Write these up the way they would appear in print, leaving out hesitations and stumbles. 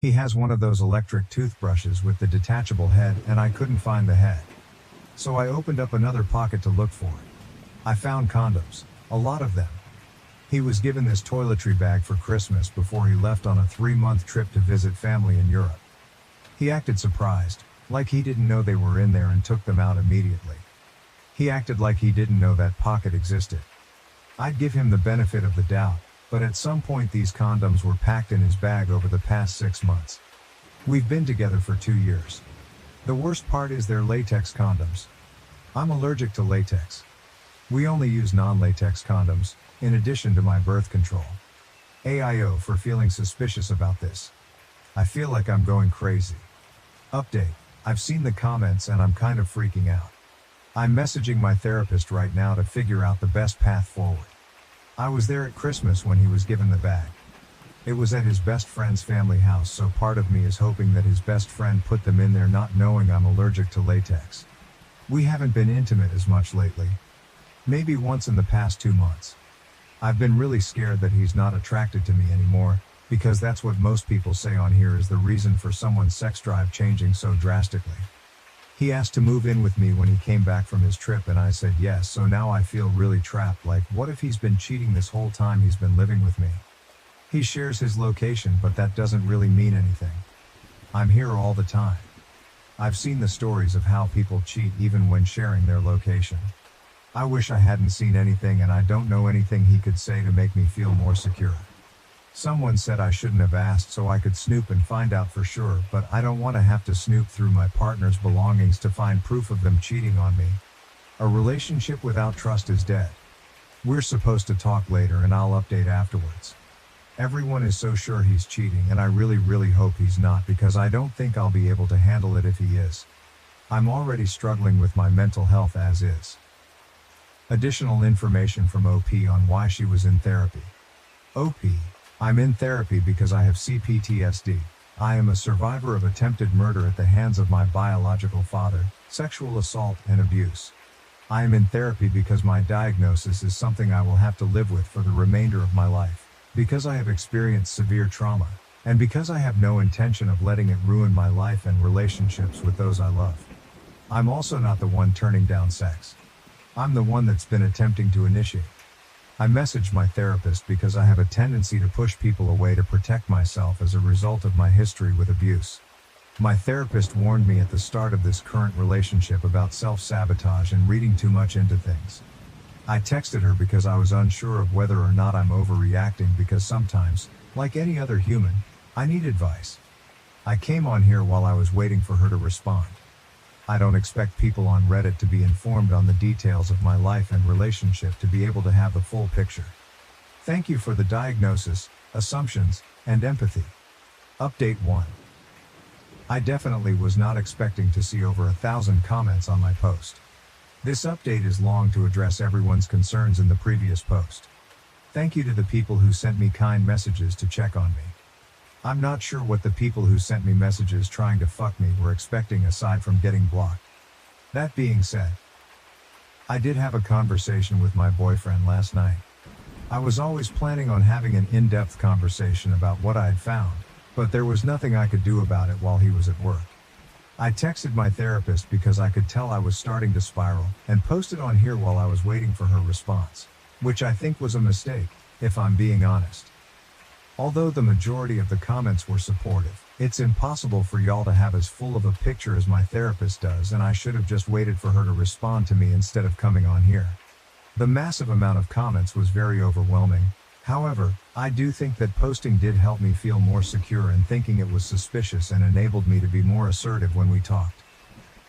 He has one of those electric toothbrushes with the detachable head, and I couldn't find the head. So I opened up another pocket to look for it. I found condoms. A lot of them. He was given this toiletry bag for Christmas before he left on a 3-month trip to visit family in Europe. He acted surprised, like he didn't know they were in there, and took them out immediately. He acted like he didn't know that pocket existed. I'd give him the benefit of the doubt, but at some point these condoms were packed in his bag over the past 6 months. We've been together for 2 years. The worst part is they're latex condoms. I'm allergic to latex. We only use non-latex condoms, in addition to my birth control. AIO for feeling suspicious about this. I feel like I'm going crazy. Update: I've seen the comments and I'm kind of freaking out. I'm messaging my therapist right now to figure out the best path forward. I was there at Christmas when he was given the bag. It was at his best friend's family house, so part of me is hoping that his best friend put them in there not knowing I'm allergic to latex. We haven't been intimate as much lately. Maybe once in the past 2 months. I've been really scared that he's not attracted to me anymore, because that's what most people say on here is the reason for someone's sex drive changing so drastically. He asked to move in with me when he came back from his trip and I said yes, so now I feel really trapped. Like, what if he's been cheating this whole time he's been living with me? He shares his location, but that doesn't really mean anything. I'm here all the time. I've seen the stories of how people cheat even when sharing their location. I wish I hadn't seen anything, and I don't know anything he could say to make me feel more secure. Someone said I shouldn't have asked so I could snoop and find out for sure, but I don't want to have to snoop through my partner's belongings to find proof of them cheating on me. A relationship without trust is dead. We're supposed to talk later and I'll update afterwards. Everyone is so sure he's cheating, and I really hope he's not, because I don't think I'll be able to handle it if he is. I'm already struggling with my mental health as is. Additional information from OP on why she was in therapy. OP: I'm in therapy because I have CPTSD. I am a survivor of attempted murder at the hands of my biological father, sexual assault and abuse. I am in therapy because my diagnosis is something I will have to live with for the remainder of my life, because I have experienced severe trauma, and because I have no intention of letting it ruin my life and relationships with those I love. I'm also not the one turning down sex. I'm the one that's been attempting to initiate. I messaged my therapist because I have a tendency to push people away to protect myself as a result of my history with abuse. My therapist warned me at the start of this current relationship about self-sabotage and reading too much into things. I texted her because I was unsure of whether or not I'm overreacting, because sometimes, like any other human, I need advice. I came on here while I was waiting for her to respond. I don't expect people on Reddit to be informed on the details of my life and relationship to be able to have the full picture. Thank you for the diagnosis, assumptions, and empathy. Update 1. I definitely was not expecting to see over 1,000 comments on my post. This update is long to address everyone's concerns in the previous post. Thank you to the people who sent me kind messages to check on me. I'm not sure what the people who sent me messages trying to fuck me were expecting aside from getting blocked. That being said, I did have a conversation with my boyfriend last night. I was always planning on having an in-depth conversation about what I had found, but there was nothing I could do about it while he was at work. I texted my therapist because I could tell I was starting to spiral, and posted on here while I was waiting for her response, which I think was a mistake, if I'm being honest. Although the majority of the comments were supportive, it's impossible for y'all to have as full of a picture as my therapist does, and I should have just waited for her to respond to me instead of coming on here. The massive amount of comments was very overwhelming. However, I do think that posting did help me feel more secure in thinking it was suspicious, and enabled me to be more assertive when we talked.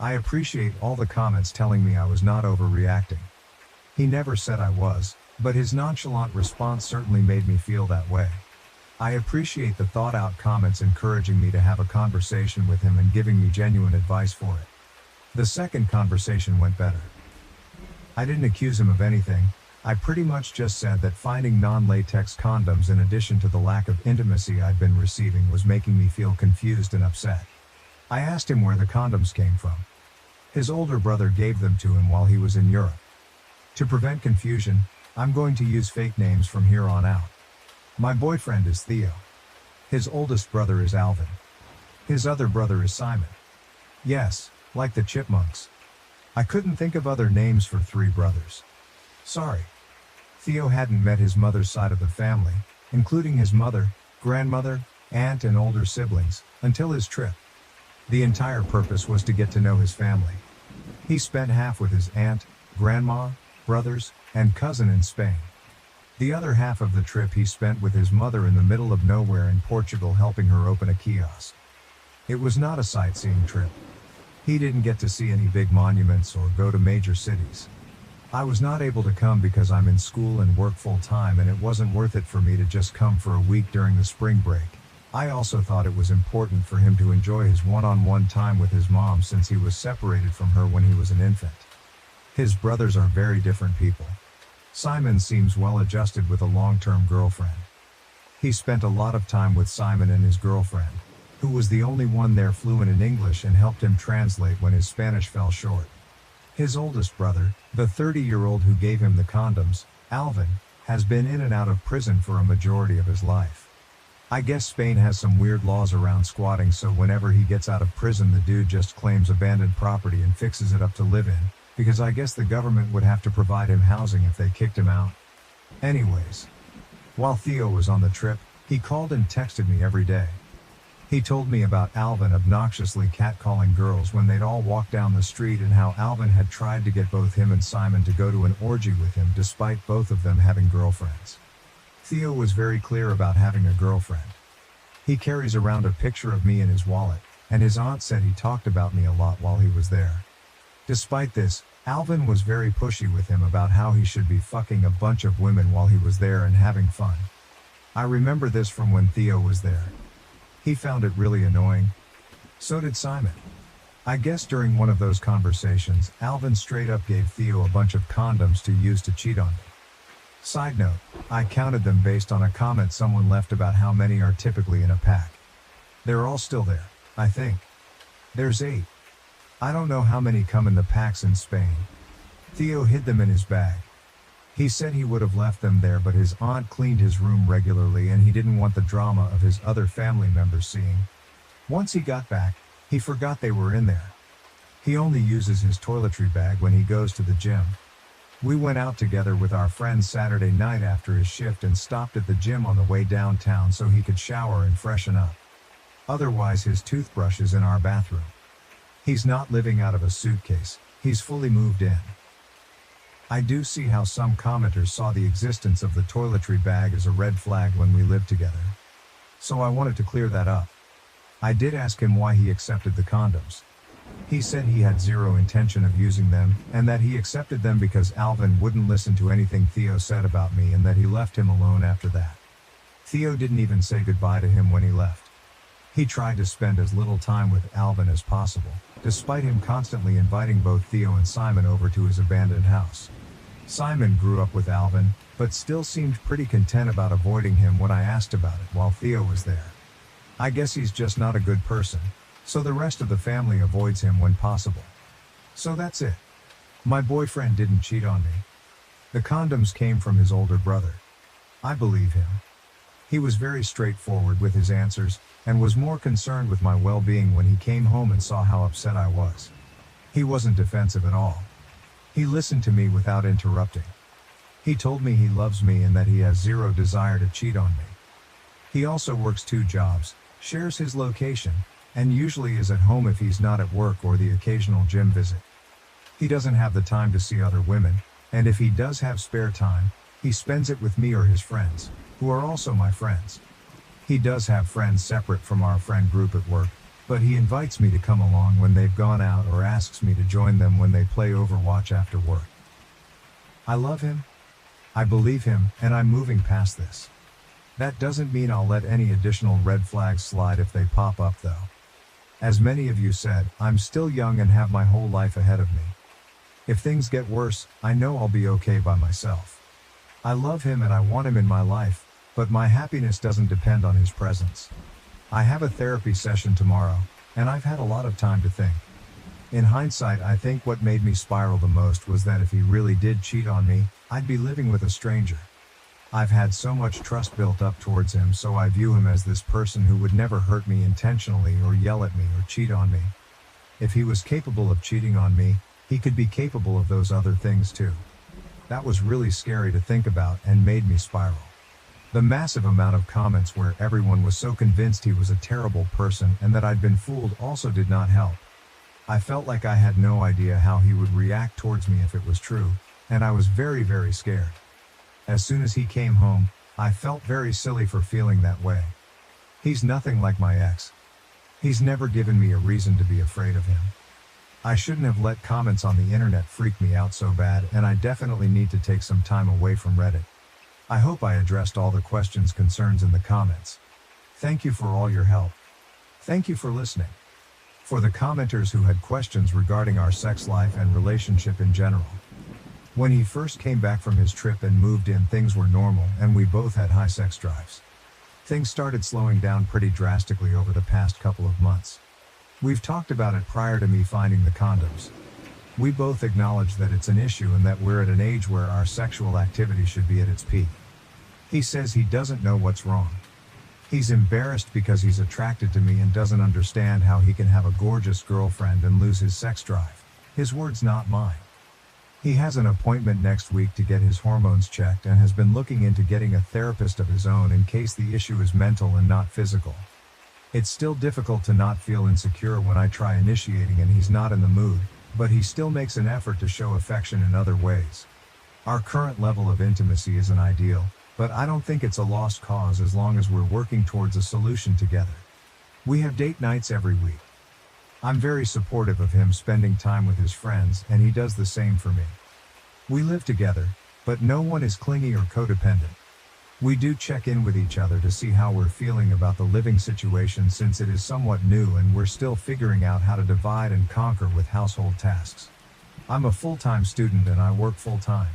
I appreciate all the comments telling me I was not overreacting. He never said I was, but his nonchalant response certainly made me feel that way. I appreciate the thought-out comments encouraging me to have a conversation with him and giving me genuine advice for it. The second conversation went better. I didn't accuse him of anything. I pretty much just said that finding non-latex condoms, in addition to the lack of intimacy I'd been receiving, was making me feel confused and upset. I asked him where the condoms came from. His older brother gave them to him while he was in Europe. To prevent confusion, I'm going to use fake names from here on out. My boyfriend is Theo. His oldest brother is Alvin. His other brother is Simon. Yes, like the Chipmunks. I couldn't think of other names for three brothers. Sorry. Theo hadn't met his mother's side of the family, including his mother, grandmother, aunt and older siblings, until his trip. The entire purpose was to get to know his family. He spent half with his aunt, grandma, brothers, and cousin in Spain. The other half of the trip he spent with his mother in the middle of nowhere in Portugal, helping her open a kiosk. It was not a sightseeing trip. He didn't get to see any big monuments or go to major cities. I was not able to come because I'm in school and work full time, and it wasn't worth it for me to just come for a week during the spring break. I also thought it was important for him to enjoy his one-on-one time with his mom since he was separated from her when he was an infant. His brothers are very different people. Simon seems well adjusted with a long-term girlfriend. He spent a lot of time with Simon and his girlfriend, who was the only one there fluent in English and helped him translate when his Spanish fell short. His oldest brother, the 30-year-old who gave him the condoms, Alvin, has been in and out of prison for a majority of his life. I guess Spain has some weird laws around squatting, so whenever he gets out of prison the dude just claims abandoned property and fixes it up to live in, because I guess the government would have to provide him housing if they kicked him out. Anyways, while Theo was on the trip, he called and texted me every day. He told me about Alvin obnoxiously catcalling girls when they'd all walk down the street, and how Alvin had tried to get both him and Simon to go to an orgy with him despite both of them having girlfriends. Theo was very clear about having a girlfriend. He carries around a picture of me in his wallet, and his aunt said he talked about me a lot while he was there. Despite this, Alvin was very pushy with him about how he should be fucking a bunch of women while he was there and having fun. I remember this from when Theo was there. He found it really annoying. So did Simon. I guess during one of those conversations, Alvin straight up gave Theo a bunch of condoms to use to cheat on me. Side note, I counted them based on a comment someone left about how many are typically in a pack. They're all still there, I think. There's 8. I don't know how many come in the packs in Spain. Theo hid them in his bag. He said he would have left them there, but his aunt cleaned his room regularly and he didn't want the drama of his other family members seeing. Once he got back, he forgot they were in there. He only uses his toiletry bag when he goes to the gym. We went out together with our friends Saturday night after his shift and stopped at the gym on the way downtown so he could shower and freshen up. Otherwise, his toothbrush is in our bathroom. He's not living out of a suitcase, he's fully moved in. I do see how some commenters saw the existence of the toiletry bag as a red flag when we lived together. So I wanted to clear that up. I did ask him why he accepted the condoms. He said he had zero intention of using them, and that he accepted them because Alvin wouldn't listen to anything Theo said about me, and that he left him alone after that. Theo didn't even say goodbye to him when he left. He tried to spend as little time with Alvin as possible, despite him constantly inviting both Theo and Simon over to his abandoned house. Simon grew up with Alvin, but still seemed pretty content about avoiding him when I asked about it while Theo was there. I guess he's just not a good person, so the rest of the family avoids him when possible. So that's it. My boyfriend didn't cheat on me. The condoms came from his older brother. I believe him. He was very straightforward with his answers, and was more concerned with my well-being when he came home and saw how upset I was. He wasn't defensive at all. He listened to me without interrupting. He told me he loves me and that he has zero desire to cheat on me. He also works 2 jobs, shares his location, and usually is at home if he's not at work or the occasional gym visit. He doesn't have the time to see other women, and if he does have spare time, he spends it with me or his friends, who are also my friends. He does have friends separate from our friend group at work, but he invites me to come along when they've gone out or asks me to join them when they play Overwatch after work. I love him. I believe him, and I'm moving past this. That doesn't mean I'll let any additional red flags slide if they pop up though. As many of you said, I'm still young and have my whole life ahead of me. If things get worse, I know I'll be okay by myself. I love him and I want him in my life, but my happiness doesn't depend on his presence. I have a therapy session tomorrow, and I've had a lot of time to think. In hindsight, I think what made me spiral the most was that if he really did cheat on me, I'd be living with a stranger. I've had so much trust built up towards him, so I view him as this person who would never hurt me intentionally or yell at me or cheat on me. If he was capable of cheating on me, he could be capable of those other things too. That was really scary to think about and made me spiral. The massive amount of comments where everyone was so convinced he was a terrible person and that I'd been fooled also did not help. I felt like I had no idea how he would react towards me if it was true, and I was very, very scared. As soon as he came home, I felt very silly for feeling that way. He's nothing like my ex. He's never given me a reason to be afraid of him. I shouldn't have let comments on the internet freak me out so bad, and I definitely need to take some time away from Reddit. I hope I addressed all the questions, concerns in the comments. Thank you for all your help. Thank you for listening. For the commenters who had questions regarding our sex life and relationship in general. When he first came back from his trip and moved in, things were normal and we both had high sex drives. Things started slowing down pretty drastically over the past couple of months. We've talked about it prior to me finding the condoms. We both acknowledge that it's an issue and that we're at an age where our sexual activity should be at its peak. He says he doesn't know what's wrong. He's embarrassed because he's attracted to me and doesn't understand how he can have a gorgeous girlfriend and lose his sex drive. His words, not mine. He has an appointment next week to get his hormones checked and has been looking into getting a therapist of his own in case the issue is mental and not physical. It's still difficult to not feel insecure when I try initiating and he's not in the mood, but he still makes an effort to show affection in other ways. Our current level of intimacy isn't ideal, but I don't think it's a lost cause as long as we're working towards a solution together. We have date nights every week. I'm very supportive of him spending time with his friends, and he does the same for me. We live together, but no one is clingy or codependent. We do check in with each other to see how we're feeling about the living situation since it is somewhat new and we're still figuring out how to divide and conquer with household tasks. I'm a full-time student and I work full-time.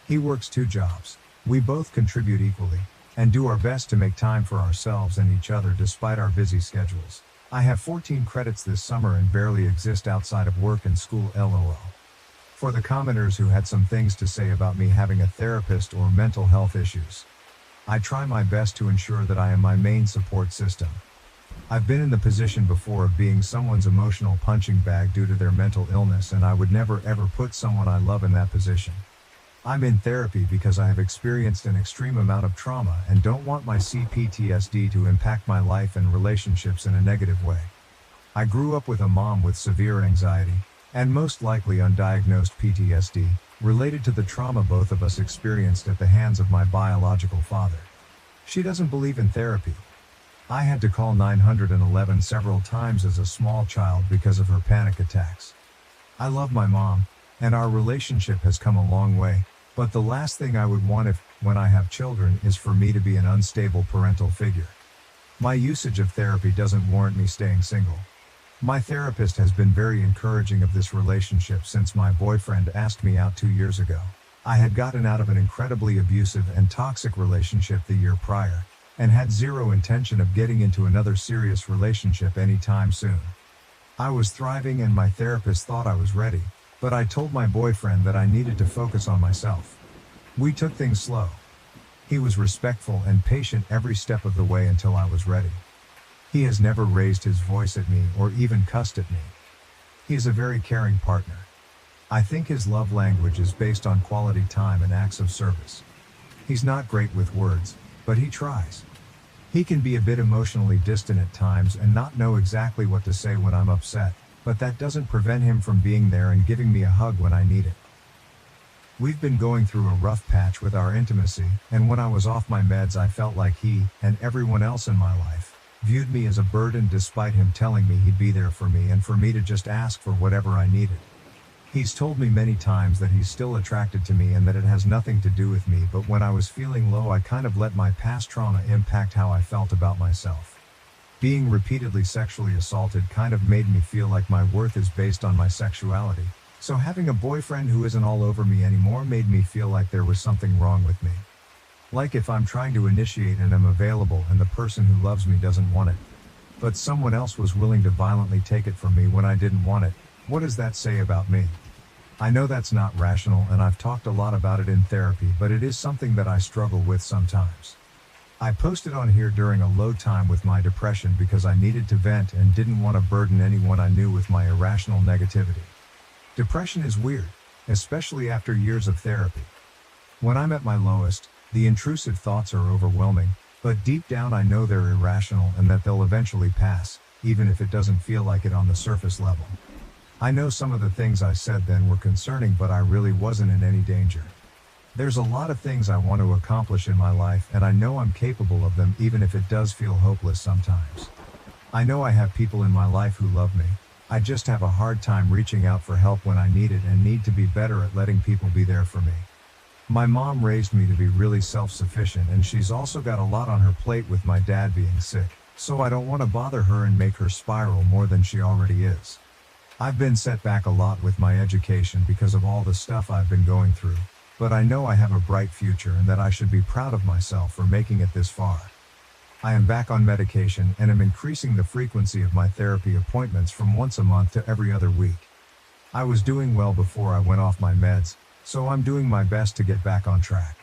He works 2 jobs. We both contribute equally, and do our best to make time for ourselves and each other despite our busy schedules. I have 14 credits this summer and barely exist outside of work and school, LOL. For the commenters who had some things to say about me having a therapist or mental health issues, I try my best to ensure that I am my main support system. I've been in the position before of being someone's emotional punching bag due to their mental illness, and I would never ever put someone I love in that position. I'm in therapy because I have experienced an extreme amount of trauma and don't want my CPTSD to impact my life and relationships in a negative way. I grew up with a mom with severe anxiety, and most likely undiagnosed PTSD, related to the trauma both of us experienced at the hands of my biological father. She doesn't believe in therapy. I had to call 911 several times as a small child because of her panic attacks. I love my mom, and our relationship has come a long way, but the last thing I would want when I have children is for me to be an unstable parental figure. My usage of therapy doesn't warrant me staying single. My therapist has been very encouraging of this relationship since my boyfriend asked me out 2 years ago. I had gotten out of an incredibly abusive and toxic relationship the year prior, and had zero intention of getting into another serious relationship anytime soon. I was thriving and my therapist thought I was ready, but I told my boyfriend that I needed to focus on myself. We took things slow. He was respectful and patient every step of the way until I was ready. He has never raised his voice at me or even cussed at me. He is a very caring partner. I think his love language is based on quality time and acts of service. He's not great with words, but he tries. He can be a bit emotionally distant at times and not know exactly what to say when I'm upset, but that doesn't prevent him from being there and giving me a hug when I need it. We've been going through a rough patch with our intimacy, and when I was off my meds I felt like he, and everyone else in my life, viewed me as a burden despite him telling me he'd be there for me and for me to just ask for whatever I needed. He's told me many times that he's still attracted to me and that it has nothing to do with me, but when I was feeling low I kind of let my past trauma impact how I felt about myself. Being repeatedly sexually assaulted kind of made me feel like my worth is based on my sexuality, so having a boyfriend who isn't all over me anymore made me feel like there was something wrong with me. Like if I'm trying to initiate and am available and the person who loves me doesn't want it, but someone else was willing to violently take it from me when I didn't want it, what does that say about me? I know that's not rational and I've talked a lot about it in therapy, but it is something that I struggle with sometimes. I posted on here during a low time with my depression because I needed to vent and didn't want to burden anyone I knew with my irrational negativity. Depression is weird, especially after years of therapy. When I'm at my lowest, the intrusive thoughts are overwhelming, but deep down I know they're irrational and that they'll eventually pass, even if it doesn't feel like it on the surface level. I know some of the things I said then were concerning, but I really wasn't in any danger. There's a lot of things I want to accomplish in my life, and I know I'm capable of them even if it does feel hopeless sometimes. I know I have people in my life who love me. I just have a hard time reaching out for help when I need it and need to be better at letting people be there for me. My mom raised me to be really self-sufficient, and she's also got a lot on her plate with my dad being sick, so I don't want to bother her and make her spiral more than she already is. I've been set back a lot with my education because of all the stuff I've been going through, but I know I have a bright future and that I should be proud of myself for making it this far. I am back on medication and am increasing the frequency of my therapy appointments from once a month to every other week. I was doing well before I went off my meds, so I'm doing my best to get back on track.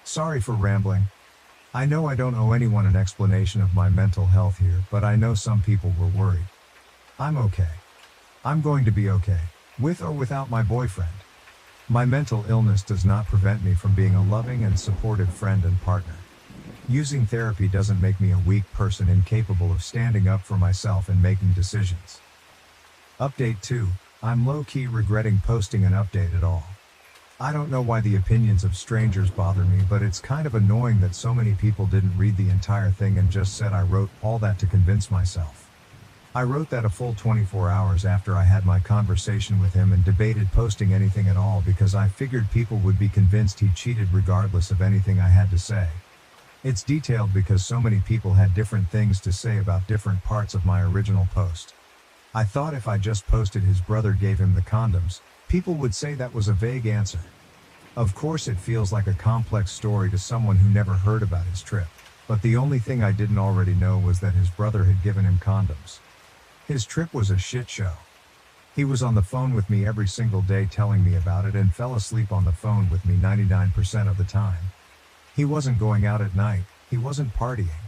Sorry for rambling. I know I don't owe anyone an explanation of my mental health here, but I know some people were worried. I'm okay. I'm going to be okay, with or without my boyfriend. My mental illness does not prevent me from being a loving and supportive friend and partner. Using therapy doesn't make me a weak person incapable of standing up for myself and making decisions. Update 2. I'm low-key regretting posting an update at all. I don't know why the opinions of strangers bother me, but it's kind of annoying that so many people didn't read the entire thing and just said I wrote all that to convince myself. I wrote that a full 24 hours after I had my conversation with him and debated posting anything at all because I figured people would be convinced he cheated regardless of anything I had to say. It's detailed because so many people had different things to say about different parts of my original post. I thought if I just posted his brother gave him the condoms, people would say that was a vague answer. Of course it feels like a complex story to someone who never heard about his trip, but the only thing I didn't already know was that his brother had given him condoms. His trip was a shit show. He was on the phone with me every single day telling me about it and fell asleep on the phone with me 99% of the time. He wasn't going out at night, he wasn't partying.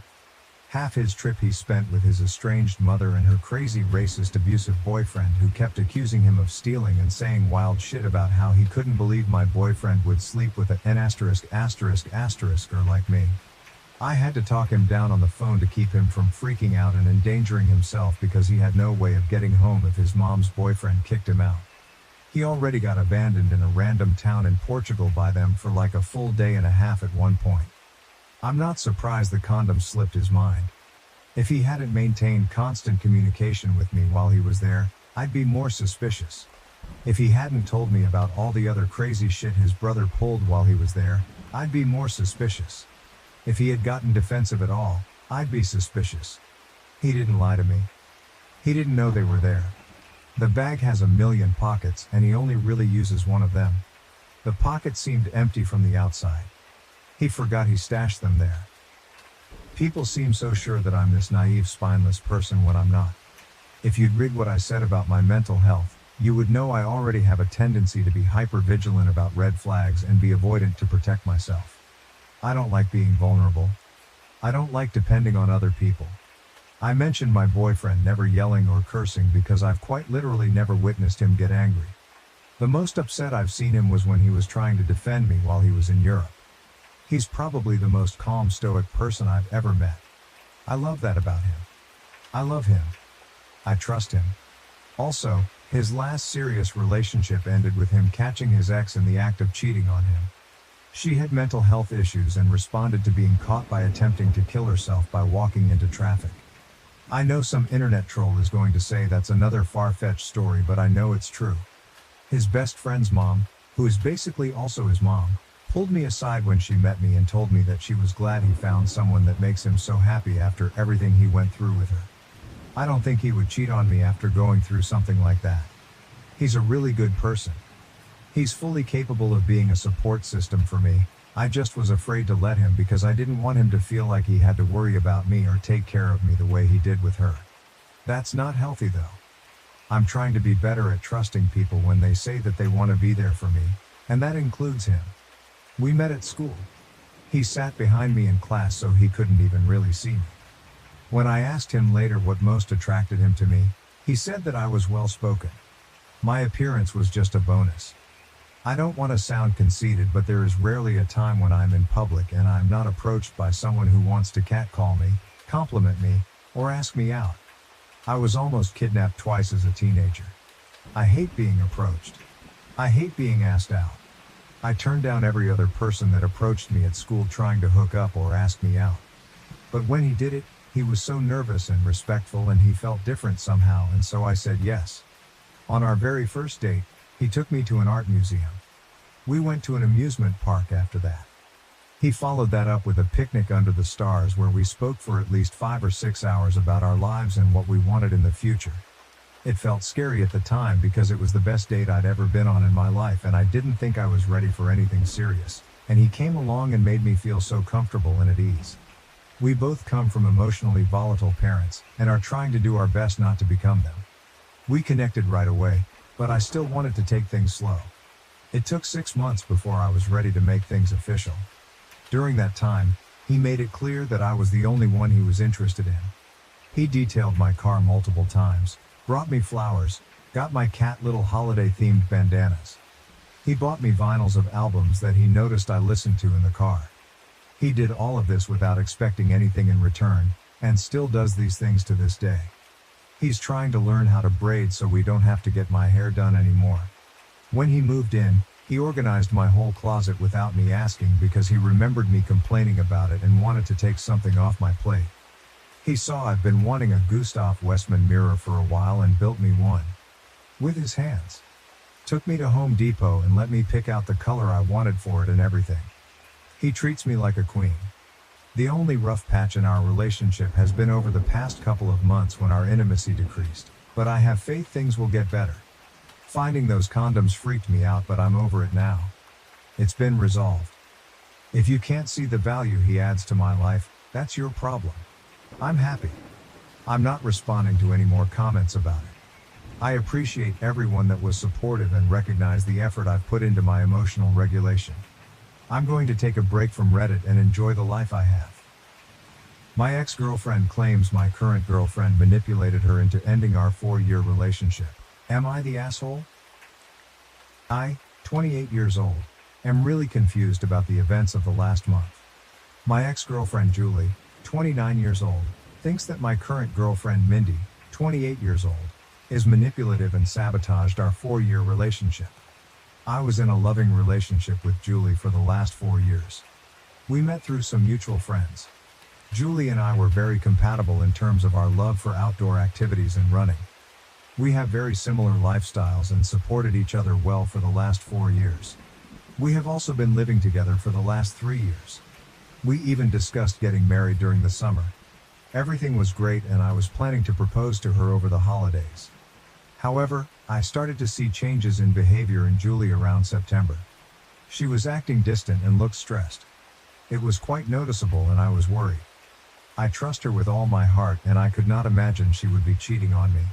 Half his trip he spent with his estranged mother and her crazy racist abusive boyfriend who kept accusing him of stealing and saying wild shit about how he couldn't believe my boyfriend would sleep with an ******er like me. I had to talk him down on the phone to keep him from freaking out and endangering himself because he had no way of getting home if his mom's boyfriend kicked him out. He already got abandoned in a random town in Portugal by them for like a full day and a half at one point. I'm not surprised the condom slipped his mind. If he hadn't maintained constant communication with me while he was there, I'd be more suspicious. If he hadn't told me about all the other crazy shit his brother pulled while he was there, I'd be more suspicious. If he had gotten defensive at all, I'd be suspicious. He didn't lie to me. He didn't know they were there. The bag has 1,000,000 pockets and he only really uses one of them. The pockets seemed empty from the outside. He forgot he stashed them there. People seem so sure that I'm this naive, spineless person when I'm not. If you'd read what I said about my mental health, you would know I already have a tendency to be hyper-vigilant about red flags and be avoidant to protect myself. I don't like being vulnerable. I don't like depending on other people. I mentioned my boyfriend never yelling or cursing because I've quite literally never witnessed him get angry. The most upset I've seen him was when he was trying to defend me while he was in Europe. He's probably the most calm, stoic person I've ever met. I love that about him. I love him. I trust him. Also, his last serious relationship ended with him catching his ex in the act of cheating on him. She had mental health issues and responded to being caught by attempting to kill herself by walking into traffic. I know some internet troll is going to say that's another far-fetched story, but I know it's true. His best friend's mom, who is basically also his mom, pulled me aside when she met me and told me that she was glad he found someone that makes him so happy after everything he went through with her. I don't think he would cheat on me after going through something like that. He's a really good person. He's fully capable of being a support system for me. I just was afraid to let him because I didn't want him to feel like he had to worry about me or take care of me the way he did with her. That's not healthy though. I'm trying to be better at trusting people when they say that they want to be there for me, and that includes him. We met at school. He sat behind me in class so he couldn't even really see me. When I asked him later what most attracted him to me, he said that I was well-spoken. My appearance was just a bonus. I don't want to sound conceited, but there is rarely a time when I'm in public and I'm not approached by someone who wants to catcall me, compliment me, or ask me out. I was almost kidnapped twice as a teenager. I hate being approached. I hate being asked out. I turned down every other person that approached me at school trying to hook up or ask me out. But when he did it, he was so nervous and respectful, and he felt different somehow, and so I said yes. On our very first date, he took me to an art museum. We went to an amusement park after that. He followed that up with a picnic under the stars where we spoke for at least 5 or 6 hours about our lives and what we wanted in the future. It felt scary at the time because it was the best date I'd ever been on in my life, and I didn't think I was ready for anything serious, and he came along and made me feel so comfortable and at ease. We both come from emotionally volatile parents and are trying to do our best not to become them. We connected right away, but I still wanted to take things slow. It took 6 months before I was ready to make things official. During that time, he made it clear that I was the only one he was interested in. He detailed my car multiple times, brought me flowers, got my cat little holiday-themed bandanas. He bought me vinyls of albums that he noticed I listened to in the car. He did all of this without expecting anything in return, and still does these things to this day. He's trying to learn how to braid so we don't have to get my hair done anymore. When he moved in, he organized my whole closet without me asking because he remembered me complaining about it and wanted to take something off my plate. He saw I've been wanting a Gustav Westman mirror for a while and built me one. With his hands. Took me to Home Depot and let me pick out the color I wanted for it and everything. He treats me like a queen. The only rough patch in our relationship has been over the past couple of months when our intimacy decreased, but I have faith things will get better. Finding those condoms freaked me out, but I'm over it now. It's been resolved. If you can't see the value he adds to my life, that's your problem. I'm happy. I'm not responding to any more comments about it. I appreciate everyone that was supportive and recognized the effort I've put into my emotional regulation. I'm going to take a break from Reddit and enjoy the life I have. My ex-girlfriend claims my current girlfriend manipulated her into ending our 4-year relationship. Am I the asshole? I, 28 years old, am really confused about the events of the last month. My ex-girlfriend Julie, 29 years old, thinks that my current girlfriend Mindy, 28 years old, is manipulative and sabotaged our 4-year relationship. I was in a loving relationship with Julie for the last 4 years. We met through some mutual friends. Julie and I were very compatible in terms of our love for outdoor activities and running. We have very similar lifestyles and supported each other well for the last 4 years. We have also been living together for the last 3 years. We even discussed getting married during the summer. Everything was great and I was planning to propose to her over the holidays. However, I started to see changes in behavior in Julie around September. She was acting distant and looked stressed. It was quite noticeable and I was worried. I trust her with all my heart and I could not imagine she would be cheating on me.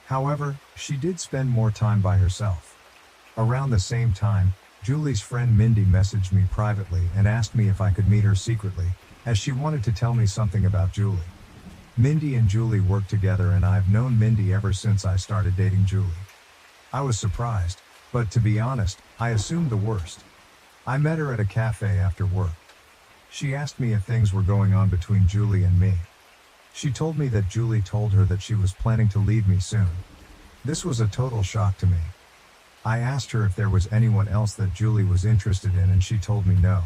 However, she did spend more time by herself. Around the same time, Julie's friend Mindy messaged me privately and asked me if I could meet her secretly, as she wanted to tell me something about Julie. Mindy and Julie work together and I've known Mindy ever since I started dating Julie. I was surprised, but to be honest, I assumed the worst. I met her at a cafe after work. She asked me if things were going on between Julie and me. She told me that Julie told her that she was planning to leave me soon. This was a total shock to me. I asked her if there was anyone else that Julie was interested in and she told me no.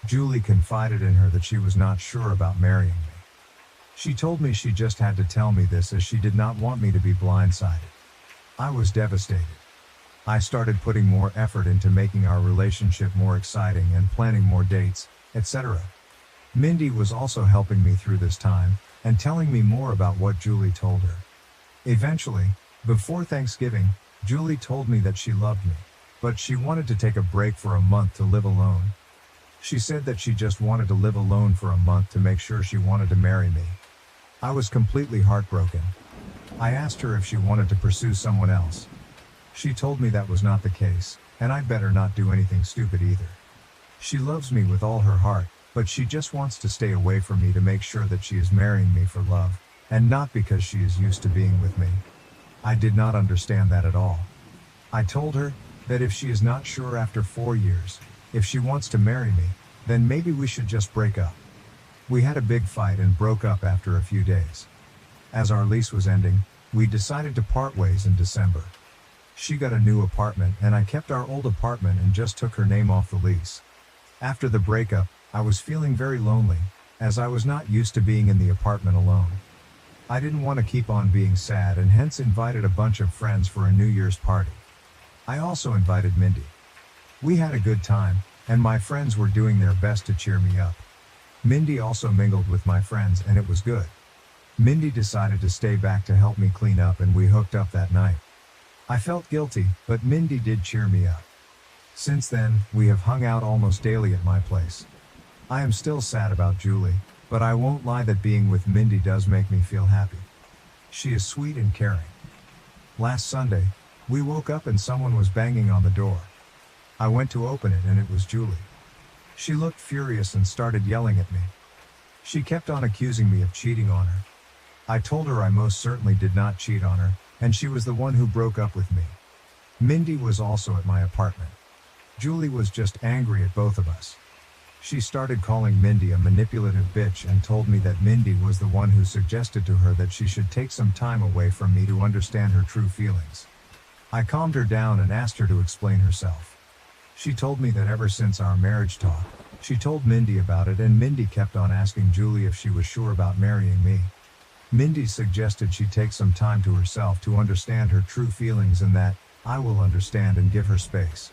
Julie confided in her that she was not sure about marrying me. She told me she just had to tell me this as she did not want me to be blindsided. I was devastated. I started putting more effort into making our relationship more exciting and planning more dates, etc. Mindy was also helping me through this time and telling me more about what Julie told her. Eventually, before Thanksgiving, Julie told me that she loved me, but she wanted to take a break for a month to live alone. She said that she just wanted to live alone for a month to make sure she wanted to marry me. I was completely heartbroken. I asked her if she wanted to pursue someone else. She told me that was not the case, and I'd better not do anything stupid either. She loves me with all her heart, but she just wants to stay away from me to make sure that she is marrying me for love, and not because she is used to being with me. I did not understand that at all. I told her that if she is not sure after 4 years, if she wants to marry me, then maybe we should just break up. We had a big fight and broke up after a few days. As our lease was ending, we decided to part ways in December. She got a new apartment and I kept our old apartment and just took her name off the lease. After the breakup, I was feeling very lonely, as I was not used to being in the apartment alone. I didn't want to keep on being sad and hence invited a bunch of friends for a New Year's party. I also invited Mindy. We had a good time, and my friends were doing their best to cheer me up. Mindy also mingled with my friends and it was good. Mindy decided to stay back to help me clean up and we hooked up that night. I felt guilty, but Mindy did cheer me up. Since then, we have hung out almost daily at my place. I am still sad about Julie, but I won't lie that being with Mindy does make me feel happy. She is sweet and caring. Last Sunday, we woke up and someone was banging on the door. I went to open it and it was Julie. She looked furious and started yelling at me. She kept on accusing me of cheating on her. I told her I most certainly did not cheat on her, and she was the one who broke up with me. Mindy was also at my apartment. Julie was just angry at both of us. She started calling Mindy a manipulative bitch and told me that Mindy was the one who suggested to her that she should take some time away from me to understand her true feelings. I calmed her down and asked her to explain herself. She told me that ever since our marriage talk, she told Mindy about it and Mindy kept on asking Julie if she was sure about marrying me. Mindy suggested she take some time to herself to understand her true feelings and that I will understand and give her space.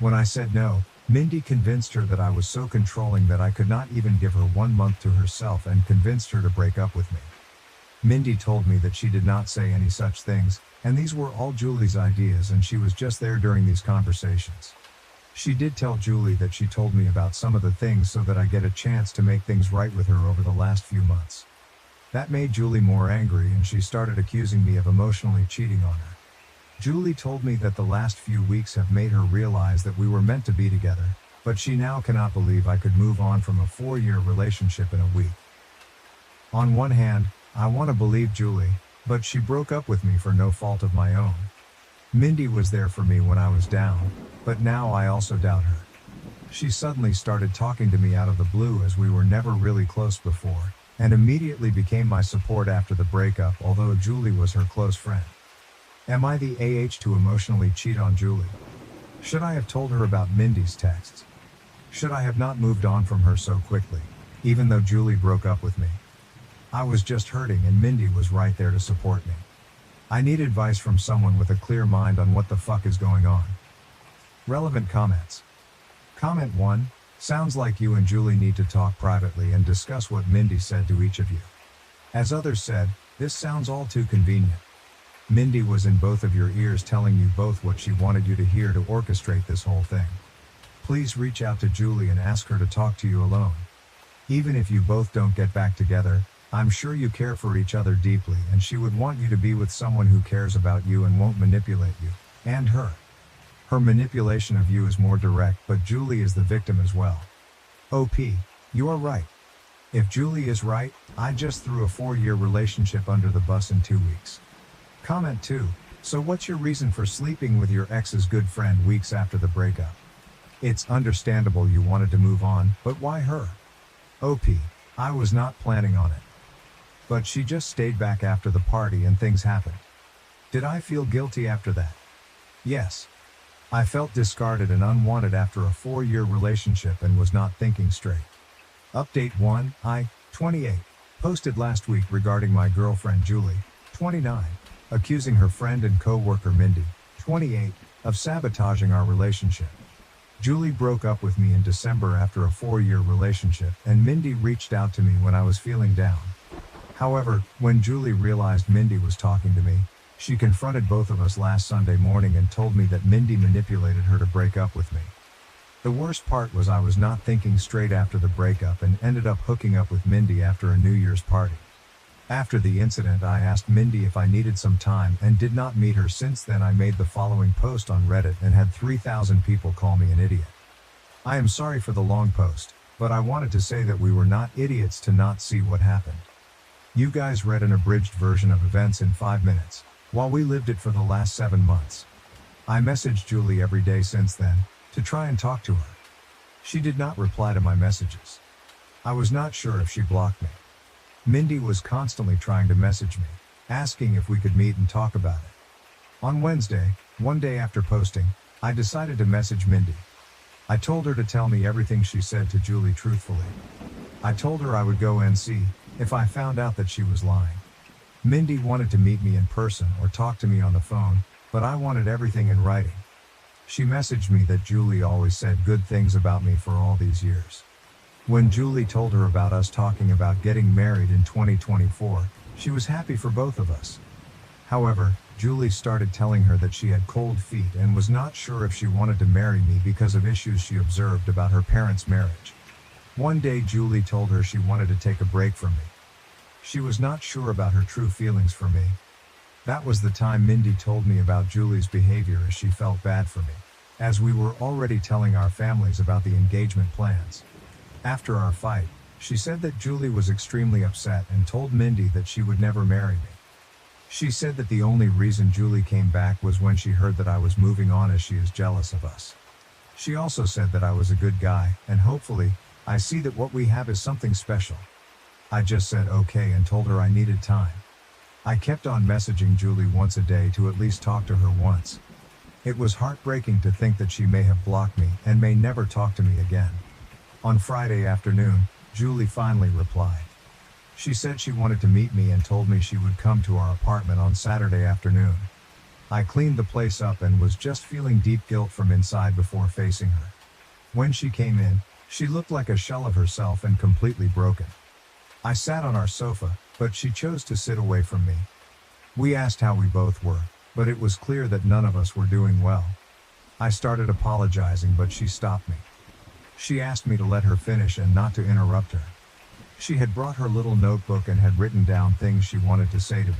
When I said no, Mindy convinced her that I was so controlling that I could not even give her 1 month to herself and convinced her to break up with me. Mindy told me that she did not say any such things, and these were all Julie's ideas and she was just there during these conversations. She did tell Julie that she told me about some of the things so that I get a chance to make things right with her over the last few months. That made Julie more angry and she started accusing me of emotionally cheating on her. Julie told me that the last few weeks have made her realize that we were meant to be together, but she now cannot believe I could move on from a 4-year relationship in a week. On one hand, I want to believe Julie, but she broke up with me for no fault of my own. Mindy was there for me when I was down, but now I also doubt her. She suddenly started talking to me out of the blue as we were never really close before, and immediately became my support after the breakup, although Julie was her close friend. Am I the AH to emotionally cheat on Julie? Should I have told her about Mindy's texts? Should I have not moved on from her so quickly, even though Julie broke up with me? I was just hurting and Mindy was right there to support me. I need advice from someone with a clear mind on what the fuck is going on. Relevant comments. Comment 1. Sounds like you and Julie need to talk privately and discuss what Mindy said to each of you. As others said, this sounds all too convenient. Mindy was in both of your ears telling you both what she wanted you to hear to orchestrate this whole thing. Please reach out to Julie and ask her to talk to you alone. Even if you both don't get back together, I'm sure you care for each other deeply and she would want you to be with someone who cares about you and won't manipulate you, and her. Her manipulation of you is more direct, but Julie is the victim as well. OP, you are right. If Julie is right, I just threw a 4-year relationship under the bus in 2 weeks. Comment 2. So what's your reason for sleeping with your ex's good friend weeks after the breakup? It's understandable you wanted to move on, but why her? OP, I was not planning on it. But she just stayed back after the party and things happened. Did I feel guilty after that? Yes. I felt discarded and unwanted after a 4-year relationship and was not thinking straight. Update 1, I, 28, posted last week regarding my girlfriend Julie, 29, accusing her friend and co-worker Mindy, 28, of sabotaging our relationship. Julie broke up with me in December after a 4-year relationship, and Mindy reached out to me when I was feeling down. However, when Julie realized Mindy was talking to me, she confronted both of us last Sunday morning and told me that Mindy manipulated her to break up with me. The worst part was I was not thinking straight after the breakup and ended up hooking up with Mindy after a New Year's party. After the incident, I asked Mindy if I needed some time and did not meet her. Since then, I made the following post on Reddit and had 3,000 people call me an idiot. I am sorry for the long post, but I wanted to say that we were not idiots to not see what happened. You guys read an abridged version of events in 5 minutes, while we lived it for the last 7 months. I messaged Julie every day since then, to try and talk to her. She did not reply to my messages. I was not sure if she blocked me. Mindy was constantly trying to message me, asking if we could meet and talk about it. On Wednesday, one day after posting, I decided to message Mindy. I told her to tell me everything she said to Julie truthfully. I told her I would go and see if I found out that she was lying. Mindy wanted to meet me in person or talk to me on the phone, but I wanted everything in writing. She messaged me that Julie always said good things about me for all these years. When Julie told her about us talking about getting married in 2024, she was happy for both of us. However, Julie started telling her that she had cold feet and was not sure if she wanted to marry me because of issues she observed about her parents' marriage. One day Julie told her she wanted to take a break from me. She was not sure about her true feelings for me. That was the time Mindy told me about Julie's behavior, as she felt bad for me, as we were already telling our families about the engagement plans. After our fight, she said that Julie was extremely upset and told Mindy that she would never marry me. She said that the only reason Julie came back was when she heard that I was moving on, as she is jealous of us. She also said that I was a good guy, and hopefully, I see that what we have is something special. I just said okay and told her I needed time. I kept on messaging Julie once a day to at least talk to her once. It was heartbreaking to think that she may have blocked me and may never talk to me again. On Friday afternoon, Julie finally replied. She said she wanted to meet me and told me she would come to our apartment on Saturday afternoon. I cleaned the place up and was just feeling deep guilt from inside before facing her. When she came in, she looked like a shell of herself and completely broken. I sat on our sofa, but she chose to sit away from me. We asked how we both were, but it was clear that none of us were doing well. I started apologizing, but she stopped me. She asked me to let her finish and not to interrupt her. She had brought her little notebook and had written down things she wanted to say to me.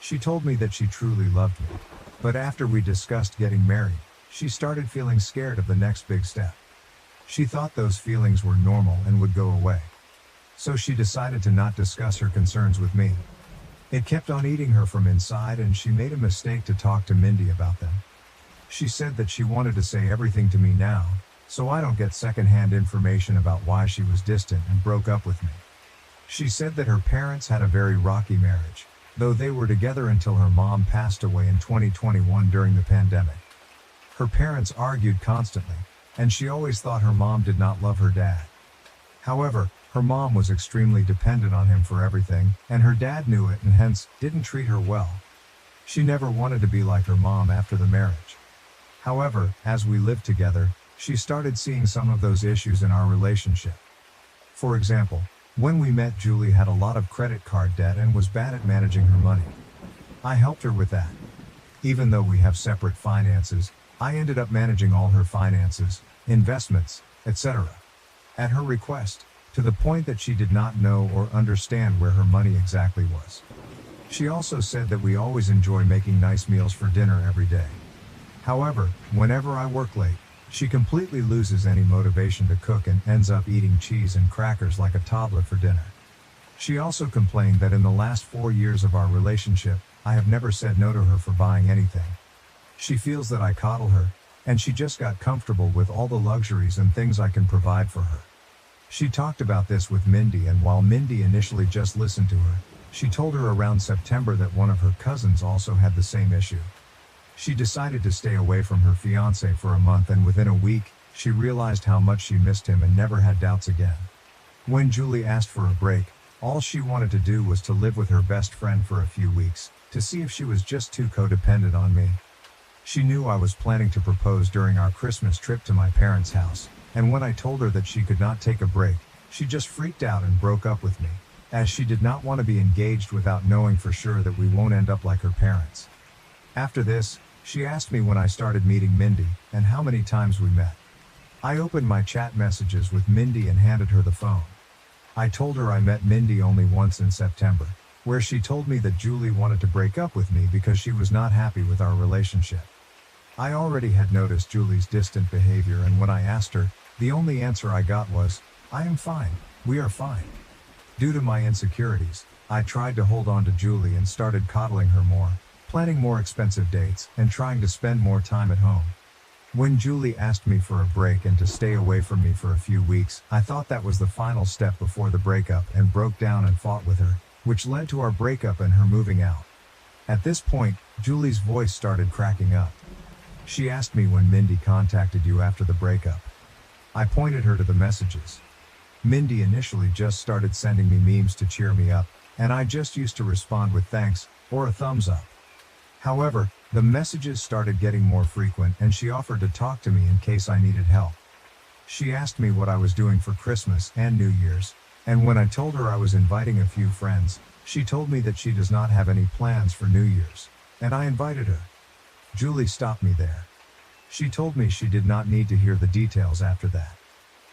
She told me that she truly loved me, but after we discussed getting married, she started feeling scared of the next big step. She thought those feelings were normal and would go away. So she decided to not discuss her concerns with me. It kept on eating her from inside, and she made a mistake to talk to Mindy about them. She said that she wanted to say everything to me now, so I don't get secondhand information about why she was distant and broke up with me. She said that her parents had a very rocky marriage, though they were together until her mom passed away in 2021 during the pandemic. Her parents argued constantly, and she always thought her mom did not love her dad. However, her mom was extremely dependent on him for everything, and her dad knew it and hence didn't treat her well. She never wanted to be like her mom after the marriage. However, as we lived together, she started seeing some of those issues in our relationship. For example, when we met, Julie had a lot of credit card debt and was bad at managing her money. I helped her with that. Even though we have separate finances, I ended up managing all her finances, investments, etc. At her request, to the point that she did not know or understand where her money exactly was. She also said that we always enjoy making nice meals for dinner every day. However, whenever I work late, she completely loses any motivation to cook and ends up eating cheese and crackers like a toddler for dinner. She also complained that in the last 4 years of our relationship, I have never said no to her for buying anything. She feels that I coddle her, and she just got comfortable with all the luxuries and things I can provide for her. She talked about this with Mindy, and while Mindy initially just listened to her, she told her around September that one of her cousins also had the same issue. She decided to stay away from her fiancé for a month, and within a week, she realized how much she missed him and never had doubts again. When Julie asked for a break, all she wanted to do was to live with her best friend for a few weeks, to see if she was just too codependent on me. She knew I was planning to propose during our Christmas trip to my parents' house, and when I told her that she could not take a break, she just freaked out and broke up with me, as she did not want to be engaged without knowing for sure that we won't end up like her parents. After this, she asked me when I started meeting Mindy, and how many times we met. I opened my chat messages with Mindy and handed her the phone. I told her I met Mindy only once in September, where she told me that Julie wanted to break up with me because she was not happy with our relationship. I already had noticed Julie's distant behavior, and when I asked her, the only answer I got was, "I am fine, we are fine." Due to my insecurities, I tried to hold on to Julie and started coddling her more, planning more expensive dates, and trying to spend more time at home. When Julie asked me for a break and to stay away from me for a few weeks, I thought that was the final step before the breakup and broke down and fought with her, which led to our breakup and her moving out. At this point, Julie's voice started cracking up. She asked me when Mindy contacted you after the breakup. I pointed her to the messages. Mindy initially just started sending me memes to cheer me up, and I just used to respond with thanks or a thumbs up. However, the messages started getting more frequent, and she offered to talk to me in case I needed help. She asked me what I was doing for Christmas and New Year's, and when I told her I was inviting a few friends, she told me that she does not have any plans for New Year's, and I invited her. Julie stopped me there. She told me she did not need to hear the details after that.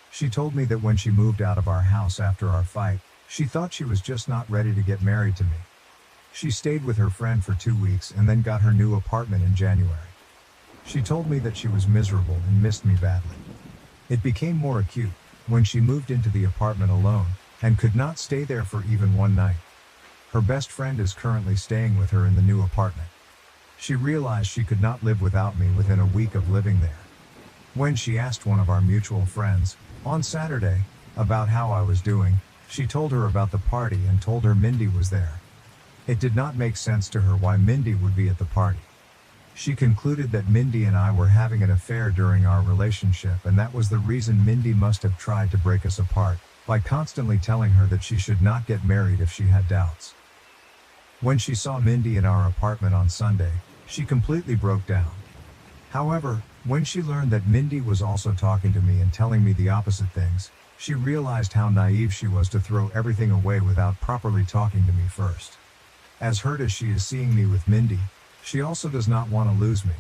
She told me that when she moved out of our house after our fight, she thought she was just not ready to get married to me. She stayed with her friend for 2 weeks and then got her new apartment in January. She told me that she was miserable and missed me badly. It became more acute when she moved into the apartment alone and could not stay there for even one night. Her best friend is currently staying with her in the new apartment. She realized she could not live without me within a week of living there. When she asked one of our mutual friends, on Saturday, about how I was doing, she told her about the party and told her Mindy was there. It did not make sense to her why Mindy would be at the party. She concluded that Mindy and I were having an affair during our relationship, and that was the reason Mindy must have tried to break us apart, by constantly telling her that she should not get married if she had doubts. When she saw Mindy in our apartment on Sunday, she completely broke down. However, when she learned that Mindy was also talking to me and telling me the opposite things, she realized how naive she was to throw everything away without properly talking to me first. As hurt as she is seeing me with Mindy, she also does not want to lose me.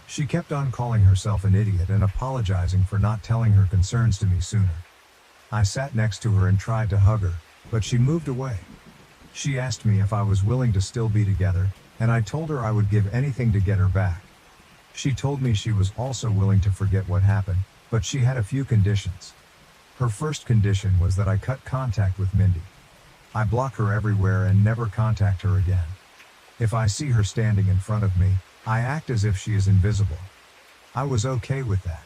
She kept on calling herself an idiot and apologizing for not telling her concerns to me sooner. I sat next to her and tried to hug her, but she moved away. She asked me if I was willing to still be together, and I told her I would give anything to get her back. She told me she was also willing to forget what happened, but she had a few conditions. Her first condition was that I cut contact with Mindy. I block her everywhere and never contact her again. If I see her standing in front of me, I act as if she is invisible. I was okay with that.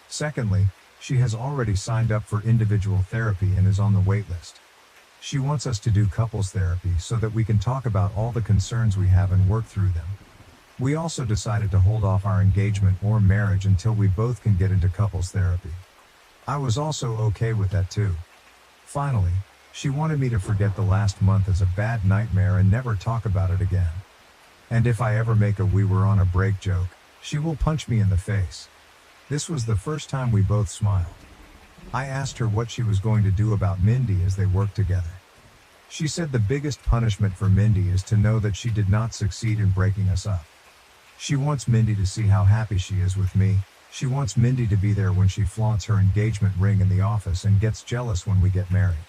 Secondly, she has already signed up for individual therapy and is on the wait list. She wants us to do couples therapy so that we can talk about all the concerns we have and work through them. We also decided to hold off our engagement or marriage until we both can get into couples therapy. I was also okay with that too. Finally, she wanted me to forget the last month as a bad nightmare and never talk about it again. And if I ever make a "we were on a break" joke, she will punch me in the face. This was the first time we both smiled. I asked her what she was going to do about Mindy as they worked together. She said the biggest punishment for Mindy is to know that she did not succeed in breaking us up. She wants Mindy to see how happy she is with me. She wants Mindy to be there when she flaunts her engagement ring in the office and gets jealous when we get married.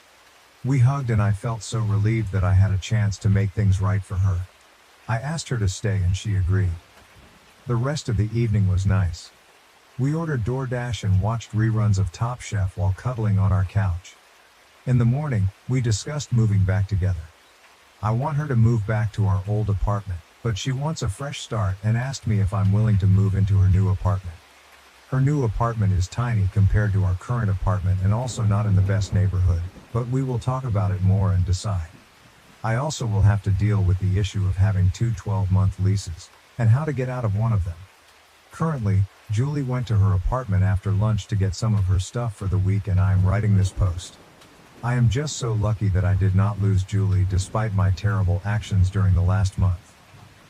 We hugged and I felt so relieved that I had a chance to make things right for her. I asked her to stay and she agreed. The rest of the evening was nice. We ordered DoorDash and watched reruns of Top Chef while cuddling on our couch. In the morning, we discussed moving back together. I want her to move back to our old apartment, but she wants a fresh start and asked me if I'm willing to move into her new apartment. Her new apartment is tiny compared to our current apartment and also not in the best neighborhood, but we will talk about it more and decide. I also will have to deal with the issue of having two 12-month leases, and how to get out of one of them. Currently, Julie went to her apartment after lunch to get some of her stuff for the week, and I am writing this post. I am just so lucky that I did not lose Julie despite my terrible actions during the last month.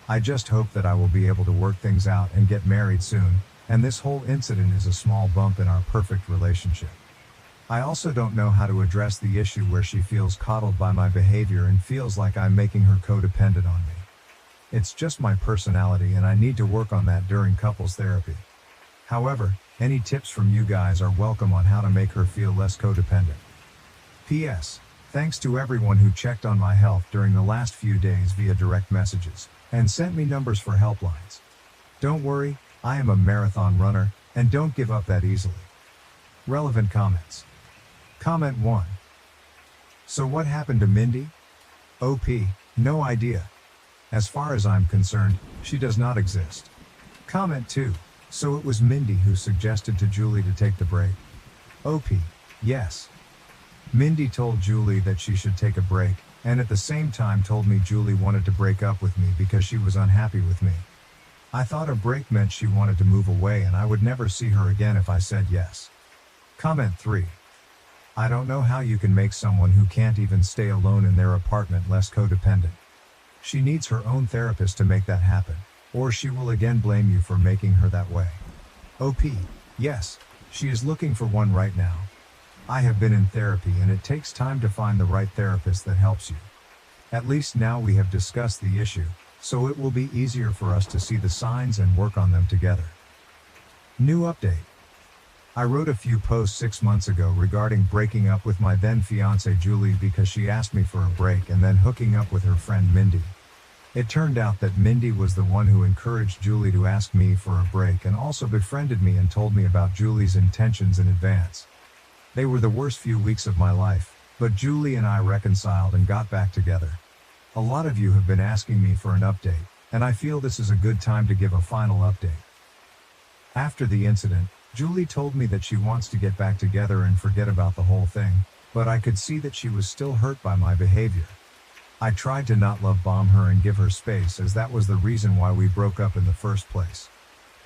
I just hope that I will be able to work things out and get married soon, and this whole incident is a small bump in our perfect relationship. I also don't know how to address the issue where she feels coddled by my behavior and feels like I'm making her codependent on me. It's just my personality and I need to work on that during couples therapy. However, any tips from you guys are welcome on how to make her feel less codependent. P.S. Thanks to everyone who checked on my health during the last few days via direct messages and sent me numbers for helplines. Don't worry, I am a marathon runner and don't give up that easily. Relevant comments. Comment 1. So what happened to Mindy? OP, no idea. As far as I'm concerned, she does not exist. Comment 2. So it was Mindy who suggested to Julie to take the break. OP, yes. Mindy told Julie that she should take a break, and at the same time told me Julie wanted to break up with me because she was unhappy with me. I thought a break meant she wanted to move away and I would never see her again if I said yes. Comment 3. I don't know how you can make someone who can't even stay alone in their apartment less codependent. She needs her own therapist to make that happen, or she will again blame you for making her that way. OP, yes, she is looking for one right now. I have been in therapy and it takes time to find the right therapist that helps you. At least now we have discussed the issue, so it will be easier for us to see the signs and work on them together. New update. I wrote a few posts 6 months ago regarding breaking up with my then fiancée Julie because she asked me for a break and then hooking up with her friend Mindy. It turned out that Mindy was the one who encouraged Julie to ask me for a break and also befriended me and told me about Julie's intentions in advance. They were the worst few weeks of my life, but Julie and I reconciled and got back together. A lot of you have been asking me for an update, and I feel this is a good time to give a final update. After the incident, Julie told me that she wants to get back together and forget about the whole thing, but I could see that she was still hurt by my behavior. I tried to not love bomb her and give her space as that was the reason why we broke up in the first place.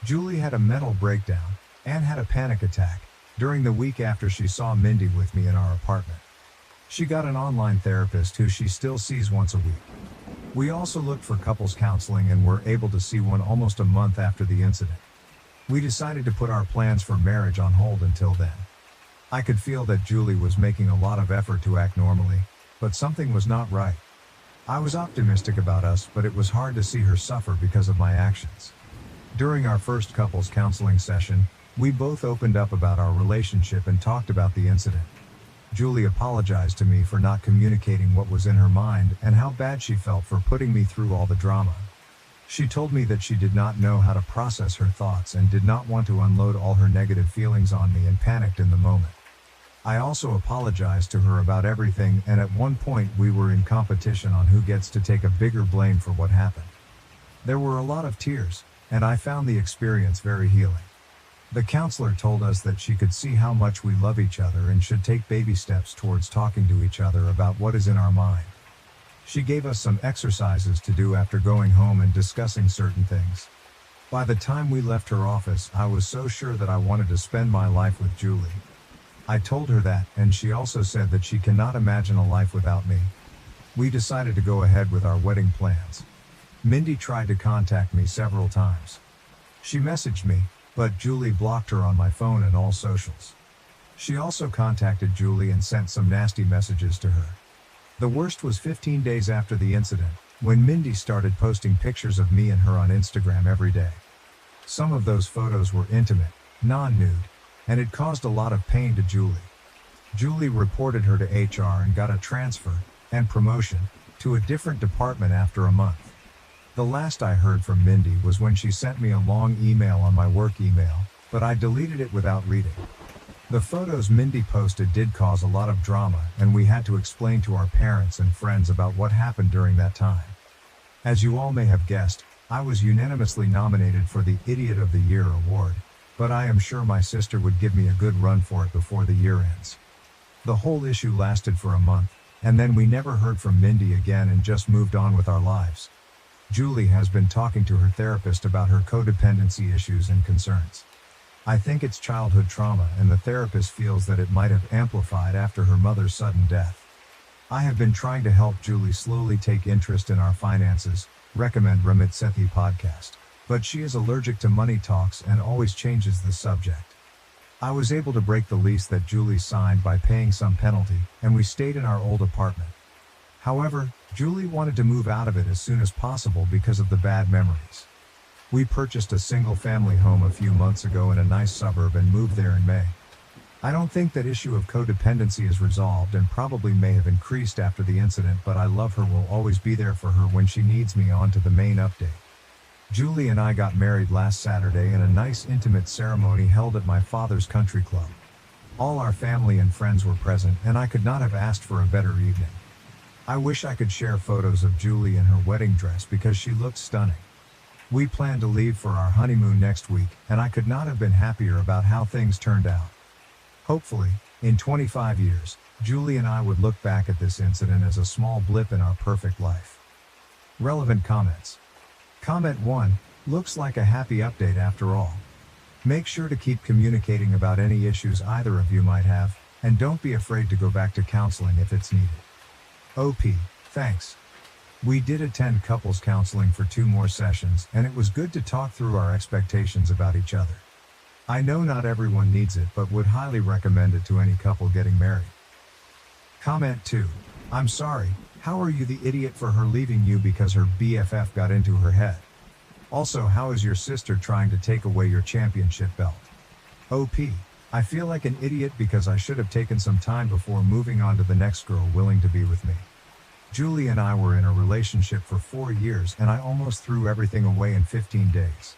Julie had a mental breakdown and had a panic attack during the week after she saw Mindy with me in our apartment. She got an online therapist who she still sees once a week. We also looked for couples counseling and were able to see one almost a month after the incident. We decided to put our plans for marriage on hold until then. I could feel that Julie was making a lot of effort to act normally, but something was not right. I was optimistic about us, but it was hard to see her suffer because of my actions. During our first couples counseling session, we both opened up about our relationship and talked about the incident. Julie apologized to me for not communicating what was in her mind and how bad she felt for putting me through all the drama. She told me that she did not know how to process her thoughts and did not want to unload all her negative feelings on me and panicked in the moment. I also apologized to her about everything, and at one point we were in competition on who gets to take a bigger blame for what happened. There were a lot of tears, and I found the experience very healing. The counselor told us that she could see how much we love each other and should take baby steps towards talking to each other about what is in our mind. She gave us some exercises to do after going home and discussing certain things. By the time we left her office, I was so sure that I wanted to spend my life with Julie. I told her that, and she also said that she cannot imagine a life without me. We decided to go ahead with our wedding plans. Mindy tried to contact me several times. She messaged me, but Julie blocked her on my phone and all socials. She also contacted Julie and sent some nasty messages to her. The worst was 15 days after the incident, when Mindy started posting pictures of me and her on Instagram every day. Some of those photos were intimate, non-nude, and it caused a lot of pain to Julie. Julie reported her to HR and got a transfer and promotion to a different department after a month. The last I heard from Mindy was when she sent me a long email on my work email, but I deleted it without reading. The photos Mindy posted did cause a lot of drama, and we had to explain to our parents and friends about what happened during that time. As you all may have guessed, I was unanimously nominated for the Idiot of the Year award, but I am sure my sister would give me a good run for it before the year ends. The whole issue lasted for a month, and then we never heard from Mindy again and just moved on with our lives. Julie has been talking to her therapist about her codependency issues and concerns. I think it's childhood trauma, and the therapist feels that it might have amplified after her mother's sudden death. I have been trying to help Julie slowly take interest in our finances, recommend Ramit Sethi podcast, but she is allergic to money talks and always changes the subject. I was able to break the lease that Julie signed by paying some penalty, and we stayed in our old apartment. However, Julie wanted to move out of it as soon as possible because of the bad memories. We purchased a single-family home a few months ago in a nice suburb and moved there in May. I don't think that issue of codependency is resolved and probably may have increased after the incident, but I love her, will always be there for her when she needs me. On to the main update. Julie and I got married last Saturday in a nice intimate ceremony held at my father's country club. All our family and friends were present, and I could not have asked for a better evening. I wish I could share photos of Julie in her wedding dress because she looked stunning. We plan to leave for our honeymoon next week, and I could not have been happier about how things turned out. Hopefully, in 25 years, Julie and I would look back at this incident as a small blip in our perfect life. Relevant comments. Comment 1, looks like a happy update after all. Make sure to keep communicating about any issues either of you might have, and don't be afraid to go back to counseling if it's needed. OP, thanks. We did attend couples counseling for 2 more sessions, and it was good to talk through our expectations about each other. I know not everyone needs it, but would highly recommend it to any couple getting married. Comment 2. I'm sorry, how are you the idiot for her leaving you because her BFF got into her head? Also, how is your sister trying to take away your championship belt? OP. I feel like an idiot because I should have taken some time before moving on to the next girl willing to be with me. Julie and I were in a relationship for 4 years and I almost threw everything away in 15 days.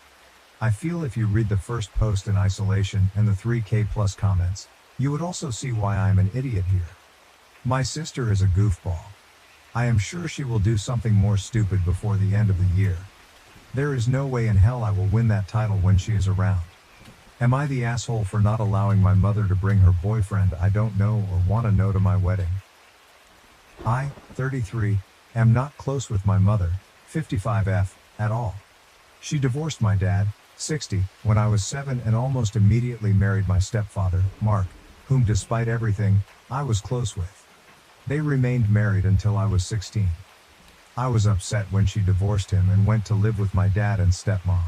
I feel if you read the first post in isolation and the 3K plus comments, you would also see why I am an idiot here. My sister is a goofball. I am sure she will do something more stupid before the end of the year. There is no way in hell I will win that title when she is around. Am I the asshole for not allowing my mother to bring her boyfriend I don't know or want to know to my wedding? I, 33, am not close with my mother, 55F, at all. She divorced my dad, 60, when I was 7 and almost immediately married my stepfather, Mark, whom despite everything, I was close with. They remained married until I was 16. I was upset when she divorced him and went to live with my dad and stepmom.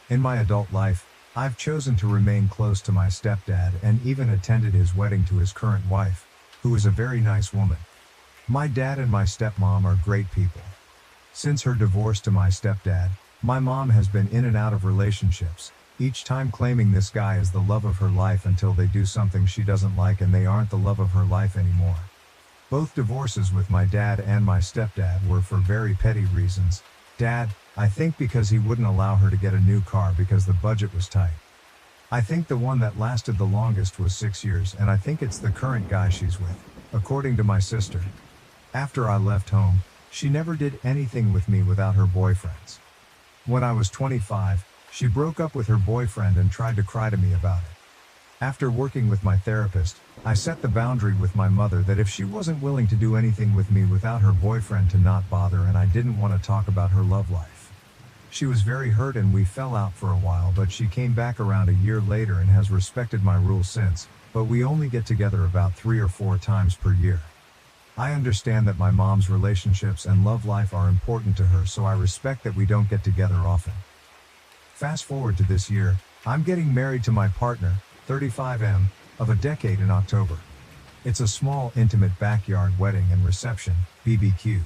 In my adult life, I've chosen to remain close to my stepdad and even attended his wedding to his current wife, who is a very nice woman. My dad and my stepmom are great people. Since her divorce to my stepdad, my mom has been in and out of relationships, each time claiming this guy is the love of her life until they do something she doesn't like and they aren't the love of her life anymore. Both divorces with my dad and my stepdad were for very petty reasons. Dad, I think because he wouldn't allow her to get a new car because the budget was tight. I think the one that lasted the longest was 6 years, and I think it's the current guy she's with, according to my sister. After I left home, she never did anything with me without her boyfriends. When I was 25, she broke up with her boyfriend and tried to cry to me about it. After working with my therapist, I set the boundary with my mother that if she wasn't willing to do anything with me without her boyfriend to not bother, and I didn't want to talk about her love life. She was very hurt and we fell out for a while, but she came back around a year later and has respected my rules since, but we only get together about 3 or 4 times per year. I understand that my mom's relationships and love life are important to her, so I respect that we don't get together often. Fast forward to this year, I'm getting married to my partner, 35M, of a decade in October. It's a small, intimate backyard wedding and reception, BBQ.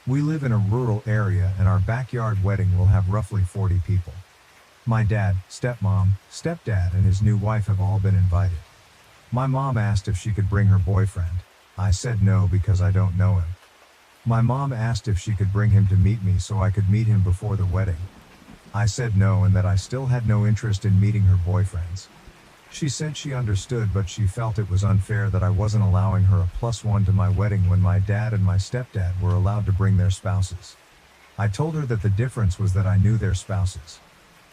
We live in a rural area and our backyard wedding will have roughly 40 people. My dad, stepmom, stepdad and his new wife have all been invited. My mom asked if she could bring her boyfriend. I said no because I don't know him. My mom asked if she could bring him to meet me so I could meet him before the wedding. I said no and that I still had no interest in meeting her boyfriends. She said she understood, but she felt it was unfair that I wasn't allowing her a +1 to my wedding when my dad and my stepdad were allowed to bring their spouses. I told her that the difference was that I knew their spouses.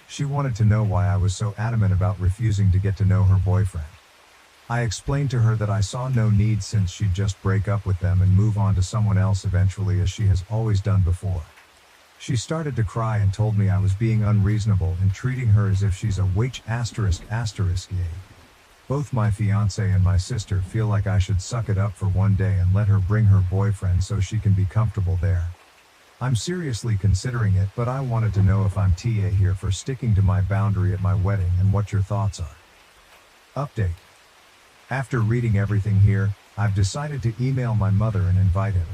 She wanted to know why I was so adamant about refusing to get to know her boyfriend. I explained to her that I saw no need since she'd just break up with them and move on to someone else eventually, as she has always done before. She started to cry and told me I was being unreasonable and treating her as if she's a witch ****. Both my fiancé and my sister feel like I should suck it up for one day and let her bring her boyfriend so she can be comfortable there. I'm seriously considering it, but I wanted to know if I'm TA here for sticking to my boundary at my wedding and what your thoughts are. Update. After reading everything here, I've decided to email my mother and invite him.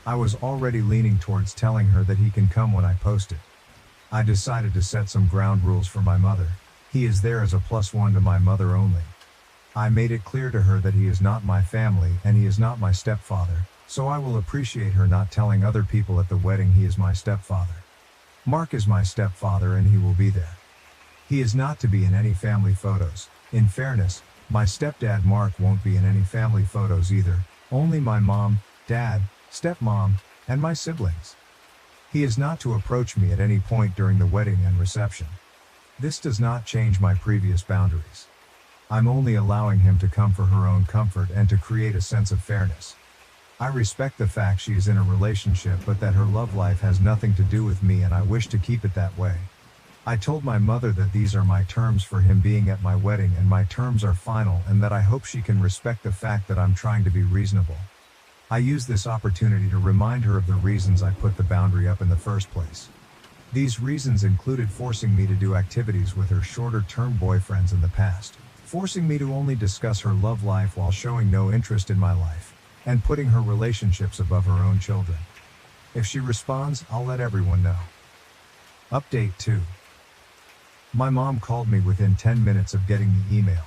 I was already leaning towards telling her that he can come when I post it. I decided to set some ground rules for my mother. He is there as a +1 to my mother only. I made it clear to her that he is not my family and he is not my stepfather, so I will appreciate her not telling other people at the wedding he is my stepfather. Mark is my stepfather and he will be there. He is not to be in any family photos. In fairness, my stepdad Mark won't be in any family photos either, only my mom, dad, stepmom, and my siblings. He is not to approach me at any point during the wedding and reception. This does not change my previous boundaries. I'm only allowing him to come for her own comfort and to create a sense of fairness. I respect the fact she is in a relationship but that her love life has nothing to do with me and I wish to keep it that way. I told my mother that these are my terms for him being at my wedding and my terms are final and that I hope she can respect the fact that I'm trying to be reasonable. I use this opportunity to remind her of the reasons I put the boundary up in the first place. These reasons included forcing me to do activities with her shorter-term boyfriends in the past, forcing me to only discuss her love life while showing no interest in my life, and putting her relationships above her own children. If she responds, I'll let everyone know. Update 2. My mom called me within 10 minutes of getting the email.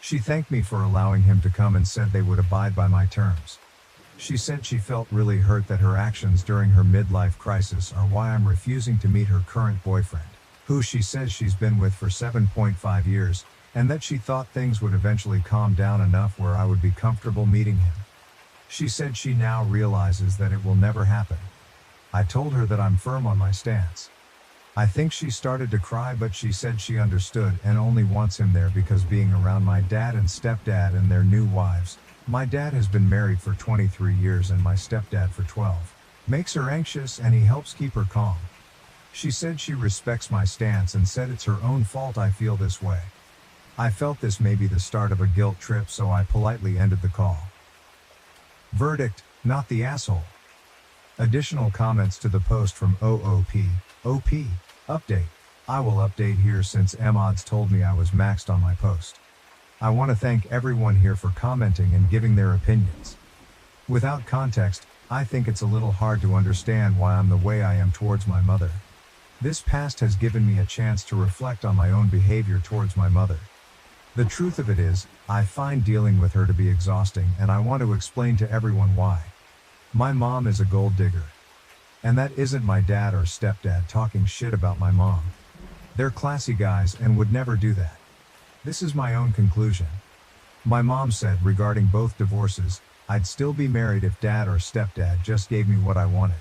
She thanked me for allowing him to come and said they would abide by my terms. She said she felt really hurt that her actions during her midlife crisis are why I'm refusing to meet her current boyfriend, who she says she's been with for 7.5 years, and that she thought things would eventually calm down enough where I would be comfortable meeting him. She said she now realizes that it will never happen. I told her that I'm firm on my stance. I think she started to cry, but she said she understood and only wants him there because being around my dad and stepdad and their new wives, my dad has been married for 23 years and my stepdad for 12, makes her anxious and he helps keep her calm. She said she respects my stance and said it's her own fault I feel this way. I felt this may be the start of a guilt trip, so I politely ended the call. Verdict: not the asshole. Additional comments to the post from OP. Update. I will update here since Mods told me I was maxed on my post. I want to thank everyone here for commenting and giving their opinions. Without context, I think it's a little hard to understand why I'm the way I am towards my mother. This past has given me a chance to reflect on my own behavior towards my mother. The truth of it is, I find dealing with her to be exhausting and I want to explain to everyone why. My mom is a gold digger. And that isn't my dad or stepdad talking shit about my mom. They're classy guys and would never do that. This is my own conclusion. My mom said regarding both divorces, I'd still be married if dad or stepdad just gave me what I wanted.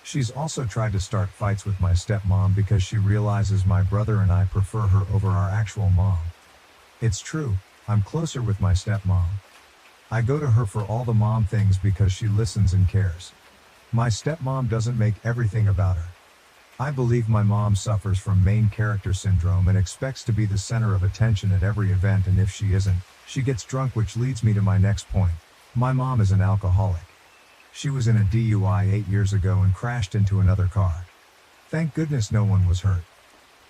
She's also tried to start fights with my stepmom because she realizes my brother and I prefer her over our actual mom. It's true, I'm closer with my stepmom. I go to her for all the mom things because she listens and cares. My stepmom doesn't make everything about her. I believe my mom suffers from main character syndrome and expects to be the center of attention at every event, and if she isn't, she gets drunk, which leads me to my next point. My mom is an alcoholic. She was in a DUI 8 years ago and crashed into another car. Thank goodness no one was hurt.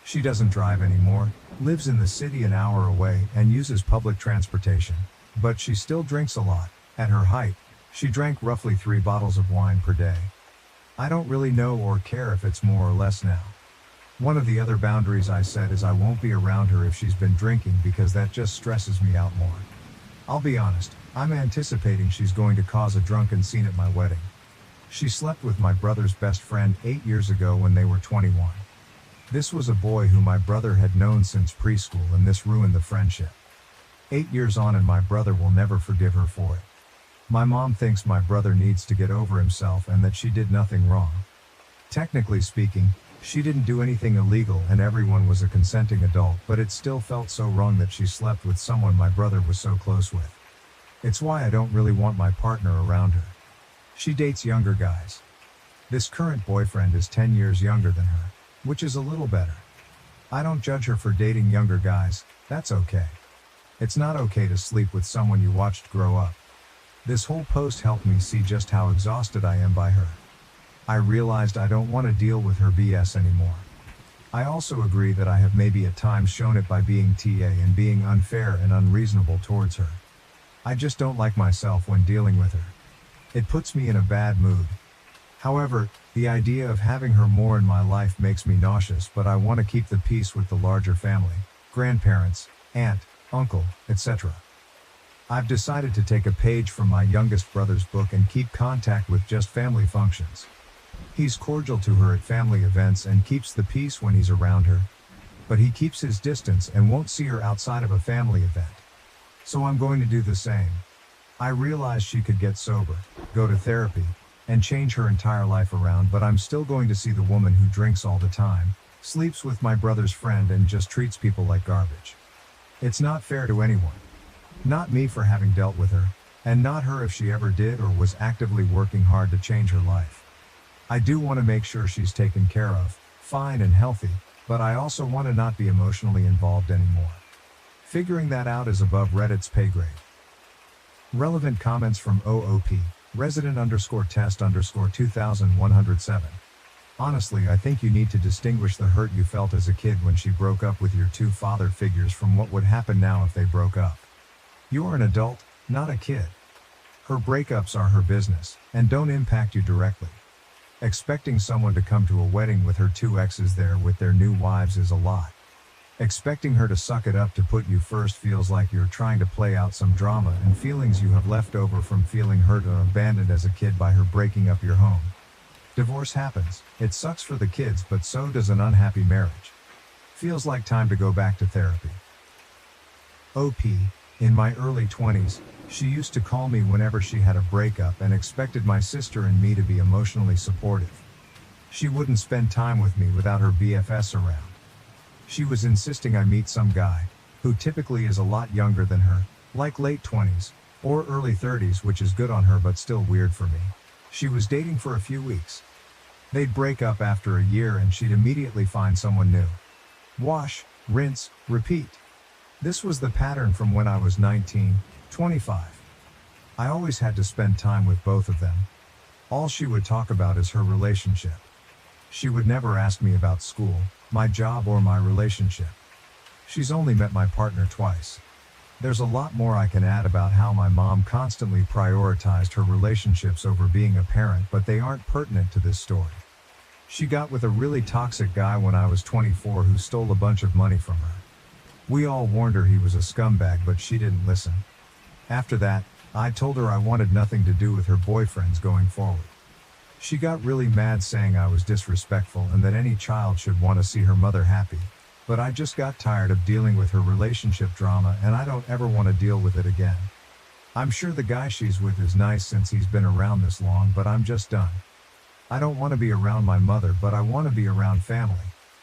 She doesn't drive anymore, lives in the city an hour away, and uses public transportation. But she still drinks a lot. At her height, she drank roughly 3 bottles of wine per day. I don't really know or care if it's more or less now. One of the other boundaries I set is I won't be around her if she's been drinking because that just stresses me out more. I'll be honest, I'm anticipating she's going to cause a drunken scene at my wedding. She slept with my brother's best friend 8 years ago when they were 21. This was a boy who my brother had known since preschool, and this ruined the friendship. 8 years on and my brother will never forgive her for it. My mom thinks my brother needs to get over himself and that she did nothing wrong. Technically speaking, she didn't do anything illegal and everyone was a consenting adult, but it still felt so wrong that she slept with someone my brother was so close with. It's why I don't really want my partner around her. She dates younger guys. This current boyfriend is 10 years younger than her, which is a little better. I don't judge her for dating younger guys, that's okay. It's not okay to sleep with someone you watched grow up. This whole post helped me see just how exhausted I am by her. I realized I don't want to deal with her BS anymore. I also agree that I have maybe at times shown it by being TA and being unfair and unreasonable towards her. I just don't like myself when dealing with her. It puts me in a bad mood. However, the idea of having her more in my life makes me nauseous, but I want to keep the peace with the larger family, grandparents, aunt, uncle, etc. I've decided to take a page from my youngest brother's book and keep contact with just family functions. He's cordial to her at family events and keeps the peace when he's around her, but he keeps his distance and won't see her outside of a family event. So I'm going to do the same. I realized she could get sober, go to therapy, and change her entire life around, but I'm still going to see the woman who drinks all the time, sleeps with my brother's friend, and just treats people like garbage. It's not fair to anyone. Not me for having dealt with her, and not her if she ever did or was actively working hard to change her life. I do want to make sure she's taken care of, fine and healthy, but I also want to not be emotionally involved anymore. Figuring that out is above Reddit's pay grade. Relevant comments from OOP, resident_test_2107. Honestly, I think you need to distinguish the hurt you felt as a kid when she broke up with your two father figures from what would happen now if they broke up. You're an adult, not a kid. Her breakups are her business, and don't impact you directly. Expecting someone to come to a wedding with her two exes there with their new wives is a lot. Expecting her to suck it up to put you first feels like you're trying to play out some drama and feelings you have left over from feeling hurt or abandoned as a kid by her breaking up your home. Divorce happens, it sucks for the kids, but so does an unhappy marriage. Feels like time to go back to therapy. OP, in my early 20s, she used to call me whenever she had a breakup and expected my sister and me to be emotionally supportive. She wouldn't spend time with me without her BFS around. She was insisting I meet some guy, who typically is a lot younger than her, like late 20s, or early 30s, which is good on her but still weird for me. She was dating for a few weeks. They'd break up after a year and she'd immediately find someone new. Wash, rinse, repeat. This was the pattern from when I was 19, 25. I always had to spend time with both of them. All she would talk about is her relationship. She would never ask me about school, my job, or my relationship. She's only met my partner twice. There's a lot more I can add about how my mom constantly prioritized her relationships over being a parent, but they aren't pertinent to this story. She got with a really toxic guy when I was 24 who stole a bunch of money from her. We all warned her he was a scumbag, but she didn't listen. After that, I told her I wanted nothing to do with her boyfriends going forward. She got really mad, saying I was disrespectful and that any child should want to see her mother happy. But I just got tired of dealing with her relationship drama, and I don't ever want to deal with it again. I'm sure the guy she's with is nice since he's been around this long, but I'm just done. I don't want to be around my mother, but I want to be around family.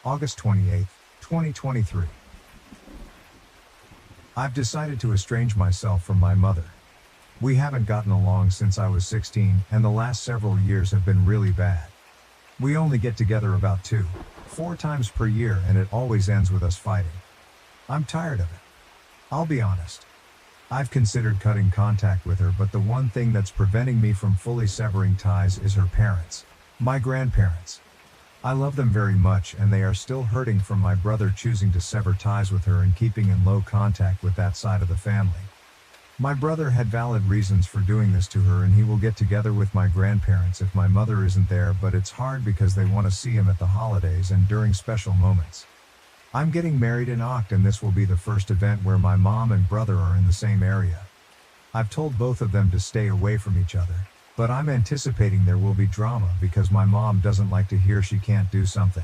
August 28, 2023. I've decided to estrange myself from my mother. We haven't gotten along since I was 16, and the last several years have been really bad. We only get together about 2-4 times per year, and it always ends with us fighting. I'm tired of it. I'll be honest. I've considered cutting contact with her, but the one thing that's preventing me from fully severing ties is her parents, my grandparents. I love them very much, and they are still hurting from my brother choosing to sever ties with her and keeping in low contact with that side of the family. My brother had valid reasons for doing this to her, and he will get together with my grandparents if my mother isn't there, but it's hard because they want to see him at the holidays and during special moments. I'm getting married in Oct, and this will be the first event where my mom and brother are in the same area. I've told both of them to stay away from each other, but I'm anticipating there will be drama because my mom doesn't like to hear she can't do something.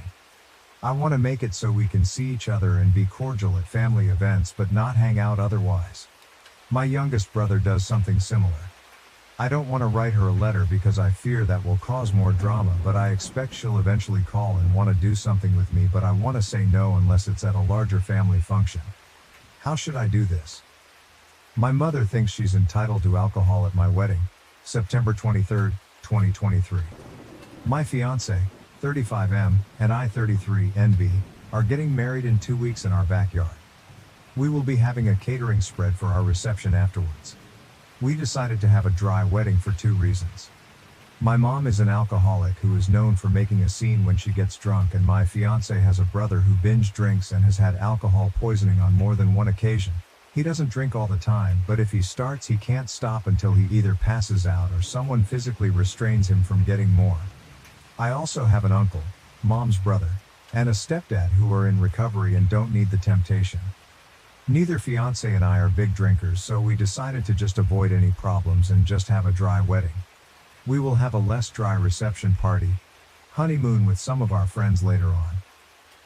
I want to make it so we can see each other and be cordial at family events but not hang out otherwise. My youngest brother does something similar. I don't want to write her a letter because I fear that will cause more drama, but I expect she'll eventually call and want to do something with me, but I want to say no unless it's at a larger family function. How should I do this? My mother thinks she's entitled to alcohol at my wedding, September 23, 2023. My fiancé, 35M, and I, 33NB, are getting married in 2 weeks in our backyard. We will be having a catering spread for our reception afterwards. We decided to have a dry wedding for 2 reasons. My mom is an alcoholic who is known for making a scene when she gets drunk, and my fiancé has a brother who binge drinks and has had alcohol poisoning on more than one occasion. He doesn't drink all the time, but if he starts, he can't stop until he either passes out or someone physically restrains him from getting more. I also have an uncle, mom's brother, and a stepdad who are in recovery and don't need the temptation. Neither fiance and I are big drinkers, so we decided to just avoid any problems and just have a dry wedding. We will have a less dry reception party, honeymoon with some of our friends later on.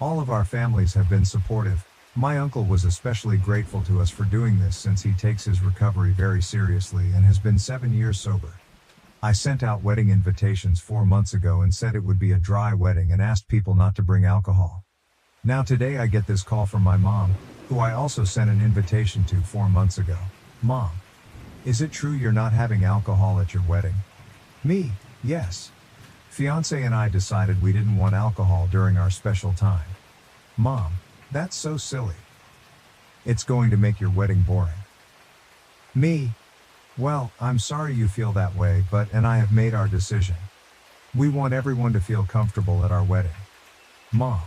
All of our families have been supportive. My uncle was especially grateful to us for doing this since he takes his recovery very seriously and has been 7 years sober. I sent out wedding invitations 4 months ago and said it would be a dry wedding and asked people not to bring alcohol. Now today I get this call from my mom, who I also sent an invitation to 4 months ago. Mom, is it true you're not having alcohol at your wedding? Me, yes. Fiance and I decided we didn't want alcohol during our special time. Mom, that's so silly. It's going to make your wedding boring. Me, well, I'm sorry you feel that way, and I have made our decision. We want everyone to feel comfortable at our wedding. Mom,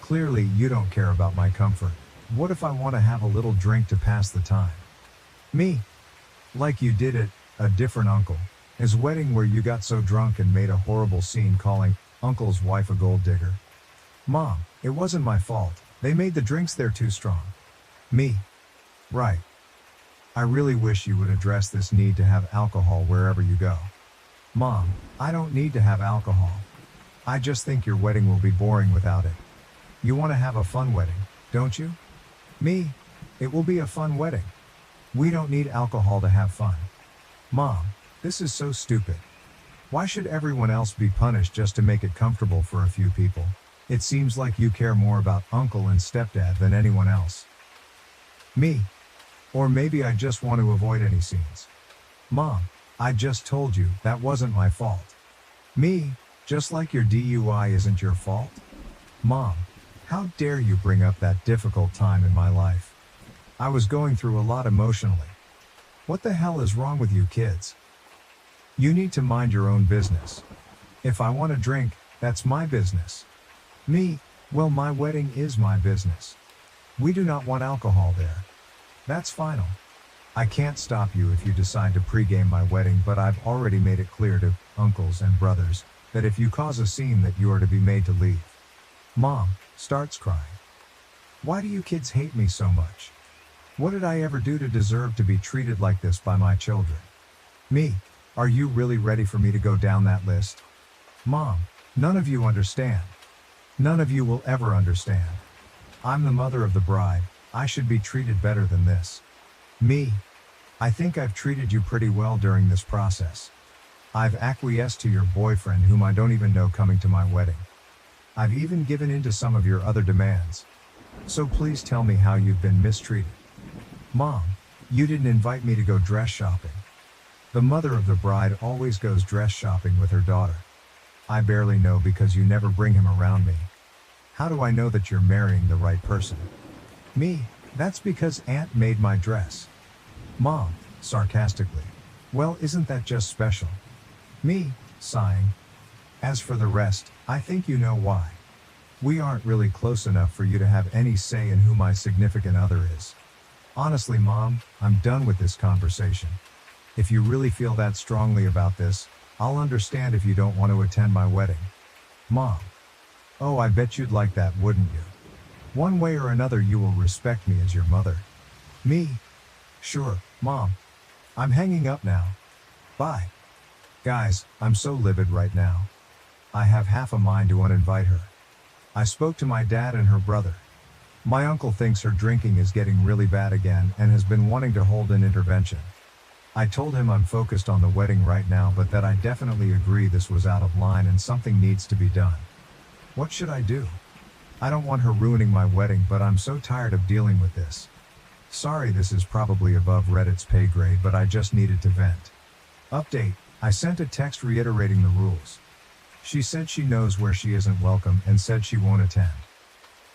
clearly you don't care about my comfort. What if I want to have a little drink to pass the time? Me, like you did at a different uncle. His wedding where you got so drunk and made a horrible scene calling uncle's wife a gold digger. Mom, it wasn't my fault. They made the drinks there too strong. Me. Right. I really wish you would address this need to have alcohol wherever you go. Mom, I don't need to have alcohol. I just think your wedding will be boring without it. You want to have a fun wedding, don't you? Me. It will be a fun wedding. We don't need alcohol to have fun. Mom, this is so stupid. Why should everyone else be punished just to make it comfortable for a few people? It seems like you care more about uncle and stepdad than anyone else. Me. Or maybe I just want to avoid any scenes. Mom, I just told you that wasn't my fault. Me, just like your DUI isn't your fault. Mom, how dare you bring up that difficult time in my life? I was going through a lot emotionally. What the hell is wrong with you kids? You need to mind your own business. If I want to drink, that's my business. Me, well, my wedding is my business. We do not want alcohol there. That's final. I can't stop you if you decide to pregame my wedding, but I've already made it clear to uncles and brothers that if you cause a scene that you are to be made to leave. Mom starts crying. Why do you kids hate me so much? What did I ever do to deserve to be treated like this by my children? Me, are you really ready for me to go down that list? Mom, none of you understand. None of you will ever understand. I'm the mother of the bride. I should be treated better than this. Me, I think I've treated you pretty well during this process. I've acquiesced to your boyfriend whom I don't even know coming to my wedding. I've even given in to some of your other demands. So please tell me how you've been mistreated. Mom, you didn't invite me to go dress shopping. The mother of the bride always goes dress shopping with her daughter. I barely know because you never bring him around me. How do I know that you're marrying the right person? Me, that's because Aunt made my dress. Mom, sarcastically. Well, isn't that just special? Me, sighing. As for the rest, I think you know why. We aren't really close enough for you to have any say in who my significant other is. Honestly, Mom, I'm done with this conversation. If you really feel that strongly about this, I'll understand if you don't want to attend my wedding. Mom. Oh, I bet you'd like that, wouldn't you? One way or another you will respect me as your mother. Me? Sure, Mom. I'm hanging up now. Bye. Guys, I'm so livid right now. I have half a mind to uninvite her. I spoke to my dad and her brother. My uncle thinks her drinking is getting really bad again and has been wanting to hold an intervention. I told him I'm focused on the wedding right now, but that I definitely agree this was out of line and something needs to be done. What should I do? I don't want her ruining my wedding, but I'm so tired of dealing with this. Sorry, this is probably above Reddit's pay grade, but I just needed to vent. Update, I sent a text reiterating the rules. She said she knows where she isn't welcome and said she won't attend.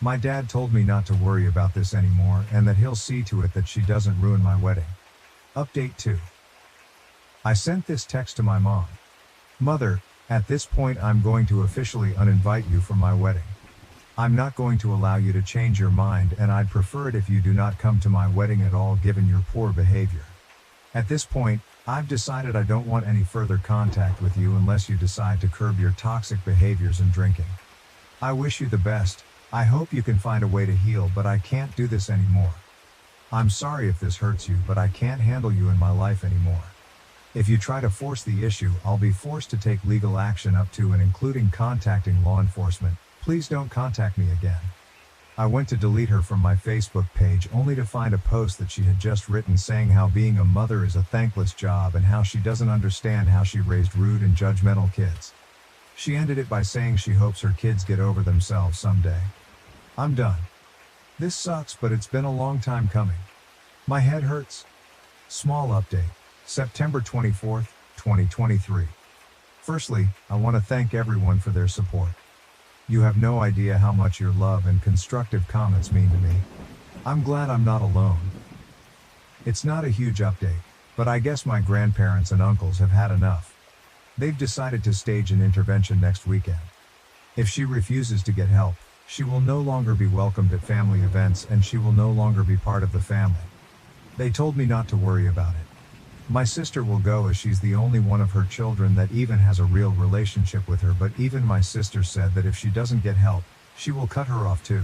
My dad told me not to worry about this anymore and that he'll see to it that she doesn't ruin my wedding. Update 2. I sent this text to my mom. Mother, at this point I'm going to officially uninvite you from my wedding. I'm not going to allow you to change your mind, and I'd prefer it if you do not come to my wedding at all given your poor behavior. At this point, I've decided I don't want any further contact with you unless you decide to curb your toxic behaviors and drinking. I wish you the best. I hope you can find a way to heal, but I can't do this anymore. I'm sorry if this hurts you, but I can't handle you in my life anymore. If you try to force the issue, I'll be forced to take legal action up to and including contacting law enforcement. Please don't contact me again. I went to delete her from my Facebook page only to find a post that she had just written saying how being a mother is a thankless job and how she doesn't understand how she raised rude and judgmental kids. She ended it by saying she hopes her kids get over themselves someday. I'm done. This sucks, but it's been a long time coming. My head hurts. Small update. September 24th, 2023. Firstly, I want to thank everyone for their support. You have no idea how much your love and constructive comments mean to me. I'm glad I'm not alone. It's not a huge update, but I guess my grandparents and uncles have had enough. They've decided to stage an intervention next weekend. If she refuses to get help, she will no longer be welcomed at family events and she will no longer be part of the family. They told me not to worry about it. My sister will go as she's the only one of her children that even has a real relationship with her, but even my sister said that if she doesn't get help, she will cut her off too.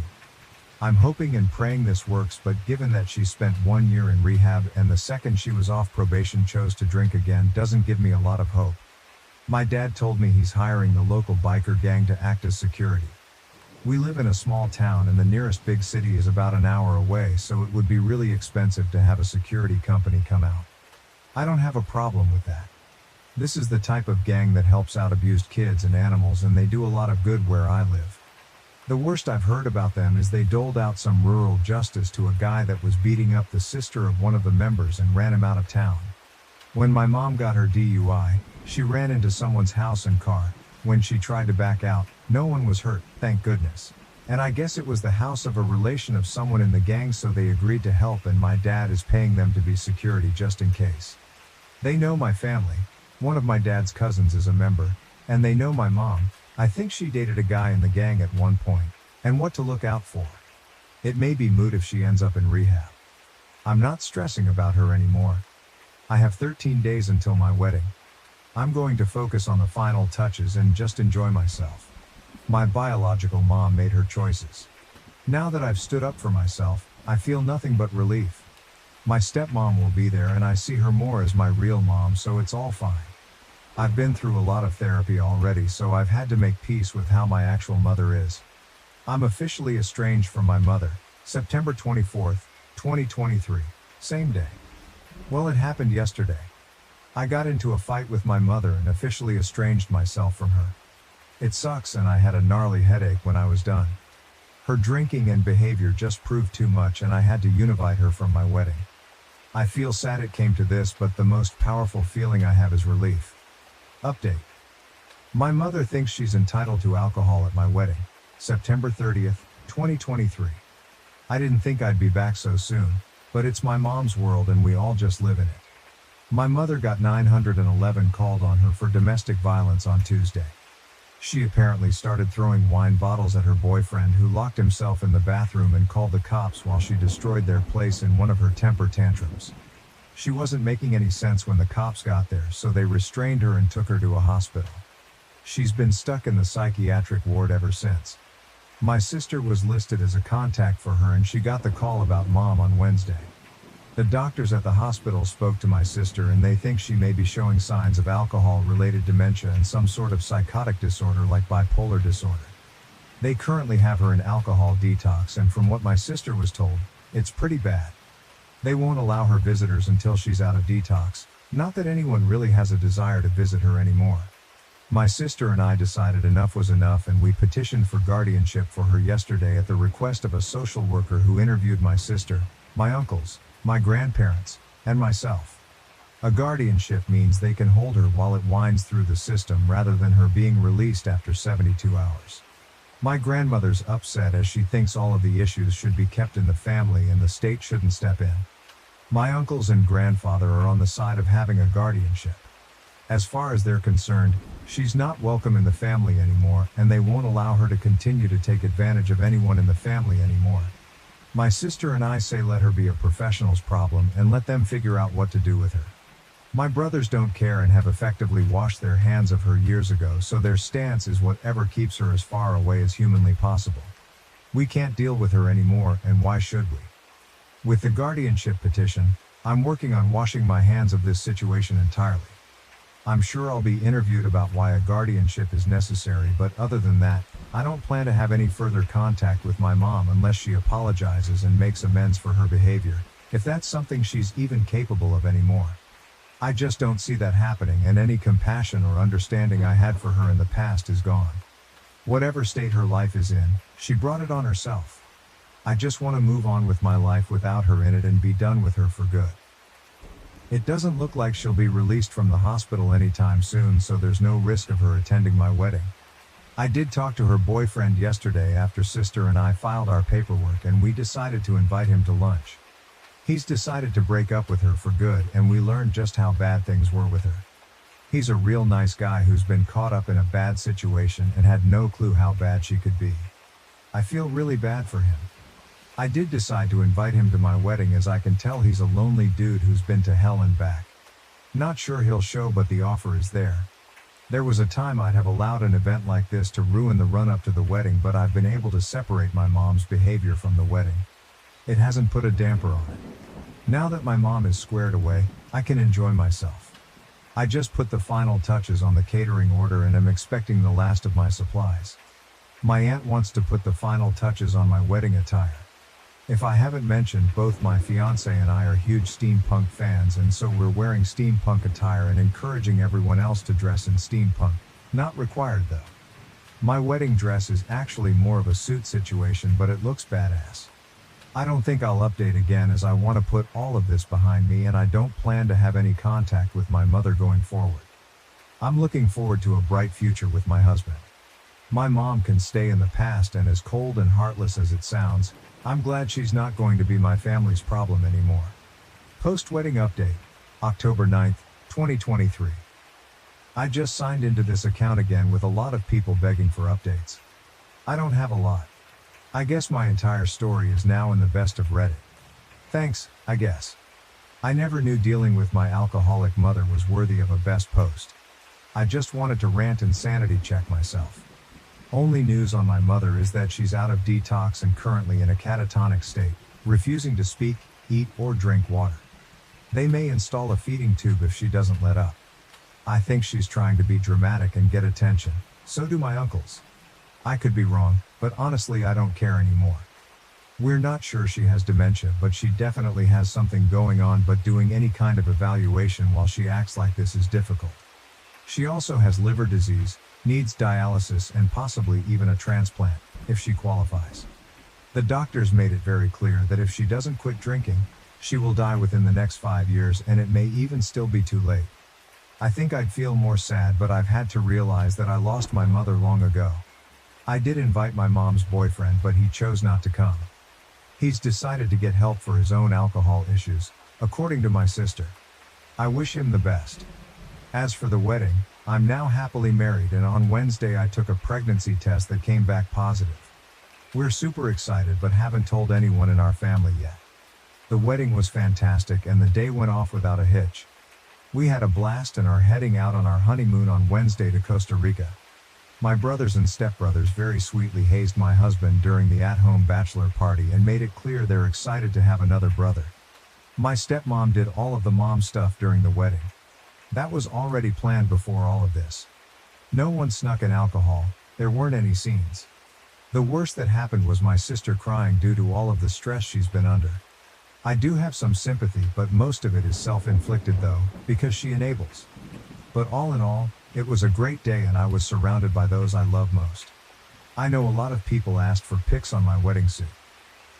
I'm hoping and praying this works, but given that she spent 1 year in rehab and the second she was off probation chose to drink again doesn't give me a lot of hope. My dad told me he's hiring the local biker gang to act as security. We live in a small town and the nearest big city is about an hour away, so it would be really expensive to have a security company come out. I don't have a problem with that. This is the type of gang that helps out abused kids and animals, and they do a lot of good where I live. The worst I've heard about them is they doled out some rural justice to a guy that was beating up the sister of one of the members and ran him out of town. When my mom got her DUI, she ran into someone's house and car. When she tried to back out, no one was hurt, thank goodness. And I guess it was the house of a relation of someone in the gang, so they agreed to help, and my dad is paying them to be security just in case. They know my family. One of my dad's cousins is a member, and they know my mom. I think she dated a guy in the gang at one point, and what to look out for. It may be moot if she ends up in rehab. I'm not stressing about her anymore. I have 13 days until my wedding. I'm going to focus on the final touches and just enjoy myself. My biological mom made her choices. Now that I've stood up for myself, I feel nothing but relief. My stepmom will be there and I see her more as my real mom, so it's all fine. I've been through a lot of therapy already, so I've had to make peace with how my actual mother is. I'm officially estranged from my mother, September 24th, 2023, same day. Well, it happened yesterday. I got into a fight with my mother and officially estranged myself from her. It sucks, and I had a gnarly headache when I was done. Her drinking and behavior just proved too much, and I had to univite her from my wedding. I feel sad it came to this, but the most powerful feeling I have is relief. Update. My mother thinks she's entitled to alcohol at my wedding, September 30th, 2023. I didn't think I'd be back so soon, but it's my mom's world and we all just live in it. My mother got 911 called on her for domestic violence on Tuesday. She apparently started throwing wine bottles at her boyfriend, who locked himself in the bathroom and called the cops while she destroyed their place in one of her temper tantrums. She wasn't making any sense when the cops got there, so they restrained her and took her to a hospital. She's been stuck in the psychiatric ward ever since. My sister was listed as a contact for her and she got the call about mom on Wednesday. The doctors at the hospital spoke to my sister and they think she may be showing signs of alcohol-related dementia and some sort of psychotic disorder like bipolar disorder. They currently have her in alcohol detox, and from what my sister was told, it's pretty bad. They won't allow her visitors until she's out of detox, not that anyone really has a desire to visit her anymore. My sister and I decided enough was enough, and we petitioned for guardianship for her yesterday at the request of a social worker who interviewed my sister, my uncles, my grandparents, and myself. A guardianship means they can hold her while it winds through the system rather than her being released after 72 hours. My grandmother's upset as she thinks all of the issues should be kept in the family and the state shouldn't step in. My uncles and grandfather are on the side of having a guardianship. As far as they're concerned, she's not welcome in the family anymore, and they won't allow her to continue to take advantage of anyone in the family anymore. My sister and I say let her be a professional's problem and let them figure out what to do with her. My brothers don't care and have effectively washed their hands of her years ago, so their stance is whatever keeps her as far away as humanly possible. We can't deal with her anymore, and why should we? With the guardianship petition, I'm working on washing my hands of this situation entirely. I'm sure I'll be interviewed about why a guardianship is necessary, but other than that, I don't plan to have any further contact with my mom unless she apologizes and makes amends for her behavior, if that's something she's even capable of anymore. I just don't see that happening, and any compassion or understanding I had for her in the past is gone. Whatever state her life is in, she brought it on herself. I just want to move on with my life without her in it and be done with her for good. It doesn't look like she'll be released from the hospital anytime soon, so there's no risk of her attending my wedding. I did talk to her boyfriend yesterday after sister and I filed our paperwork, and we decided to invite him to lunch. He's decided to break up with her for good, and we learned just how bad things were with her. He's a real nice guy who's been caught up in a bad situation and had no clue how bad she could be. I feel really bad for him. I did decide to invite him to my wedding, as I can tell he's a lonely dude who's been to hell and back. Not sure he'll show, but the offer is there. There was a time I'd have allowed an event like this to ruin the run-up to the wedding, but I've been able to separate my mom's behavior from the wedding. It hasn't put a damper on it. Now that my mom is squared away, I can enjoy myself. I just put the final touches on the catering order and am expecting the last of my supplies. My aunt wants to put the final touches on my wedding attire. If I haven't mentioned, both my fiancé and I are huge steampunk fans, and so we're wearing steampunk attire and encouraging everyone else to dress in steampunk. Not required though. My wedding dress is actually more of a suit situation, but it looks badass. I don't think I'll update again, as I want to put all of this behind me, and I don't plan to have any contact with my mother going forward. I'm looking forward to a bright future with my husband. My mom can stay in the past, and as cold and heartless as it sounds, I'm glad she's not going to be my family's problem anymore. Post-wedding update, October 9th, 2023. I just signed into this account again with a lot of people begging for updates. I don't have a lot. I guess my entire story is now in the best of Reddit. Thanks, I guess. I never knew dealing with my alcoholic mother was worthy of a best post. I just wanted to rant and sanity check myself. Only news on my mother is that she's out of detox and currently in a catatonic state, refusing to speak, eat, or drink water. They may install a feeding tube if she doesn't let up. I think she's trying to be dramatic and get attention, so do my uncles. I could be wrong, but honestly I don't care anymore. We're not sure she has dementia, but she definitely has something going on, but doing any kind of evaluation while she acts like this is difficult. She also has liver disease, needs dialysis, and possibly even a transplant, if she qualifies. The doctors made it very clear that if she doesn't quit drinking, she will die within the next 5 years, and it may even still be too late. I think I'd feel more sad, but I've had to realize that I lost my mother long ago. I did invite my mom's boyfriend, but he chose not to come. He's decided to get help for his own alcohol issues, according to my sister. I wish him the best. As for the wedding, I'm now happily married, and on Wednesday I took a pregnancy test that came back positive. We're super excited, but haven't told anyone in our family yet. The wedding was fantastic, and the day went off without a hitch. We had a blast and are heading out on our honeymoon on Wednesday to Costa Rica. My brothers and stepbrothers very sweetly hazed my husband during the at-home bachelor party and made it clear they're excited to have another brother. My stepmom did all of the mom stuff during the wedding. That was already planned before all of this. No one snuck in alcohol, there weren't any scenes. The worst that happened was my sister crying due to all of the stress she's been under. I do have some sympathy, but most of it is self-inflicted though, because she enables. But all in all, it was a great day, and I was surrounded by those I love most. I know a lot of people asked for pics on my wedding suit.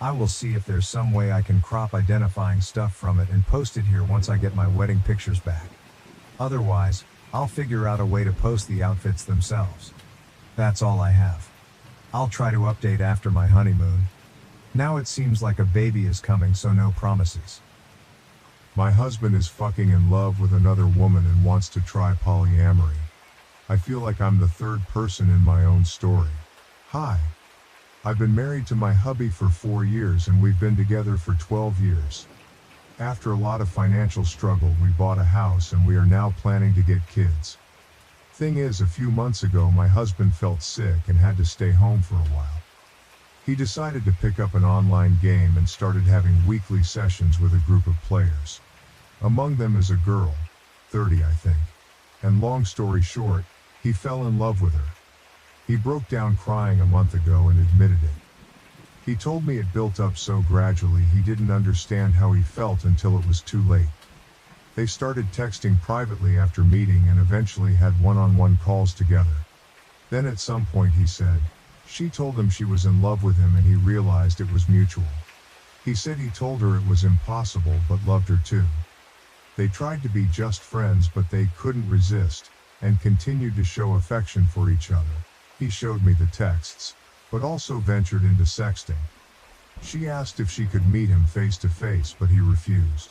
I will see if there's some way I can crop identifying stuff from it and post it here once I get my wedding pictures back. Otherwise, I'll figure out a way to post the outfits themselves. That's all I have. I'll try to update after my honeymoon. Now it seems like a baby is coming, so no promises. My husband is fucking in love with another woman and wants to try polyamory. I feel like I'm the third person in my own story. Hi. I've been married to my hubby for 4 years, and we've been together for 12 years. After a lot of financial struggle, we bought a house, and we are now planning to get kids. Thing is, a few months ago my husband felt sick and had to stay home for a while. He decided to pick up an online game and started having weekly sessions with a group of players. Among them is a girl, 30 I think. And long story short, he fell in love with her. He broke down crying a month ago and admitted it. He told me it built up so gradually he didn't understand how he felt until it was too late. They started texting privately after meeting and eventually had one-on-one calls together. Then at some point he said, she told him she was in love with him and he realized it was mutual. He said he told her it was impossible but loved her too. They tried to be just friends but they couldn't resist, and continued to show affection for each other. He showed me the texts, but also ventured into sexting. She asked if she could meet him face to face but he refused.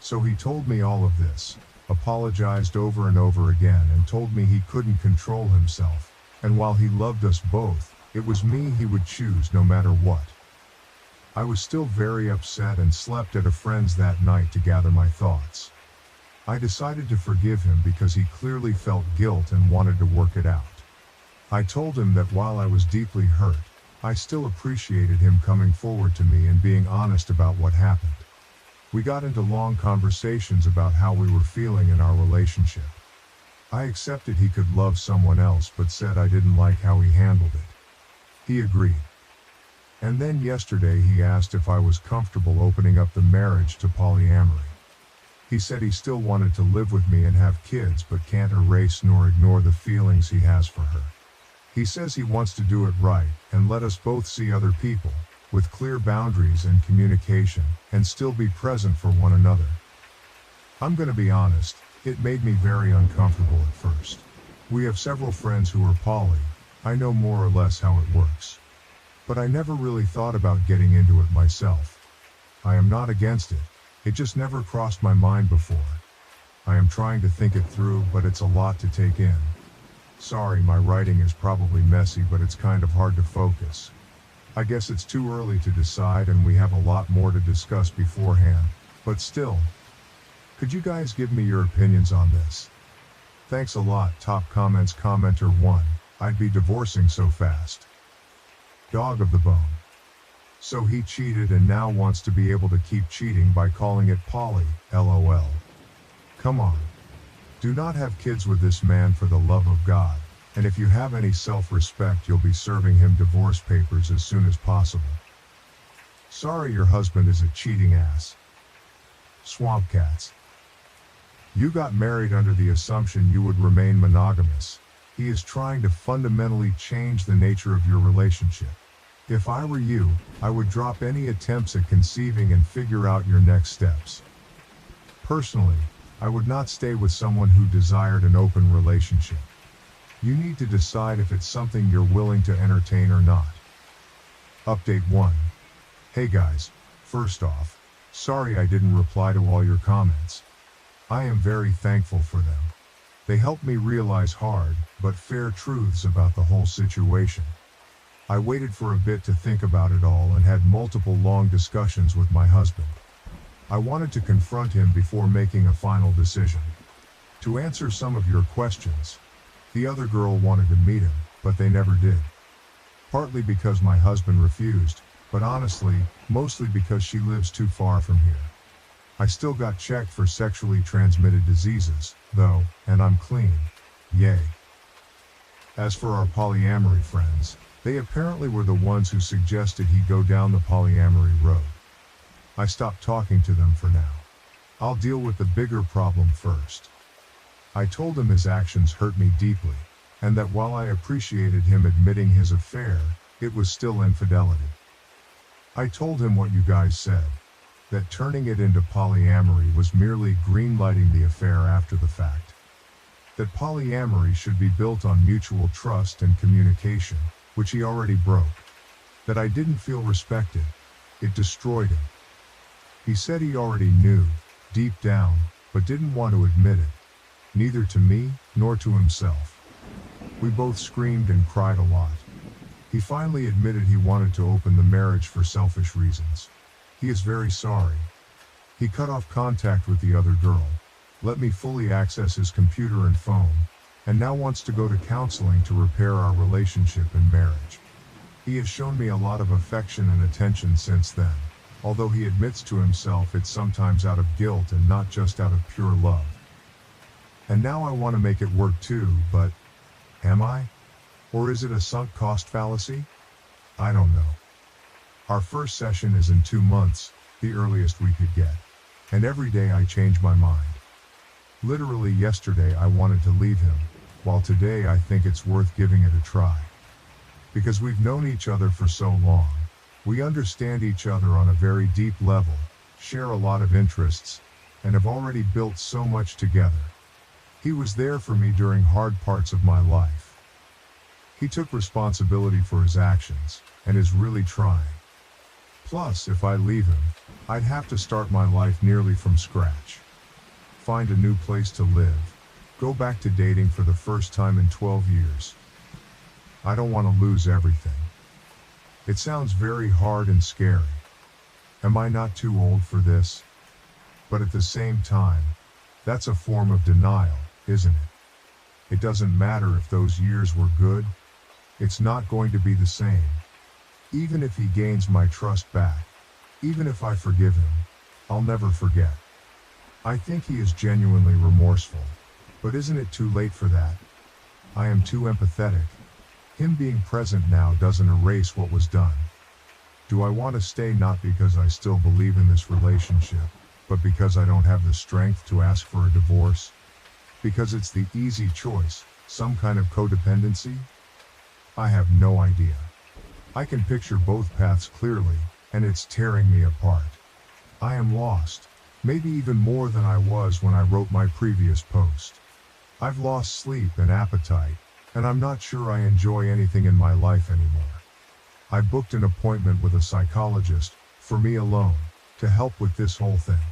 So he told me all of this, apologized over and over again and told me he couldn't control himself, and while he loved us both, it was me he would choose no matter what. I was still very upset and slept at a friend's that night to gather my thoughts. I decided to forgive him because he clearly felt guilt and wanted to work it out. I told him that while I was deeply hurt, I still appreciated him coming forward to me and being honest about what happened. We got into long conversations about how we were feeling in our relationship. I accepted he could love someone else but said I didn't like how he handled it. He agreed. And then yesterday he asked if I was comfortable opening up the marriage to polyamory. He said he still wanted to live with me and have kids but can't erase nor ignore the feelings he has for her. He says he wants to do it right and let us both see other people, with clear boundaries and communication, and still be present for one another. I'm gonna be honest, it made me very uncomfortable at first. We have several friends who are poly, I know more or less how it works. But I never really thought about getting into it myself. I am not against it, it just never crossed my mind before. I am trying to think it through, but it's a lot to take in. Sorry, my writing is probably messy, but it's kind of hard to focus. I guess it's too early to decide and we have a lot more to discuss beforehand, but still. Could you guys give me your opinions on this? Thanks a lot. Top comments. Commenter 1, I'd be divorcing so fast. Dog of the bone. So he cheated and now wants to be able to keep cheating by calling it poly, LOL. Come on. Do not have kids with this man for the love of God, and if you have any self-respect you'll be serving him divorce papers as soon as possible. Sorry your husband is a cheating ass. Swamp cats. You got married under the assumption you would remain monogamous. He is trying to fundamentally change the nature of your relationship. If I were you, I would drop any attempts at conceiving and figure out your next steps. Personally, I would not stay with someone who desired an open relationship. You need to decide if it's something you're willing to entertain or not. Update 1. Hey guys, first off, sorry I didn't reply to all your comments. I am very thankful for them. They helped me realize hard, but fair truths about the whole situation. I waited for a bit to think about it all and had multiple long discussions with my husband. I wanted to confront him before making a final decision. To answer some of your questions, the other girl wanted to meet him, but they never did. Partly because my husband refused, but honestly, mostly because she lives too far from here. I still got checked for sexually transmitted diseases, though, and I'm clean. Yay. As for our polyamory friends, they apparently were the ones who suggested he go down the polyamory road. I stopped talking to them for now. I'll deal with the bigger problem first. I told him his actions hurt me deeply, and that while I appreciated him admitting his affair, it was still infidelity. I told him what you guys said, that turning it into polyamory was merely greenlighting the affair after the fact. That polyamory should be built on mutual trust and communication, which he already broke. That I didn't feel respected. It destroyed him. He said he already knew, deep down, but didn't want to admit it. Neither to me, nor to himself. We both screamed and cried a lot. He finally admitted he wanted to open the marriage for selfish reasons. He is very sorry. He cut off contact with the other girl, let me fully access his computer and phone, and now wants to go to counseling to repair our relationship and marriage. He has shown me a lot of affection and attention since then, although he admits to himself it's sometimes out of guilt and not just out of pure love. And now I want to make it work too, but am I? Or is it a sunk cost fallacy? I don't know. Our first session is in 2 months, the earliest we could get. And every day I change my mind. Literally yesterday I wanted to leave him, while today I think it's worth giving it a try. Because we've known each other for so long, we understand each other on a very deep level, share a lot of interests, and have already built so much together. He was there for me during hard parts of my life. He took responsibility for his actions, and is really trying. Plus, if I leave him, I'd have to start my life nearly from scratch. Find a new place to live, go back to dating for the first time in 12 years. I don't want to lose everything. It sounds very hard and scary. Am I not too old for this? But at the same time, that's a form of denial, isn't it? It doesn't matter if those years were good. It's not going to be the same. Even if he gains my trust back, even if I forgive him, I'll never forget. I think he is genuinely remorseful, but isn't it too late for that? I am too empathetic. Him being present now doesn't erase what was done. Do I want to stay not because I still believe in this relationship, but because I don't have the strength to ask for a divorce? Because it's the easy choice, some kind of codependency? I have no idea. I can picture both paths clearly, and it's tearing me apart. I am lost, maybe even more than I was when I wrote my previous post. I've lost sleep and appetite, and I'm not sure I enjoy anything in my life anymore. I booked an appointment with a psychologist, for me alone, to help with this whole thing.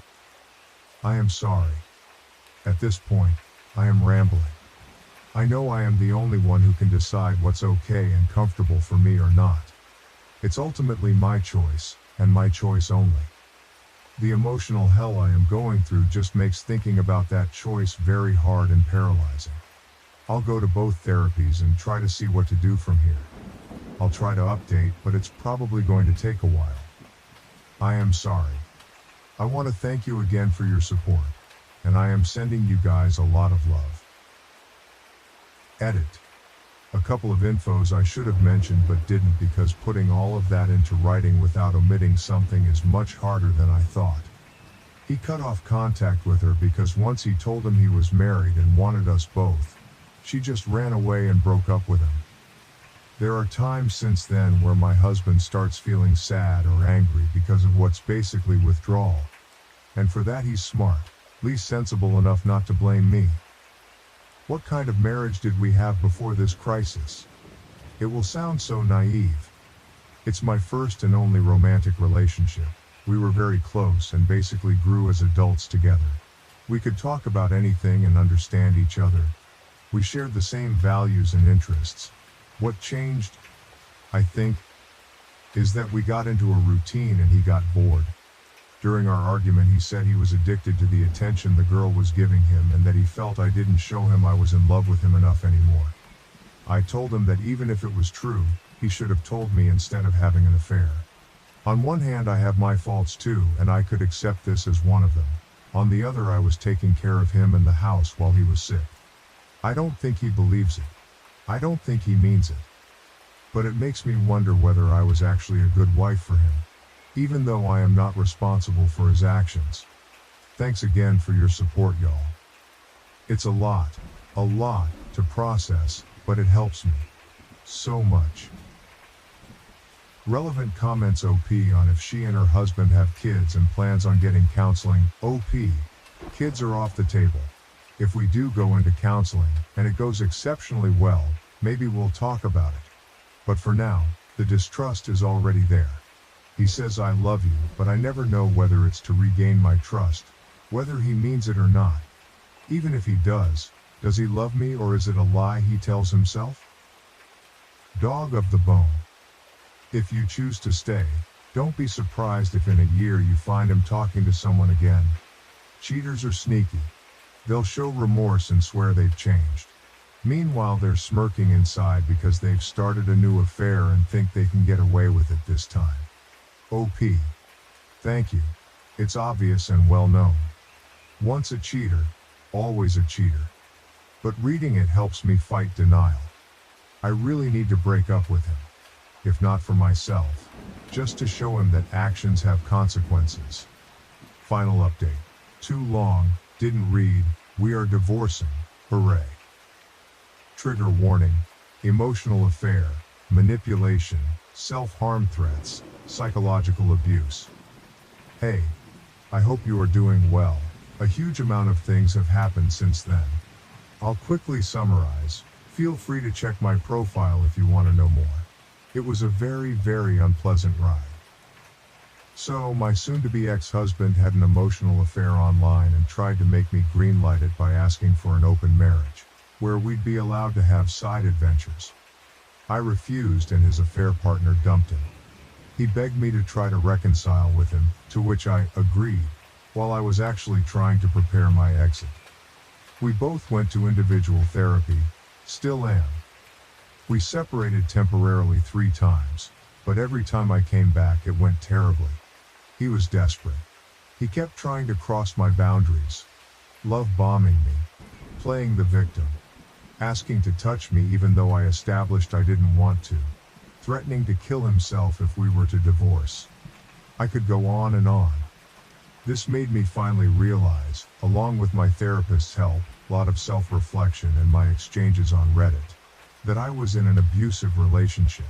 I am sorry. At this point, I am rambling. I know I am the only one who can decide what's okay and comfortable for me or not. It's ultimately my choice, and my choice only. The emotional hell I am going through just makes thinking about that choice very hard and paralyzing. I'll go to both therapies and try to see what to do from here. I'll try to update, but it's probably going to take a while. I am sorry. I want to thank you again for your support, and I am sending you guys a lot of love. Edit. A couple of infos I should have mentioned but didn't because putting all of that into writing without omitting something is much harder than I thought. He cut off contact with her because once he told him he was married and wanted us both, she just ran away and broke up with him. There are times since then where my husband starts feeling sad or angry because of what's basically withdrawal. And for that he's smart, at least sensible enough not to blame me. What kind of marriage did we have before this crisis? It will sound so naive. It's my first and only romantic relationship. We were very close and basically grew as adults together. We could talk about anything and understand each other. We shared the same values and interests. What changed, I think, is that we got into a routine and he got bored. During our argument he said he was addicted to the attention the girl was giving him and that he felt I didn't show him I was in love with him enough anymore. I told him that even if it was true, he should have told me instead of having an affair. On one hand I have my faults too, and I could accept this as one of them. On the other I was taking care of him and the house while he was sick. I don't think he believes it. I don't think he means it. But it makes me wonder whether I was actually a good wife for him, even though I am not responsible for his actions. Thanks again for your support, y'all. It's a lot to process, but it helps me so much. Relevant comments OP on if she and her husband have kids and plans on getting counseling. OP, kids are off the table. If we do go into counseling, and it goes exceptionally well, maybe we'll talk about it. But for now, the distrust is already there. He says I love you, but I never know whether it's to regain my trust, whether he means it or not. Even if he does he love me or is it a lie he tells himself? Dog of the bone. If you choose to stay, don't be surprised if in a year you find him talking to someone again. Cheaters are sneaky. They'll show remorse and swear they've changed. Meanwhile, they're smirking inside because they've started a new affair and think they can get away with it this time. OP. Thank you. It's obvious and well known. Once a cheater, always a cheater. But reading it helps me fight denial. I really need to break up with him. If not for myself, just to show him that actions have consequences. Final update. Too long, didn't read, we are divorcing, hooray. Trigger warning, emotional affair, manipulation, self-harm threats, psychological abuse. Hey, I hope you are doing well. A huge amount of things have happened since then. I'll quickly summarize. Feel free to check my profile if you want to know more. It was a very, very unpleasant ride. So, my soon-to-be ex-husband had an emotional affair online and tried to make me greenlight it by asking for an open marriage, where we'd be allowed to have side adventures. I refused and his affair partner dumped him. He begged me to try to reconcile with him, to which I agreed, while I was actually trying to prepare my exit. We both went to individual therapy, still am. We separated temporarily 3 times, but every time I came back it went terribly. He was desperate. He kept trying to cross my boundaries, love bombing me, playing the victim, asking to touch me even though I established I didn't want to, threatening to kill himself if we were to divorce. I could go on and on. This made me finally realize, along with my therapist's help, a lot of self-reflection and my exchanges on Reddit, that I was in an abusive relationship.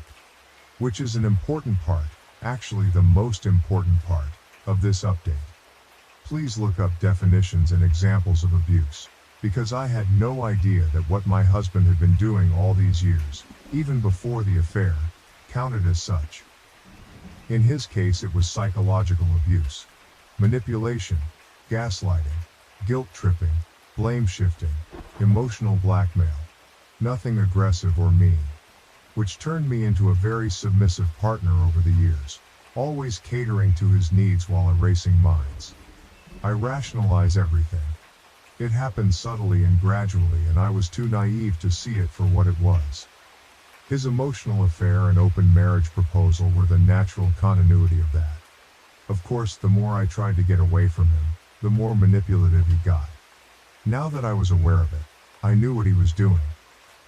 Which is an important part, actually the most important part, of this update. Please look up definitions and examples of abuse, because I had no idea that what my husband had been doing all these years, even before the affair, counted as such. In his case it was psychological abuse, manipulation, gaslighting, guilt-tripping, blame-shifting, emotional blackmail. Nothing aggressive or mean. Which turned me into a very submissive partner over the years, always catering to his needs while erasing mine. I rationalize everything. It happened subtly and gradually, and I was too naive to see it for what it was. His emotional affair and open marriage proposal were the natural continuity of that. Of course, the more I tried to get away from him, the more manipulative he got. Now that I was aware of it, I knew what he was doing.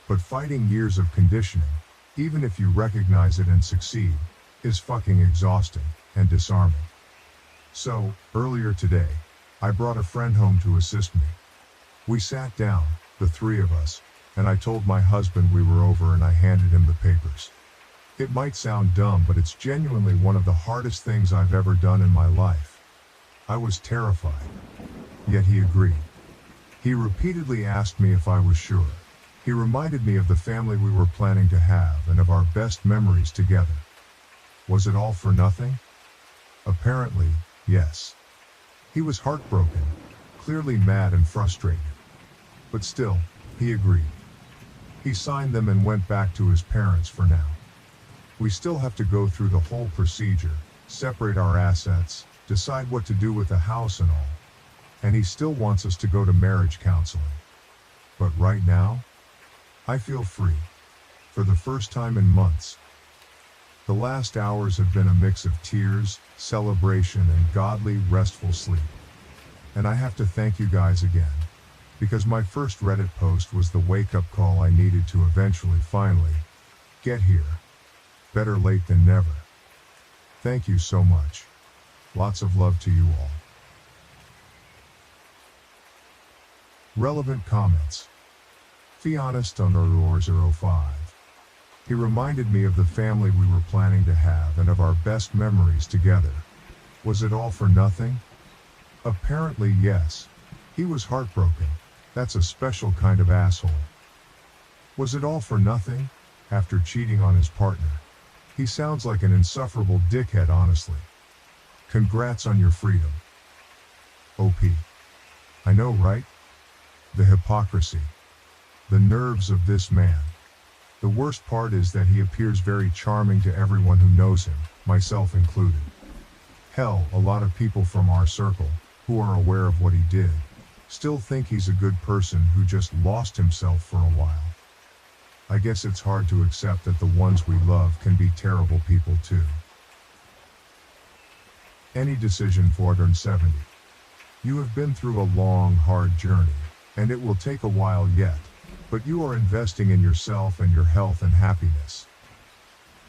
But fighting years of conditioning, even if you recognize it and succeed, is fucking exhausting and disarming. So, earlier today, I brought a friend home to assist me. We sat down, the 3 of us, and I told my husband we were over and I handed him the papers. It might sound dumb, but it's genuinely one of the hardest things I've ever done in my life. I was terrified. Yet he agreed. He repeatedly asked me if I was sure. He reminded me of the family we were planning to have and of our best memories together. Was it all for nothing? Apparently, yes. He was heartbroken, clearly mad and frustrated. But still, he agreed. He signed them and went back to his parents for now. We still have to go through the whole procedure, separate our assets, decide what to do with the house and all. And he still wants us to go to marriage counseling. But right now, I feel free. For the first time in months. The last hours have been a mix of tears, celebration, and godly, restful sleep. And I have to thank you guys again. Because my first Reddit post was the wake-up call I needed to eventually, finally, get here. Better late than never. Thank you so much. Lots of love to you all. Relevant comments. Fianist _ 05. He reminded me of the family we were planning to have and of our best memories together. Was it all for nothing? Apparently yes. He was heartbroken. That's a special kind of asshole. Was it all for nothing? After cheating on his partner. He sounds like an insufferable dickhead, honestly. Congrats on your freedom. OP. I know, right? The hypocrisy. The nerves of this man. The worst part is that he appears very charming to everyone who knows him, myself included. Hell, a lot of people from our circle, who are aware of what he did, still think he's a good person who just lost himself for a while. I guess it's hard to accept that the ones we love can be terrible people too. Any decision 470. You have been through a long, hard journey, and it will take a while yet, but you are investing in yourself and your health and happiness.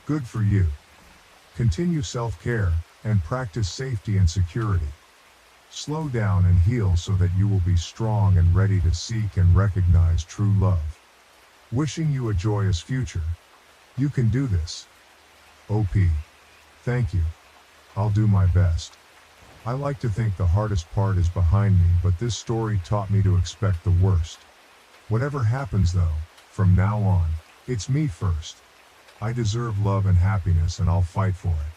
Good for you. Continue self-care, and practice safety and security. Slow down and heal so that you will be strong and ready to seek and recognize true love. Wishing you a joyous future. You can do this. OP. Thank you. I'll do my best. I like to think the hardest part is behind me, but this story taught me to expect the worst. Whatever happens though, from now on, it's me first. I deserve love and happiness, and I'll fight for it.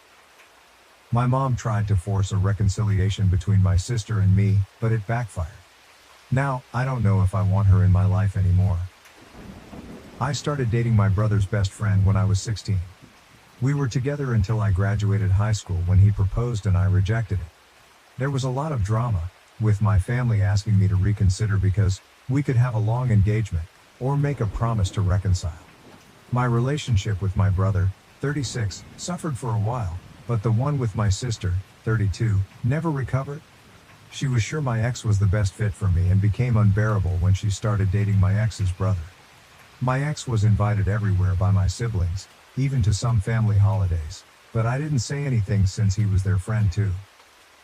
My mom tried to force a reconciliation between my sister and me, but it backfired. Now, I don't know if I want her in my life anymore. I started dating my brother's best friend when I was 16. We were together until I graduated high school, when he proposed and I rejected it. There was a lot of drama, with my family asking me to reconsider because we could have a long engagement, or make a promise to reconcile. My relationship with my brother, 36, suffered for a while, but the one with my sister, 32, never recovered. She was sure my ex was the best fit for me and became unbearable when she started dating my ex's brother. My ex was invited everywhere by my siblings, even to some family holidays, but I didn't say anything since he was their friend too.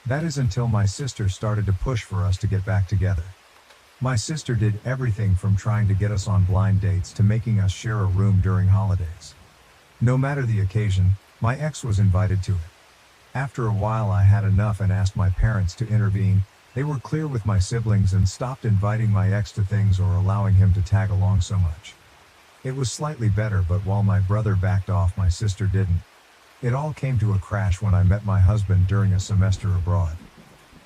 That is until my sister started to push for us to get back together. My sister did everything from trying to get us on blind dates to making us share a room during holidays. No matter the occasion, my ex was invited to it. After a while I had enough and asked my parents to intervene. They were clear with my siblings and stopped inviting my ex to things or allowing him to tag along so much. It was slightly better, but while my brother backed off, my sister didn't. It all came to a crash when I met my husband during a semester abroad.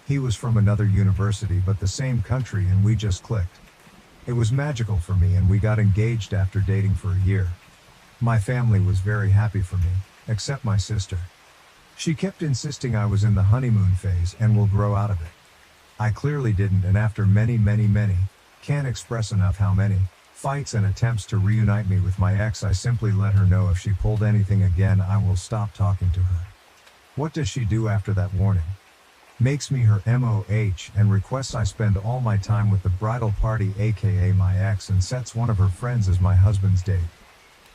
He was from another university but the same country, and we just clicked. It was magical for me, and we got engaged after dating for a year. My family was very happy for me, except my sister. She kept insisting I was in the honeymoon phase and will grow out of it. I clearly didn't, and after many, can't express enough how many, fights and attempts to reunite me with my ex, I simply let her know if she pulled anything again, I will stop talking to her. What does she do after that warning? Makes me her MOH and requests I spend all my time with the bridal party, aka my ex, and sets one of her friends as my husband's date.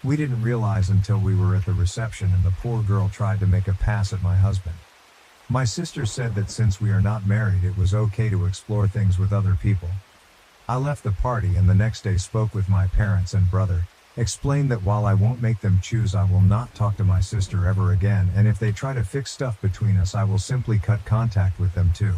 We didn't realize until we were at the reception and the poor girl tried to make a pass at my husband. My sister said that since we are not married, it was okay to explore things with other people. I left the party and the next day spoke with my parents and brother, explained that while I won't make them choose, I will not talk to my sister ever again, and if they try to fix stuff between us, I will simply cut contact with them too.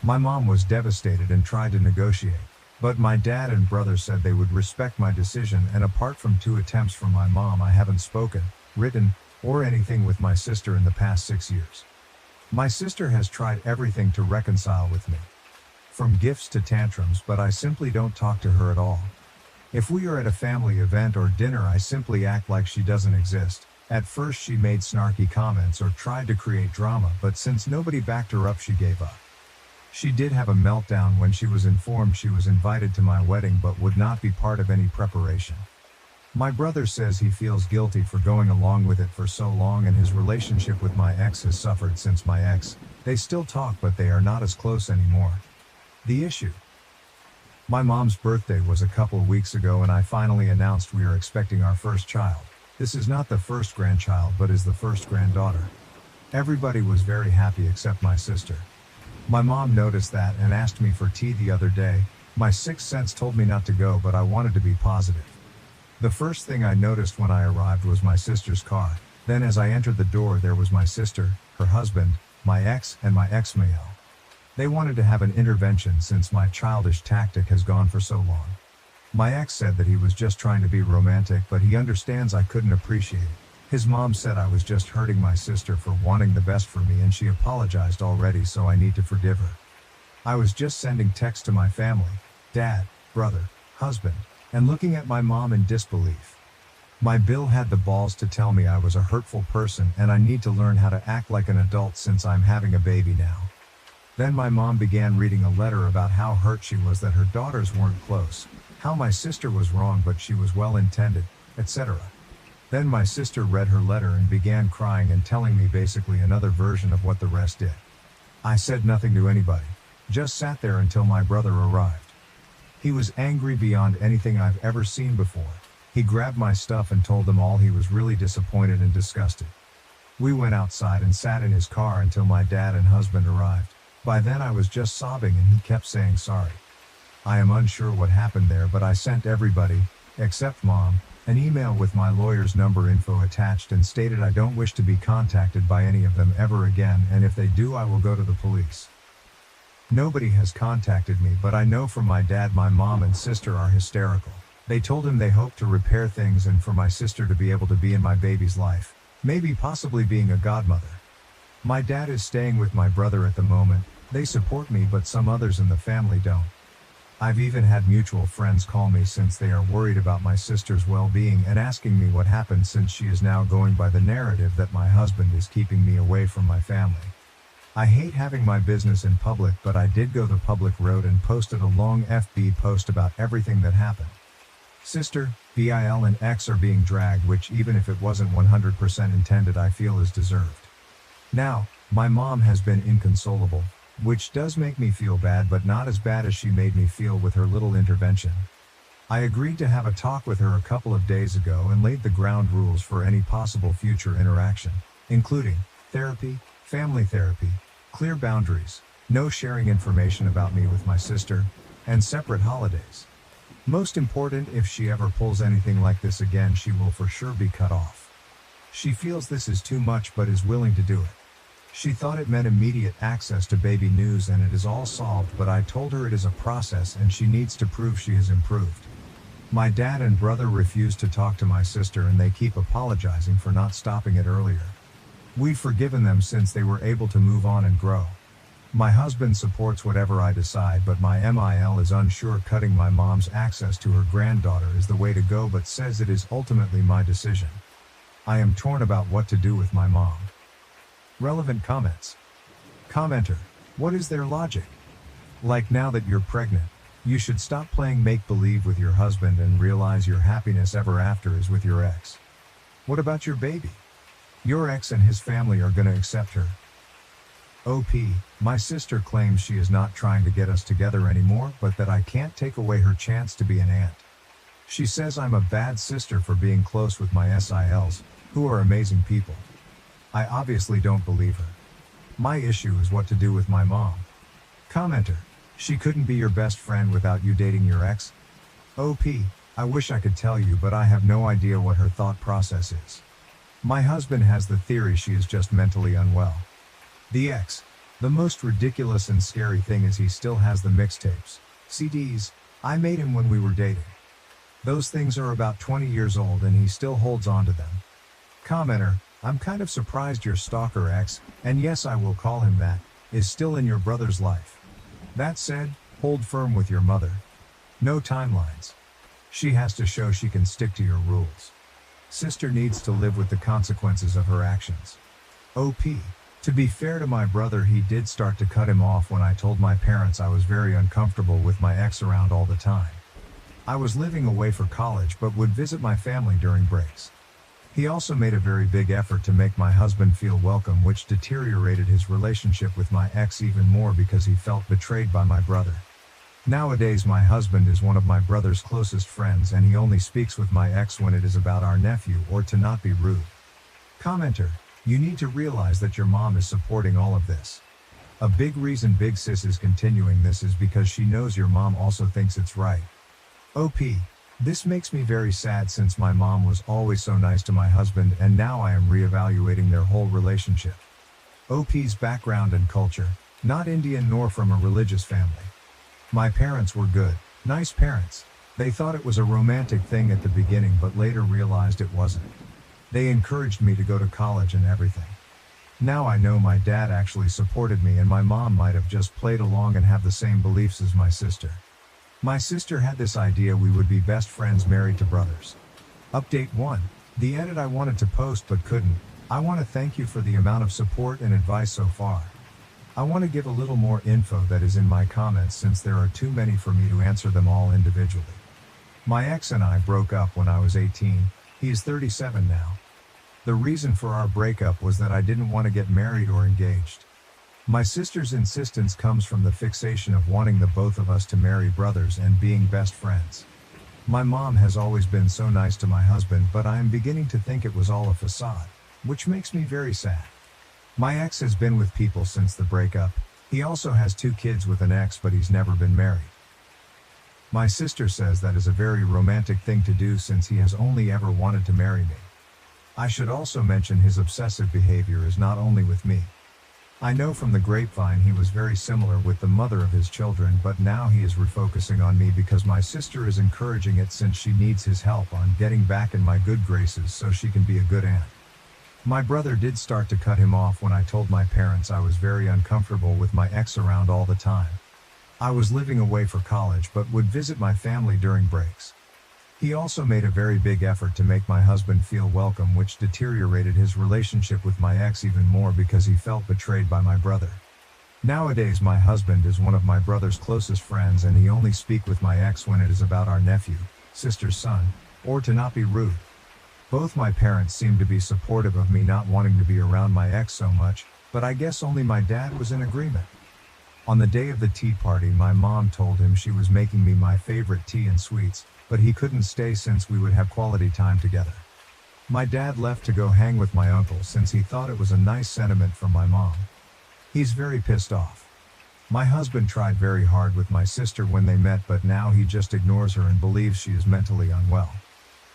My mom was devastated and tried to negotiate, but my dad and brother said they would respect my decision, and apart from 2 attempts from my mom, I haven't spoken, written, or anything with my sister in the past 6 years. My sister has tried everything to reconcile with me, from gifts to tantrums, but I simply don't talk to her at all. If we are at a family event or dinner, I simply act like she doesn't exist. At first she made snarky comments or tried to create drama, but since nobody backed her up, she gave up. She did have a meltdown when she was informed she was invited to my wedding but would not be part of any preparation. My brother says he feels guilty for going along with it for so long, and his relationship with my ex has suffered since my ex. They still talk, but they are not as close anymore. The issue. My mom's birthday was a couple weeks ago, and I finally announced we are expecting our first child. This is not the first grandchild, but is the first granddaughter. Everybody was very happy except my sister. My mom noticed that and asked me for tea the other day. My sixth sense told me not to go, but I wanted to be positive. The first thing I noticed when I arrived was my sister's car. Then as I entered the door, there was my sister, her husband, my ex, and my ex-male. They wanted to have an intervention since my childish tactic has gone for so long. My ex said that he was just trying to be romantic, but he understands I couldn't appreciate it. His mom said I was just hurting my sister for wanting the best for me, and she apologized already, so I need to forgive her. I was just sending texts to my family, dad, brother, husband, and looking at my mom in disbelief. My Bill had the balls to tell me I was a hurtful person and I need to learn how to act like an adult since I'm having a baby now. Then my mom began reading a letter about how hurt she was that her daughters weren't close, how my sister was wrong but she was well intended, etc. Then my sister read her letter and began crying and telling me basically another version of what the rest did. I said nothing to anybody, just sat there until my brother arrived. He was angry beyond anything I've ever seen before. He grabbed my stuff and told them all he was really disappointed and disgusted. We went outside and sat in his car until my dad and husband arrived. By then I was just sobbing and he kept saying sorry. I am unsure what happened there, but I sent everybody, except Mom, an email with my lawyer's number info attached and stated I don't wish to be contacted by any of them ever again, and if they do I will go to the police. Nobody has contacted me, but I know from my dad my mom and sister are hysterical. They told him they hope to repair things and for my sister to be able to be in my baby's life, maybe possibly being a godmother. My dad is staying with my brother at the moment. They support me, but some others in the family don't. I've even had mutual friends call me since they are worried about my sister's well-being and asking me what happened, since she is now going by the narrative that my husband is keeping me away from my family. I hate having my business in public, but I did go the public road and posted a long FB post about everything that happened. Sister, BIL and X are being dragged, which even if it wasn't 100% intended I feel is deserved. Now, my mom has been inconsolable, which does make me feel bad, but not as bad as she made me feel with her little intervention. I agreed to have a talk with her a couple of days ago and laid the ground rules for any possible future interaction, including therapy, family therapy, clear boundaries, no sharing information about me with my sister, and separate holidays. Most important, if she ever pulls anything like this again, she will for sure be cut off. She feels this is too much but is willing to do it. She thought it meant immediate access to baby news and it is all solved, but I told her it is a process and she needs to prove she has improved. My dad and brother refuse to talk to my sister and they keep apologizing for not stopping it earlier. We've forgiven them since they were able to move on and grow. My husband supports whatever I decide, but my MIL is unsure cutting my mom's access to her granddaughter is the way to go, but says it is ultimately my decision. I am torn about what to do with my mom. Relevant comments. Commenter: what is their logic? Like, now that you're pregnant, you should stop playing make-believe with your husband and realize your happiness ever after is with your ex. What about your baby? Your ex and his family are gonna accept her. OP, my sister claims she is not trying to get us together anymore, but that I can't take away her chance to be an aunt. She says I'm a bad sister for being close with my SILs, who are amazing people. I obviously don't believe her. My issue is what to do with my mom. Commenter: she couldn't be your best friend without you dating your ex? OP, I wish I could tell you, but I have no idea what her thought process is. My husband has the theory she is just mentally unwell. The ex. The most ridiculous and scary thing is he still has the mixtapes, CDs, I made him when we were dating. Those things are about 20 years old and he still holds on to them. Commenter: I'm kind of surprised your stalker ex, and yes I will call him that, is still in your brother's life. That said, hold firm with your mother. No timelines. She has to show she can stick to your rules. Sister needs to live with the consequences of her actions. OP. To be fair to my brother, he did start to cut him off when I told my parents I was very uncomfortable with my ex around all the time. I was living away for college but would visit my family during breaks. He also made a very big effort to make my husband feel welcome, which deteriorated his relationship with my ex even more because he felt betrayed by my brother. Nowadays my husband is one of my brother's closest friends and he only speaks with my ex when it is about our nephew or to not be rude. Commenter: you need to realize that your mom is supporting all of this. A big reason Big Sis is continuing this is because she knows your mom also thinks it's right. OP. This makes me very sad since my mom was always so nice to my husband and now I am re-evaluating their whole relationship. OP's background and culture: not Indian nor from a religious family. My parents were good, nice parents. They thought it was a romantic thing at the beginning but later realized it wasn't. They encouraged me to go to college and everything. Now I know my dad actually supported me and my mom might have just played along and have the same beliefs as my sister. My sister had this idea we would be best friends married to brothers. Update 1. The edit I wanted to post but couldn't. I want to thank you for the amount of support and advice so far. I want to give a little more info that is in my comments since there are too many for me to answer them all individually. My ex and I broke up when I was 18, He is 37 now. The reason for our breakup was that I didn't want to get married or engaged. My sister's insistence comes from the fixation of wanting the both of us to marry brothers and being best friends. My mom has always been so nice to my husband, but I am beginning to think it was all a facade, which makes me very sad. My ex has been with people since the breakup. He also has 2 kids with an ex, but he's never been married. My sister says that is a very romantic thing to do since he has only ever wanted to marry me. I should also mention his obsessive behavior is not only with me. I know from the grapevine he was very similar with the mother of his children, but now he is refocusing on me because my sister is encouraging it since she needs his help on getting back in my good graces so she can be a good aunt. My brother did start to cut him off when I told my parents I was very uncomfortable with my ex around all the time. I was living away for college but would visit my family during breaks. He also made a very big effort to make my husband feel welcome, which deteriorated his relationship with my ex even more because he felt betrayed by my brother. Nowadays my husband is one of my brother's closest friends and he only speaks with my ex when it is about our nephew, sister's son, or to not be rude. Both my parents seem to be supportive of me not wanting to be around my ex so much, but I guess only my dad was in agreement. On the day of the tea party, my mom told him she was making me my favorite tea and sweets, but he couldn't stay since we would have quality time together. My dad left to go hang with my uncle since he thought it was a nice sentiment from my mom. He's very pissed off. My husband tried very hard with my sister when they met, but now he just ignores her and believes she is mentally unwell.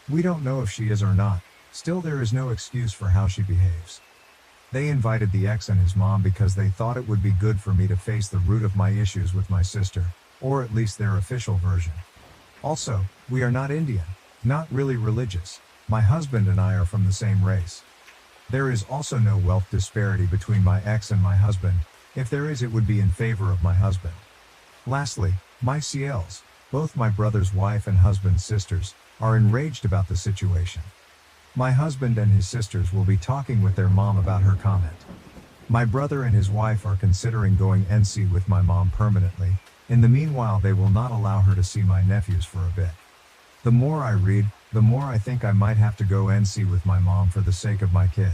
We don't know if she is or not, still there is no excuse for how she behaves. They invited the ex and his mom because they thought it would be good for me to face the root of my issues with my sister, or at least their official version. Also, we are not Indian, not really religious. My husband and I are from the same race. There is also no wealth disparity between my ex and my husband. If there is, it would be in favor of my husband. Lastly, my CLs, both my brother's wife and husband's sisters, are enraged about the situation. My husband and his sisters will be talking with their mom about her comment. My brother and his wife are considering going NC with my mom permanently. In the meanwhile, they will not allow her to see my nephews for a bit. The more I read, the more I think I might have to go NC with my mom for the sake of my kid.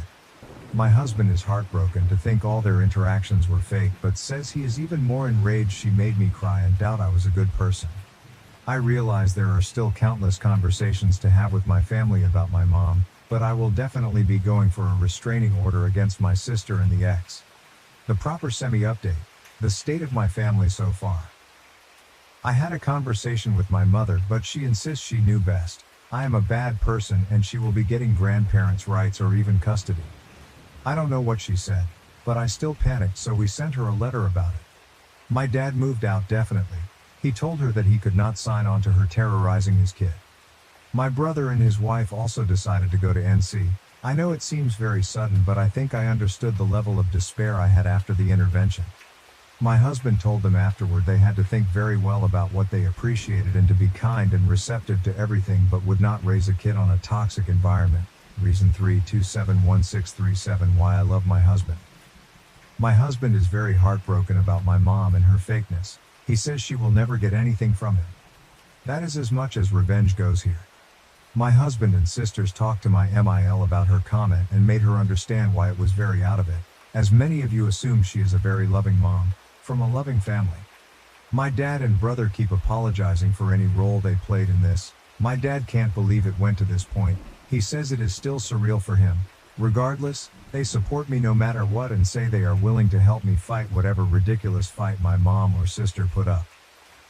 My husband is heartbroken to think all their interactions were fake, but says he is even more enraged she made me cry and doubt I was a good person. I realize there are still countless conversations to have with my family about my mom, but I will definitely be going for a restraining order against my sister and the ex. The proper semi-update. The state of my family so far. I had a conversation with my mother, but she insists she knew best. I am a bad person and she will be getting grandparents' rights or even custody. I don't know what she said, but I still panicked, so we sent her a letter about it. My dad moved out definitely. He told her that he could not sign on to her terrorizing his kid. My brother and his wife also decided to go to NC. I know it seems very sudden, but I think I understood the level of despair I had after the intervention. My husband told them afterward they had to think very well about what they appreciated and to be kind and receptive to everything, but would not raise a kid on a toxic environment. Reason 3271637 Why I love my husband. My husband is very heartbroken about my mom and her fakeness. He says she will never get anything from him. That is as much as revenge goes here. My husband and sisters talked to my MIL about her comment and made her understand why it was very out of it, as many of you assume she is a very loving mom, from a loving family. My dad and brother keep apologizing for any role they played in this. My dad can't believe it went to this point. He says it is still surreal for him. Regardless, they support me no matter what and say they are willing to help me fight whatever ridiculous fight my mom or sister put up.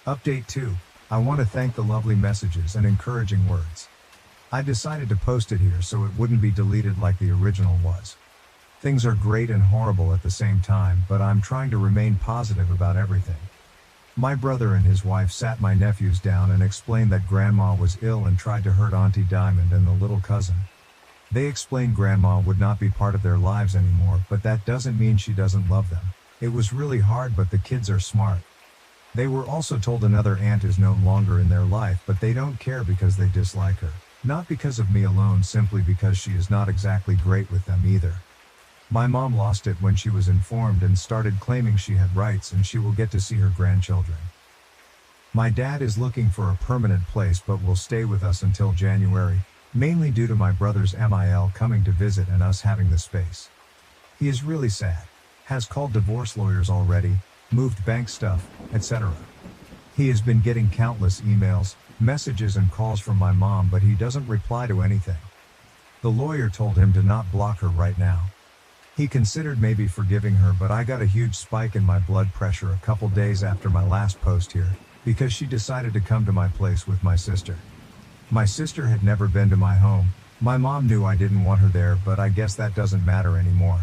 Update 2. I want to thank the lovely messages and encouraging words. I decided to post it here so it wouldn't be deleted like the original was. Things are great and horrible at the same time, but I'm trying to remain positive about everything. My brother and his wife sat my nephews down and explained that grandma was ill and tried to hurt Auntie Diamond and the little cousin. They explained grandma would not be part of their lives anymore, but that doesn't mean she doesn't love them. It was really hard, but the kids are smart. They were also told another aunt is no longer in their life, but they don't care because they dislike her. Not because of me alone, simply because she is not exactly great with them either. My mom lost it when she was informed and started claiming she had rights and she will get to see her grandchildren. My dad is looking for a permanent place but will stay with us until January. mainly due to my brother's MIL coming to visit and us having the space. He is really sad, has called divorce lawyers already, moved bank stuff, etc. He has been getting countless emails, messages and calls from my mom, but he doesn't reply to anything. The lawyer told him to not block her right now. He considered maybe forgiving her, but I got a huge spike in my blood pressure a couple days after my last post here, because she decided to come to my place with my sister. My sister had never been to my home. My mom knew I didn't want her there, but I guess that doesn't matter anymore.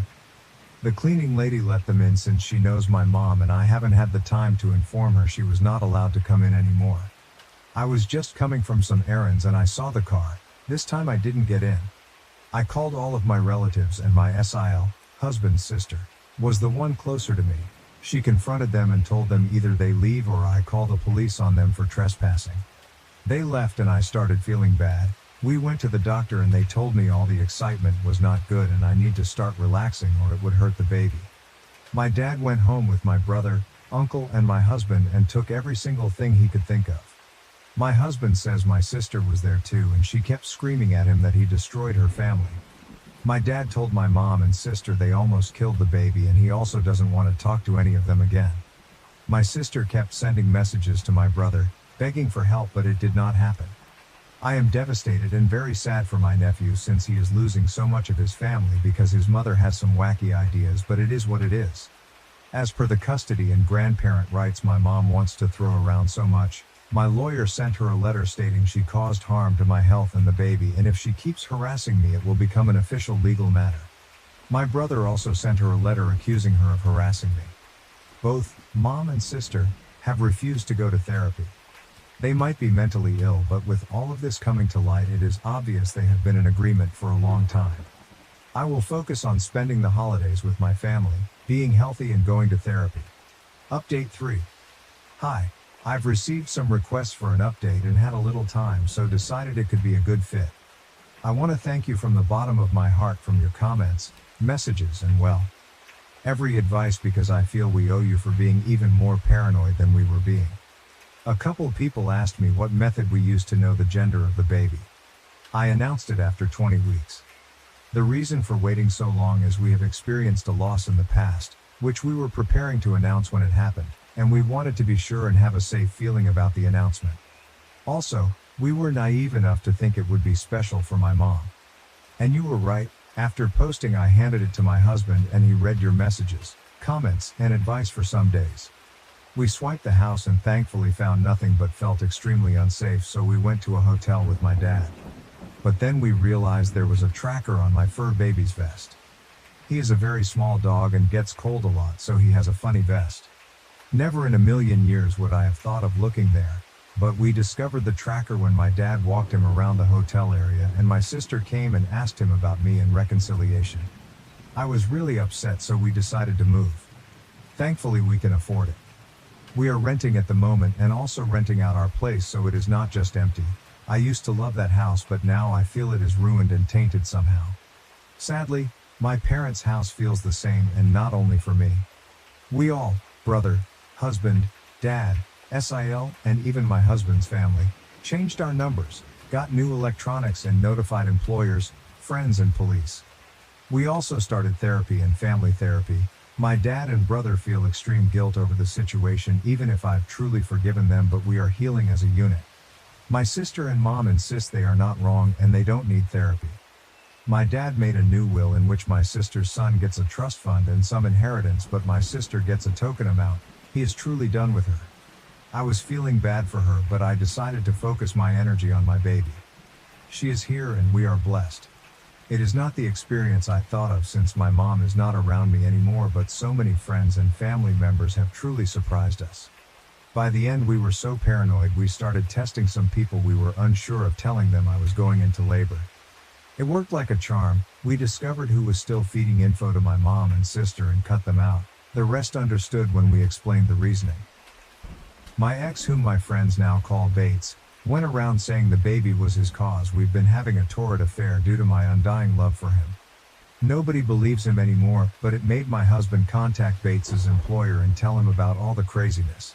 The cleaning lady let them in since she knows my mom, and I haven't had the time to inform her she was not allowed to come in anymore. I was just coming from some errands and I saw the car. This time I didn't get in. I called all of my relatives, and my SIL, husband's sister, was the one closer to me. She confronted them and told them either they leave or I call the police on them for trespassing. They left and I started feeling bad. We went to the doctor and they told me all the excitement was not good and I need to start relaxing or it would hurt the baby. My dad went home with my brother, uncle and my husband and took every single thing he could think of. My husband says my sister was there too and she kept screaming at him that he destroyed her family. My dad told my mom and sister they almost killed the baby and he also doesn't want to talk to any of them again. My sister kept sending messages to my brother, begging for help, but it did not happen. I am devastated and very sad for my nephew since he is losing so much of his family because his mother has some wacky ideas, but it is what it is. As per the custody and grandparent rights my mom wants to throw around so much, my lawyer sent her a letter stating she caused harm to my health and the baby, and if she keeps harassing me it will become an official legal matter. My brother also sent her a letter accusing her of harassing me. Both, mom and sister, have refused to go to therapy. They might be mentally ill, but with all of this coming to light it is obvious they have been in agreement for a long time. I will focus on spending the holidays with my family, being healthy and going to therapy. Update 3. Hi, I've received some requests for an update and had a little time, so decided it could be a good fit. I want to thank you from the bottom of my heart from your comments, messages and every advice, because I feel we owe you for being even more paranoid than we were being. A couple people asked me what method we used to know the gender of the baby. I announced it after 20 weeks. The reason for waiting so long is we have experienced a loss in the past, which we were preparing to announce when it happened, and we wanted to be sure and have a safe feeling about the announcement. Also, we were naive enough to think it would be special for my mom. And you were right. After posting I handed it to my husband and he read your messages, comments, and advice for some days. We swiped the house and thankfully found nothing but felt extremely unsafe, so we went to a hotel with my dad. But then we realized there was a tracker on my fur baby's vest. He is a very small dog and gets cold a lot, so he has a funny vest. Never in a million years would I have thought of looking there, but we discovered the tracker when my dad walked him around the hotel area and my sister came and asked him about me and reconciliation. I was really upset, so we decided to move. Thankfully we can afford it. We are renting at the moment and also renting out our place, so it is not just empty. I used to love that house, but now I feel it is ruined and tainted somehow. Sadly, my parents' house feels the same, and not only for me. We all, brother, husband, dad, SIL, and even my husband's family, changed our numbers, got new electronics and notified employers, friends and police. We also started therapy and family therapy. My dad and brother feel extreme guilt over the situation, even if I've truly forgiven them, but we are healing as a unit. My sister and mom insist they are not wrong and they don't need therapy. My dad made a new will in which my sister's son gets a trust fund and some inheritance, but my sister gets a token amount. He is truly done with her. I was feeling bad for her, but I decided to focus my energy on my baby. She is here and we are blessed. It is not the experience I thought of since my mom is not around me anymore, but so many friends and family members have truly surprised us. By the end we were so paranoid we started testing some people we were unsure of, telling them I was going into labor. It worked like a charm. We discovered who was still feeding info to my mom and sister and cut them out. The rest understood when we explained the reasoning. My ex, whom my friends now call Bates, went around saying the baby was his cause. We've been having a torrid affair due to my undying love for him. Nobody believes him anymore, but it made my husband contact Bates's employer and tell him about all the craziness.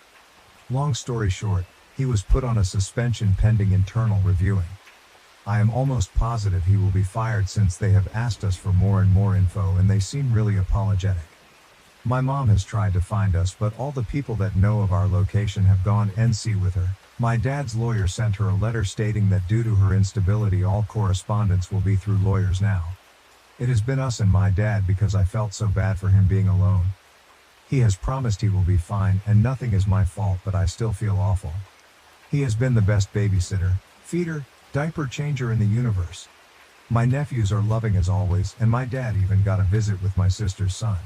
Long story short, he was put on a suspension pending internal reviewing. I am almost positive he will be fired since they have asked us for more and more info and they seem really apologetic. My mom has tried to find us, but all the people that know of our location have gone NC with her. My dad's lawyer sent her a letter stating that due to her instability all correspondence will be through lawyers now. It has been us and my dad because I felt so bad for him being alone. He has promised he will be fine and nothing is my fault, but I still feel awful. He has been the best babysitter, feeder, diaper changer in the universe. My nephews are loving as always, and my dad even got a visit with my sister's son.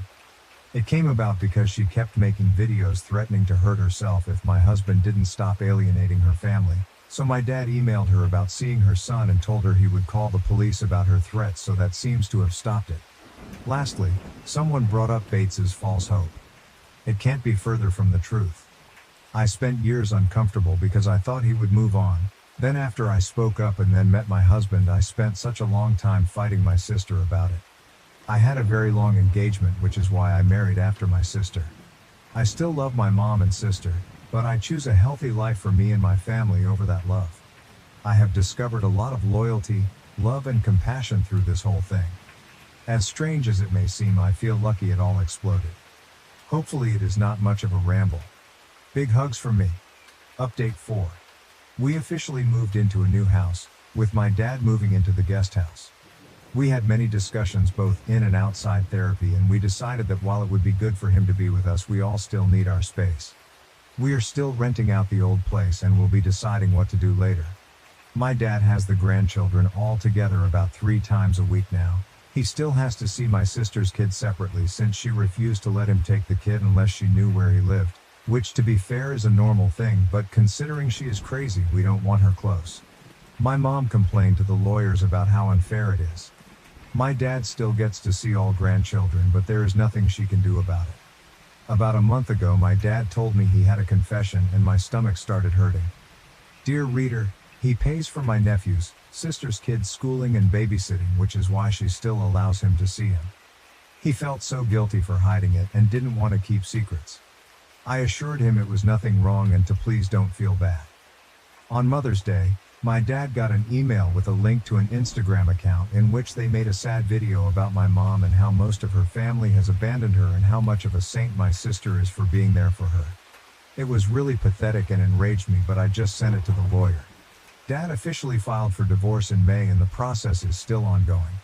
It came about because she kept making videos threatening to hurt herself if my husband didn't stop alienating her family, so my dad emailed her about seeing her son and told her he would call the police about her threats, so that seems to have stopped it. Lastly, someone brought up Bates's false hope. It can't be further from the truth. I spent years uncomfortable because I thought he would move on. Then after I spoke up and then met my husband, I spent such a long time fighting my sister about it. I had a very long engagement, which is why I married after my sister. I still love my mom and sister, but I choose a healthy life for me and my family over that love. I have discovered a lot of loyalty, love and compassion through this whole thing. As strange as it may seem, I feel lucky it all exploded. Hopefully it is not much of a ramble. Big hugs from me. Update 4. We officially moved into a new house, with my dad moving into the guest house. We had many discussions both in and outside therapy, and we decided that while it would be good for him to be with us, we all still need our space. We are still renting out the old place and will be deciding what to do later. My dad has the grandchildren all together about 3 times a week now. He still has to see my sister's kids separately since she refused to let him take the kid unless she knew where he lived, which to be fair is a normal thing, but considering she is crazy, we don't want her close. My mom complained to the lawyers about how unfair it is. My dad still gets to see all grandchildren, but there is nothing she can do about it. About a month ago, my dad told me he had a confession and my stomach started hurting. Dear reader, he pays for my nephew's, sister's kids' schooling and babysitting, which is why she still allows him to see him. He felt so guilty for hiding it and didn't want to keep secrets. I assured him it was nothing wrong and to please don't feel bad. On Mother's Day, my dad got an email with a link to an Instagram account in which they made a sad video about my mom and how most of her family has abandoned her and how much of a saint my sister is for being there for her. It was really pathetic and enraged me, but I just sent it to the lawyer. Dad officially filed for divorce in May and the process is still ongoing.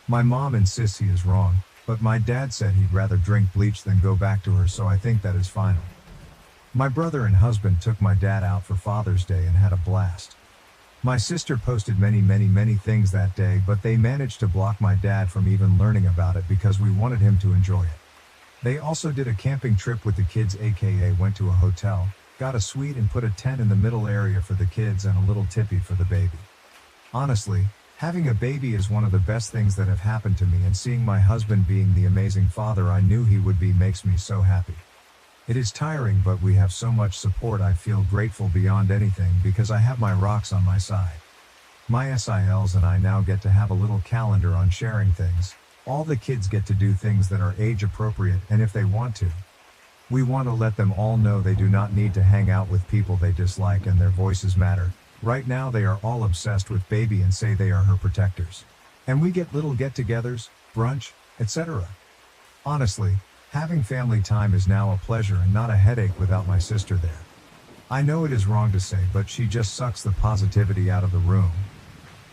My mom insists he is wrong, but my dad said he'd rather drink bleach than go back to her, so I think that is final. My brother and husband took my dad out for Father's Day and had a blast. My sister posted many things that day, but they managed to block my dad from even learning about it because we wanted him to enjoy it. They also did a camping trip with the kids, aka went to a hotel, got a suite and put a tent in the middle area for the kids and a little tippy for the baby. Honestly, having a baby is one of the best things that have happened to me, and seeing my husband being the amazing father I knew he would be makes me so happy. It is tiring, but we have so much support. I feel grateful beyond anything because I have my rocks on my side. My SILs and I now get to have a little calendar on sharing things. All the kids get to do things that are age appropriate, and if they want to. We want to let them all know they do not need to hang out with people they dislike and their voices matter. Right now they are all obsessed with baby and say they are her protectors. And we get little get-togethers, brunch, etc. Honestly, having family time is now a pleasure and not a headache without my sister there. I know it is wrong to say, but she just sucks the positivity out of the room.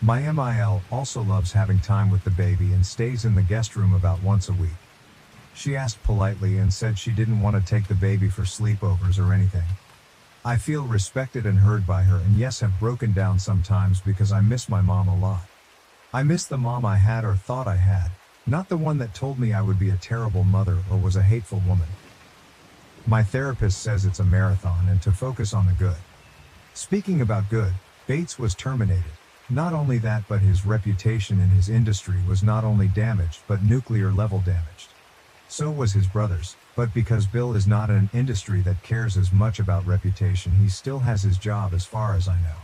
My MIL also loves having time with the baby and stays in the guest room about once a week. She asked politely and said she didn't want to take the baby for sleepovers or anything. I feel respected and heard by her, and yes, have broken down sometimes because I miss my mom a lot. I miss the mom I had or thought I had, not the one that told me I would be a terrible mother or was a hateful woman. My therapist says it's a marathon and to focus on the good. Speaking about good, Bates was terminated. Not only that, but his reputation in his industry was not only damaged but nuclear level damaged. So was his brother's, but because Bill is not in an industry that cares as much about reputation, he still has his job as far as I know.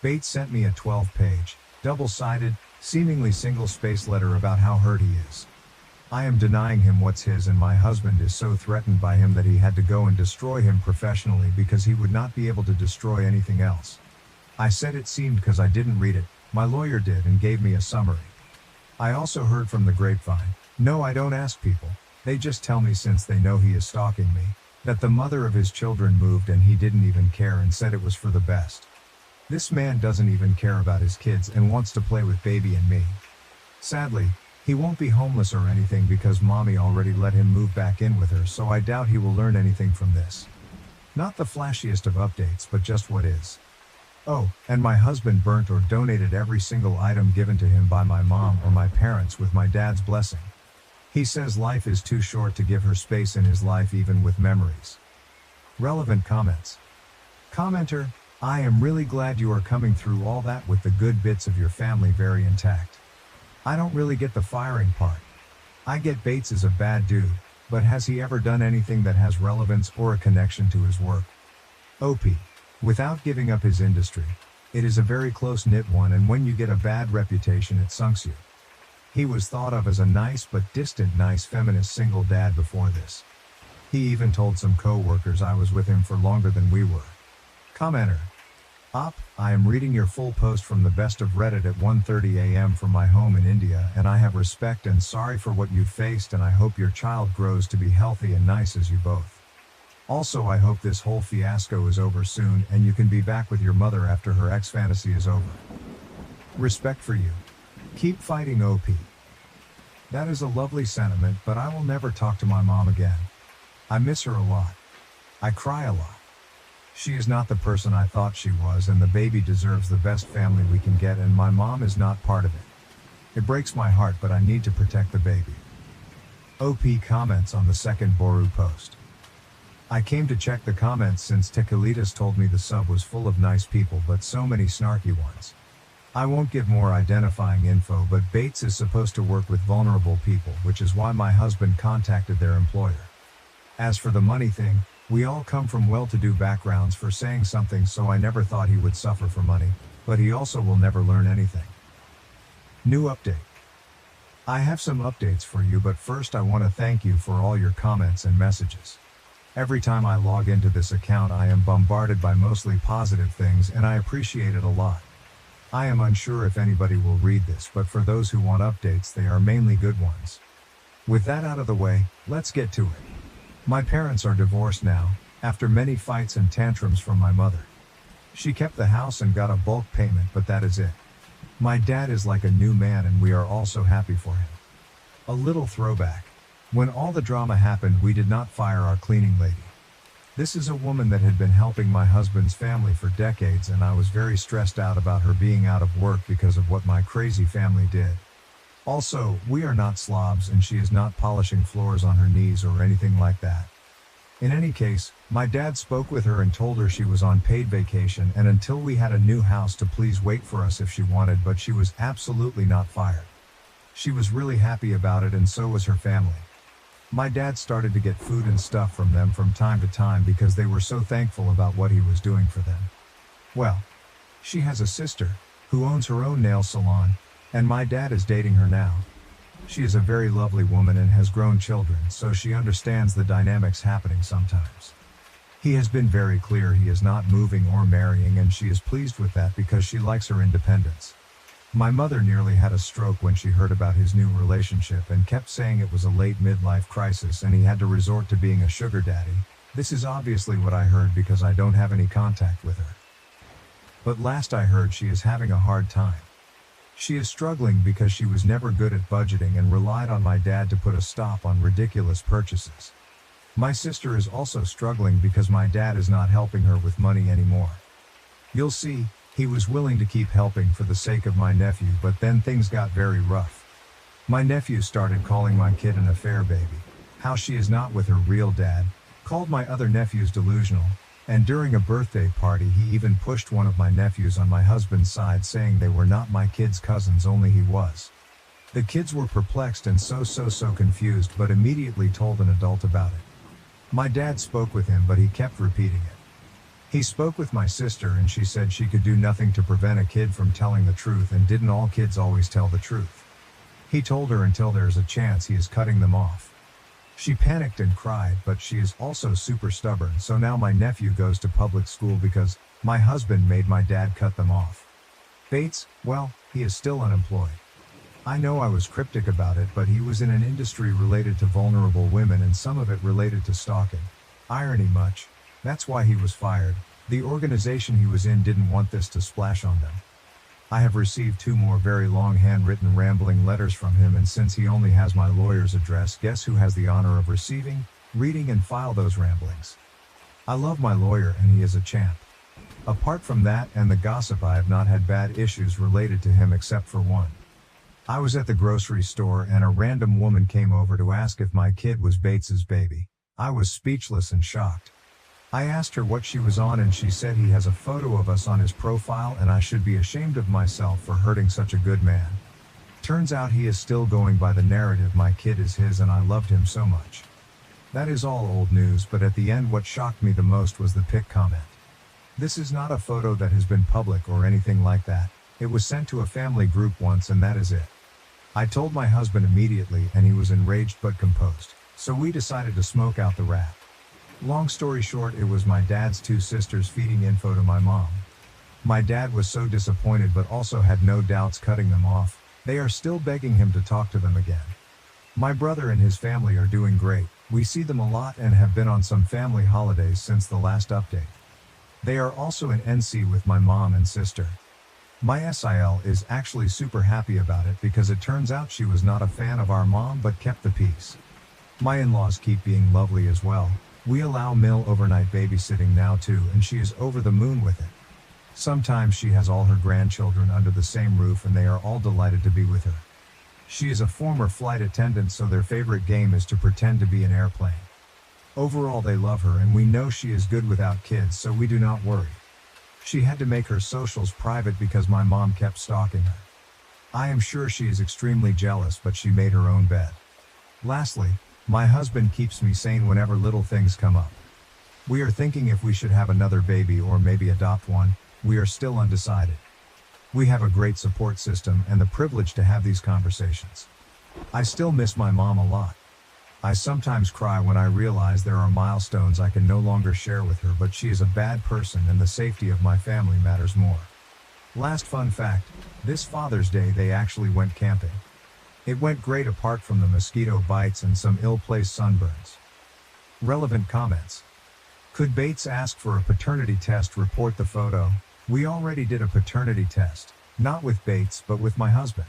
Bates sent me a 12-page, double-sided, seemingly single-space letter about how hurt he is. I am denying him what's his, and my husband is so threatened by him that he had to go and destroy him professionally because he would not be able to destroy anything else. I said it seemed because I didn't read it, My lawyer did and gave me a summary. I also heard from the grapevine. No, I don't ask people. They just tell me, since they know he is stalking me, that the mother of his children moved and he didn't even care and said it was for the best. This man doesn't even care about his kids and wants to play with baby and me. Sadly, he won't be homeless or anything because mommy already let him move back in with her, so I doubt he will learn anything from this. Not the flashiest of updates, but just what is. Oh, and my husband burnt or donated every single item given to him by my mom or my parents with my dad's blessing. He says life is too short to give her space in his life even with memories. Relevant comments. Commenter, I am really glad you are coming through all that with the good bits of your family very intact. I don't really get the firing part. I get Bates is a bad dude, but has he ever done anything that has relevance or a connection to his work? OP. Without giving up his industry, it is a very close-knit one, and when you get a bad reputation it sunks you. He was thought of as a nice but distant nice feminist single dad before this. He even told some co-workers I was with him for longer than we were. Commenter. I am reading your full post from the best of Reddit at 1:30 a.m. from my home in India, and I have respect and sorry for what you faced, and I hope your child grows to be healthy and nice as you both. Also, I hope this whole fiasco is over soon and you can be back with your mother after her ex fantasy is over. Respect for you. Keep fighting, OP. That is a lovely sentiment, but I will never talk to my mom again. I miss her a lot. I cry a lot. She is not the person I thought she was, and the baby deserves the best family we can get, and my mom is not part of it. It breaks my heart, but I need to protect the baby. OP comments on the second Boru post. I came to check the comments since Tequilitas told me the sub was full of nice people but so many snarky ones. I won't give more identifying info, but Bates is supposed to work with vulnerable people, which is why my husband contacted their employer. As for the money thing, we all come from well-to-do backgrounds for saying something, so I never thought he would suffer for money, but he also will never learn anything. New update. I have some updates for you, but first I want to thank you for all your comments and messages. Every time I log into this account I am bombarded by mostly positive things, and I appreciate it a lot. I am unsure if anybody will read this, but for those who want updates they are mainly good ones. With that out of the way, let's get to it. My parents are divorced now, after many fights and tantrums from my mother. She kept the house and got a bulk payment, but that is it. My dad is like a new man and we are all so happy for him. A little throwback. When all the drama happened we did not fire our cleaning lady. This is a woman that had been helping my husband's family for decades, and I was very stressed out about her being out of work because of what my crazy family did. Also, we are not slobs and she is not polishing floors on her knees or anything like that. In any case, my dad spoke with her and told her she was on paid vacation and until we had a new house to please wait for us if she wanted, but she was absolutely not fired. She was really happy about it, and so was her family. My dad started to get food and stuff from them from time to time because they were so thankful about what he was doing for them. Well, she has a sister who owns her own nail salon, and my dad is dating her now. She is a very lovely woman and has grown children, so she understands the dynamics happening sometimes. He has been very clear he is not moving or marrying, and she is pleased with that because she likes her independence. My mother nearly had a stroke when she heard about his new relationship and kept saying it was a late midlife crisis and he had to resort to being a sugar daddy. This is obviously what I heard because I don't have any contact with her. But last I heard she is having a hard time. She is struggling because she was never good at budgeting and relied on my dad to put a stop on ridiculous purchases. My sister is also struggling because my dad is not helping her with money anymore. You'll see, he was willing to keep helping for the sake of my nephew, but then things got very rough. My nephew started calling my kid an affair baby, how she is not with her real dad, called my other nephews delusional, and during a birthday party he even pushed one of my nephews on my husband's side, saying they were not my kids' cousins, only he was. The kids were perplexed and so confused, but immediately told an adult about it. My dad spoke with him, but he kept repeating it. He spoke with my sister and she said she could do nothing to prevent a kid from telling the truth, and didn't all kids always tell the truth? He told her until there's a chance he is cutting them off. She panicked and cried, but she is also super stubborn, so now my nephew goes to public school because my husband made my dad cut them off. Bates, well, he is still unemployed. I know I was cryptic about it, but he was in an industry related to vulnerable women and some of it related to stalking. Irony much. That's why he was fired. The organization he was in didn't want this to splash on them. I have received 2 more very long handwritten rambling letters from him, and since he only has my lawyer's address, guess who has the honor of receiving, reading and file those ramblings? I love my lawyer and he is a champ. Apart from that and the gossip, I have not had bad issues related to him except for one. I was at the grocery store and a random woman came over to ask if my kid was Bates's baby. I was speechless and shocked. I asked her what she was on and she said he has a photo of us on his profile and I should be ashamed of myself for hurting such a good man. Turns out he is still going by the narrative my kid is his and I loved him so much. That is all old news, but at the end what shocked me the most was the pic comment. This is not a photo that has been public or anything like that. It was sent to a family group once and that is it. I told my husband immediately and he was enraged but composed. So we decided to smoke out the rat. Long story short, it was my dad's 2 sisters feeding info to my mom. My dad was so disappointed but also had no doubts cutting them off. They are still begging him to talk to them again. My brother and his family are doing great. We see them a lot and have been on some family holidays since the last update. They are also in NC with my mom and sister. My SIL is actually super happy about it because it turns out she was not a fan of our mom but kept the peace. My in-laws keep being lovely as well. We allow Mill overnight babysitting now too and she is over the moon with it. Sometimes she has all her grandchildren under the same roof and they are all delighted to be with her. She is a former flight attendant, so their favorite game is to pretend to be an airplane. Overall they love her and we know she is good without kids, so we do not worry. She had to make her socials private because my mom kept stalking her. I am sure she is extremely jealous, but she made her own bed. Lastly, my husband keeps me sane whenever little things come up. We are thinking if we should have another baby or maybe adopt one. We are still undecided. We have a great support system and the privilege to have these conversations. I still miss my mom a lot. I sometimes cry when I realize there are milestones I can no longer share with her, but she is a bad person and the safety of my family matters more. Last fun fact, this Father's Day they actually went camping. It went great apart from the mosquito bites and some ill-placed sunburns. Relevant comments. Could Bates ask for a paternity test? Report the photo. We already did a paternity test, not with Bates but with my husband.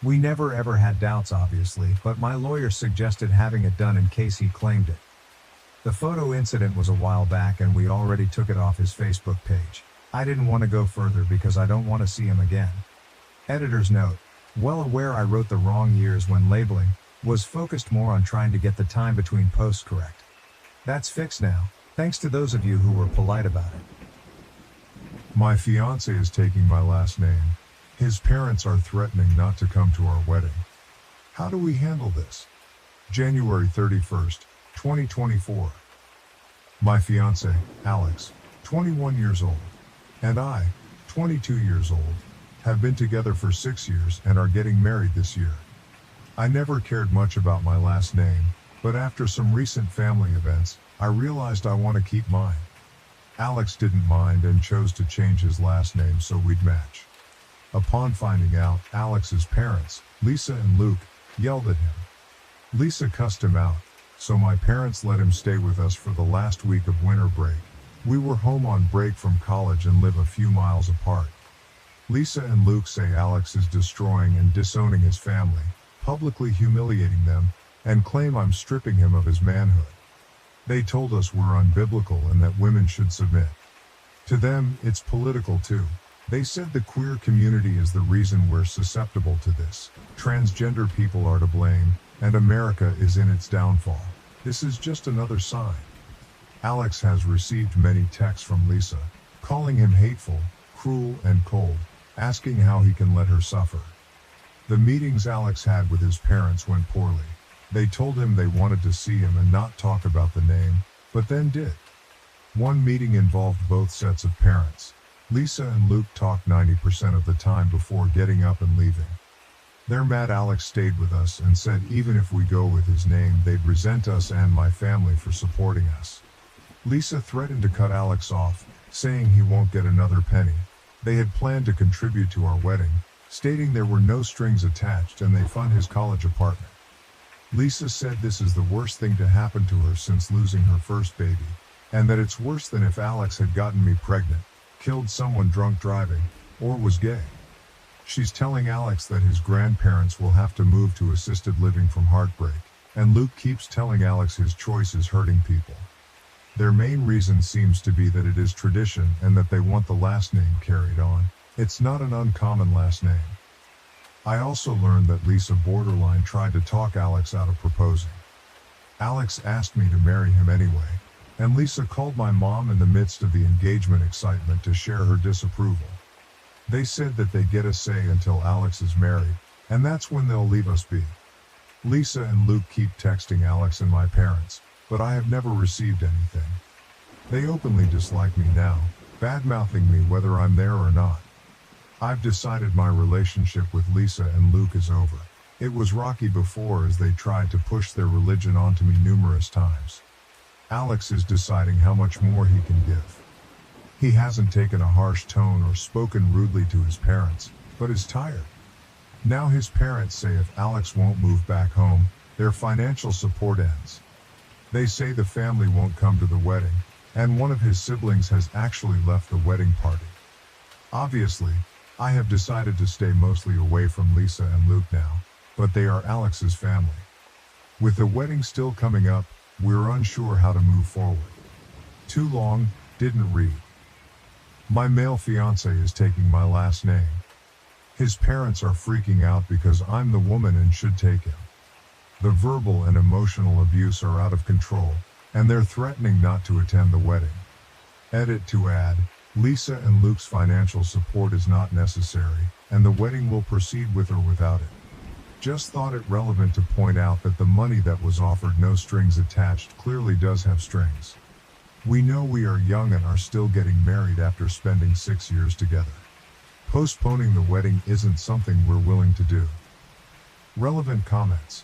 We never ever had doubts obviously, but my lawyer suggested having it done in case he claimed it. The photo incident was a while back and we already took it off his Facebook page. I didn't want to go further because I don't want to see him again. Editor's note. Well aware I wrote the wrong years when labeling, was focused more on trying to get the time between posts correct. That's fixed now, thanks to those of you who were polite about it. My fiance is taking my last name. His parents are threatening not to come to our wedding. How do we handle this? January 31st, 2024. My fiance, Alex, 21 years old, and I, 22 years old, have been together for 6 years and are getting married this year. I never cared much about my last name, but after some recent family events, I realized I want to keep mine. Alex didn't mind and chose to change his last name so we'd match. Upon finding out, Alex's parents, Lisa and Luke, yelled at him. Lisa cussed him out, so my parents let him stay with us for the last week of winter break. We were home on break from college and live a few miles apart. Lisa and Luke say Alex is destroying and disowning his family, publicly humiliating them, and claim I'm stripping him of his manhood. They told us we're unbiblical and that women should submit. To them, it's political too. They said the queer community is the reason we're susceptible to this. Transgender people are to blame, and America is in its downfall. This is just another sign. Alex has received many texts from Lisa, calling him hateful, cruel, and cold, asking how he can let her suffer. The meetings Alex had with his parents went poorly. They told him they wanted to see him and not talk about the name, but then did. One meeting involved both sets of parents. Lisa and Luke talked 90% of the time before getting up and leaving. They're mad Alex stayed with us and said even if we go with his name they'd resent us and my family for supporting us. Lisa threatened to cut Alex off, saying he won't get another penny. They had planned to contribute to our wedding, stating there were no strings attached and they fund his college apartment. Lisa said this is the worst thing to happen to her since losing her first baby, and that it's worse than if Alex had gotten me pregnant, killed someone drunk driving, or was gay. She's telling Alex that his grandparents will have to move to assisted living from heartbreak, and Luke keeps telling Alex his choice is hurting people. Their main reason seems to be that it is tradition and that they want the last name carried on. It's not an uncommon last name. I also learned that Lisa borderline tried to talk Alex out of proposing. Alex asked me to marry him anyway, and Lisa called my mom in the midst of the engagement excitement to share her disapproval. They said that they get a say until Alex is married, and that's when they'll leave us be. Lisa and Luke keep texting Alex and my parents, but I have never received anything. They openly dislike me now, bad-mouthing me whether I'm there or not. I've decided my relationship with Lisa and Luke is over. It was rocky before as they tried to push their religion onto me numerous times. Alex is deciding how much more he can give. He hasn't taken a harsh tone or spoken rudely to his parents, but is tired. Now his parents say if Alex won't move back home, their financial support ends. They say the family won't come to the wedding, and one of his siblings has actually left the wedding party. Obviously, I have decided to stay mostly away from Lisa and Luke now, but they are Alex's family. With the wedding still coming up, we're unsure how to move forward. Too long, didn't read. My male fiance is taking my last name. His parents are freaking out because I'm the woman and should take him. The verbal and emotional abuse are out of control, and they're threatening not to attend the wedding. Edit to add, Lisa and Luke's financial support is not necessary, and the wedding will proceed with or without it. Just thought it relevant to point out that the money that was offered no strings attached clearly does have strings. We know we are young and are still getting married after spending 6 years together. Postponing the wedding isn't something we're willing to do. Relevant comments.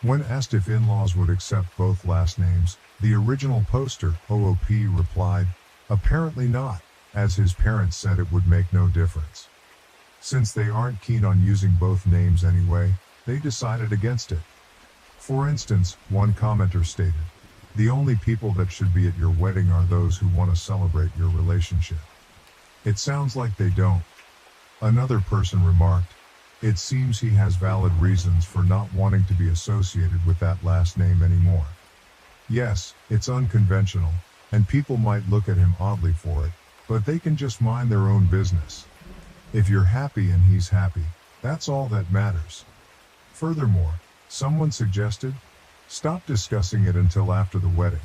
When asked if in-laws would accept both last names, the original poster, OOP, replied, apparently not, as his parents said it would make no difference. Since they aren't keen on using both names anyway, they decided against it. For instance, one commenter stated, the only people that should be at your wedding are those who want to celebrate your relationship. It sounds like they don't. Another person remarked, it seems he has valid reasons for not wanting to be associated with that last name anymore. Yes, it's unconventional, and people might look at him oddly for it, but they can just mind their own business. If you're happy and he's happy, that's all that matters. Furthermore, someone suggested, stop discussing it until after the wedding.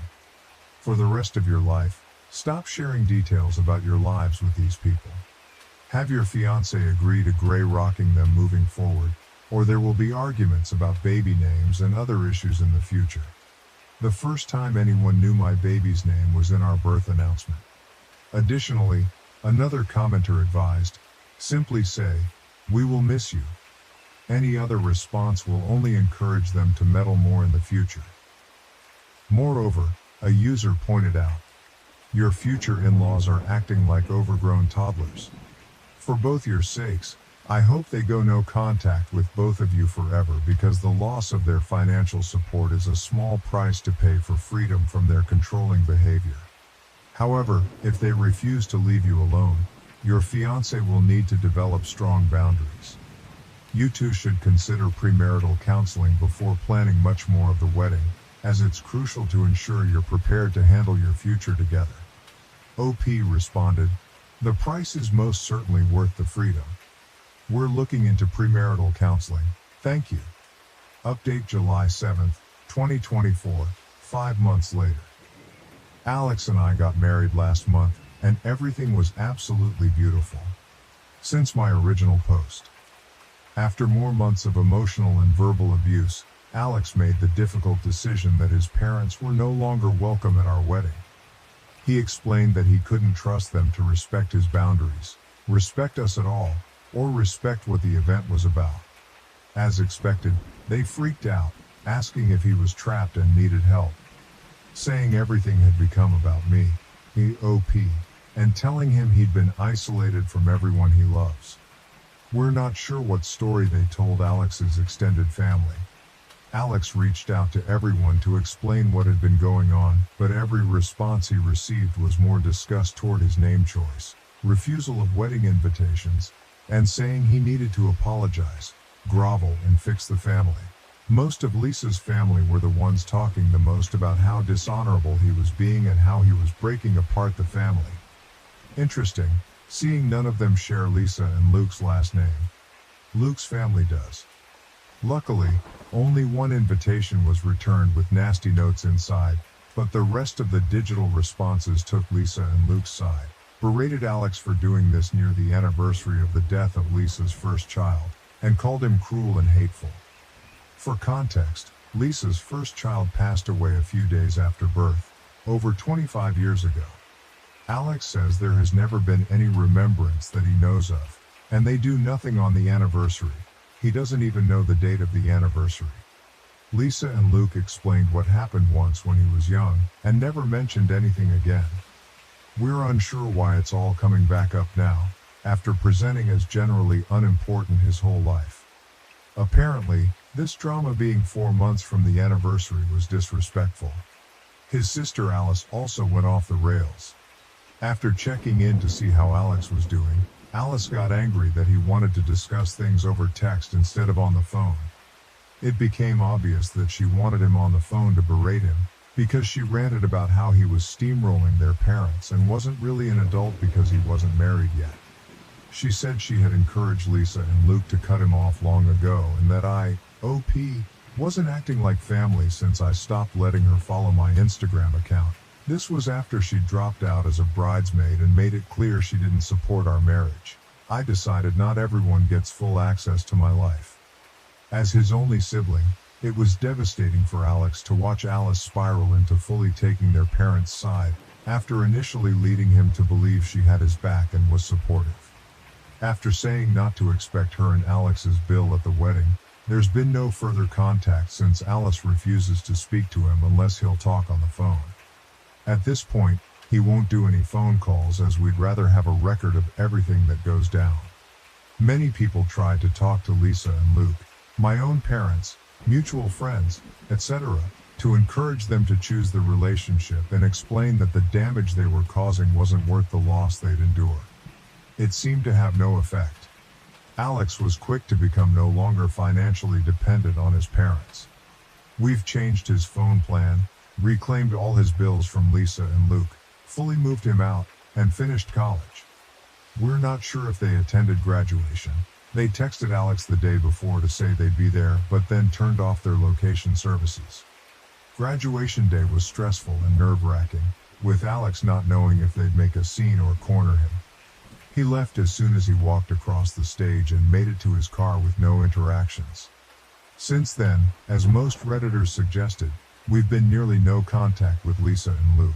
For the rest of your life, stop sharing details about your lives with these people. Have your fiancé agree to gray rocking them moving forward, or there will be arguments about baby names and other issues in the future. The first time anyone knew my baby's name was in our birth announcement. Additionally, another commenter advised, simply say, we will miss you. Any other response will only encourage them to meddle more in the future. Moreover, a user pointed out, your future in-laws are acting like overgrown toddlers. For both your sakes, I hope they go no contact with both of you forever because the loss of their financial support is a small price to pay for freedom from their controlling behavior. However, if they refuse to leave you alone, your fiancé will need to develop strong boundaries. You two should consider premarital counseling before planning much more of the wedding, as it's crucial to ensure you're prepared to handle your future together. OP responded, the price is most certainly worth the freedom. We're looking into premarital counseling, thank you. Update July 7th, 2024, 5 months later. Alex and I got married last month, and everything was absolutely beautiful. Since my original post. After more months of emotional and verbal abuse, Alex made the difficult decision that his parents were no longer welcome at our wedding. He explained that he couldn't trust them to respect his boundaries, respect us at all, or respect what the event was about. As expected, they freaked out, asking if he was trapped and needed help. Saying everything had become about me, OP, and telling him he'd been isolated from everyone he loves. We're not sure what story they told Alex's extended family. Alex reached out to everyone to explain what had been going on, but every response he received was more disgust toward his name choice, refusal of wedding invitations, and saying he needed to apologize, grovel, and fix the family. Most of Lisa's family were the ones talking the most about how dishonorable he was being and how he was breaking apart the family. Interesting, seeing none of them share Lisa and Luke's last name. Luke's family does. Luckily, only one invitation was returned with nasty notes inside, but the rest of the digital responses took Lisa and Luke's side, berated Alex for doing this near the anniversary of the death of Lisa's first child, and called him cruel and hateful. For context, Lisa's first child passed away a few days after birth, over 25 years ago. Alex says there has never been any remembrance that he knows of, and they do nothing on the anniversary. He doesn't even know the date of the anniversary. Lisa and Luke explained what happened once when he was young, and never mentioned anything again. We're unsure why it's all coming back up now, after presenting as generally unimportant his whole life. Apparently, this drama being 4 months from the anniversary was disrespectful. His sister Alice also went off the rails. After checking in to see how Alex was doing, Alice got angry that he wanted to discuss things over text instead of on the phone. It became obvious that she wanted him on the phone to berate him, because she ranted about how he was steamrolling their parents and wasn't really an adult because he wasn't married yet. She said she had encouraged Lisa and Luke to cut him off long ago and that OP, wasn't acting like family since I stopped letting her follow my Instagram account. This was after she dropped out as a bridesmaid and made it clear she didn't support our marriage. I decided not everyone gets full access to my life. As his only sibling, it was devastating for Alex to watch Alice spiral into fully taking their parents' side, after initially leading him to believe she had his back and was supportive. After saying not to expect her and Alex's bill at the wedding, there's been no further contact since Alice refuses to speak to him unless he'll talk on the phone. At this point, he won't do any phone calls as we'd rather have a record of everything that goes down. Many people tried to talk to Lisa and Luke, my own parents, mutual friends, etc., to encourage them to choose the relationship and explain that the damage they were causing wasn't worth the loss they'd endure. It seemed to have no effect. Alex was quick to become no longer financially dependent on his parents. We've changed his phone plan, reclaimed all his bills from Lisa and Luke, fully moved him out, and finished college. We're not sure if they attended graduation. They texted Alex the day before to say they'd be there, but then turned off their location services. Graduation day was stressful and nerve-wracking, with Alex not knowing if they'd make a scene or corner him. He left as soon as he walked across the stage and made it to his car with no interactions. Since then, as most Redditors suggested, we've been nearly no contact with Lisa and Luke.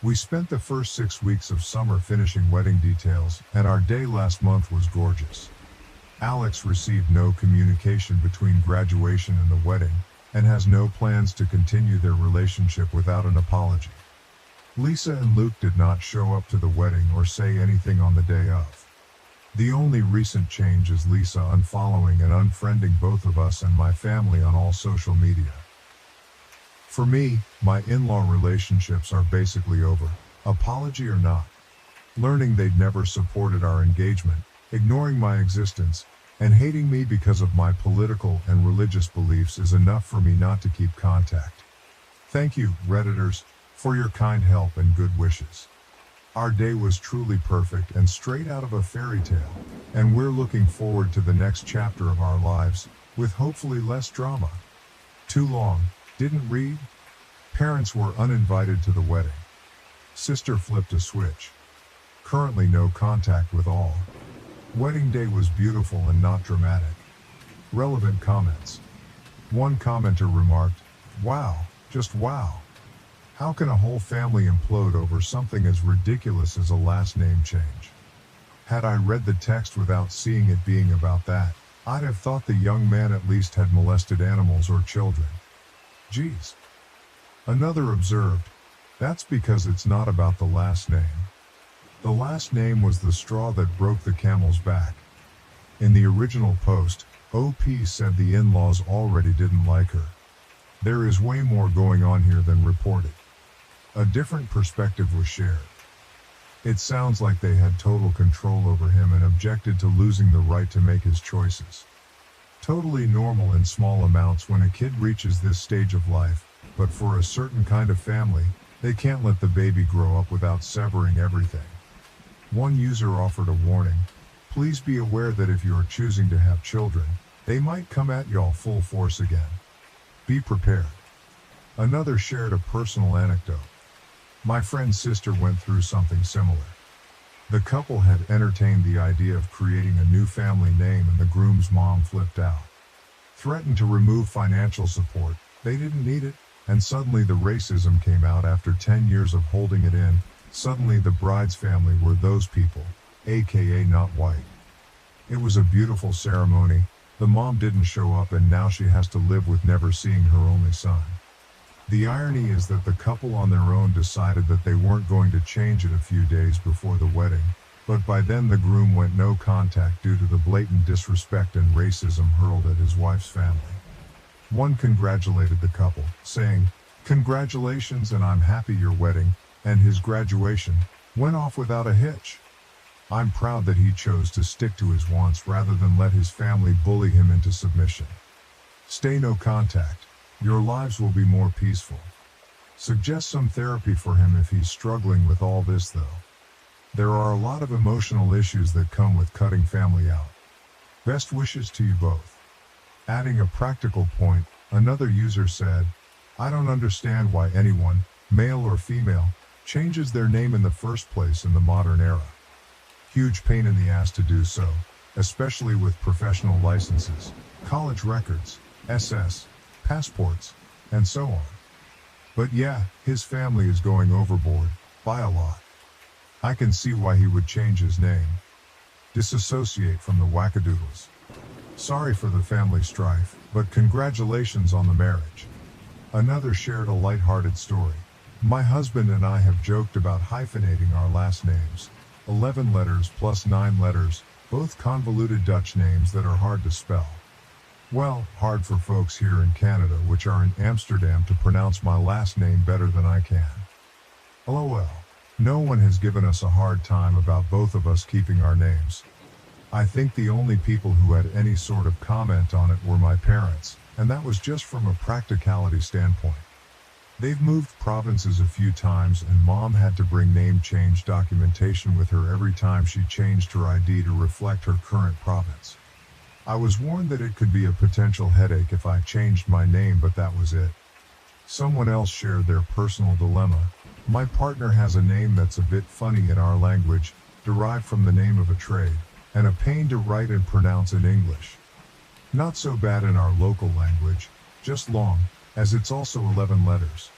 We spent the first 6 weeks of summer finishing wedding details, and our day last month was gorgeous. Alex received no communication between graduation and the wedding, and has no plans to continue their relationship without an apology. Lisa and Luke did not show up to the wedding or say anything on the day of. The only recent change is Lisa unfollowing and unfriending both of us and my family on all social media. For me, my in-law relationships are basically over, apology or not. Learning they'd never supported our engagement, ignoring my existence, and hating me because of my political and religious beliefs is enough for me not to keep contact. Thank you, Redditors, for your kind help and good wishes. Our day was truly perfect and straight out of a fairy tale, and we're looking forward to the next chapter of our lives, with hopefully less drama. Too long, didn't read? Parents were uninvited to the wedding. Sister flipped a switch. Currently no contact with all. Wedding day was beautiful and not dramatic. Relevant comments. One commenter remarked, "Wow, just wow. How can a whole family implode over something as ridiculous as a last name change?" Had I read the text without seeing it being about that, I'd have thought the young man at least had molested animals or children. Geez. Another observed, "That's because it's not about the last name. The last name was the straw that broke the camel's back." In the original post, OP said the in-laws already didn't like her. There is way more going on here than reported. A different perspective was shared. It sounds like they had total control over him and objected to losing the right to make his choices. Totally normal in small amounts when a kid reaches this stage of life, but for a certain kind of family, they can't let the baby grow up without severing everything. One user offered a warning. Please be aware that if you are choosing to have children, they might come at y'all full force again. Be prepared. Another shared a personal anecdote. My friend's sister went through something similar. The couple had entertained the idea of creating a new family name and the groom's mom flipped out. Threatened to remove financial support, they didn't need it, and suddenly the racism came out after 10 years of holding it in. Suddenly the bride's family were those people, aka not white. It was a beautiful ceremony. The mom didn't show up and now she has to live with never seeing her only son. The irony is that the couple on their own decided that they weren't going to change it a few days before the wedding, but by then the groom went no contact due to the blatant disrespect and racism hurled at his wife's family. One congratulated the couple, saying, "Congratulations and I'm happy your wedding, and his graduation, went off without a hitch. I'm proud that he chose to stick to his wants rather than let his family bully him into submission. Stay no contact. Your lives will be more peaceful." Suggest some therapy for him if he's struggling with all this though. There are a lot of emotional issues that come with cutting family out. Best wishes to you both. Adding a practical point, another user said, "I don't understand why anyone, male or female, changes their name in the first place in the modern era. Huge pain in the ass to do so, especially with professional licenses, college records, SS, passports, and so on. But yeah, his family is going overboard, by a lot. I can see why he would change his name. Disassociate from the wackadoodles. Sorry for the family strife, but congratulations on the marriage." Another shared a lighthearted story. "My husband and I have joked about hyphenating our last names. 11 letters plus 9 letters, both convoluted Dutch names that are hard to spell. Well, hard for folks here in Canada which are in Amsterdam to pronounce my last name better than I can. LOL. No one has given us a hard time about both of us keeping our names. I think the only people who had any sort of comment on it were my parents, and that was just from a practicality standpoint. They've moved provinces a few times and mom had to bring name change documentation with her every time she changed her ID to reflect her current province. I was warned that it could be a potential headache if I changed my name, but that was it." Someone else shared their personal dilemma. "My partner has a name that's a bit funny in our language, derived from the name of a trade, and a pain to write and pronounce in English. Not so bad in our local language, just long, as it's also 11 letters.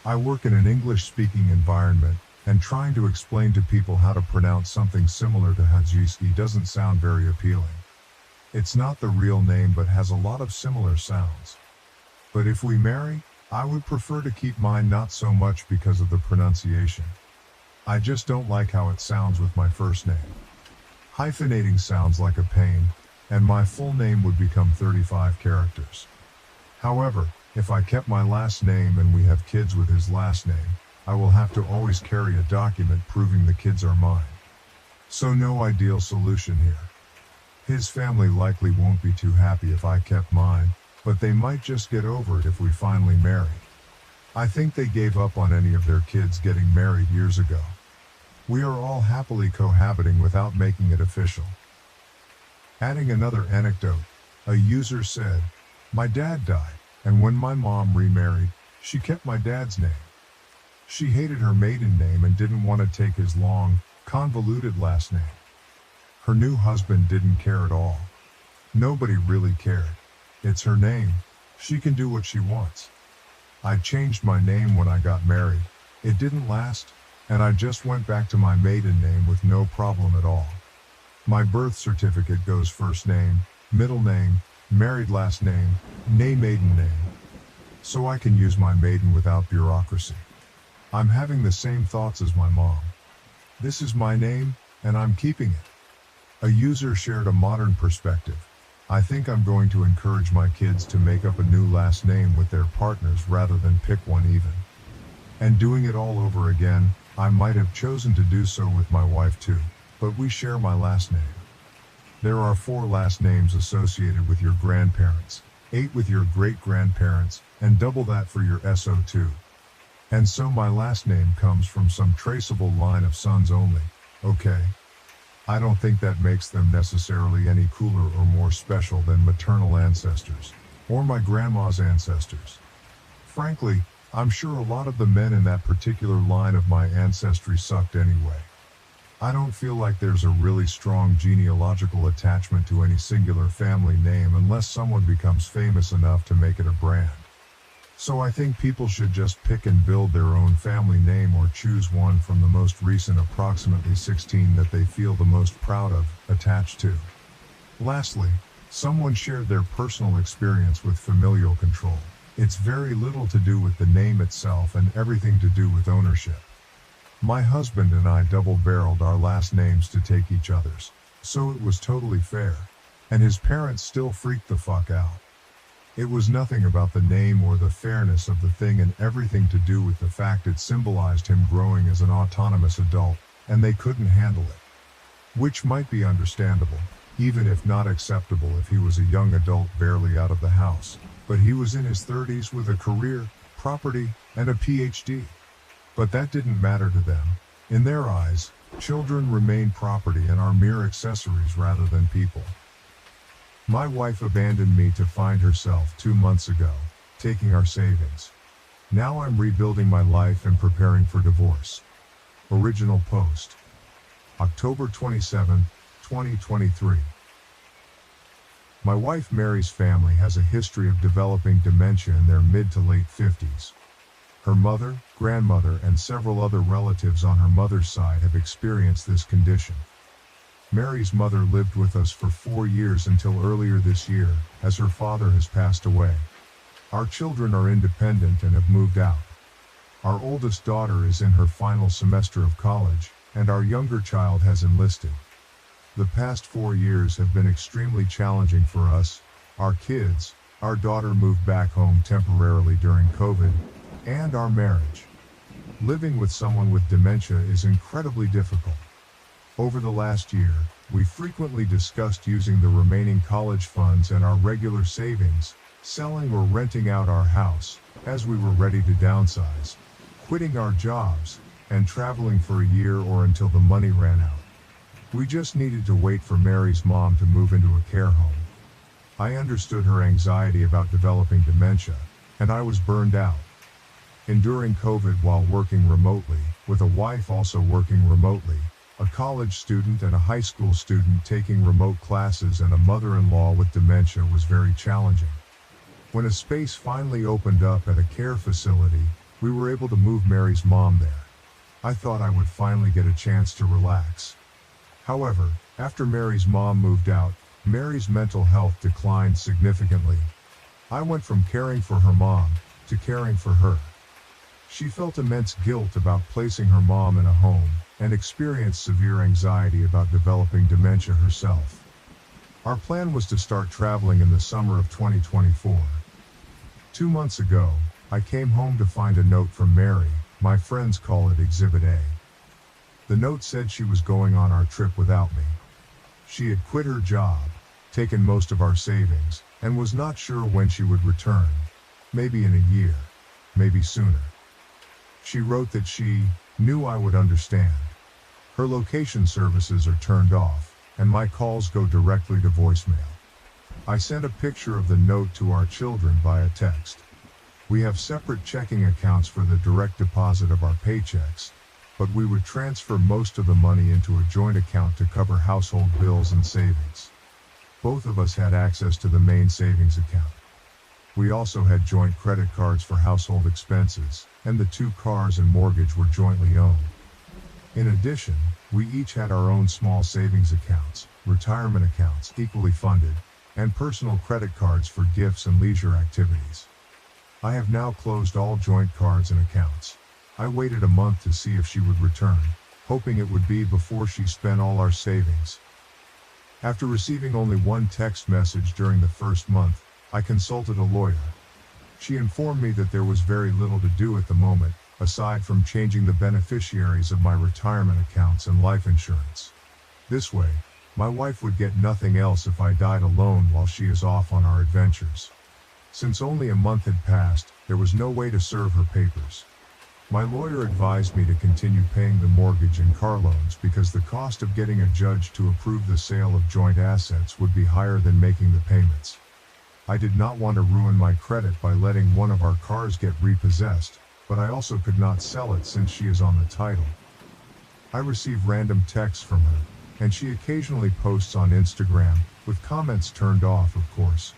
I work in an English-speaking environment, and trying to explain to people how to pronounce something similar to Hadziski doesn't sound very appealing. It's not the real name but has a lot of similar sounds. But if we marry, I would prefer to keep mine, not so much because of the pronunciation. I just don't like how it sounds with my first name. Hyphenating sounds like a pain, and my full name would become 35 characters. However, if I kept my last name and we have kids with his last name, I will have to always carry a document proving the kids are mine. So no ideal solution here. His family likely won't be too happy if I kept mine, but they might just get over it if we finally marry. I think they gave up on any of their kids getting married years ago. We are all happily cohabiting without making it official." Adding another anecdote, a user said, "My dad died, and when my mom remarried, she kept my dad's name. She hated her maiden name and didn't want to take his long, convoluted last name. Her new husband didn't care at all. Nobody really cared. It's her name. She can do what she wants. I changed my name when I got married. It didn't last, and I just went back to my maiden name with no problem at all. My birth certificate goes first name, middle name, married last name, maiden name. So I can use my maiden without bureaucracy. I'm having the same thoughts as my mom. This is my name, and I'm keeping it." A user shared a modern perspective. I think I'm going to encourage my kids to make up a new last name with their partners rather than pick one even. And doing it all over again, I might have chosen to do so with my wife too, but we share my last name. There are 4 last names associated with your grandparents, 8 with your great-grandparents, and double that for your SO2. And so my last name comes from some traceable line of sons only, okay? I don't think that makes them necessarily any cooler or more special than maternal ancestors, or my grandma's ancestors. Frankly, I'm sure a lot of the men in that particular line of my ancestry sucked anyway. I don't feel like there's a really strong genealogical attachment to any singular family name unless someone becomes famous enough to make it a brand. So I think people should just pick and build their own family name or choose one from the most recent approximately 16 that they feel the most proud of, attached to. Lastly, someone shared their personal experience with familial control. It's very little to do with the name itself and everything to do with ownership. My husband and I double-barreled our last names to take each other's, so it was totally fair, and his parents still freaked the fuck out. It was nothing about the name or the fairness of the thing and everything to do with the fact it symbolized him growing as an autonomous adult, and they couldn't handle it. Which might be understandable, even if not acceptable if he was a young adult barely out of the house, but he was in his 30s with a career, property, and a PhD. But that didn't matter to them. In their eyes, children remain property and are mere accessories rather than people. My wife abandoned me to find herself 2 months ago, taking our savings. Now I'm rebuilding my life and preparing for divorce. Original post. October 27, 2023. My wife Mary's family has a history of developing dementia in their mid to late 50s. Her mother, grandmother, and several other relatives on her mother's side have experienced this condition. Mary's mother lived with us for 4 years until earlier this year, as her father has passed away. Our children are independent and have moved out. Our oldest daughter is in her final semester of college, and our younger child has enlisted. The past 4 years have been extremely challenging for us, our kids, our daughter moved back home temporarily during COVID, and our marriage. Living with someone with dementia is incredibly difficult. Over the last year, we frequently discussed using the remaining college funds and our regular savings, selling or renting out our house, as we were ready to downsize, quitting our jobs, and traveling for a year or until the money ran out. We just needed to wait for Mary's mom to move into a care home. I understood her anxiety about developing dementia, and I was burned out. Enduring COVID while working remotely, with a wife also working remotely, a college student and a high school student taking remote classes, and a mother-in-law with dementia was very challenging. When a space finally opened up at a care facility, we were able to move Mary's mom there. I thought I would finally get a chance to relax. However, after Mary's mom moved out, Mary's mental health declined significantly. I went from caring for her mom to caring for her. She felt immense guilt about placing her mom in a home, and experienced severe anxiety about developing dementia herself. Our plan was to start traveling in the summer of 2024. 2 months ago, I came home to find a note from Mary. My friends call it Exhibit A. The note said she was going on our trip without me. She had quit her job, taken most of our savings, and was not sure when she would return. Maybe in a year, maybe sooner. She wrote that she knew I would understand. Her location services are turned off, and my calls go directly to voicemail. I sent a picture of the note to our children via text. We have separate checking accounts for the direct deposit of our paychecks, but we would transfer most of the money into a joint account to cover household bills and savings. Both of us had access to the main savings account. We also had joint credit cards for household expenses, and the 2 cars and mortgage were jointly owned. In addition, we each had our own small savings accounts, retirement accounts equally funded, and personal credit cards for gifts and leisure activities. I have now closed all joint cards and accounts. I waited a month to see if she would return, hoping it would be before she spent all our savings. After receiving only one text message during the first month, I consulted a lawyer. She informed me that there was very little to do at the moment, aside from changing the beneficiaries of my retirement accounts and life insurance. This way, my wife would get nothing else if I died alone while she is off on our adventures. Since only a month had passed, there was no way to serve her papers. My lawyer advised me to continue paying the mortgage and car loans because the cost of getting a judge to approve the sale of joint assets would be higher than making the payments. I did not want to ruin my credit by letting one of our cars get repossessed, but I also could not sell it since she is on the title. I receive random texts from her, and she occasionally posts on Instagram, with comments turned off, of course.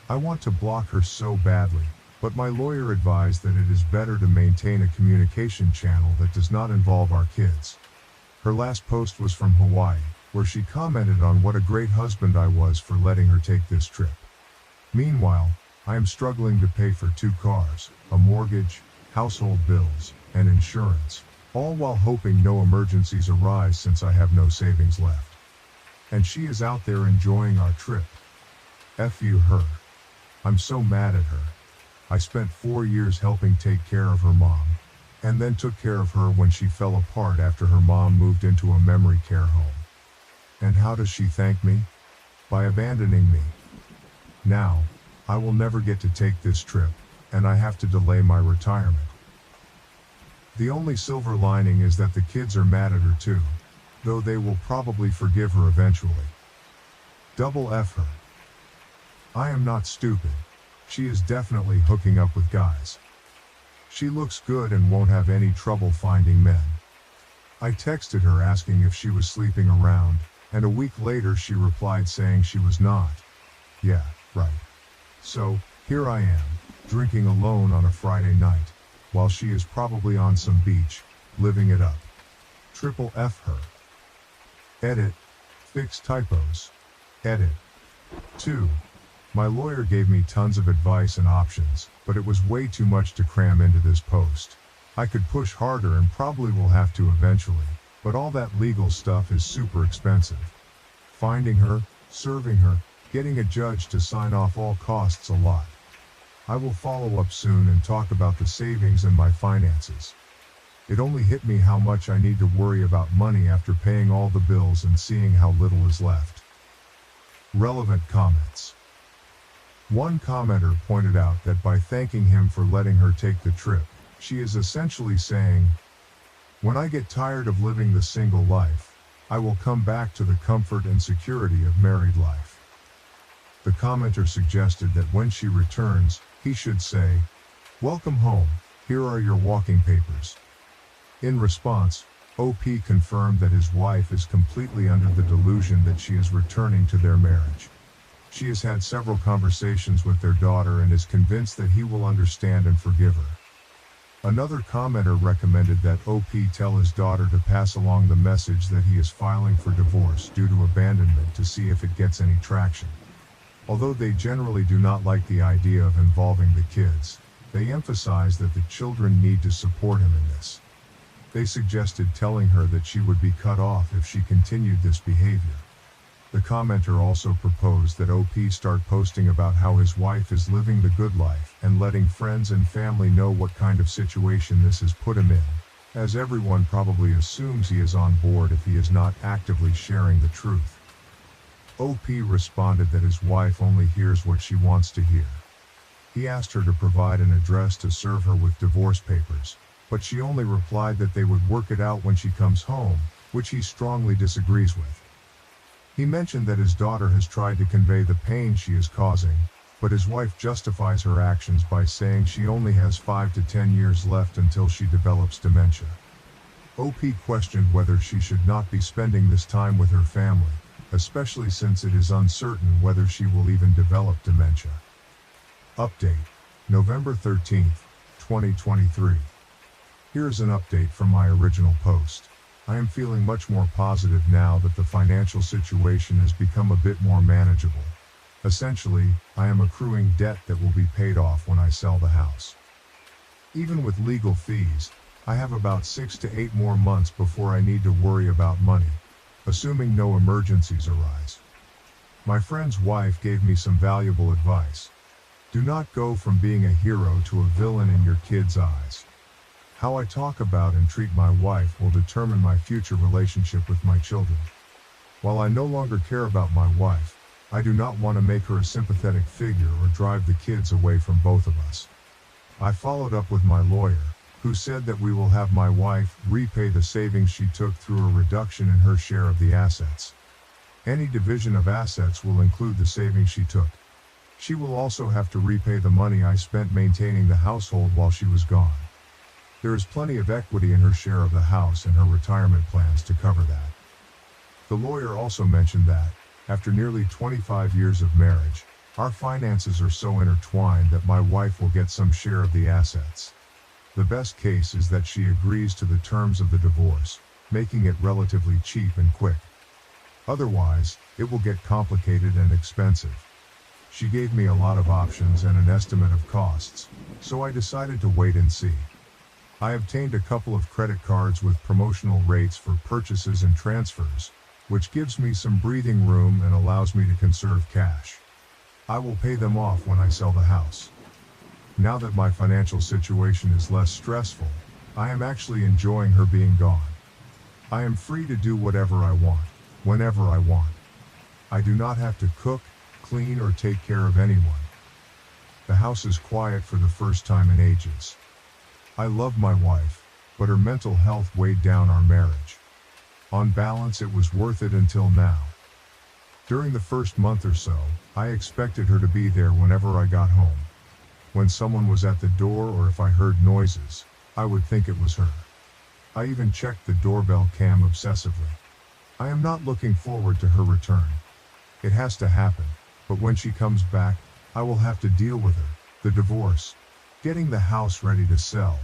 I want to block her so badly, but my lawyer advised that it is better to maintain a communication channel that does not involve our kids. Her last post was from Hawaii, where she commented on what a great husband I was for letting her take this trip. Meanwhile, I am struggling to pay for 2 cars, a mortgage, household bills, and insurance, all while hoping no emergencies arise since I have no savings left. And she is out there enjoying our trip. F you her. I'm so mad at her. I spent 4 years helping take care of her mom, and then took care of her when she fell apart after her mom moved into a memory care home. And how does she thank me? By abandoning me. Now, I will never get to take this trip, and I have to delay my retirement. The only silver lining is that the kids are mad at her too, though they will probably forgive her eventually. Double F her. I am not stupid. She is definitely hooking up with guys. She looks good and won't have any trouble finding men. I texted her asking if she was sleeping around, and a week later she replied saying she was not. Yeah, right. So, here I am, drinking alone on a Friday night, while she is probably on some beach, living it up. Triple F her. Edit. Fix typos. Edit. 2. My lawyer gave me tons of advice and options, but it was way too much to cram into this post. I could push harder and probably will have to eventually, but all that legal stuff is super expensive. Finding her, serving her, getting a judge to sign off all costs a lot. I will follow up soon and talk about the savings and my finances. It only hit me how much I need to worry about money after paying all the bills and seeing how little is left. Relevant comments. One commenter pointed out that by thanking him for letting her take the trip, she is essentially saying, "When I get tired of living the single life, I will come back to the comfort and security of married life." The commenter suggested that when she returns, he should say, "Welcome home, here are your walking papers." In response, OP confirmed that his wife is completely under the delusion that she is returning to their marriage. She has had several conversations with their daughter and is convinced that he will understand and forgive her. Another commenter recommended that OP tell his daughter to pass along the message that he is filing for divorce due to abandonment to see if it gets any traction. Although they generally do not like the idea of involving the kids, they emphasize that the children need to support him in this. They suggested telling her that she would be cut off if she continued this behavior. The commenter also proposed that OP start posting about how his wife is living the good life and letting friends and family know what kind of situation this has put him in, as everyone probably assumes he is on board if he is not actively sharing the truth. OP responded that his wife only hears what she wants to hear. He asked her to provide an address to serve her with divorce papers, but she only replied that they would work it out when she comes home, which he strongly disagrees with. He mentioned that his daughter has tried to convey the pain she is causing, but his wife justifies her actions by saying she only has 5 to 10 years left until she develops dementia. OP questioned whether she should not be spending this time with her family, especially since it is uncertain whether she will even develop dementia. Update, November 13, 2023. Here's an update from my original post. I am feeling much more positive now that the financial situation has become a bit more manageable. Essentially, I am accruing debt that will be paid off when I sell the house. Even with legal fees, I have about 6 to 8 more months before I need to worry about money, assuming no emergencies arise. My friend's wife gave me some valuable advice. Do not go from being a hero to a villain in your kids' eyes. How I talk about and treat my wife will determine my future relationship with my children. While I no longer care about my wife, I do not want to make her a sympathetic figure or drive the kids away from both of us. I followed up with my lawyer, who said that we will have my wife repay the savings she took through a reduction in her share of the assets. Any division of assets will include the savings she took. She will also have to repay the money I spent maintaining the household while she was gone. There is plenty of equity in her share of the house and her retirement plans to cover that. The lawyer also mentioned that, after nearly 25 years of marriage, our finances are so intertwined that my wife will get some share of the assets. The best case is that she agrees to the terms of the divorce, making it relatively cheap and quick. Otherwise, it will get complicated and expensive. She gave me a lot of options and an estimate of costs, so I decided to wait and see. I obtained a couple of credit cards with promotional rates for purchases and transfers, which gives me some breathing room and allows me to conserve cash. I will pay them off when I sell the house. Now that my financial situation is less stressful, I am actually enjoying her being gone. I am free to do whatever I want, whenever I want. I do not have to cook, clean, or take care of anyone. The house is quiet for the first time in ages. I love my wife, but her mental health weighed down our marriage. On balance, it was worth it until now. During the first month or so, I expected her to be there whenever I got home. When someone was at the door or if I heard noises, I would think it was her. I even checked the doorbell cam obsessively. I am not looking forward to her return. It has to happen, but when she comes back, I will have to deal with her, the divorce, getting the house ready to sell,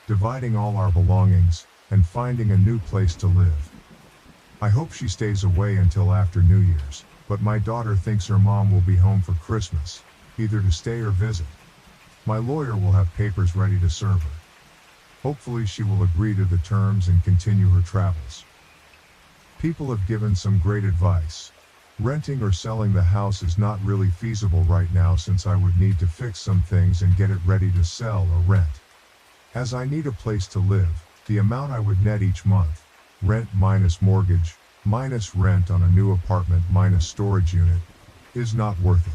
dividing all our belongings, and finding a new place to live. I hope she stays away until after New Year's, but my daughter thinks her mom will be home for Christmas, either to stay or visit. My lawyer will have papers ready to serve her. Hopefully she will agree to the terms and continue her travels. People have given some great advice. Renting or selling the house is not really feasible right now since I would need to fix some things and get it ready to sell or rent. As I need a place to live, the amount I would net each month, rent minus mortgage, minus rent on a new apartment minus storage unit, is not worth it.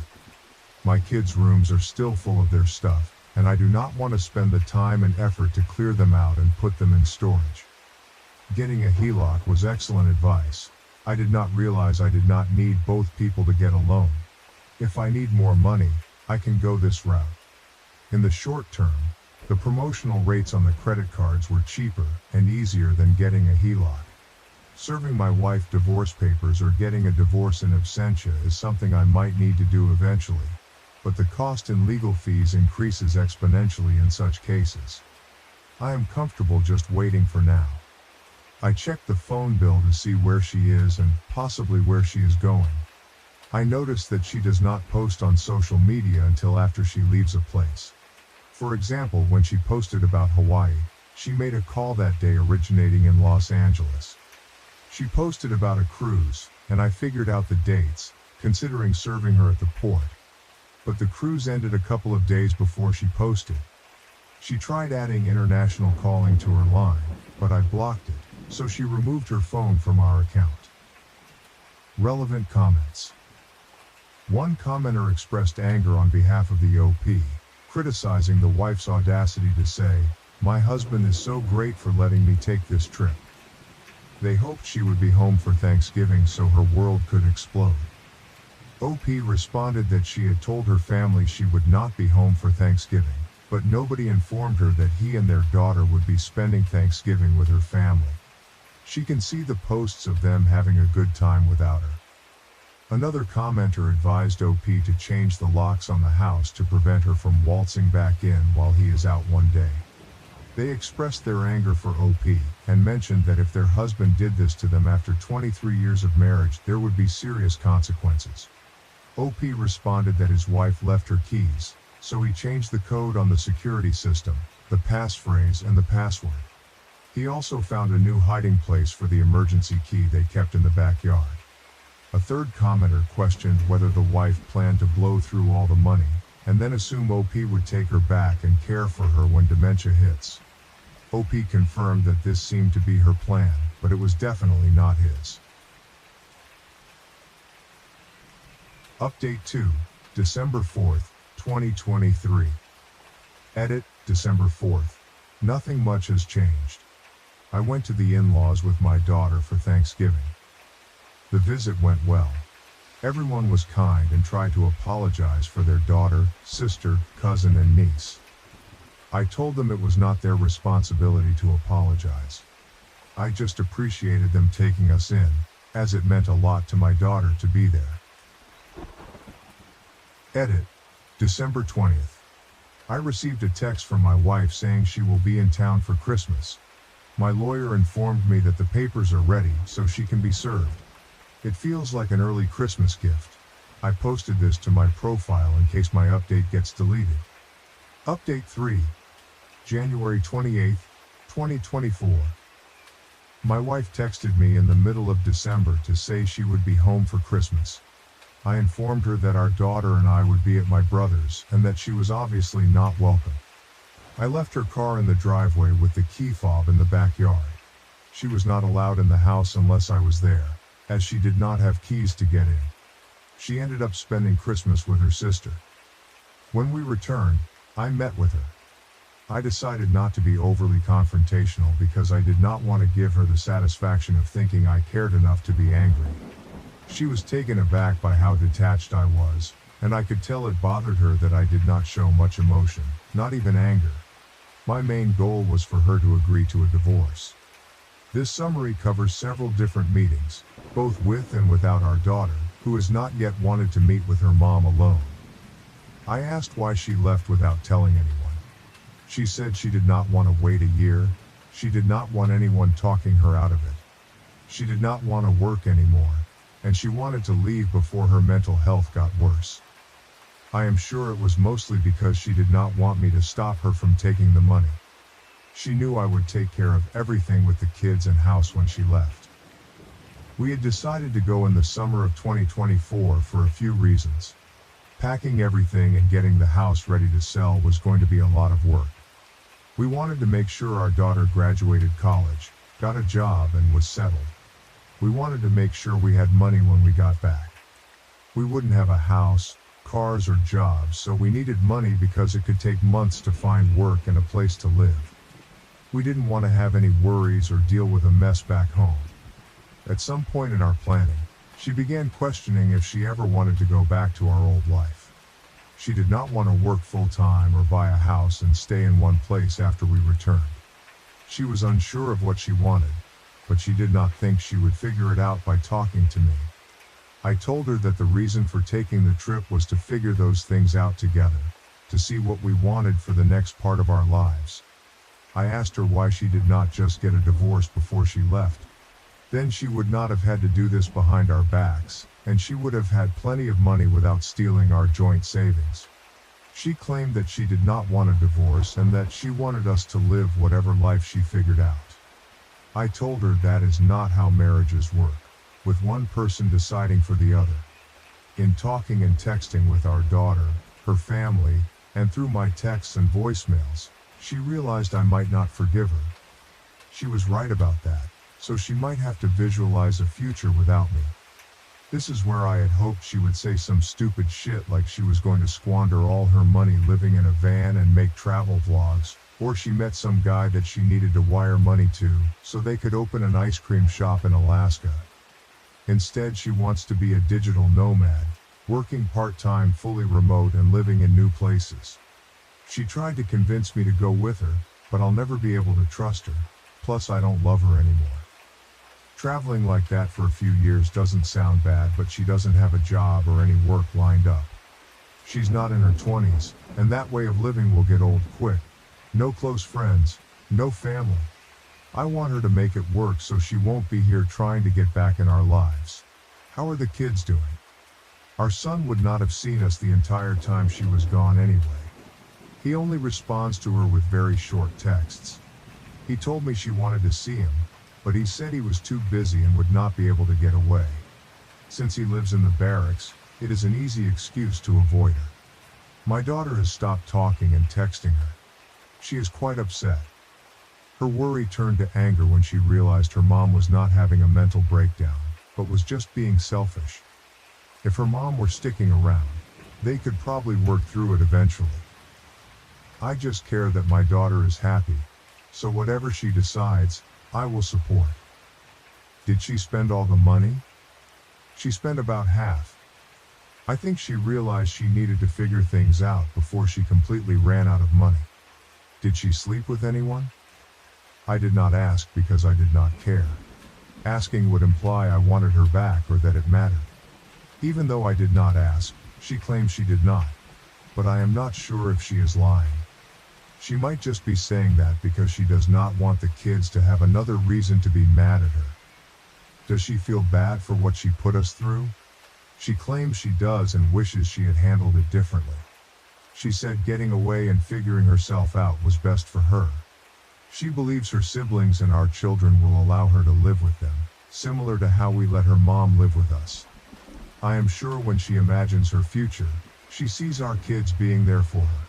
My kids' rooms are still full of their stuff, and I do not want to spend the time and effort to clear them out and put them in storage. Getting a HELOC was excellent advice. I did not realize I did not need both people to get a loan. If I need more money, I can go this route. In the short term, the promotional rates on the credit cards were cheaper and easier than getting a HELOC. Serving my wife divorce papers or getting a divorce in absentia is something I might need to do eventually, but the cost in legal fees increases exponentially in such cases. I am comfortable just waiting for now. I checked the phone bill to see where she is and possibly where she is going. I noticed that she does not post on social media until after she leaves a place. For example, when she posted about Hawaii, she made a call that day originating in Los Angeles. She posted about a cruise, and I figured out the dates, considering serving her at the port. But the cruise ended a couple of days before she posted. She tried adding international calling to her line, but I blocked it, so she removed her phone from our account. Relevant comments. One commenter expressed anger on behalf of the OP, criticizing the wife's audacity to say, "My husband is so great for letting me take this trip." They hoped she would be home for Thanksgiving so her world could explode. OP responded that she had told her family she would not be home for Thanksgiving, but nobody informed her that he and their daughter would be spending Thanksgiving with her family. She can see the posts of them having a good time without her. Another commenter advised OP to change the locks on the house to prevent her from waltzing back in while he is out one day. They expressed their anger for OP and mentioned that if their husband did this to them after 23 years of marriage, there would be serious consequences. OP responded that his wife left her keys, so he changed the code on the security system, the passphrase, and the password. He also found a new hiding place for the emergency key they kept in the backyard. A third commenter questioned whether the wife planned to blow through all the money, and then assume OP would take her back and care for her when dementia hits. OP confirmed that this seemed to be her plan, but it was definitely not his. Update 2, December 4th, 2023. Edit, December 4th. Nothing much has changed. I went to the in-laws with my daughter for Thanksgiving. The visit went well. Everyone was kind and tried to apologize for their daughter, sister, cousin, and niece. I told them it was not their responsibility to apologize. I just appreciated them taking us in, as it meant a lot to my daughter to be there. Edit, December 20th. I received a text from my wife saying she will be in town for Christmas. My lawyer informed me that the papers are ready so she can be served. It feels like an early Christmas gift. I posted this to my profile in case my update gets deleted. Update 3, January 28, 2024. My wife texted me in the middle of December to say she would be home for Christmas. I informed her that our daughter and I would be at my brother's and that she was obviously not welcome. I left her car in the driveway with the key fob in the backyard. She was not allowed in the house unless I was there, as she did not have keys to get in. She ended up spending Christmas with her sister. When we returned, I met with her. I decided not to be overly confrontational because I did not want to give her the satisfaction of thinking I cared enough to be angry. She was taken aback by how detached I was, and I could tell it bothered her that I did not show much emotion, not even anger. My main goal was for her to agree to a divorce. This summary covers several different meetings, both with and without our daughter, who has not yet wanted to meet with her mom alone. I asked why she left without telling anyone. She said she did not want to wait a year. She did not want anyone talking her out of it. She did not want to work anymore, and she wanted to leave before her mental health got worse. I am sure it was mostly because she did not want me to stop her from taking the money. She knew I would take care of everything with the kids and house when she left. We had decided to go in the summer of 2024 for a few reasons. Packing everything and getting the house ready to sell was going to be a lot of work. We wanted to make sure our daughter graduated college, got a job, and was settled. We wanted to make sure we had money when we got back. We wouldn't have a house, cars, or jobs, so we needed money because it could take months to find work and a place to live. We didn't want to have any worries or deal with a mess back home. At some point in our planning, she began questioning if she ever wanted to go back to our old life. She did not want to work full-time or buy a house and stay in one place after we returned. She was unsure of what she wanted, but she did not think she would figure it out by talking to me. I told her that the reason for taking the trip was to figure those things out together, to see what we wanted for the next part of our lives. I asked her why she did not just get a divorce before she left. Then she would not have had to do this behind our backs, and she would have had plenty of money without stealing our joint savings. She claimed that she did not want a divorce and that she wanted us to live whatever life she figured out. I told her that is not how marriages work, with one person deciding for the other. In talking and texting with our daughter, her family, and through my texts and voicemails, she realized I might not forgive her. She was right about that, so she might have to visualize a future without me. This is where I had hoped she would say some stupid shit like she was going to squander all her money living in a van and make travel vlogs, or she met some guy that she needed to wire money to so they could open an ice cream shop in Alaska. Instead, she wants to be a digital nomad, working part-time, fully remote, and living in new places. She tried to convince me to go with her, but I'll never be able to trust her, plus I don't love her anymore. Traveling like that for a few years doesn't sound bad, but she doesn't have a job or any work lined up. She's not in her 20s, and that way of living will get old quick. No close friends, no family. I want her to make it work so she won't be here trying to get back in our lives. How are the kids doing? Our son would not have seen us the entire time she was gone anyway. He only responds to her with very short texts. He told me she wanted to see him, but he said he was too busy and would not be able to get away. Since he lives in the barracks, it is an easy excuse to avoid her. My daughter has stopped talking and texting her. She is quite upset. Her worry turned to anger when she realized her mom was not having a mental breakdown, but was just being selfish. If her mom were sticking around, they could probably work through it eventually. I just care that my daughter is happy, so whatever she decides, I will support. Did she spend all the money? She spent about half. I think she realized she needed to figure things out before she completely ran out of money. Did she sleep with anyone? I did not ask because I did not care. Asking would imply I wanted her back or that it mattered. Even though I did not ask, she claims she did not. But I am not sure if she is lying. She might just be saying that because she does not want the kids to have another reason to be mad at her. Does she feel bad for what she put us through? She claims she does and wishes she had handled it differently. She said getting away and figuring herself out was best for her. She believes her siblings and our children will allow her to live with them, similar to how we let her mom live with us. I am sure when she imagines her future, she sees our kids being there for her.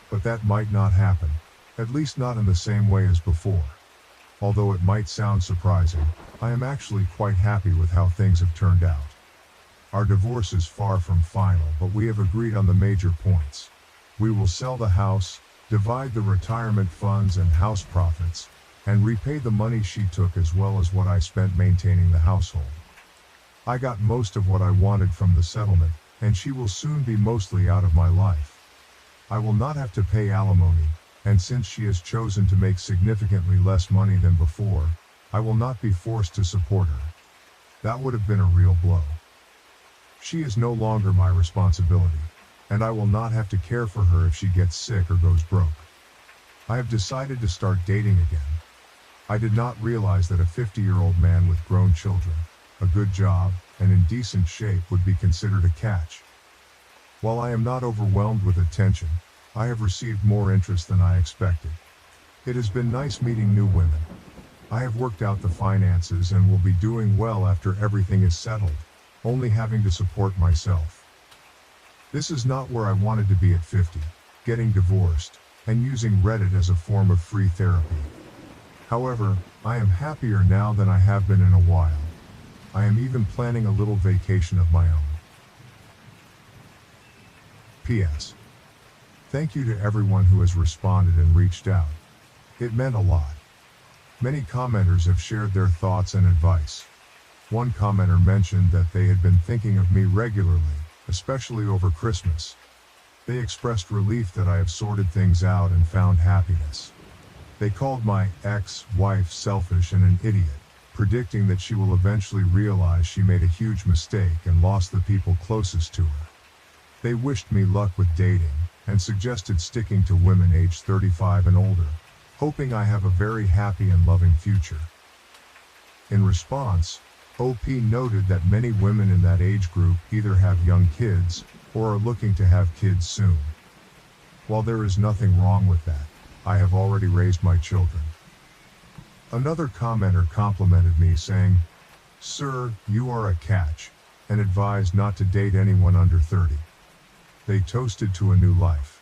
But that might not happen, at least not in the same way as before. Although it might sound surprising, I am actually quite happy with how things have turned out. Our divorce is far from final, but we have agreed on the major points. We will sell the house, divide the retirement funds and house profits, and repay the money she took as well as what I spent maintaining the household. I got most of what I wanted from the settlement, and she will soon be mostly out of my life. I will not have to pay alimony, and since she has chosen to make significantly less money than before, I will not be forced to support her. That would have been a real blow. She is no longer my responsibility, and I will not have to care for her if she gets sick or goes broke. I have decided to start dating again. I did not realize that a 50-year-old man with grown children, a good job, and in decent shape would be considered a catch. While I am not overwhelmed with attention, I have received more interest than I expected. It has been nice meeting new women. I have worked out the finances and will be doing well after everything is settled, only having to support myself. This is not where I wanted to be at 50, getting divorced, and using Reddit as a form of free therapy. However, I am happier now than I have been in a while. I am even planning a little vacation of my own. P.S. Thank you to everyone who has responded and reached out. It meant a lot. Many commenters have shared their thoughts and advice. One commenter mentioned that they had been thinking of me regularly, especially over Christmas. They expressed relief that I have sorted things out and found happiness. They called my ex-wife selfish and an idiot, predicting that she will eventually realize she made a huge mistake and lost the people closest to her. They wished me luck with dating, and suggested sticking to women aged 35 and older, hoping I have a very happy and loving future. In response, OP noted that many women in that age group either have young kids, or are looking to have kids soon. While there is nothing wrong with that, I have already raised my children. Another commenter complimented me saying, "Sir, you are a catch," and advised not to date anyone under 30. They toasted to a new life.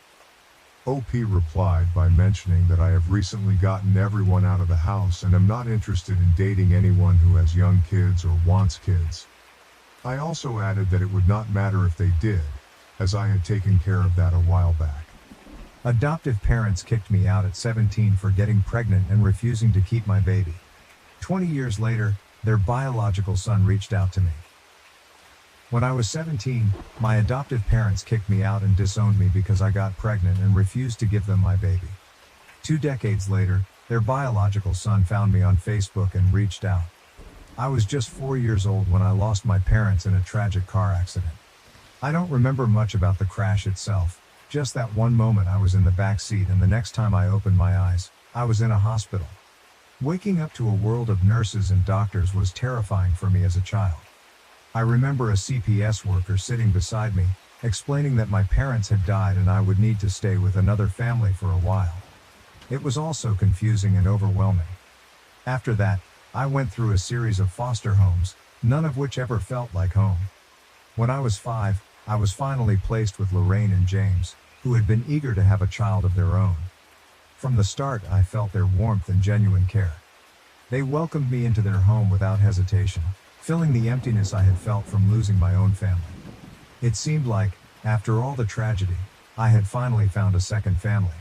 OP replied by mentioning that I have recently gotten everyone out of the house and am not interested in dating anyone who has young kids or wants kids. I also added that it would not matter if they did, as I had taken care of that a while back. Adoptive parents kicked me out at 17 for getting pregnant and refusing to keep my baby. 20 years later, their biological son reached out to me. When I was 17, my adoptive parents kicked me out and disowned me because I got pregnant and refused to give them my baby. 2 decades later, their biological son found me on Facebook and reached out. I was just 4 years old when I lost my parents in a tragic car accident. I don't remember much about the crash itself, just that one moment I was in the back seat and the next time I opened my eyes, I was in a hospital. Waking up to a world of nurses and doctors was terrifying for me as a child. I remember a CPS worker sitting beside me, explaining that my parents had died and I would need to stay with another family for a while. It was also confusing and overwhelming. After that, I went through a series of foster homes, none of which ever felt like home. When I was 5, I was finally placed with Lorraine and James, who had been eager to have a child of their own. From the start, I felt their warmth and genuine care. They welcomed me into their home without hesitation, filling the emptiness I had felt from losing my own family. It seemed like, after all the tragedy, I had finally found a second family.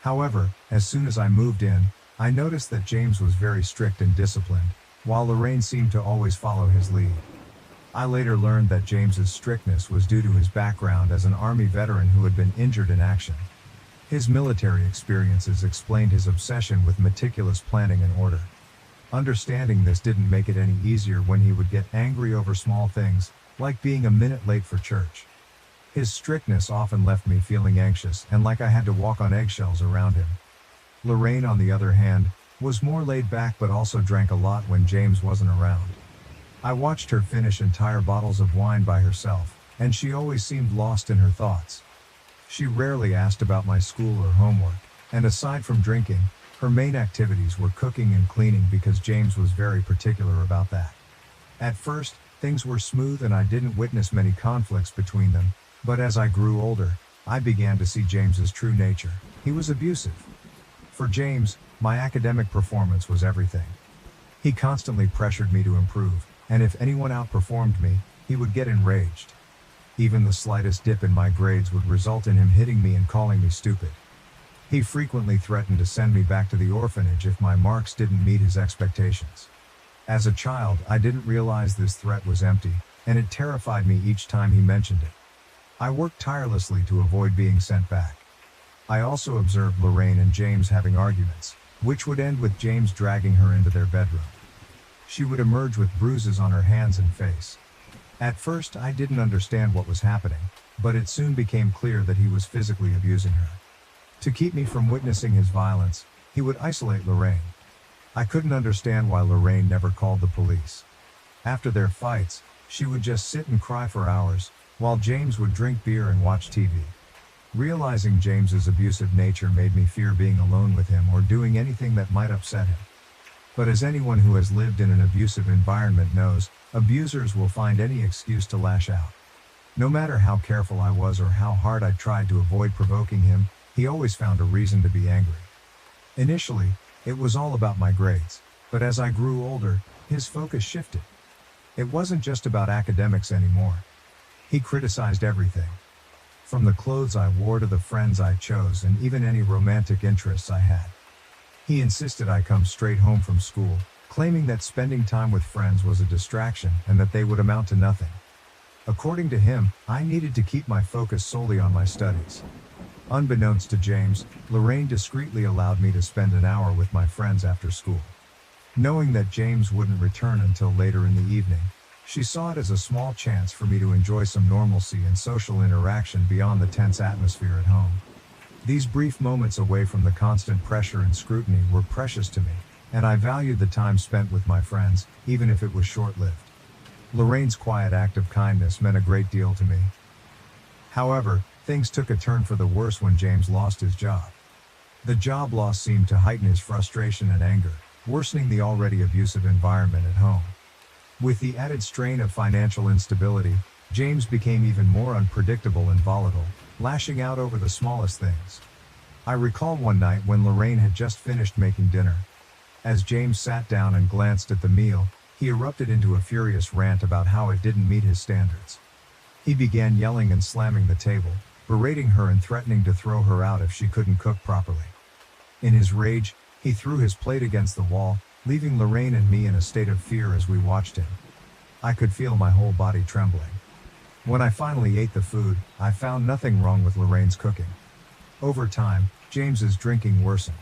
However, as soon as I moved in, I noticed that James was very strict and disciplined, while Lorraine seemed to always follow his lead. I later learned that James's strictness was due to his background as an Army veteran who had been injured in action. His military experiences explained his obsession with meticulous planning and order. Understanding this didn't make it any easier when he would get angry over small things, like being a minute late for church. His strictness often left me feeling anxious and like I had to walk on eggshells around him. Lorraine, on the other hand, was more laid back but also drank a lot when James wasn't around. I watched her finish entire bottles of wine by herself, and she always seemed lost in her thoughts. She rarely asked about my school or homework, and aside from drinking, her main activities were cooking and cleaning because James was very particular about that. At first, things were smooth and I didn't witness many conflicts between them, but as I grew older, I began to see James's true nature. He was abusive. For James, my academic performance was everything. He constantly pressured me to improve, and if anyone outperformed me, he would get enraged. Even the slightest dip in my grades would result in him hitting me and calling me stupid. He frequently threatened to send me back to the orphanage if my marks didn't meet his expectations. As a child, I didn't realize this threat was empty, and it terrified me each time he mentioned it. I worked tirelessly to avoid being sent back. I also observed Lorraine and James having arguments, which would end with James dragging her into their bedroom. She would emerge with bruises on her hands and face. At first, I didn't understand what was happening, but it soon became clear that he was physically abusing her. To keep me from witnessing his violence, he would isolate Lorraine. I couldn't understand why Lorraine never called the police. After their fights, she would just sit and cry for hours, while James would drink beer and watch TV. Realizing James's abusive nature made me fear being alone with him or doing anything that might upset him. But as anyone who has lived in an abusive environment knows, abusers will find any excuse to lash out. No matter how careful I was or how hard I tried to avoid provoking him, he always found a reason to be angry. Initially, it was all about my grades, but as I grew older, his focus shifted. It wasn't just about academics anymore. He criticized everything. From the clothes I wore to the friends I chose and even any romantic interests I had. He insisted I come straight home from school, claiming that spending time with friends was a distraction and that they would amount to nothing. According to him, I needed to keep my focus solely on my studies. Unbeknownst to James, Lorraine discreetly allowed me to spend an hour with my friends after school. Knowing that James wouldn't return until later in the evening, she saw it as a small chance for me to enjoy some normalcy and social interaction beyond the tense atmosphere at home. These brief moments away from the constant pressure and scrutiny were precious to me, and I valued the time spent with my friends, even if it was short-lived. Lorraine's quiet act of kindness meant a great deal to me. However, things took a turn for the worse when James lost his job. The job loss seemed to heighten his frustration and anger, worsening the already abusive environment at home. With the added strain of financial instability, James became even more unpredictable and volatile, lashing out over the smallest things. I recall one night when Lorraine had just finished making dinner. As James sat down and glanced at the meal, he erupted into a furious rant about how it didn't meet his standards. He began yelling and slamming the table, berating her and threatening to throw her out if she couldn't cook properly. In his rage, he threw his plate against the wall, leaving Lorraine and me in a state of fear as we watched him. I could feel my whole body trembling. When I finally ate the food, I found nothing wrong with Lorraine's cooking. Over time, James's drinking worsened.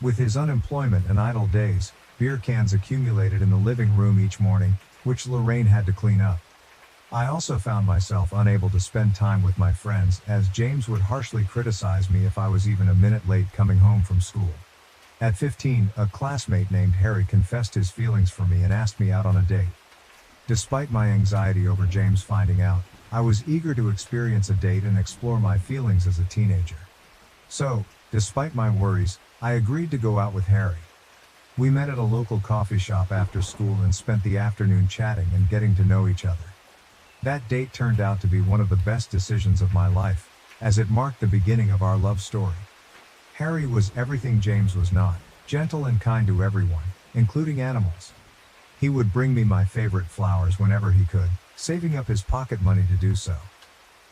With his unemployment and idle days, beer cans accumulated in the living room each morning, which Lorraine had to clean up. I also found myself unable to spend time with my friends, as James would harshly criticize me if I was even a minute late coming home from school. At 15, a classmate named Harry confessed his feelings for me and asked me out on a date. Despite my anxiety over James finding out, I was eager to experience a date and explore my feelings as a teenager. So, despite my worries, I agreed to go out with Harry. We met at a local coffee shop after school and spent the afternoon chatting and getting to know each other. That date turned out to be one of the best decisions of my life, as it marked the beginning of our love story. Harry was everything James was not, gentle and kind to everyone, including animals. He would bring me my favorite flowers whenever he could, saving up his pocket money to do so.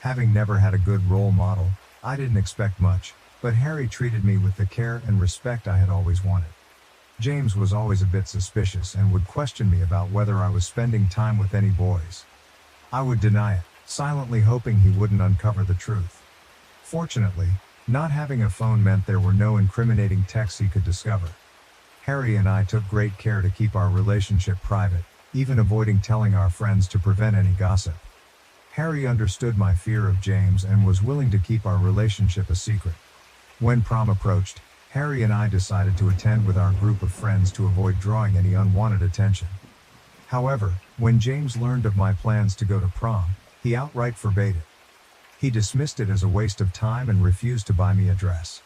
Having never had a good role model, I didn't expect much, but Harry treated me with the care and respect I had always wanted. James was always a bit suspicious and would question me about whether I was spending time with any boys. I would deny it, silently hoping he wouldn't uncover the truth. Fortunately, not having a phone meant there were no incriminating texts he could discover. Harry and I took great care to keep our relationship private, even avoiding telling our friends to prevent any gossip. Harry understood my fear of James and was willing to keep our relationship a secret. When prom approached, Harry and I decided to attend with our group of friends to avoid drawing any unwanted attention. However, when James learned of my plans to go to prom, he outright forbade it. He dismissed it as a waste of time and refused to buy me a dress.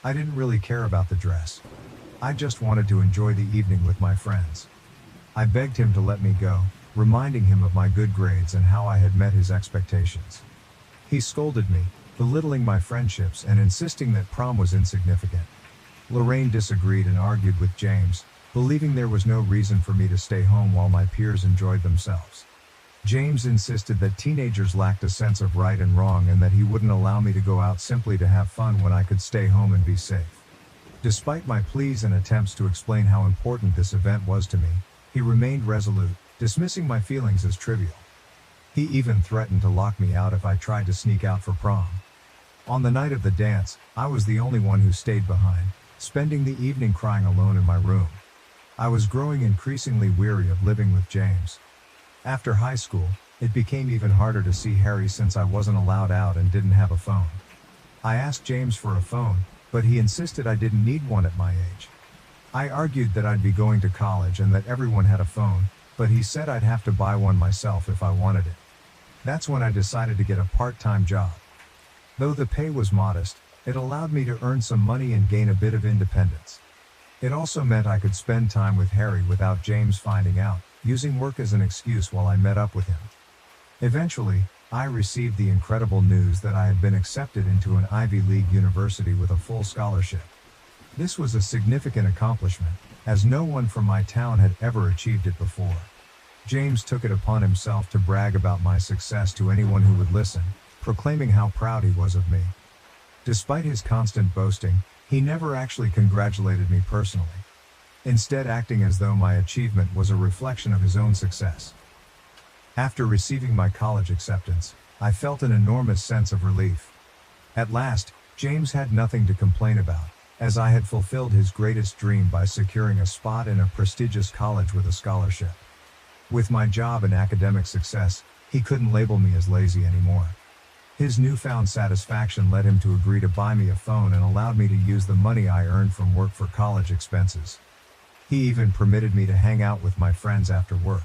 I didn't really care about the dress. I just wanted to enjoy the evening with my friends. I begged him to let me go, reminding him of my good grades and how I had met his expectations. He scolded me, belittling my friendships and insisting that prom was insignificant. Lorraine disagreed and argued with James, believing there was no reason for me to stay home while my peers enjoyed themselves. James insisted that teenagers lacked a sense of right and wrong and that he wouldn't allow me to go out simply to have fun when I could stay home and be safe. Despite my pleas and attempts to explain how important this event was to me, he remained resolute, dismissing my feelings as trivial. He even threatened to lock me out if I tried to sneak out for prom. On the night of the dance, I was the only one who stayed behind, spending the evening crying alone in my room. I was growing increasingly weary of living with James. After high school, it became even harder to see Harry since I wasn't allowed out and didn't have a phone. I asked James for a phone, but he insisted I didn't need one at my age. I argued that I'd be going to college and that everyone had a phone, but he said I'd have to buy one myself if I wanted it. That's when I decided to get a part-time job. Though the pay was modest, it allowed me to earn some money and gain a bit of independence. It also meant I could spend time with Harry without James finding out, using work as an excuse while I met up with him. Eventually, I received the incredible news that I had been accepted into an Ivy League university with a full scholarship. This was a significant accomplishment, as no one from my town had ever achieved it before. James took it upon himself to brag about my success to anyone who would listen, proclaiming how proud he was of me. Despite his constant boasting, he never actually congratulated me personally, instead acting as though my achievement was a reflection of his own success. After receiving my college acceptance, I felt an enormous sense of relief. At last, James had nothing to complain about, as I had fulfilled his greatest dream by securing a spot in a prestigious college with a scholarship. With my job and academic success, he couldn't label me as lazy anymore. His newfound satisfaction led him to agree to buy me a phone and allowed me to use the money I earned from work for college expenses. He even permitted me to hang out with my friends after work.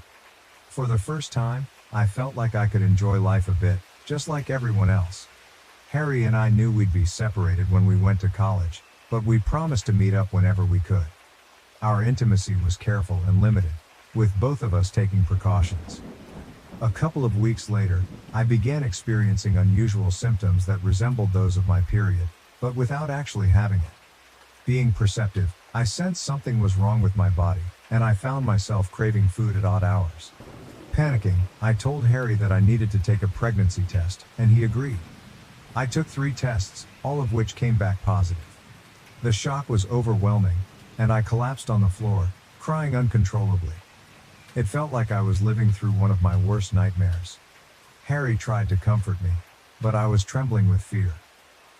For the first time, I felt like I could enjoy life a bit, just like everyone else. Harry and I knew we'd be separated when we went to college, but we promised to meet up whenever we could. Our intimacy was careful and limited, with both of us taking precautions. A couple of weeks later, I began experiencing unusual symptoms that resembled those of my period, but without actually having it. Being perceptive, I sensed something was wrong with my body, and I found myself craving food at odd hours. Panicking, I told Harry that I needed to take a pregnancy test, and he agreed. I took 3 tests, all of which came back positive. The shock was overwhelming, and I collapsed on the floor, crying uncontrollably. It felt like I was living through one of my worst nightmares. Harry tried to comfort me, but I was trembling with fear.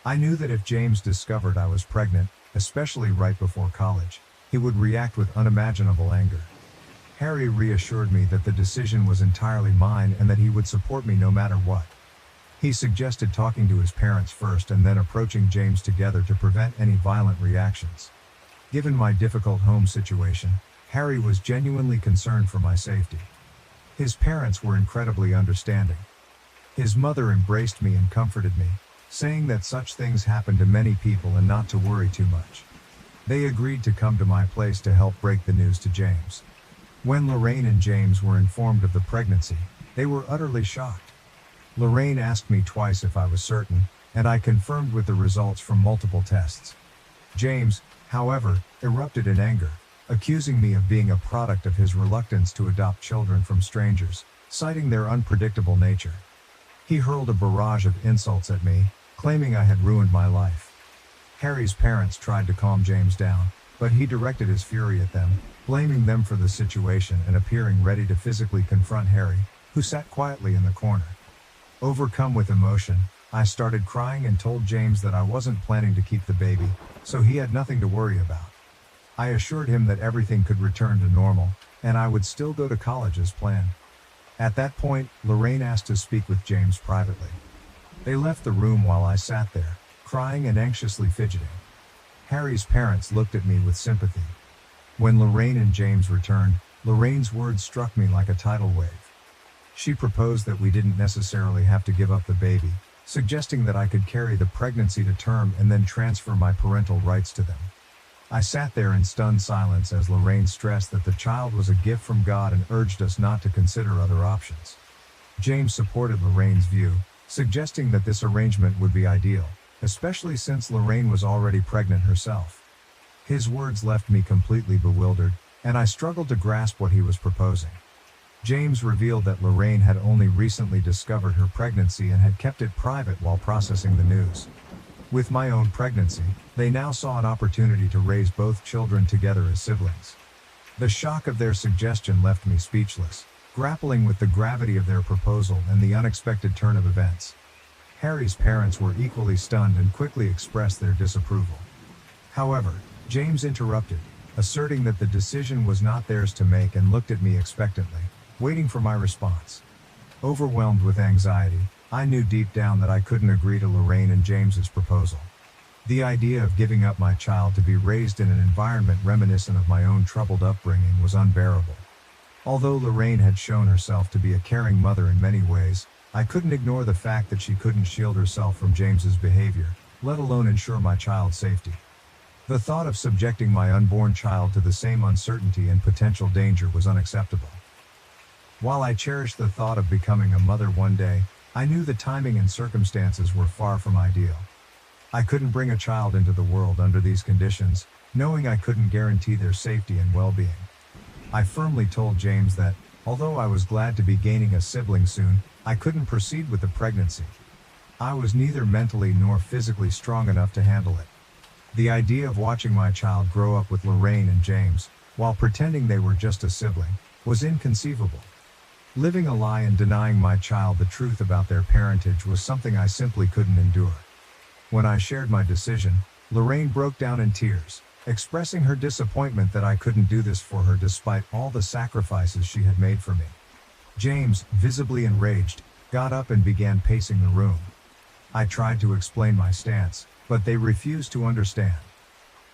I knew that if James discovered I was pregnant, especially right before college, he would react with unimaginable anger. Harry reassured me that the decision was entirely mine and that he would support me no matter what. He suggested talking to his parents first and then approaching James together to prevent any violent reactions. Given my difficult home situation, Harry was genuinely concerned for my safety. His parents were incredibly understanding. His mother embraced me and comforted me, saying that such things happen to many people and not to worry too much. They agreed to come to my place to help break the news to James. When Lorraine and James were informed of the pregnancy, they were utterly shocked. Lorraine asked me twice if I was certain, and I confirmed with the results from multiple tests. James, however, erupted in anger, accusing me of being a product of his reluctance to adopt children from strangers, citing their unpredictable nature. He hurled a barrage of insults at me, claiming I had ruined my life. Harry's parents tried to calm James down, but he directed his fury at them, blaming them for the situation and appearing ready to physically confront Harry, who sat quietly in the corner. Overcome with emotion, I started crying and told James that I wasn't planning to keep the baby, so he had nothing to worry about. I assured him that everything could return to normal, and I would still go to college as planned. At that point, Lorraine asked to speak with James privately. They left the room while I sat there, crying and anxiously fidgeting. Harry's parents looked at me with sympathy. When Lorraine and James returned, Lorraine's words struck me like a tidal wave. She proposed that we didn't necessarily have to give up the baby, suggesting that I could carry the pregnancy to term and then transfer my parental rights to them. I sat there in stunned silence as Lorraine stressed that the child was a gift from God and urged us not to consider other options. James supported Lorraine's view, suggesting that this arrangement would be ideal, especially since Lorraine was already pregnant herself. His words left me completely bewildered, and I struggled to grasp what he was proposing. James revealed that Lorraine had only recently discovered her pregnancy and had kept it private while processing the news. With my own pregnancy, they now saw an opportunity to raise both children together as siblings. The shock of their suggestion left me speechless, grappling with the gravity of their proposal and the unexpected turn of events. Harry's parents were equally stunned and quickly expressed their disapproval. However, James interrupted, asserting that the decision was not theirs to make, and looked at me expectantly, waiting for my response. Overwhelmed with anxiety, I knew deep down that I couldn't agree to Lorraine and James's proposal. The idea of giving up my child to be raised in an environment reminiscent of my own troubled upbringing was unbearable. Although Lorraine had shown herself to be a caring mother in many ways, I couldn't ignore the fact that she couldn't shield herself from James's behavior, let alone ensure my child's safety. The thought of subjecting my unborn child to the same uncertainty and potential danger was unacceptable. While I cherished the thought of becoming a mother one day, I knew the timing and circumstances were far from ideal. I couldn't bring a child into the world under these conditions, knowing I couldn't guarantee their safety and well-being. I firmly told James that, although I was glad to be gaining a sibling soon, I couldn't proceed with the pregnancy. I was neither mentally nor physically strong enough to handle it. The idea of watching my child grow up with Lorraine and James, while pretending they were just a sibling, was inconceivable. Living a lie and denying my child the truth about their parentage was something I simply couldn't endure. When I shared my decision, Lorraine broke down in tears, expressing her disappointment that I couldn't do this for her despite all the sacrifices she had made for me. James, visibly enraged, got up and began pacing the room. I tried to explain my stance, but they refused to understand.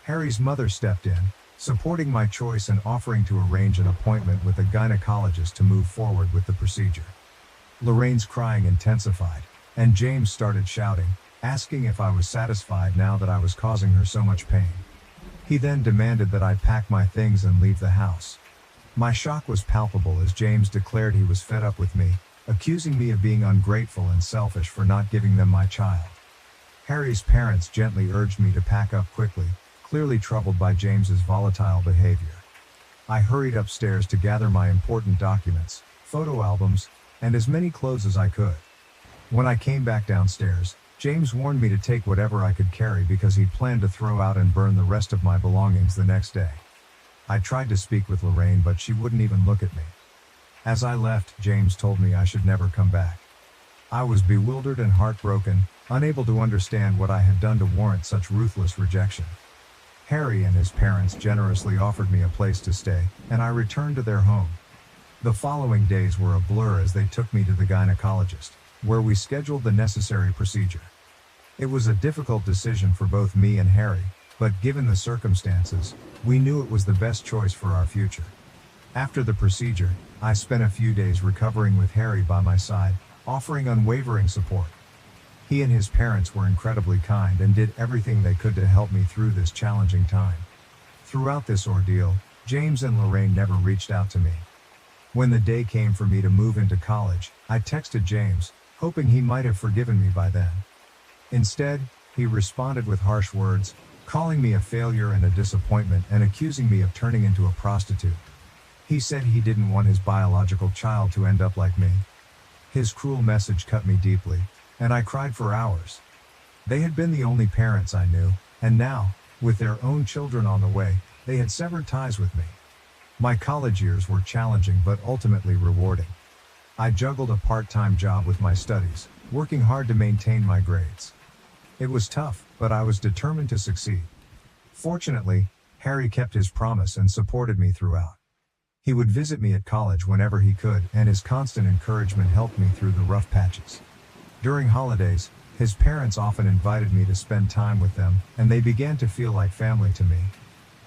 Harry's mother stepped in, supporting my choice and offering to arrange an appointment with a gynecologist to move forward with the procedure. Lorraine's crying intensified, and James started shouting, asking if I was satisfied now that I was causing her so much pain. He then demanded that I pack my things and leave the house. My shock was palpable as James declared he was fed up with me, accusing me of being ungrateful and selfish for not giving them my child. Harry's parents gently urged me to pack up quickly, clearly troubled by James's volatile behavior. I hurried upstairs to gather my important documents, photo albums, and as many clothes as I could. When I came back downstairs, James warned me to take whatever I could carry because he planned to throw out and burn the rest of my belongings the next day. I tried to speak with Lorraine, but she wouldn't even look at me. As I left, James told me I should never come back. I was bewildered and heartbroken, unable to understand what I had done to warrant such ruthless rejection. Harry and his parents generously offered me a place to stay, and I returned to their home. The following days were a blur as they took me to the gynecologist, where we scheduled the necessary procedure. It was a difficult decision for both me and Harry, but given the circumstances, we knew it was the best choice for our future. After the procedure, I spent a few days recovering with Harry by my side, offering unwavering support. He and his parents were incredibly kind and did everything they could to help me through this challenging time. Throughout this ordeal, James and Lorraine never reached out to me. When the day came for me to move into college, I texted James, hoping he might have forgiven me by then. Instead, he responded with harsh words, calling me a failure and a disappointment and accusing me of turning into a prostitute. He said he didn't want his biological child to end up like me. His cruel message cut me deeply, and I cried for hours. They had been the only parents I knew, and now, with their own children on the way, they had severed ties with me. My college years were challenging but ultimately rewarding. I juggled a part-time job with my studies, working hard to maintain my grades. It was tough, but I was determined to succeed. Fortunately, Harry kept his promise and supported me throughout. He would visit me at college whenever he could, and his constant encouragement helped me through the rough patches. During holidays, his parents often invited me to spend time with them, and they began to feel like family to me.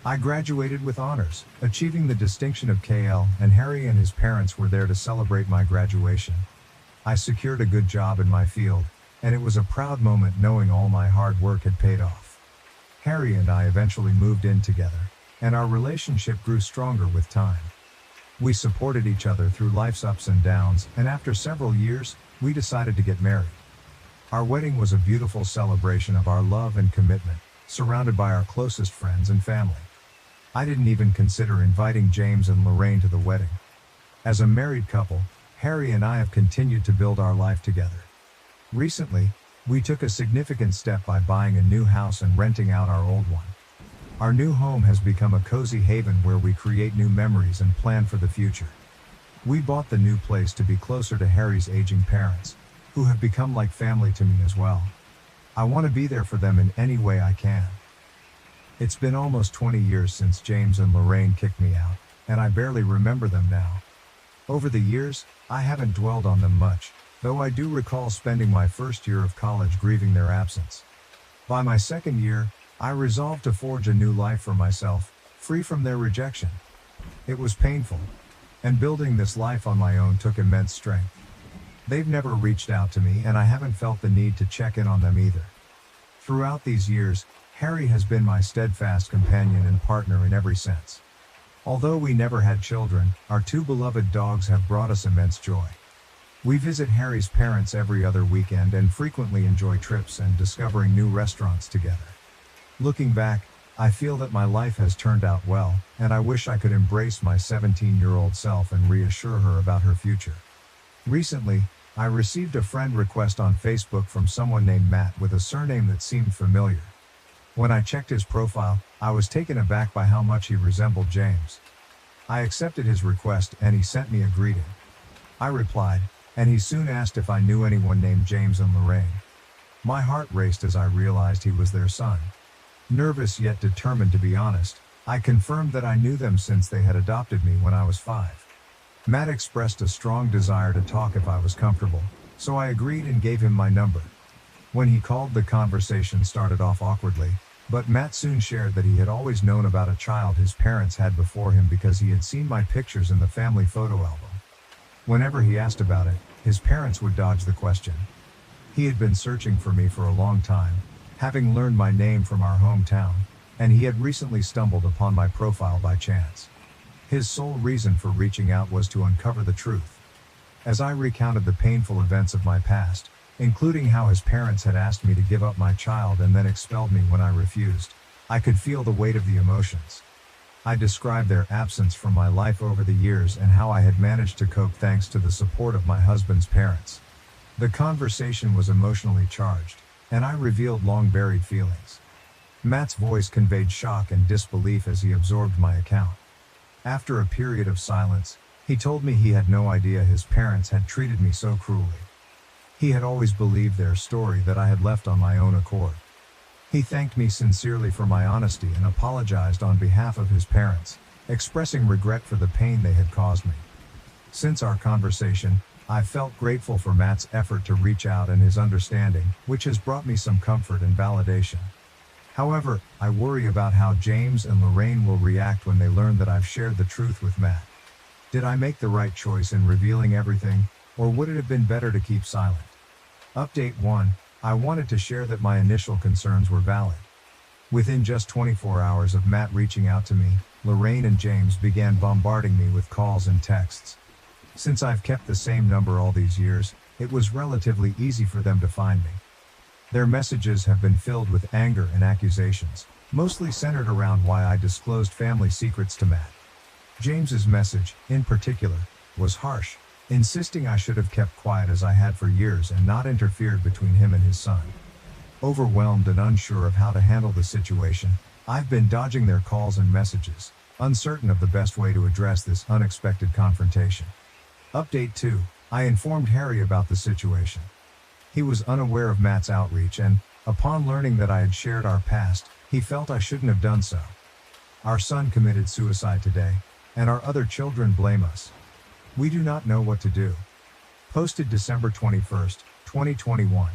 I graduated with honors, achieving the distinction of KL, and Harry and his parents were there to celebrate my graduation. I secured a good job in my field, and it was a proud moment knowing all my hard work had paid off. Harry and I eventually moved in together, and our relationship grew stronger with time. We supported each other through life's ups and downs, and after several years, we decided to get married. Our wedding was a beautiful celebration of our love and commitment, surrounded by our closest friends and family. I didn't even consider inviting James and Lorraine to the wedding. As a married couple, Harry and I have continued to build our life together. Recently, we took a significant step by buying a new house and renting out our old one. Our new home has become a cozy haven where we create new memories and plan for the future. We bought the new place to be closer to Harry's aging parents, who have become like family to me as well. I want to be there for them in any way I can. It's been almost 20 years since James and Lorraine kicked me out, and I barely remember them now. Over the years, I haven't dwelled on them much, though I do recall spending my first year of college grieving their absence. By my second year, I resolved to forge a new life for myself, free from their rejection. It was painful, and building this life on my own took immense strength. They've never reached out to me, and I haven't felt the need to check in on them either. Throughout these years, Harry has been my steadfast companion and partner in every sense. Although we never had children, our two beloved dogs have brought us immense joy. We visit Harry's parents every other weekend and frequently enjoy trips and discovering new restaurants together. Looking back, I feel that my life has turned out well, and I wish I could embrace my 17-year-old self and reassure her about her future. Recently, I received a friend request on Facebook from someone named Matt with a surname that seemed familiar. When I checked his profile, I was taken aback by how much he resembled James. I accepted his request and he sent me a greeting. I replied, and he soon asked if I knew anyone named James and Lorraine. My heart raced as I realized he was their son. Nervous yet determined to be honest, I confirmed that I knew them since they had adopted me when I was 5. Matt expressed a strong desire to talk if I was comfortable, so I agreed and gave him my number. When he called, the conversation started off awkwardly, but Matt soon shared that he had always known about a child his parents had before him because he had seen my pictures in the family photo album. Whenever he asked about it, his parents would dodge the question. He had been searching for me for a long time, having learned my name from our hometown, and he had recently stumbled upon my profile by chance. His sole reason for reaching out was to uncover the truth. As I recounted the painful events of my past, including how his parents had asked me to give up my child and then expelled me when I refused, I could feel the weight of the emotions. I described their absence from my life over the years and how I had managed to cope thanks to the support of my husband's parents. The conversation was emotionally charged, and I revealed long-buried feelings. Matt's voice conveyed shock and disbelief as he absorbed my account. After a period of silence, he told me he had no idea his parents had treated me so cruelly. He had always believed their story that I had left on my own accord. He thanked me sincerely for my honesty and apologized on behalf of his parents, expressing regret for the pain they had caused me. Since our conversation, I've felt grateful for Matt's effort to reach out and his understanding, which has brought me some comfort and validation. However, I worry about how James and Lorraine will react when they learn that I've shared the truth with Matt. Did I make the right choice in revealing everything, or would it have been better to keep silent? Update 1. I wanted to share that my initial concerns were valid. Within just 24 hours of Matt reaching out to me, Lorraine and James began bombarding me with calls and texts. Since I've kept the same number all these years, it was relatively easy for them to find me. Their messages have been filled with anger and accusations, mostly centered around why I disclosed family secrets to Matt. James's message, in particular, was harsh, insisting I should have kept quiet as I had for years and not interfered between him and his son. Overwhelmed and unsure of how to handle the situation, I've been dodging their calls and messages, uncertain of the best way to address this unexpected confrontation. Update 2. I informed Harry about the situation. He was unaware of Matt's outreach and, upon learning that I had shared our past, he felt I shouldn't have done so. Our son committed suicide today, and our other children blame us. We do not know what to do. Posted December 21st, 2021.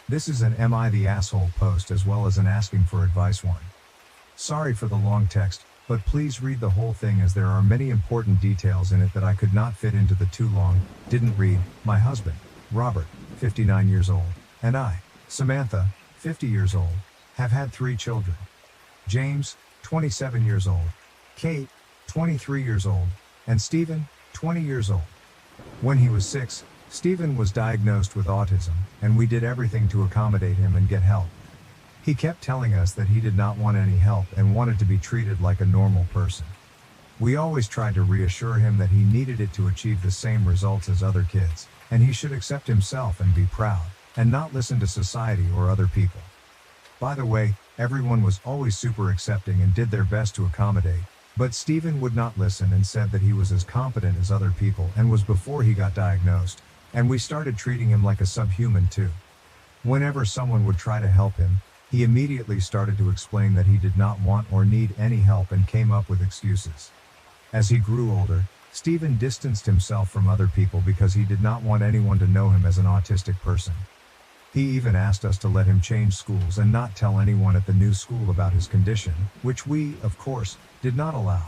This is an Am I the Asshole post as well as an asking for advice one. Sorry for the long text, but please read the whole thing as there are many important details in it that I could not fit into the too long, didn't read. My husband, Robert, 59 years old, and I, Samantha, 50 years old, have had 3 children. James, 27 years old, Kate, 23 years old, and Stephen, 20 years old. When he was 6, Stephen was diagnosed with autism, and we did everything to accommodate him and get help. He kept telling us that he did not want any help and wanted to be treated like a normal person. We always tried to reassure him that he needed it to achieve the same results as other kids, and he should accept himself and be proud, and not listen to society or other people. By the way, everyone was always super accepting and did their best to accommodate, but Stephen would not listen and said that he was as competent as other people and was before he got diagnosed, and we started treating him like a subhuman too. Whenever someone would try to help him, he immediately started to explain that he did not want or need any help and came up with excuses. As he grew older, Stephen distanced himself from other people because he did not want anyone to know him as an autistic person. He even asked us to let him change schools and not tell anyone at the new school about his condition, which we, of course, did not allow.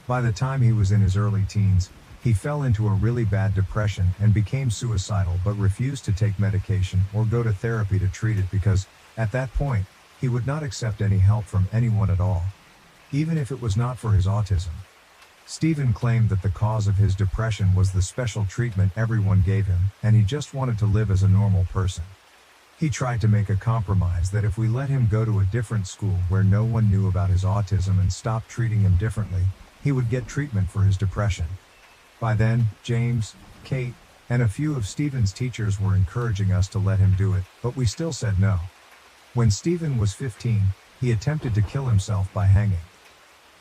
By the time he was in his early teens, he fell into a really bad depression and became suicidal but refused to take medication or go to therapy to treat it because, at that point, he would not accept any help from anyone at all, even if it was not for his autism. Stephen claimed that the cause of his depression was the special treatment everyone gave him, and he just wanted to live as a normal person. He tried to make a compromise that if we let him go to a different school where no one knew about his autism and stopped treating him differently, he would get treatment for his depression. By then, James, Kate, and a few of Stephen's teachers were encouraging us to let him do it, but we still said no. When Stephen was 15, he attempted to kill himself by hanging.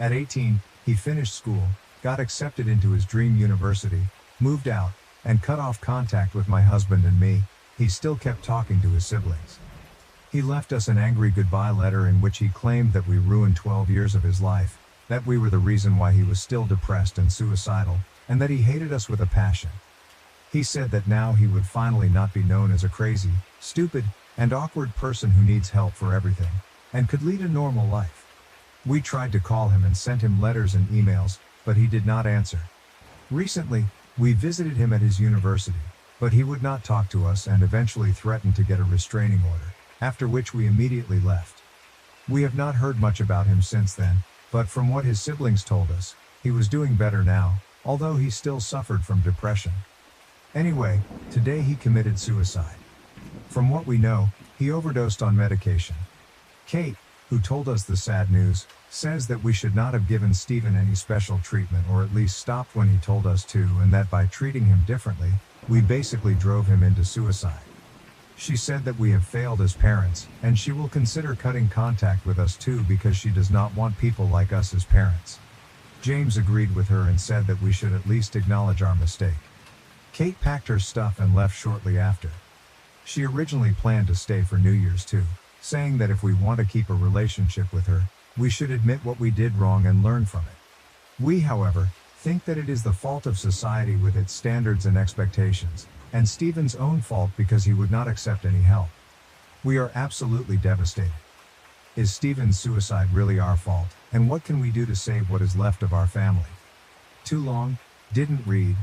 At 18, he finished school, got accepted into his dream university, moved out, and cut off contact with my husband and me. He still kept talking to his siblings. He left us an angry goodbye letter in which he claimed that we ruined 12 years of his life, that we were the reason why he was still depressed and suicidal, and that he hated us with a passion. He said that now he would finally not be known as a crazy, stupid, and awkward person who needs help for everything, and could lead a normal life. We tried to call him and sent him letters and emails, but he did not answer. Recently, we visited him at his university, but he would not talk to us and eventually threatened to get a restraining order, after which we immediately left. We have not heard much about him since then, but from what his siblings told us, he was doing better now, although he still suffered from depression. Anyway, today he committed suicide. From what we know, he overdosed on medication. Kate, who told us the sad news, says that we should not have given Stephen any special treatment or at least stopped when he told us to, and that by treating him differently, we basically drove him into suicide. She said that we have failed as parents, and she will consider cutting contact with us too because she does not want people like us as parents. James agreed with her and said that we should at least acknowledge our mistake. Kate packed her stuff and left shortly after. She originally planned to stay for New Year's too, saying that if we want to keep a relationship with her, we should admit what we did wrong and learn from it. We, however, think that it is the fault of society with its standards and expectations, and Stephen's own fault because he would not accept any help. We are absolutely devastated. Is Stephen's suicide really our fault, and what can we do to save what is left of our family? Too long, didn't read.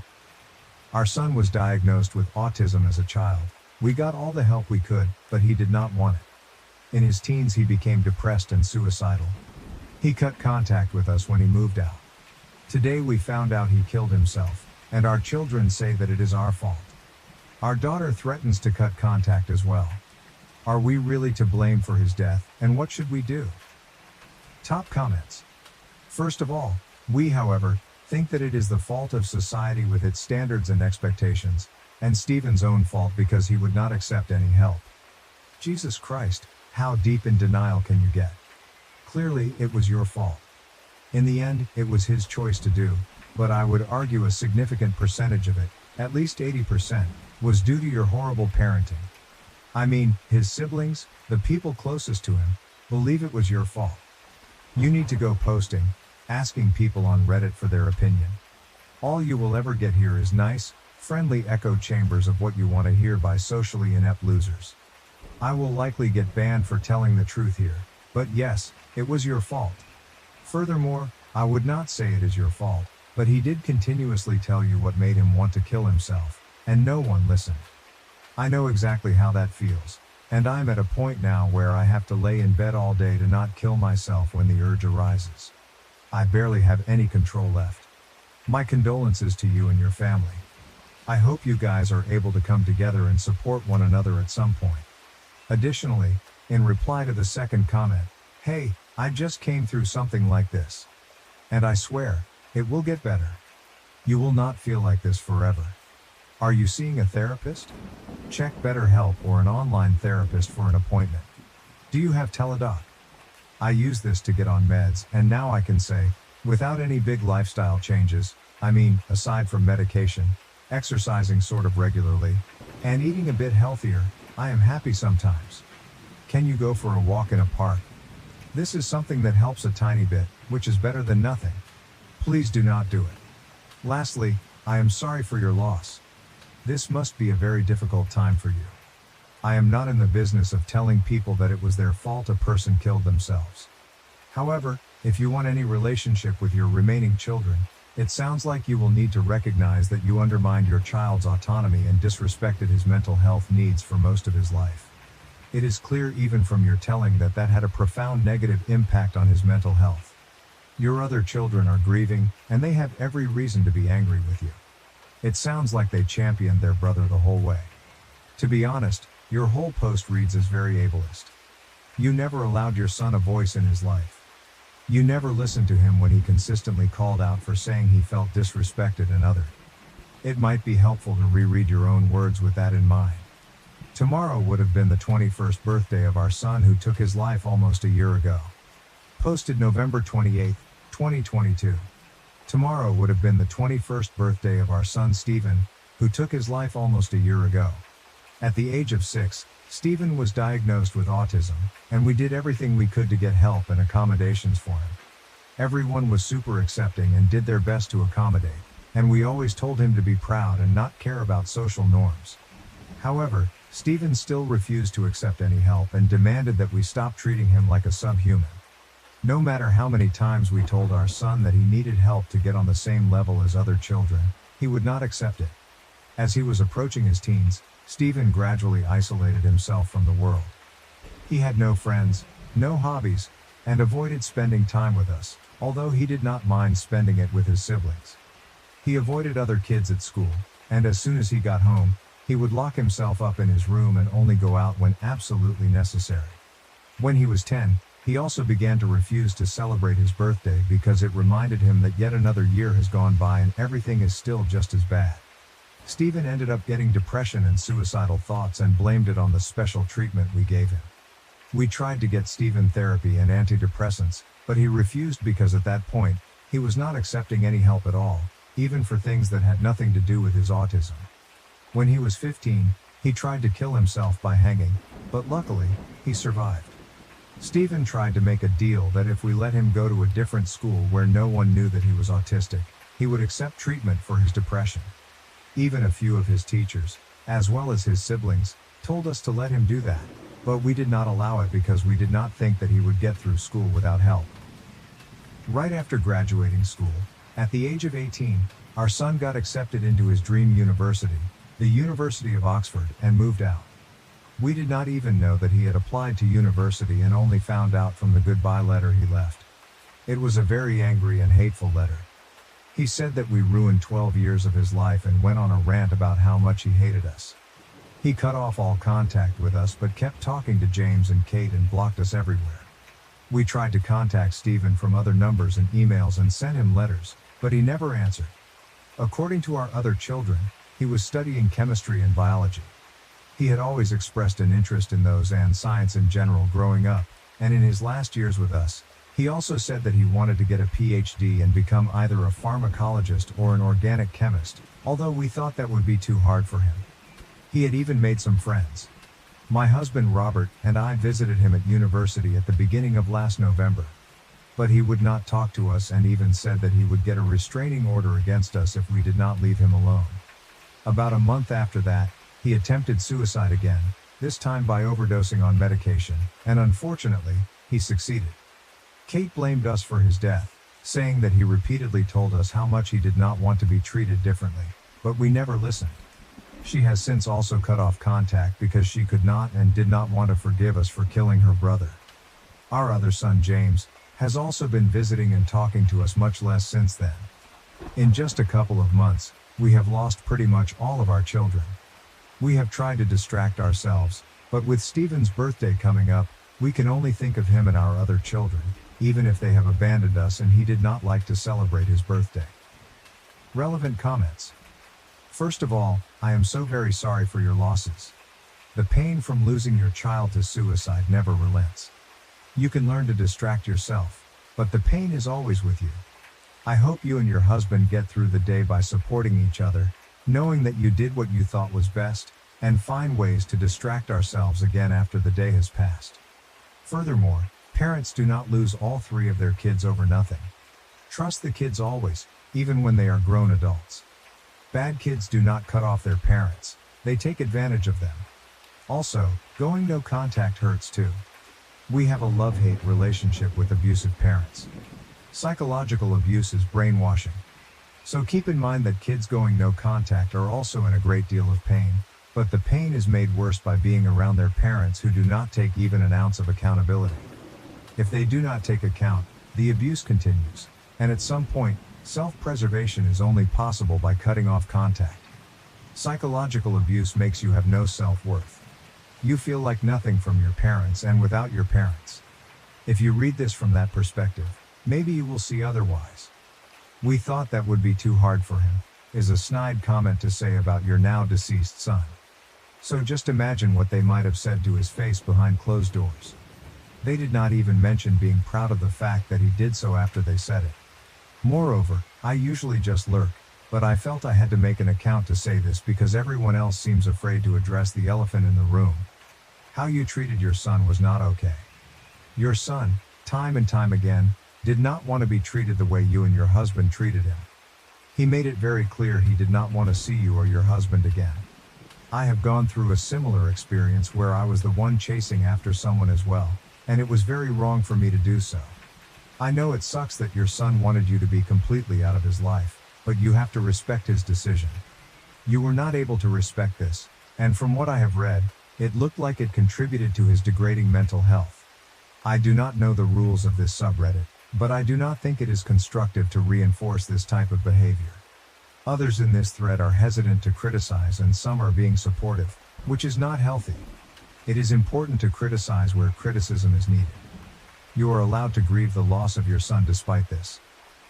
Our son was diagnosed with autism as a child. We got all the help we could, but he did not want it. In his teens he became depressed and suicidal. He cut contact with us when he moved out. Today we found out he killed himself, and our children say that it is our fault. Our daughter threatens to cut contact as well. Are we really to blame for his death, and what should we do? Top comments. First of all, we, however, think that it is the fault of society with its standards and expectations, and Stephen's own fault because he would not accept any help. Jesus Christ, how deep in denial can you get? Clearly, it was your fault. In the end, it was his choice to do, but I would argue a significant percentage of it, at least 80%, was due to your horrible parenting. I mean, his siblings, the people closest to him, believe it was your fault. You need to go posting, asking people on Reddit for their opinion. All you will ever get here is nice, friendly echo chambers of what you want to hear by socially inept losers. I will likely get banned for telling the truth here, but yes, it was your fault. Furthermore, I would not say it is your fault, but he did continuously tell you what made him want to kill himself, and no one listened. I know exactly how that feels, and I'm at a point now where I have to lay in bed all day to not kill myself when the urge arises. I barely have any control left. My condolences to you and your family. I hope you guys are able to come together and support one another at some point. Additionally, in reply to the second comment, hey, I just came through something like this. And I swear, it will get better. You will not feel like this forever. Are you seeing a therapist? Check BetterHelp or an online therapist for an appointment. Do you have Teledoc? I use this to get on meds, and now I can say, without any big lifestyle changes, I mean, aside from medication, exercising sort of regularly, and eating a bit healthier, I am happy sometimes. Can you go for a walk in a park? This is something that helps a tiny bit, which is better than nothing. Please do not do it. Lastly, I am sorry for your loss. This must be a very difficult time for you. I am not in the business of telling people that it was their fault a person killed themselves. However, if you want any relationship with your remaining children, it sounds like you will need to recognize that you undermined your child's autonomy and disrespected his mental health needs for most of his life. It is clear even from your telling that that had a profound negative impact on his mental health. Your other children are grieving, and they have every reason to be angry with you. It sounds like they championed their brother the whole way. To be honest, your whole post reads as very ableist. You never allowed your son a voice in his life. You never listened to him when he consistently called out for saying he felt disrespected and othered. It might be helpful to reread your own words with that in mind. Tomorrow would have been the 21st birthday of our son who took his life almost a year ago. Posted November 28, 2022. Tomorrow would have been the 21st birthday of our son Stephen, who took his life almost a year ago. At the age of 6, Stephen was diagnosed with autism, and we did everything we could to get help and accommodations for him. Everyone was super accepting and did their best to accommodate, and we always told him to be proud and not care about social norms. However, Stephen still refused to accept any help and demanded that we stop treating him like a subhuman. No matter how many times we told our son that he needed help to get on the same level as other children, he would not accept it. As he was approaching his teens, Stephen gradually isolated himself from the world. He had no friends, no hobbies, and avoided spending time with us, although he did not mind spending it with his siblings. He avoided other kids at school, and as soon as he got home, he would lock himself up in his room and only go out when absolutely necessary. When he was 10, he also began to refuse to celebrate his birthday because it reminded him that yet another year has gone by and everything is still just as bad. Stephen ended up getting depression and suicidal thoughts and blamed it on the special treatment we gave him. We tried to get Stephen therapy and antidepressants, but he refused because at that point, he was not accepting any help at all, even for things that had nothing to do with his autism. When he was 15, he tried to kill himself by hanging, but luckily, he survived. Stephen tried to make a deal that if we let him go to a different school where no one knew that he was autistic, he would accept treatment for his depression. Even a few of his teachers, as well as his siblings, told us to let him do that, but we did not allow it because we did not think that he would get through school without help. Right after graduating school, at the age of 18, our son got accepted into his dream university, the University of Oxford, and moved out. We did not even know that he had applied to university and only found out from the goodbye letter he left. It was a very angry and hateful letter. He said that we ruined 12 years of his life and went on a rant about how much he hated us. He cut off all contact with us but kept talking to James and Kate and blocked us everywhere. We tried to contact Stephen from other numbers and emails and sent him letters, but he never answered. According to our other children, he was studying chemistry and biology. He had always expressed an interest in those and science in general growing up, and in his last years with us, he also said that he wanted to get a PhD and become either a pharmacologist or an organic chemist, although we thought that would be too hard for him. He had even made some friends. My husband Robert and I visited him at university at the beginning of last November. But he would not talk to us and even said that he would get a restraining order against us if we did not leave him alone. About a month after that, he attempted suicide again, this time by overdosing on medication, and unfortunately, he succeeded. Kate blamed us for his death, saying that he repeatedly told us how much he did not want to be treated differently, but we never listened. She has since also cut off contact because she could not and did not want to forgive us for killing her brother. Our other son James has also been visiting and talking to us much less since then. In just a couple of months, we have lost pretty much all of our children. We have tried to distract ourselves, but with Stephen's birthday coming up, we can only think of him and our other children, even if they have abandoned us and he did not like to celebrate his birthday. Relevant comments. First of all, I am so very sorry for your losses. The pain from losing your child to suicide never relents. You can learn to distract yourself, but the pain is always with you. I hope you and your husband get through the day by supporting each other, knowing that you did what you thought was best, and find ways to distract ourselves again after the day has passed. Furthermore, parents do not lose all three of their kids over nothing. Trust the kids always, even when they are grown adults. Bad kids do not cut off their parents, they take advantage of them. Also, going no contact hurts too. We have a love-hate relationship with abusive parents. Psychological abuse is brainwashing. So keep in mind that kids going no contact are also in a great deal of pain, but the pain is made worse by being around their parents who do not take even an ounce of accountability. If they do not take account, the abuse continues, and at some point, self-preservation is only possible by cutting off contact. Psychological abuse makes you have no self-worth. You feel like nothing from your parents and without your parents. If you read this from that perspective, maybe you will see otherwise. We thought that would be too hard for him, is a snide comment to say about your now deceased son. So just imagine what they might have said to his face behind closed doors. They did not even mention being proud of the fact that he did so after they said it. Moreover, I usually just lurk, but I felt I had to make an account to say this because everyone else seems afraid to address the elephant in the room. How you treated your son was not okay. Your son, time and time again, did not want to be treated the way you and your husband treated him. He made it very clear he did not want to see you or your husband again. I have gone through a similar experience where I was the one chasing after someone as well, and it was very wrong for me to do so. I know it sucks that your son wanted you to be completely out of his life, but you have to respect his decision. You were not able to respect this, and from what I have read, it looked like it contributed to his degrading mental health. I do not know the rules of this subreddit, but I do not think it is constructive to reinforce this type of behavior. Others in this thread are hesitant to criticize and some are being supportive, which is not healthy. It is important to criticize where criticism is needed. You are allowed to grieve the loss of your son despite this.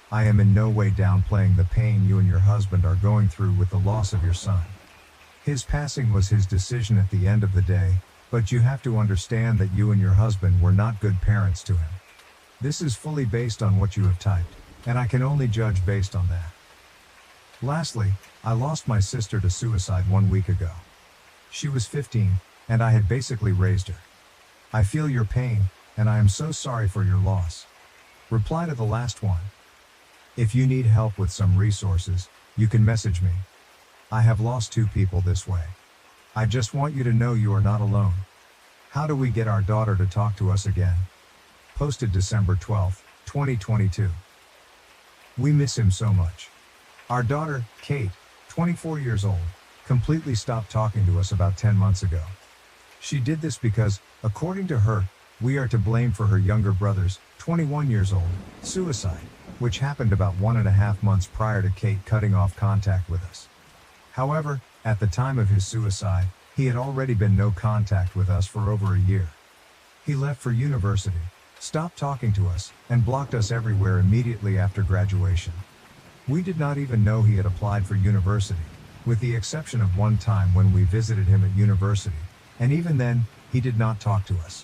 I am in no way downplaying the pain you and your husband are going through with the loss of your son. His passing was his decision at the end of the day, but you have to understand that you and your husband were not good parents to him. This is fully based on what you have typed, and I can only judge based on that. Lastly, I lost my sister to suicide 1 week ago. She was 15, and I had basically raised her. I feel your pain, and I am so sorry for your loss. Reply to the last one. If you need help with some resources, you can message me. I have lost 2 people this way. I just want you to know you are not alone. How do we get our daughter to talk to us again? Posted December 12, 2022. We miss him so much. Our daughter, Kate, 24 years old, completely stopped talking to us about 10 months ago. She did this because, according to her, we are to blame for her younger brother's, 21 years old, suicide, which happened about 1.5 months prior to Kate cutting off contact with us. However, at the time of his suicide, he had already been no contact with us for over a year. He left for university, stopped talking to us, and blocked us everywhere immediately after graduation. We did not even know he had applied for university, with the exception of one time when we visited him at university, and even then, he did not talk to us.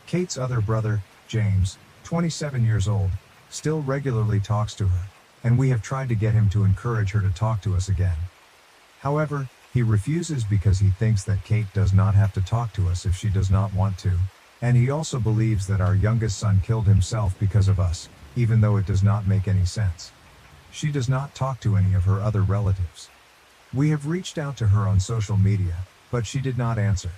Kate's other brother, James, 27 years old, still regularly talks to her, and we have tried to get him to encourage her to talk to us again. However, he refuses because he thinks that Kate does not have to talk to us if she does not want to, and he also believes that our youngest son killed himself because of us, even though it does not make any sense. She does not talk to any of her other relatives. We have reached out to her on social media, but she did not answer.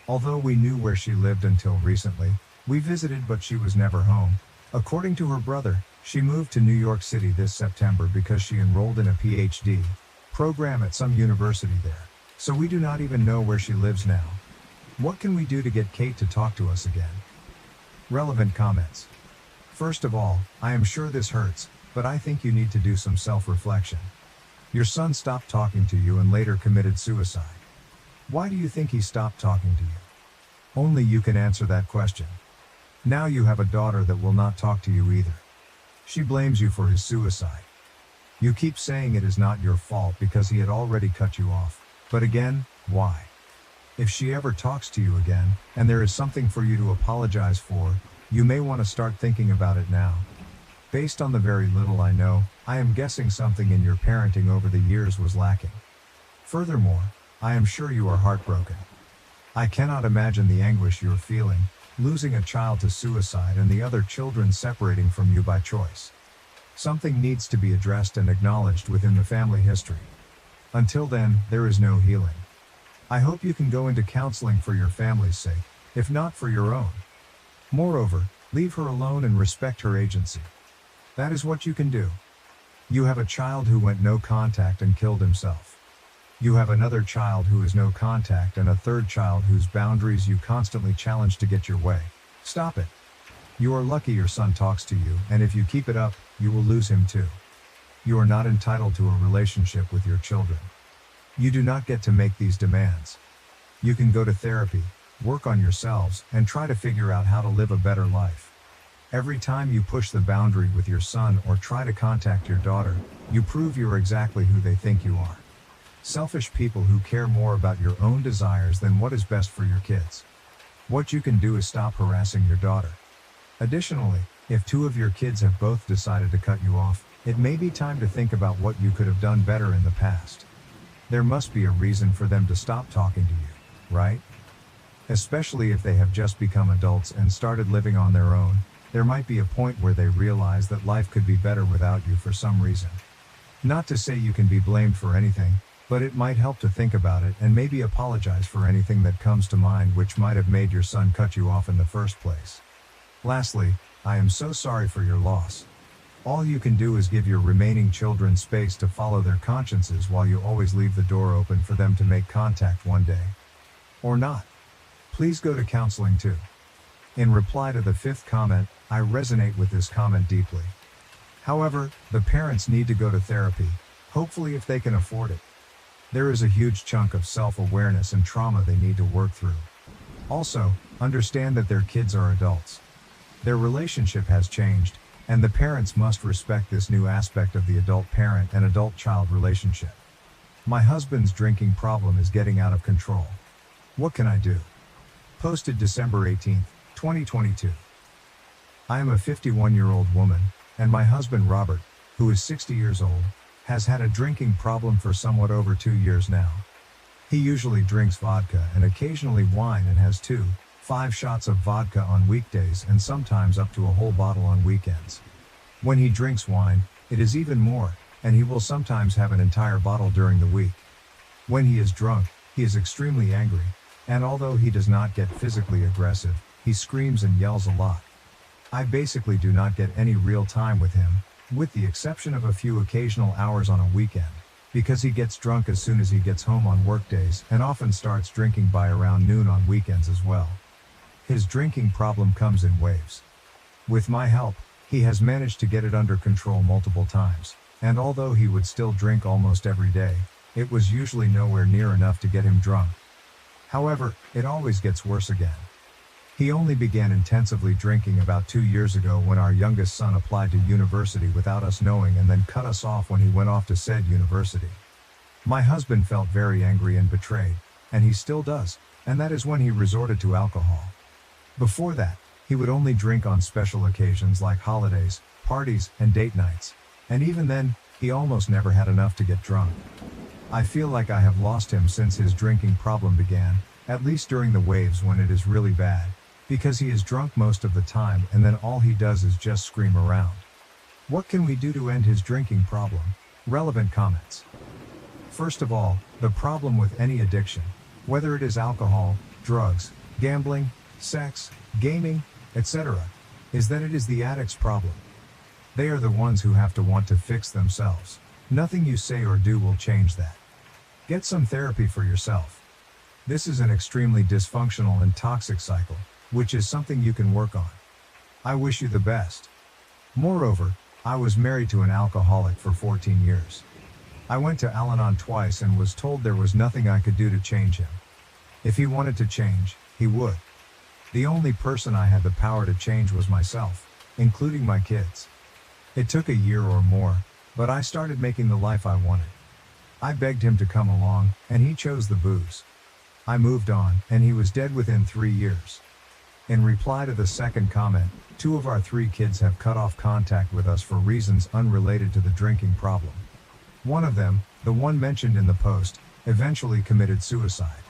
Although we knew where she lived until recently, we visited but she was never home. According to her brother, she moved to New York City this September because she enrolled in a PhD program at some university there, so we do not even know where she lives now. What can we do to get Kate to talk to us again? Relevant comments. First of all, I am sure this hurts, but I think you need to do some self-reflection. Your son stopped talking to you and later committed suicide. Why do you think he stopped talking to you? Only you can answer that question. Now you have a daughter that will not talk to you either. She blames you for his suicide. You keep saying it is not your fault because he had already cut you off. But again, why? If she ever talks to you again, and there is something for you to apologize for, you may want to start thinking about it now. Based on the very little I know, I am guessing something in your parenting over the years was lacking. Furthermore, I am sure you are heartbroken. I cannot imagine the anguish you're feeling, losing a child to suicide and the other children separating from you by choice. Something needs to be addressed and acknowledged within the family history. Until then, there is no healing. I hope you can go into counseling for your family's sake, if not for your own. Moreover, leave her alone and respect her agency. That is what you can do. You have a child who went no contact and killed himself. You have another child who is no contact and a third child whose boundaries you constantly challenge to get your way. Stop it. You are lucky your son talks to you, and if you keep it up, you will lose him too. You are not entitled to a relationship with your children. You do not get to make these demands. You can go to therapy, work on yourselves, and try to figure out how to live a better life. Every time you push the boundary with your son or try to contact your daughter, you prove you're exactly who they think you are. Selfish people who care more about your own desires than what is best for your kids. What you can do is stop harassing your daughter. Additionally, if two of your kids have both decided to cut you off, it may be time to think about what you could have done better in the past. There must be a reason for them to stop talking to you, right? Especially if they have just become adults and started living on their own, there might be a point where they realize that life could be better without you for some reason. Not to say you can be blamed for anything, but it might help to think about it and maybe apologize for anything that comes to mind which might have made your son cut you off in the first place. Lastly, I am so sorry for your loss. All you can do is give your remaining children space to follow their consciences while you always leave the door open for them to make contact one day. Or not. Please go to counseling too. In reply to the fifth comment, I resonate with this comment deeply. However, the parents need to go to therapy, hopefully if they can afford it. There is a huge chunk of self-awareness and trauma they need to work through. Also, understand that their kids are adults. Their relationship has changed, and the parents must respect this new aspect of the adult-parent and adult-child relationship. My husband's drinking problem is getting out of control. What can I do? Posted December 18, 2022. I am a 51-year-old woman, and my husband Robert, who is 60 years old, has had a drinking problem for somewhat over 2 years now. He usually drinks vodka and occasionally wine and has 5 shots of vodka on weekdays and sometimes up to a whole bottle on weekends. When he drinks wine, it is even more, and he will sometimes have an entire bottle during the week. When he is drunk, he is extremely angry, and although he does not get physically aggressive, he screams and yells a lot. I basically do not get any real time with him, with the exception of a few occasional hours on a weekend. because he gets drunk as soon as he gets home on workdays and often starts drinking by around noon on weekends as well. His drinking problem comes in waves. With my help, he has managed to get it under control multiple times, and although he would still drink almost every day, it was usually nowhere near enough to get him drunk. However, it always gets worse again. He only began intensively drinking about 2 years ago when our youngest son applied to university without us knowing and then cut us off when he went off to said university. My husband felt very angry and betrayed, and he still does, and that is when he resorted to alcohol. Before that, he would only drink on special occasions like holidays, parties, and date nights, and even then, he almost never had enough to get drunk. I feel like I have lost him since his drinking problem began, at least during the waves when it is really bad, because he is drunk most of the time and then all he does is just scream around. What can we do to end his drinking problem? Relevant comments. First of all, the problem with any addiction, whether it is alcohol, drugs, gambling, sex, gaming, etc., is that it is the addict's problem. They are the ones who have to want to fix themselves. Nothing you say or do will change that. Get some therapy for yourself. This is an extremely dysfunctional and toxic cycle, which is something you can work on. I wish you the best. Moreover, I was married to an alcoholic for 14 years. I went to Al-Anon twice and was told there was nothing I could do to change him. If he wanted to change, he would. The only person I had the power to change was myself, including my kids. It took a year or more, but I started making the life I wanted. I begged him to come along, and he chose the booze. I moved on, and he was dead within 3 years. In reply to the second comment, 2 of our 3 kids have cut off contact with us for reasons unrelated to the drinking problem. One of them, the one mentioned in the post, eventually committed suicide.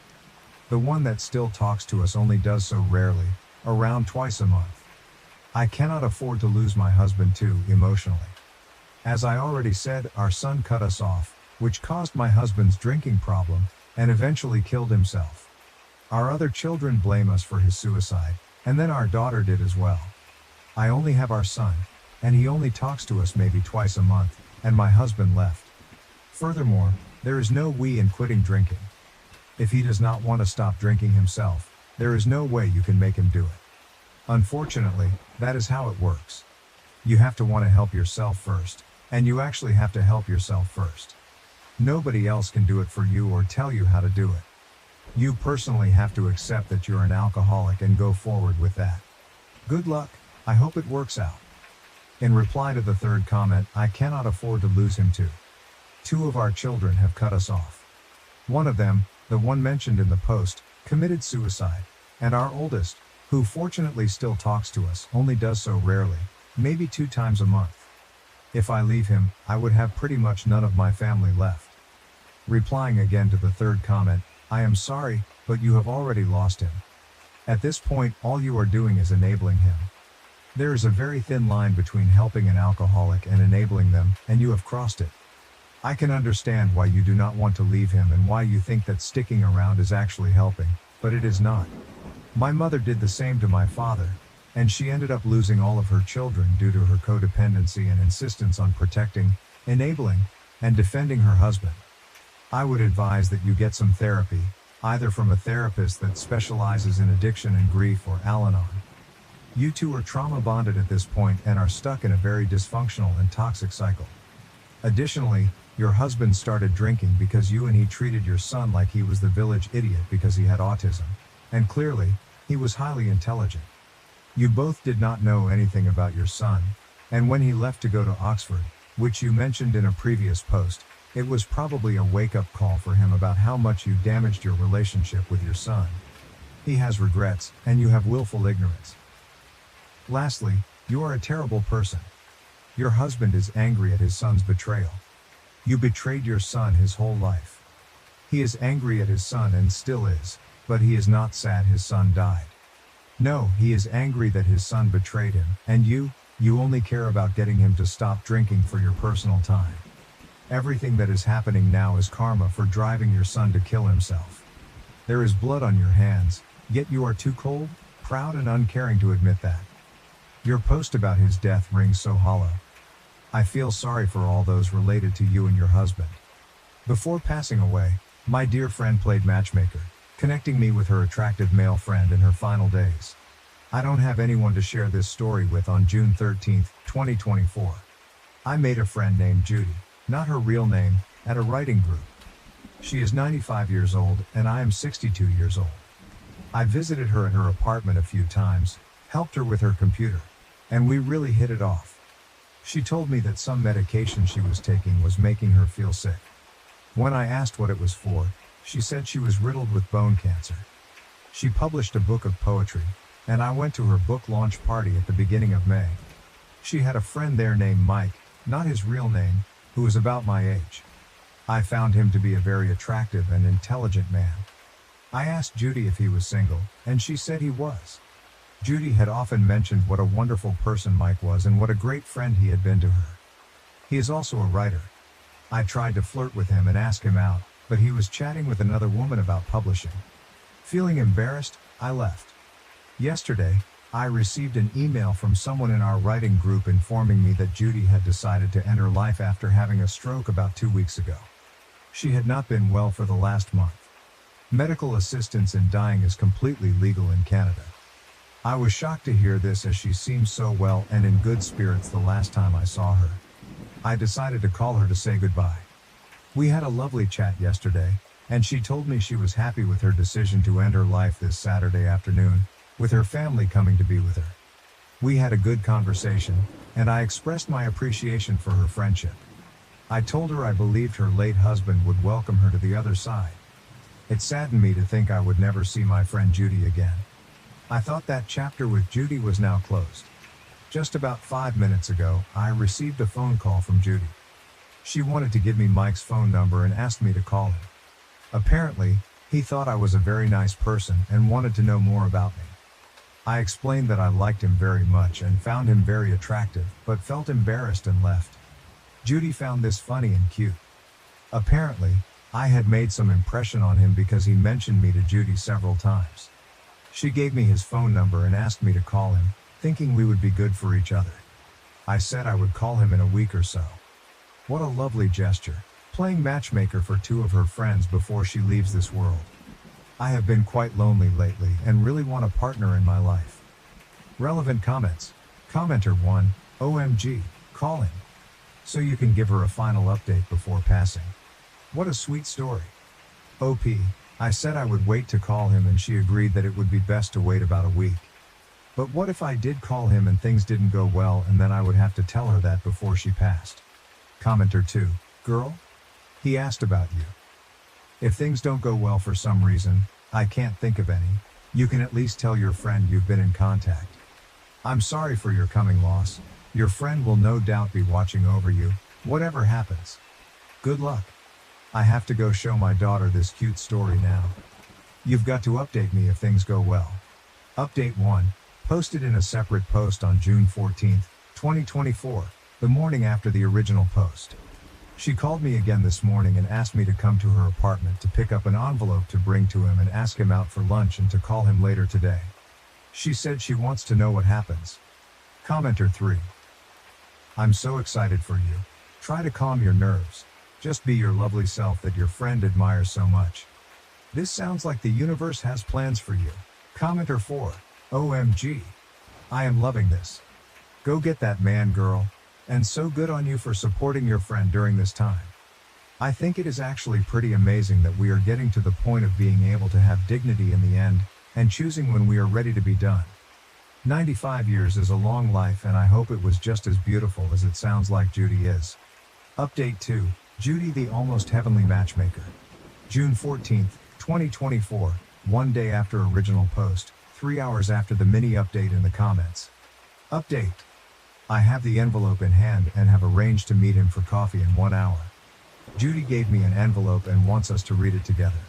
The one that still talks to us only does so rarely, around twice a month. I cannot afford to lose my husband too, emotionally. As I already said, our son cut us off, which caused my husband's drinking problem, and eventually killed himself. Our other children blame us for his suicide, and then our daughter did as well. I only have our son, and he only talks to us maybe twice a month, and my husband left. Furthermore, there is no we in quitting drinking. If he does not want to stop drinking himself, there is no way you can make him do it. Unfortunately, that is how it works. You have to want to help yourself first, and you actually have to help yourself first. Nobody else can do it for you or tell you how to do it. You personally have to accept that you're an alcoholic and go forward with that. Good luck, I hope it works out. In reply to the third comment, I cannot afford to lose him too. 2 of our children have cut us off. One of them, the one mentioned in the post, committed suicide, and our oldest, who fortunately still talks to us, only does so rarely, maybe 2 times a month. If I leave him, I would have pretty much none of my family left. Replying again to the third comment, I am sorry, but you have already lost him. At this point, all you are doing is enabling him. There is a very thin line between helping an alcoholic and enabling them, and you have crossed it. I can understand why you do not want to leave him and why you think that sticking around is actually helping, but it is not. My mother did the same to my father, and she ended up losing all of her children due to her codependency and insistence on protecting, enabling, and defending her husband. I would advise that you get some therapy, either from a therapist that specializes in addiction and grief or Al-Anon. You 2 are trauma bonded at this point and are stuck in a very dysfunctional and toxic cycle. Additionally, your husband started drinking because you and he treated your son like he was the village idiot because he had autism, and clearly, he was highly intelligent. You both did not know anything about your son, and when he left to go to Oxford, which you mentioned in a previous post, it was probably a wake-up call for him about how much you damaged your relationship with your son. He has regrets, and you have willful ignorance. Lastly, you are a terrible person. Your husband is angry at his son's betrayal. You betrayed your son his whole life. He is angry at his son and still is, but he is not sad his son died. No, he is angry that his son betrayed him, and you only care about getting him to stop drinking for your personal time. Everything that is happening now is karma for driving your son to kill himself. There is blood on your hands, yet you are too cold, proud and uncaring to admit that. Your post about his death rings so hollow. I feel sorry for all those related to you and your husband. Before passing away, my dear friend played matchmaker, connecting me with her attractive male friend in her final days. I don't have anyone to share this story with on June 13, 2024. I made a friend named Judy, not her real name, at a writing group. She is 95 years old and I am 62 years old. I visited her at her apartment a few times, helped her with her computer, and we really hit it off. She told me that some medication she was taking was making her feel sick. When I asked what it was for, she said she was riddled with bone cancer. She published a book of poetry, and I went to her book launch party at the beginning of May. She had a friend there named Mike, not his real name, who was about my age. I found him to be a very attractive and intelligent man. I asked Judy if he was single, and she said he was. Judy had often mentioned what a wonderful person Mike was and what a great friend he had been to her. He is also a writer. I tried to flirt with him and ask him out, but he was chatting with another woman about publishing. Feeling embarrassed, I left. Yesterday, I received an email from someone in our writing group informing me that Judy had decided to end her life after having a stroke about 2 weeks ago. She had not been well for the last month. Medical assistance in dying is completely legal in Canada. I was shocked to hear this as she seemed so well and in good spirits the last time I saw her. I decided to call her to say goodbye. We had a lovely chat yesterday, and she told me she was happy with her decision to end her life this Saturday afternoon, with her family coming to be with her. We had a good conversation, and I expressed my appreciation for her friendship. I told her I believed her late husband would welcome her to the other side. It saddened me to think I would never see my friend Judy again. I thought that chapter with Judy was now closed. Just about 5 minutes ago, I received a phone call from Judy. She wanted to give me Mike's phone number and asked me to call him. Apparently, he thought I was a very nice person and wanted to know more about me. I explained that I liked him very much and found him very attractive, but felt embarrassed and left. Judy found this funny and cute. Apparently, I had made some impression on him because he mentioned me to Judy several times. She gave me his phone number and asked me to call him, thinking we would be good for each other. I said I would call him in a week or so. What a lovely gesture, playing matchmaker for 2 of her friends before she leaves this world. I have been quite lonely lately and really want a partner in my life. Relevant comments. Commenter 1, OMG, call him. So you can give her a final update before passing. What a sweet story. OP, I said I would wait to call him and she agreed that it would be best to wait about a week. But what if I did call him and things didn't go well and then I would have to tell her that before she passed? Commenter 2, girl? He asked about you. If things don't go well for some reason, I can't think of any, you can at least tell your friend you've been in contact. I'm sorry for your coming loss. Your friend will no doubt be watching over you, whatever happens. Good luck. I have to go show my daughter this cute story now. You've got to update me if things go well. Update 1, posted in a separate post on June 14, 2024, the morning after the original post. She called me again this morning and asked me to come to her apartment to pick up an envelope to bring to him and ask him out for lunch and to call him later today. She said she wants to know what happens. Commenter 3. I'm so excited for you. Try to calm your nerves. Just be your lovely self that your friend admires so much. This sounds like the universe has plans for you. Commenter 4. OMG. I am loving this. Go get that man, girl. And so good on you for supporting your friend during this time. I think it is actually pretty amazing that we are getting to the point of being able to have dignity in the end, and choosing when we are ready to be done. 95 years is a long life and I hope it was just as beautiful as it sounds like Judy is. Update 2, Judy the Almost Heavenly Matchmaker. June 14, 2024, 1 day after original post, 3 hours after the mini update in the comments. Update. I have the envelope in hand and have arranged to meet him for coffee in 1 hour. Judy gave me an envelope and wants us to read it together.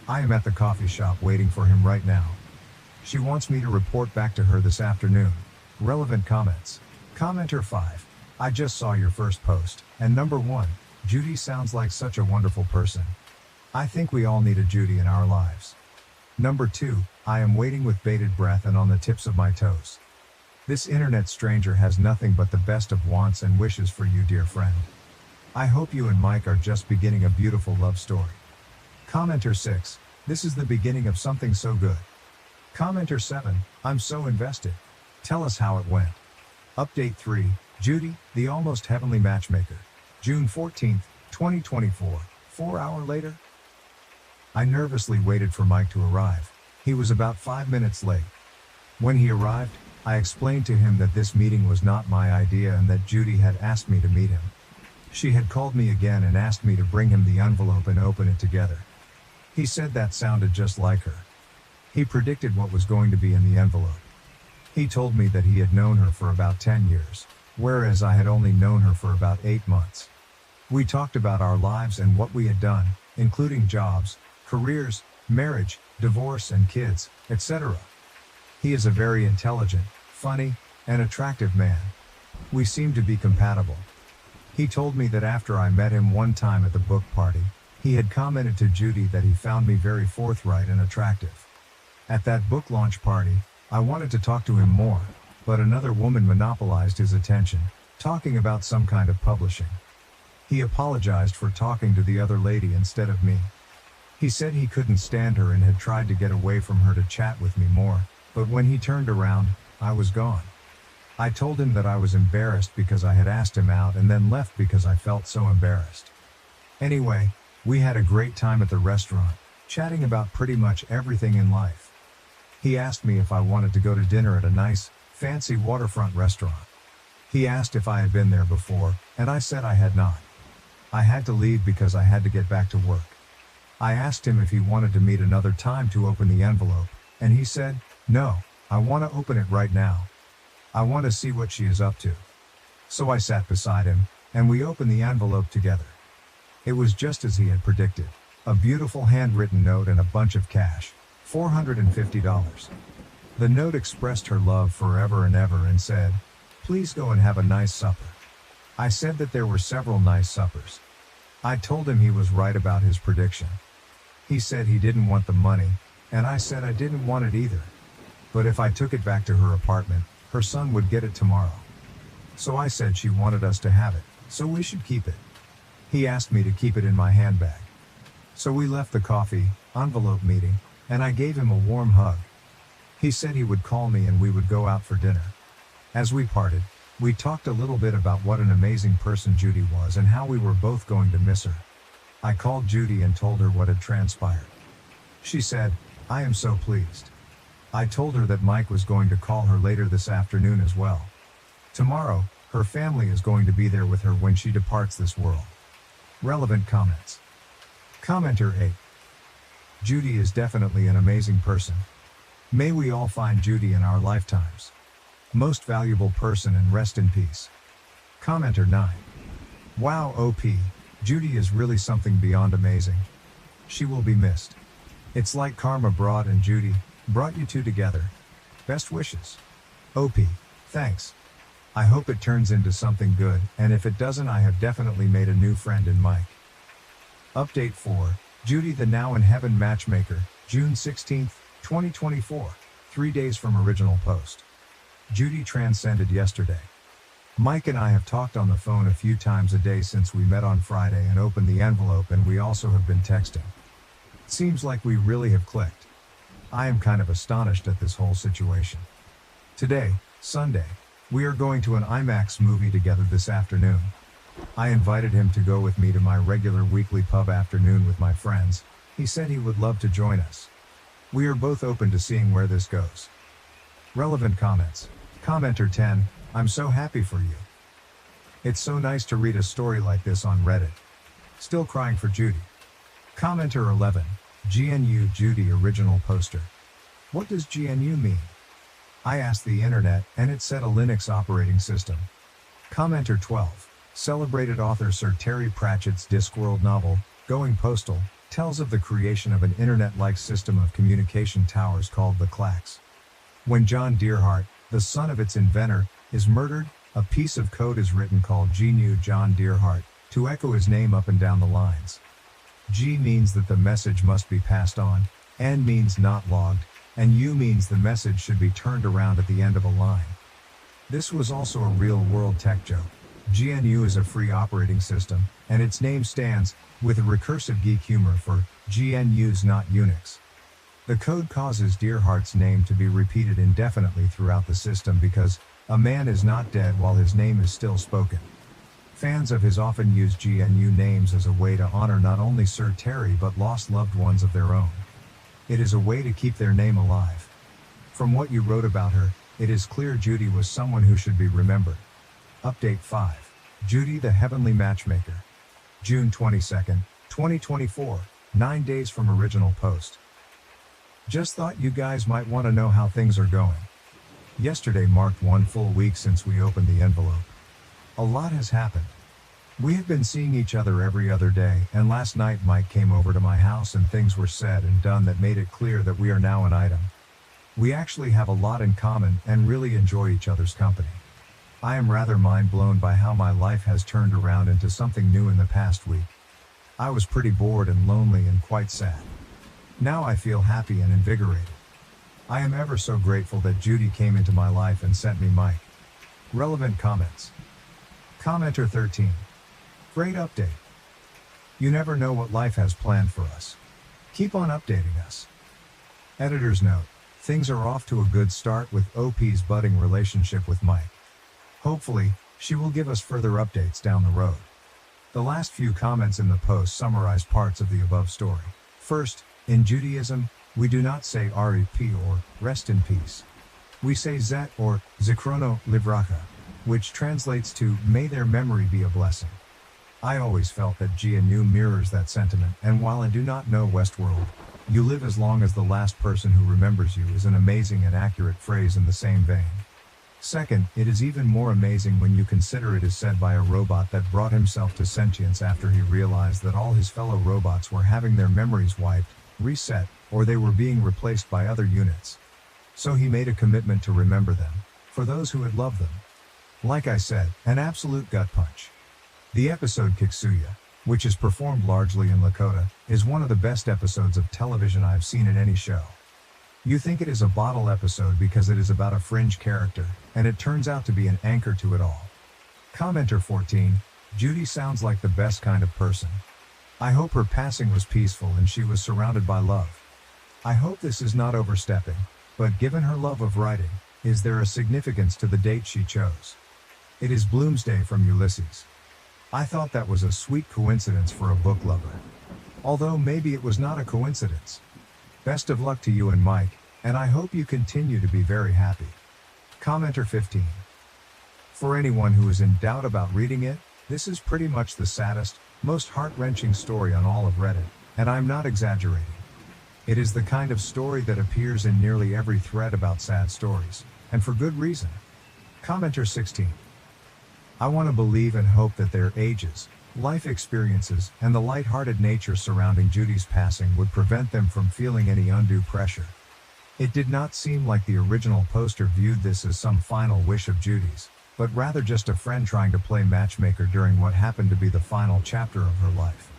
I am at the coffee shop waiting for him right now. She wants me to report back to her this afternoon. Relevant comments. Commenter 5. I just saw your first post, and number 1, Judy sounds like such a wonderful person. I think we all need a Judy in our lives. Number 2, I am waiting with bated breath and on the tips of my toes. This internet stranger has nothing but the best of wants and wishes for you, dear friend. I hope you and Mike are just beginning a beautiful love story. Commenter 6. This is the beginning of something so good. Commenter 7. I'm so invested. Tell us how it went. Update 3. Judy, the almost heavenly matchmaker. June 14th, 2024. 4 hours later. I nervously waited for Mike to arrive. He was about 5 minutes late. When he arrived, I explained to him that this meeting was not my idea and that Judy had asked me to meet him. She had called me again and asked me to bring him the envelope and open it together. He said that sounded just like her. He predicted what was going to be in the envelope. He told me that he had known her for about 10 years, whereas I had only known her for about 8 months. We talked about our lives and what we had done, including jobs, careers, marriage, divorce and kids, etc. He is a very intelligent, funny, and attractive man. We seemed to be compatible. He told me that after I met him one time at the book party, he had commented to Judy that he found me very forthright and attractive. At that book launch party, I wanted to talk to him more, but another woman monopolized his attention, talking about some kind of publishing. He apologized for talking to the other lady instead of me. He said he couldn't stand her and had tried to get away from her to chat with me more, but when he turned around, I was gone. I told him that I was embarrassed because I had asked him out and then left because I felt so embarrassed. Anyway, we had a great time at the restaurant, chatting about pretty much everything in life. He asked me if I wanted to go to dinner at a nice, fancy waterfront restaurant. He asked if I had been there before, and I said I had not. I had to leave because I had to get back to work. I asked him if he wanted to meet another time to open the envelope, and he said, "No, I want to open it right now. I want to see what she is up to." So I sat beside him, and we opened the envelope together. It was just as he had predicted. A beautiful handwritten note and a bunch of cash. $450. The note expressed her love forever and ever and said, "Please go and have a nice supper." I said that there were several nice suppers. I told him he was right about his prediction. He said he didn't want the money, and I said I didn't want it either. But if I took it back to her apartment, her son would get it tomorrow. So I said she wanted us to have it, so we should keep it. He asked me to keep it in my handbag. So we left the coffee, envelope meeting, and I gave him a warm hug. He said he would call me and we would go out for dinner. As we parted, we talked a little bit about what an amazing person Judy was and how we were both going to miss her. I called Judy and told her what had transpired. She said, "I am so pleased." I told her that Mike was going to call her later this afternoon as well. Tomorrow, her family is going to be there with her when she departs this world. Relevant comments. Commenter 8. Judy is definitely an amazing person. May we all find Judy in our lifetimes. Most valuable person and rest in peace. Commenter 9. Wow, OP, Judy is really something beyond amazing. She will be missed. It's like karma brought you two together. Best wishes. OP, thanks. I hope it turns into something good, and if it doesn't, I have definitely made a new friend in Mike. Update 4. Judy the now in heaven matchmaker, June 16th, 2024, 3 days from original post. Judy transcended yesterday. Mike and I have talked on the phone a few times a day since we met on Friday and opened the envelope, and we also have been texting. It seems like we really have clicked. I am kind of astonished at this whole situation. Today, Sunday, we are going to an IMAX movie together this afternoon. I invited him to go with me to my regular weekly pub afternoon with my friends. He said he would love to join us. We are both open to seeing where this goes. Relevant comments. Commenter 10, I'm so happy for you. It's so nice to read a story like this on Reddit. Still crying for Judy. Commenter 11, GNU Judy original poster. What does GNU mean? I asked the internet, and it said a Linux operating system. Commenter 12, celebrated author Sir Terry Pratchett's Discworld novel, Going Postal, tells of the creation of an internet-like system of communication towers called the Clacks. When John Deerhart, the son of its inventor, is murdered, a piece of code is written called GNU John Deerhart, to echo his name up and down the lines. G means that the message must be passed on, N means not logged, and U means the message should be turned around at the end of a line. This was also a real-world tech joke. GNU is a free operating system, and its name stands, with a recursive geek humor, for GNU's not Unix. The code causes Deerheart's name to be repeated indefinitely throughout the system because a man is not dead while his name is still spoken. Fans of his often use GNU names as a way to honor not only Sir Terry but lost loved ones of their own. It is a way to keep their name alive. From what you wrote about her, it is clear Judy was someone who should be remembered. Update 5. Judy the Heavenly Matchmaker. June 22nd, 2024, 9 days from original post. Just thought you guys might want to know how things are going. Yesterday marked 1 full week since we opened the envelope. A lot has happened. We have been seeing each other every other day, and last night Mike came over to my house and things were said and done that made it clear that we are now an item. We actually have a lot in common and really enjoy each other's company. I am rather mind blown by how my life has turned around into something new in the past week. I was pretty bored and lonely and quite sad. Now I feel happy and invigorated. I am ever so grateful that Judy came into my life and sent me Mike. Relevant comments. Commenter 13. Great update. You never know what life has planned for us. Keep on updating us. Editor's note. Things are off to a good start with OP's budding relationship with Mike. Hopefully, she will give us further updates down the road. The last few comments in the post summarize parts of the above story. First, in Judaism, we do not say REP or rest in peace. We say Zet or Zichrono Livracha, which translates to may their memory be a blessing. I always felt that GNU mirrors that sentiment, and while I do not know Westworld, you live as long as the last person who remembers you is an amazing and accurate phrase in the same vein. Second, it is even more amazing when you consider it is said by a robot that brought himself to sentience after he realized that all his fellow robots were having their memories wiped, reset, or they were being replaced by other units. So he made a commitment to remember them, for those who had loved them. Like I said, an absolute gut punch. The episode Kiksuya, which is performed largely in Lakota, is one of the best episodes of television I've seen in any show. You think it is a bottle episode because it is about a fringe character, and it turns out to be an anchor to it all. Commenter 14. Judy sounds like the best kind of person. I hope her passing was peaceful and she was surrounded by love. I hope this is not overstepping, but given her love of writing, is there a significance to the date she chose? It is Bloomsday from Ulysses. I thought that was a sweet coincidence for a book lover. Although maybe it was not a coincidence. Best of luck to you and Mike, and I hope you continue to be very happy. Commenter 15. For anyone who is in doubt about reading it, this is pretty much the saddest, most heart-wrenching story on all of Reddit, and I'm not exaggerating. It is the kind of story that appears in nearly every thread about sad stories, and for good reason. Commenter 16. I want to believe and hope that their ages, life experiences, and the light-hearted nature surrounding Judy's passing would prevent them from feeling any undue pressure. It did not seem like the original poster viewed this as some final wish of Judy's, but rather just a friend trying to play matchmaker during what happened to be the final chapter of her life.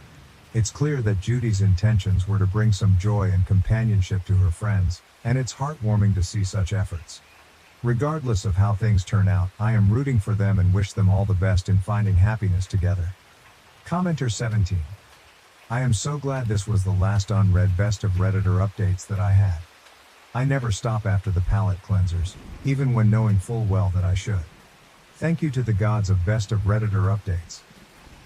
It's clear that Judy's intentions were to bring some joy and companionship to her friends, and it's heartwarming to see such efforts. Regardless of how things turn out, I am rooting for them and wish them all the best in finding happiness together. Commenter 17. I am so glad this was the last unread best of Redditor updates that I had. I never stop after the palate cleansers, even when knowing full well that I should. Thank you to the gods of best of Redditor updates.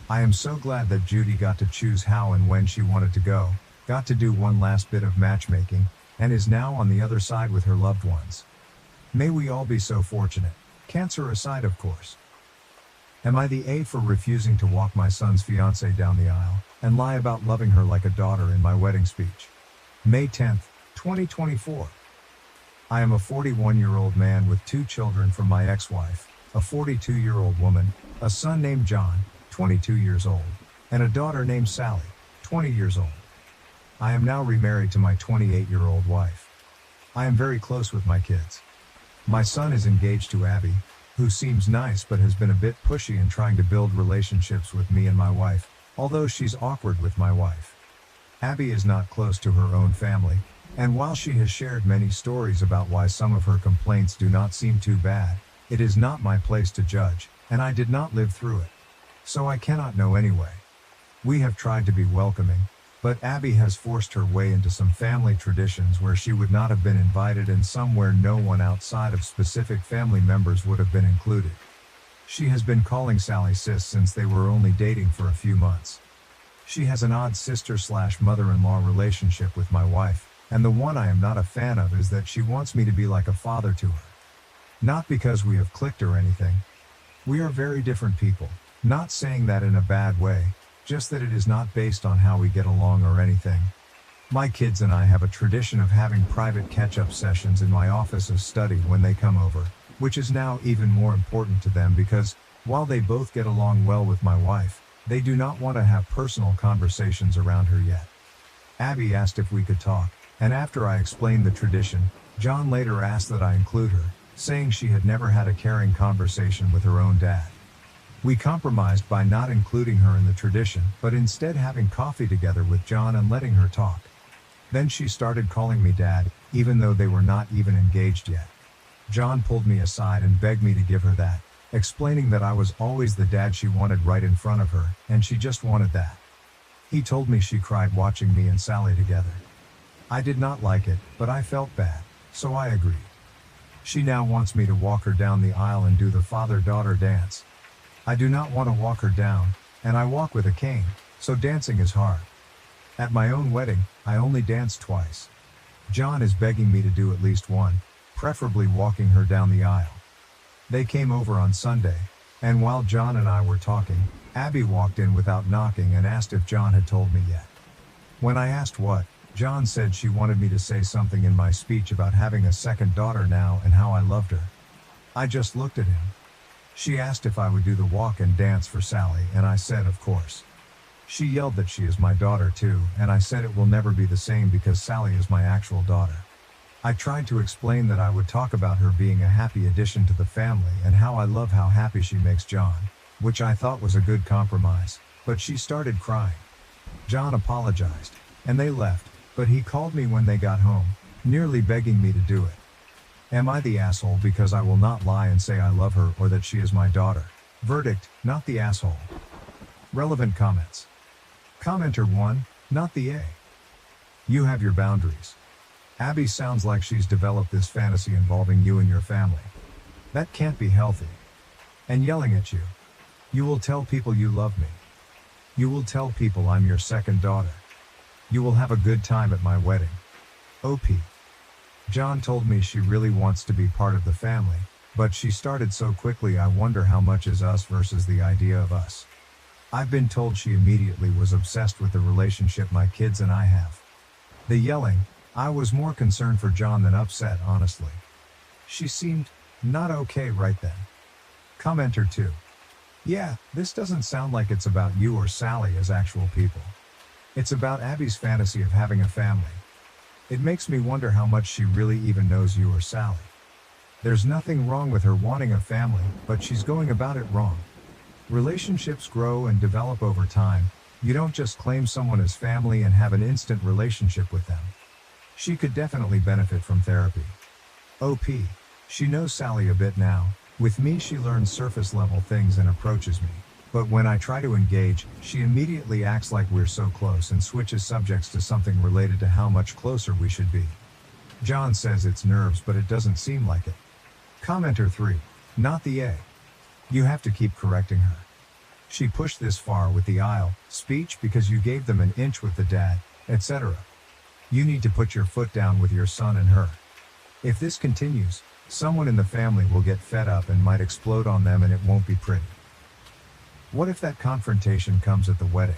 I am so glad that Judy got to choose how and when she wanted to go, got to do one last bit of matchmaking, and is now on the other side with her loved ones. May we all be so fortunate, cancer aside of course. Am I the A for refusing to walk my son's fiancée down the aisle, and lie about loving her like a daughter in my wedding speech? May 10th, 2024. I am a 41-year-old man with 2 children from my ex-wife, a 42-year-old woman, a son named John, 22 years old, and a daughter named Sally, 20 years old. I am now remarried to my 28-year-old wife. I am very close with my kids. My son is engaged to Abby, who seems nice but has been a bit pushy in trying to build relationships with me and my wife, although she's awkward with my wife. Abby is not close to her own family, and while she has shared many stories about why some of her complaints do not seem too bad, it is not my place to judge, and I did not live through it. So I cannot know anyway. We have tried to be welcoming, but Abby has forced her way into some family traditions where she would not have been invited and some where no one outside of specific family members would have been included. She has been calling Sally sis since they were only dating for a few months. She has an odd sister/mother-in-law relationship with my wife, and the one I am not a fan of is that she wants me to be like a father to her. Not because we have clicked or anything. We are very different people, not saying that in a bad way, just that it is not based on how we get along or anything. My kids and I have a tradition of having private catch-up sessions in my office of study when they come over, which is now even more important to them because, while they both get along well with my wife, they do not want to have personal conversations around her yet. Abby asked if we could talk, and after I explained the tradition, John later asked that I include her, saying she had never had a caring conversation with her own dad. We compromised by not including her in the tradition, but instead having coffee together with John and letting her talk. Then she started calling me dad, even though they were not even engaged yet. John pulled me aside and begged me to give her that, explaining that I was always the dad she wanted right in front of her, and she just wanted that. He told me she cried watching me and Sally together. I did not like it, but I felt bad, so I agreed. She now wants me to walk her down the aisle and do the father-daughter dance. I do not want to walk her down, and I walk with a cane, so dancing is hard. At my own wedding, I only danced twice. John is begging me to do at least one, preferably walking her down the aisle. They came over on Sunday, and while John and I were talking, Abby walked in without knocking and asked if John had told me yet. When I asked what, John said she wanted me to say something in my speech about having a second daughter now and how I loved her. I just looked at him. She asked if I would do the walk and dance for Sally, and I said of course. She yelled that she is my daughter too, and I said it will never be the same because Sally is my actual daughter. I tried to explain that I would talk about her being a happy addition to the family and how I love how happy she makes John, which I thought was a good compromise, but she started crying. John apologized, and they left, but he called me when they got home, nearly begging me to do it. Am I the asshole because I will not lie and say I love her or that she is my daughter? Verdict, not the asshole. Relevant comments. Commenter 1, not the A. You have your boundaries. Abby sounds like she's developed this fantasy involving you and your family. That can't be healthy. And yelling at you. You will tell people you love me. You will tell people I'm your second daughter. You will have a good time at my wedding. OP. John told me she really wants to be part of the family, but she started so quickly I wonder how much is us versus the idea of us. I've been told she immediately was obsessed with the relationship my kids and I have. The yelling, I was more concerned for John than upset, honestly. She seemed not okay right then. Commenter 2. Yeah, this doesn't sound like it's about you or Sally as actual people. It's about Abby's fantasy of having a family. It makes me wonder how much she really even knows you or Sally. There's nothing wrong with her wanting a family, but she's going about it wrong. Relationships grow and develop over time. You don't just claim someone as family and have an instant relationship with them. She could definitely benefit from therapy. OP. She knows Sally a bit now. With me she learns surface level things and approaches me. But when I try to engage, she immediately acts like we're so close and switches subjects to something related to how much closer we should be. John says it's nerves, but it doesn't seem like it. Commenter 3. Not the A. You have to keep correcting her. She pushed this far with the aisle speech because you gave them an inch with the dad, etc. You need to put your foot down with your son and her. If this continues, someone in the family will get fed up and might explode on them and it won't be pretty. What if that confrontation comes at the wedding?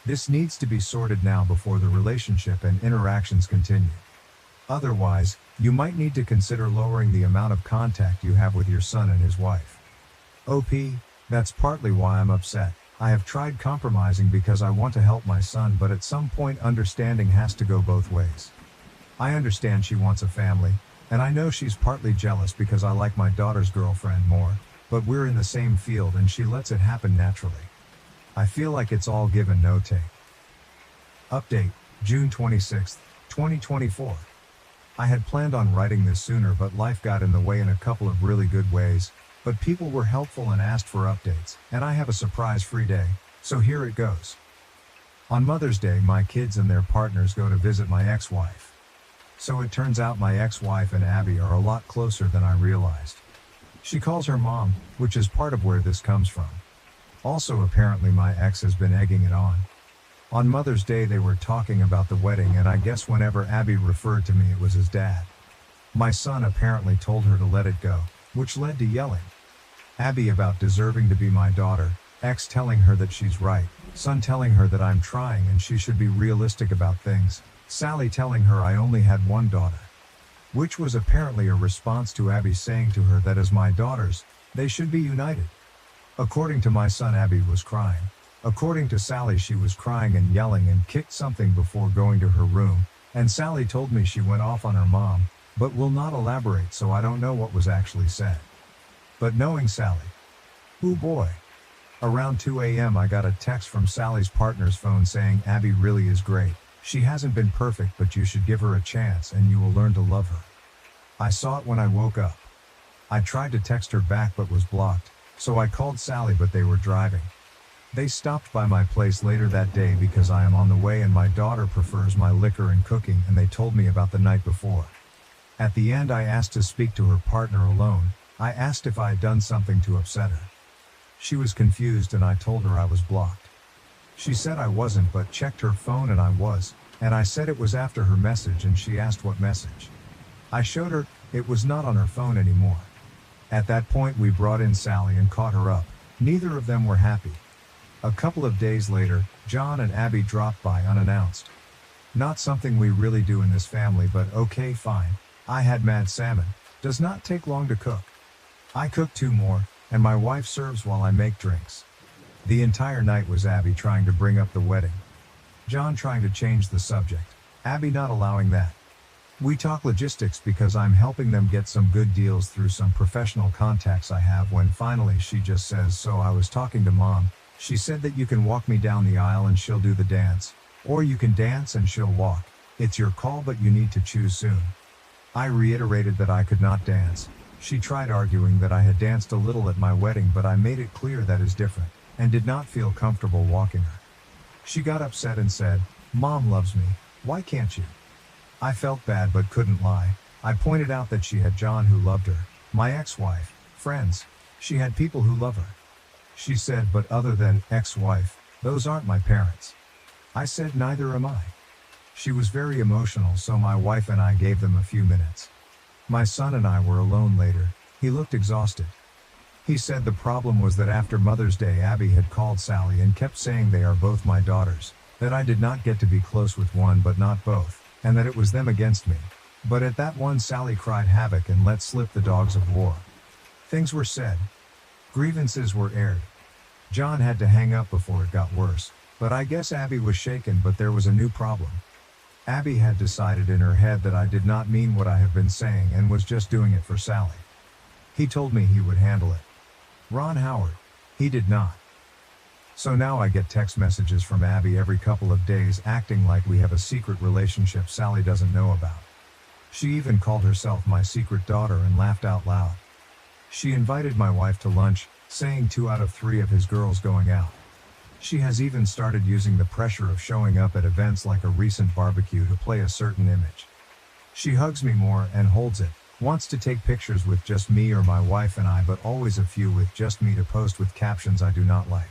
This needs to be sorted now before the relationship and interactions continue. Otherwise, you might need to consider lowering the amount of contact you have with your son and his wife. OP, that's partly why I'm upset. I have tried compromising because I want to help my son, but at some point understanding has to go both ways. I understand she wants a family, and I know she's partly jealous because I like my daughter's girlfriend more, but we're in the same field and she lets it happen naturally. I feel like it's all give and no take. Update, June 26, 2024. I had planned on writing this sooner, but life got in the way in a couple of really good ways. But people were helpful and asked for updates, and I have a surprise free day, so here it goes. On Mother's Day, my kids and their partners go to visit my ex-wife. So it turns out my ex-wife and Abby are a lot closer than I realized. She calls her mom, which is part of where this comes from. Also, apparently my ex has been egging it on. On Mother's Day they were talking about the wedding, and I guess whenever Abby referred to me it was his dad. My son apparently told her to let it go, which led to yelling. Abby about deserving to be my daughter, ex telling her that she's right, son telling her that I'm trying and she should be realistic about things, Sally telling her I only had one daughter. Which was apparently a response to Abby saying to her that as my daughters, they should be united. According to my son, Abby was crying. According to Sally, she was crying and yelling and kicked something before going to her room, and Sally told me she went off on her mom, but will not elaborate, so I don't know what was actually said. But knowing Sally, ooh boy. Around 2 a.m. I got a text from Sally's partner's phone saying Abby really is great. She hasn't been perfect, but you should give her a chance and you will learn to love her. I saw it when I woke up. I tried to text her back but was blocked, so I called Sally, but they were driving. They stopped by my place later that day because I am on the way and my daughter prefers my liquor and cooking, and they told me about the night before. At the end I asked to speak to her partner alone. I asked if I had done something to upset her. She was confused and I told her I was blocked. She said I wasn't, but checked her phone and I was, and I said it was after her message and she asked what message. I showed her, it was not on her phone anymore. At that point we brought in Sally and caught her up. Neither of them were happy. A couple of days later, John and Abby dropped by unannounced. Not something we really do in this family, but okay fine. I had mad salmon. Does not take long to cook. I cook 2 more, and my wife serves while I make drinks. The entire night was Abby trying to bring up the wedding. John trying to change the subject. Abby not allowing that. We talk logistics because I'm helping them get some good deals through some professional contacts I have, when finally she just says, so I was talking to mom. She said that you can walk me down the aisle and she'll do the dance. Or you can dance and she'll walk. It's your call, but you need to choose soon. I reiterated that I could not dance. She tried arguing that I had danced a little at my wedding, but I made it clear that is different, and did not feel comfortable walking her. She got upset and said, Mom loves me, why can't you? I felt bad but couldn't lie. I pointed out that she had John who loved her, my ex-wife, friends. She had people who love her. She said, but other than ex-wife, those aren't my parents. I said, neither am I. She was very emotional, so my wife and I gave them a few minutes. My son and I were alone later. He looked exhausted. He said the problem was that after Mother's Day Abby had called Sally and kept saying they are both my daughters, that I did not get to be close with one but not both, and that it was them against me. But at that one Sally cried havoc and let slip the dogs of war. Things were said. Grievances were aired. John had to hang up before it got worse, but I guess Abby was shaken, but there was a new problem. Abby had decided in her head that I did not mean what I have been saying and was just doing it for Sally. He told me he would handle it. Ron Howard. He did not. So now I get text messages from Abby every couple of days acting like we have a secret relationship Sally doesn't know about. She even called herself my secret daughter and laughed out loud. She invited my wife to lunch, saying 2 out of 3 of his girls going out. She has even started using the pressure of showing up at events like a recent barbecue to play a certain image. She hugs me more and holds it, wants to take pictures with just me or my wife and I, but always a few with just me to post with captions I do not like.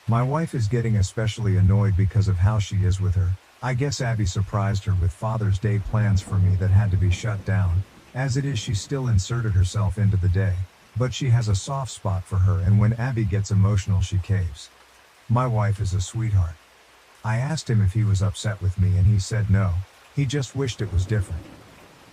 My wife is getting especially annoyed because of how she is with her. I guess Abby surprised her with Father's Day plans for me that had to be shut down. As it is, she still inserted herself into the day, but she has a soft spot for her, and when Abby gets emotional she caves. My wife is a sweetheart. I asked him if he was upset with me and he said no, he just wished it was different.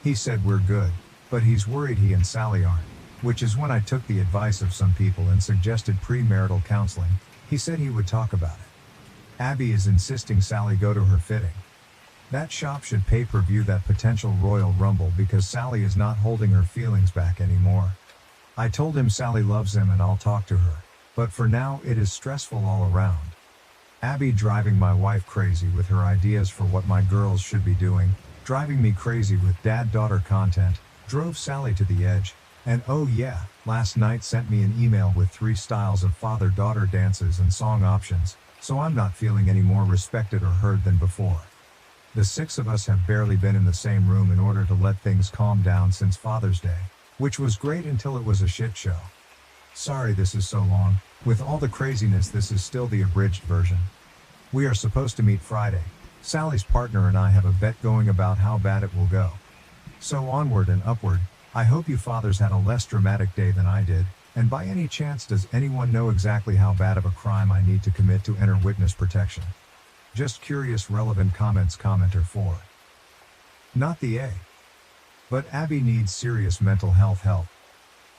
He said we're good, but he's worried he and Sally aren't, which is when I took the advice of some people and suggested premarital counseling. He said he would talk about it. Abby is insisting Sally go to her fitting. That shop should pay-per-view that potential Royal Rumble because Sally is not holding her feelings back anymore. I told him Sally loves him and I'll talk to her. But for now it is stressful all around. Abby driving my wife crazy with her ideas for what my girls should be doing, driving me crazy with dad-daughter content, drove Sally to the edge. And oh yeah, last night sent me an email with 3 styles of father-daughter dances and song options, so I'm not feeling any more respected or heard than before. The 6 of us have barely been in the same room in order to let things calm down since Father's Day, which was great until it was a shit show. Sorry this is so long. With all the craziness, this is still the abridged version. We are supposed to meet Friday. Sally's partner and I have a bet going about how bad it will go. So onward and upward. I hope you fathers had a less dramatic day than I did, and by any chance does anyone know exactly how bad of a crime I need to commit to enter witness protection? Just curious. Relevant comments. Commenter 4. Not the A. But Abby needs serious mental health help.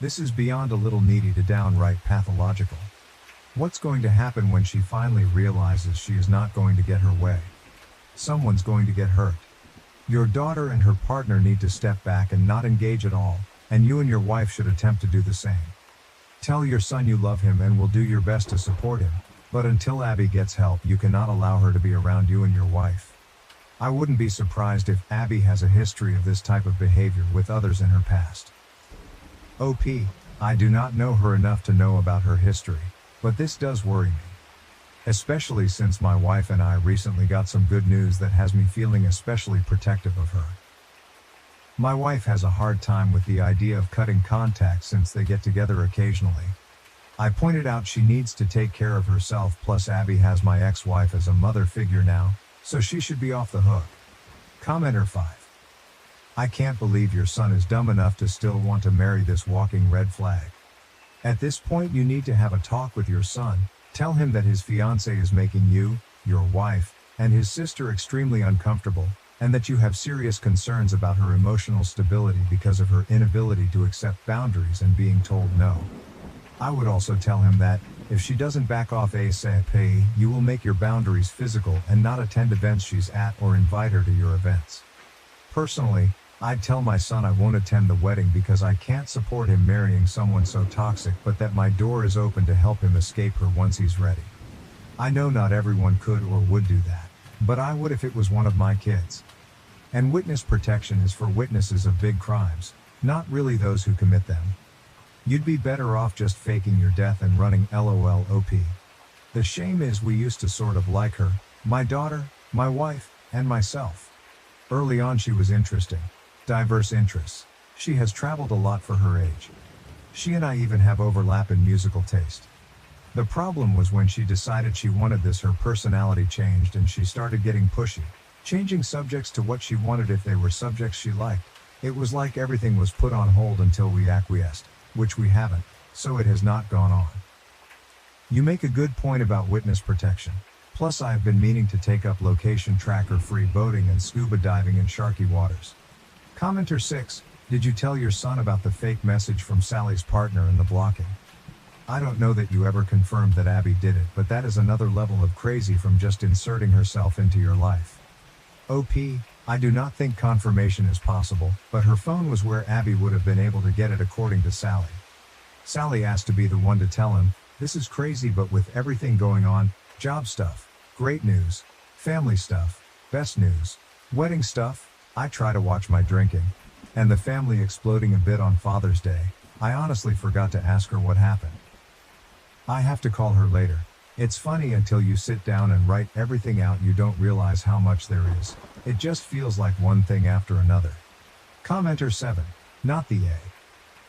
This is beyond a little needy to downright pathological. What's going to happen when she finally realizes she is not going to get her way? Someone's going to get hurt. Your daughter and her partner need to step back and not engage at all, and you and your wife should attempt to do the same. Tell your son you love him and will do your best to support him, but until Abby gets help, you cannot allow her to be around you and your wife. I wouldn't be surprised if Abby has a history of this type of behavior with others in her past. OP, I do not know her enough to know about her history, but this does worry me. Especially since my wife and I recently got some good news that has me feeling especially protective of her. My wife has a hard time with the idea of cutting contact since they get together occasionally. I pointed out she needs to take care of herself, plus Abby has my ex-wife as a mother figure now, so she should be off the hook. Commenter 5. I can't believe your son is dumb enough to still want to marry this walking red flag. At this point you need to have a talk with your son. Tell him that his fiancée is making you, your wife, and his sister extremely uncomfortable, and that you have serious concerns about her emotional stability because of her inability to accept boundaries and being told no. I would also tell him that, if she doesn't back off ASAP, you will make your boundaries physical and not attend events she's at or invite her to your events. Personally, I'd tell my son I won't attend the wedding because I can't support him marrying someone so toxic, but that my door is open to help him escape her once he's ready. I know not everyone could or would do that, but I would if it was one of my kids. And witness protection is for witnesses of big crimes, not really those who commit them. You'd be better off just faking your death and running LOL OP. The shame is we used to sort of like her, my daughter, my wife, and myself. Early on she was interesting. Diverse interests. She has traveled a lot for her age. She and I even have overlap in musical taste. The problem was when she decided she wanted this, her personality changed and she started getting pushy, changing subjects to what she wanted if they were subjects she liked. It was like everything was put on hold until we acquiesced, which we haven't, so it has not gone on. You make a good point about witness protection. Plus I have been meaning to take up location tracker free boating and scuba diving in sharky waters. Commenter 6, did you tell your son about the fake message from Sally's partner and the blocking? I don't know that you ever confirmed that Abby did it, but that is another level of crazy from just inserting herself into your life. OP, I do not think confirmation is possible, but her phone was where Abby would have been able to get it according to Sally. Sally asked to be the one to tell him, this is crazy, but with everything going on, job stuff, great news, family stuff, best news, wedding stuff, I try to watch my drinking, and the family exploding a bit on Father's Day. I honestly forgot to ask her what happened. I have to call her later. It's funny until you sit down and write everything out you don't realize how much there is. It just feels like one thing after another. Commenter 7, not the A.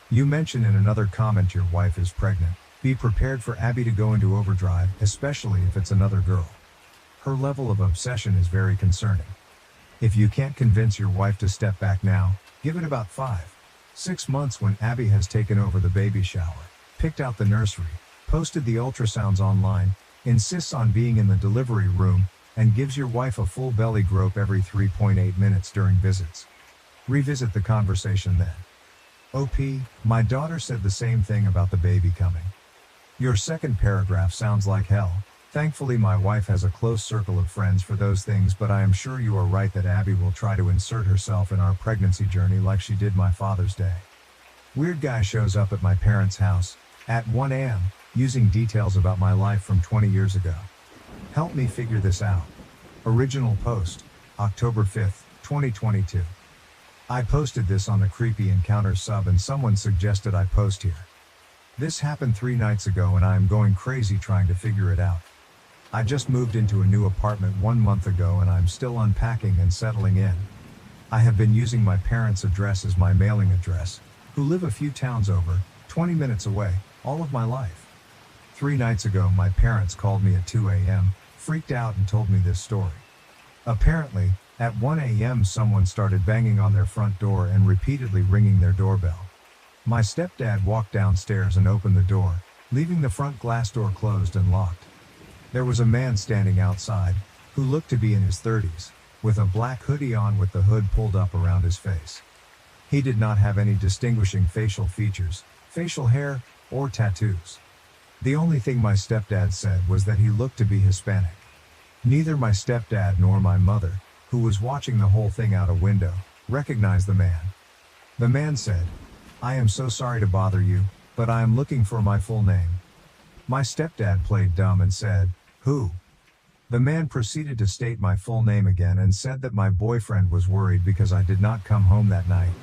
You mention in another comment your wife is pregnant. Be prepared for Abby to go into overdrive, especially if it's another girl. Her level of obsession is very concerning. If you can't convince your wife to step back now, give it about 5-6 months when Abby has taken over the baby shower, picked out the nursery, posted the ultrasounds online, insists on being in the delivery room, and gives your wife a full belly grope every 3.8 minutes during visits. Revisit the conversation then. OP, my daughter said the same thing about the baby coming. Your second paragraph sounds like hell. Thankfully my wife has a close circle of friends for those things, but I am sure you are right that Abby will try to insert herself in our pregnancy journey like she did my Father's Day. Weird guy shows up at my parents' house at 1 a.m. using details about my life from 20 years ago. Help me figure this out. Original post, October 5th, 2022. I posted this on the Creepy Encounters sub and someone suggested I post here. This happened 3 nights ago and I am going crazy trying to figure it out. I just moved into a new apartment 1 month ago and I'm still unpacking and settling in. I have been using my parents' address as my mailing address, who live a few towns over, 20 minutes away, all of my life. 3 nights ago my parents called me at 2 a.m., freaked out and told me this story. Apparently, at 1 a.m. someone started banging on their front door and repeatedly ringing their doorbell. My stepdad walked downstairs and opened the door, leaving the front glass door closed and locked. There was a man standing outside, who looked to be in his 30s, with a black hoodie on with the hood pulled up around his face. He did not have any distinguishing facial features, facial hair, or tattoos. The only thing my stepdad said was that he looked to be Hispanic. Neither my stepdad nor my mother, who was watching the whole thing out a window, recognized the man. The man said, "I am so sorry to bother you, but I am looking for my full name." My stepdad played dumb and said, "Who?" The man proceeded to state my full name again and said that my boyfriend was worried because I did not come home that night.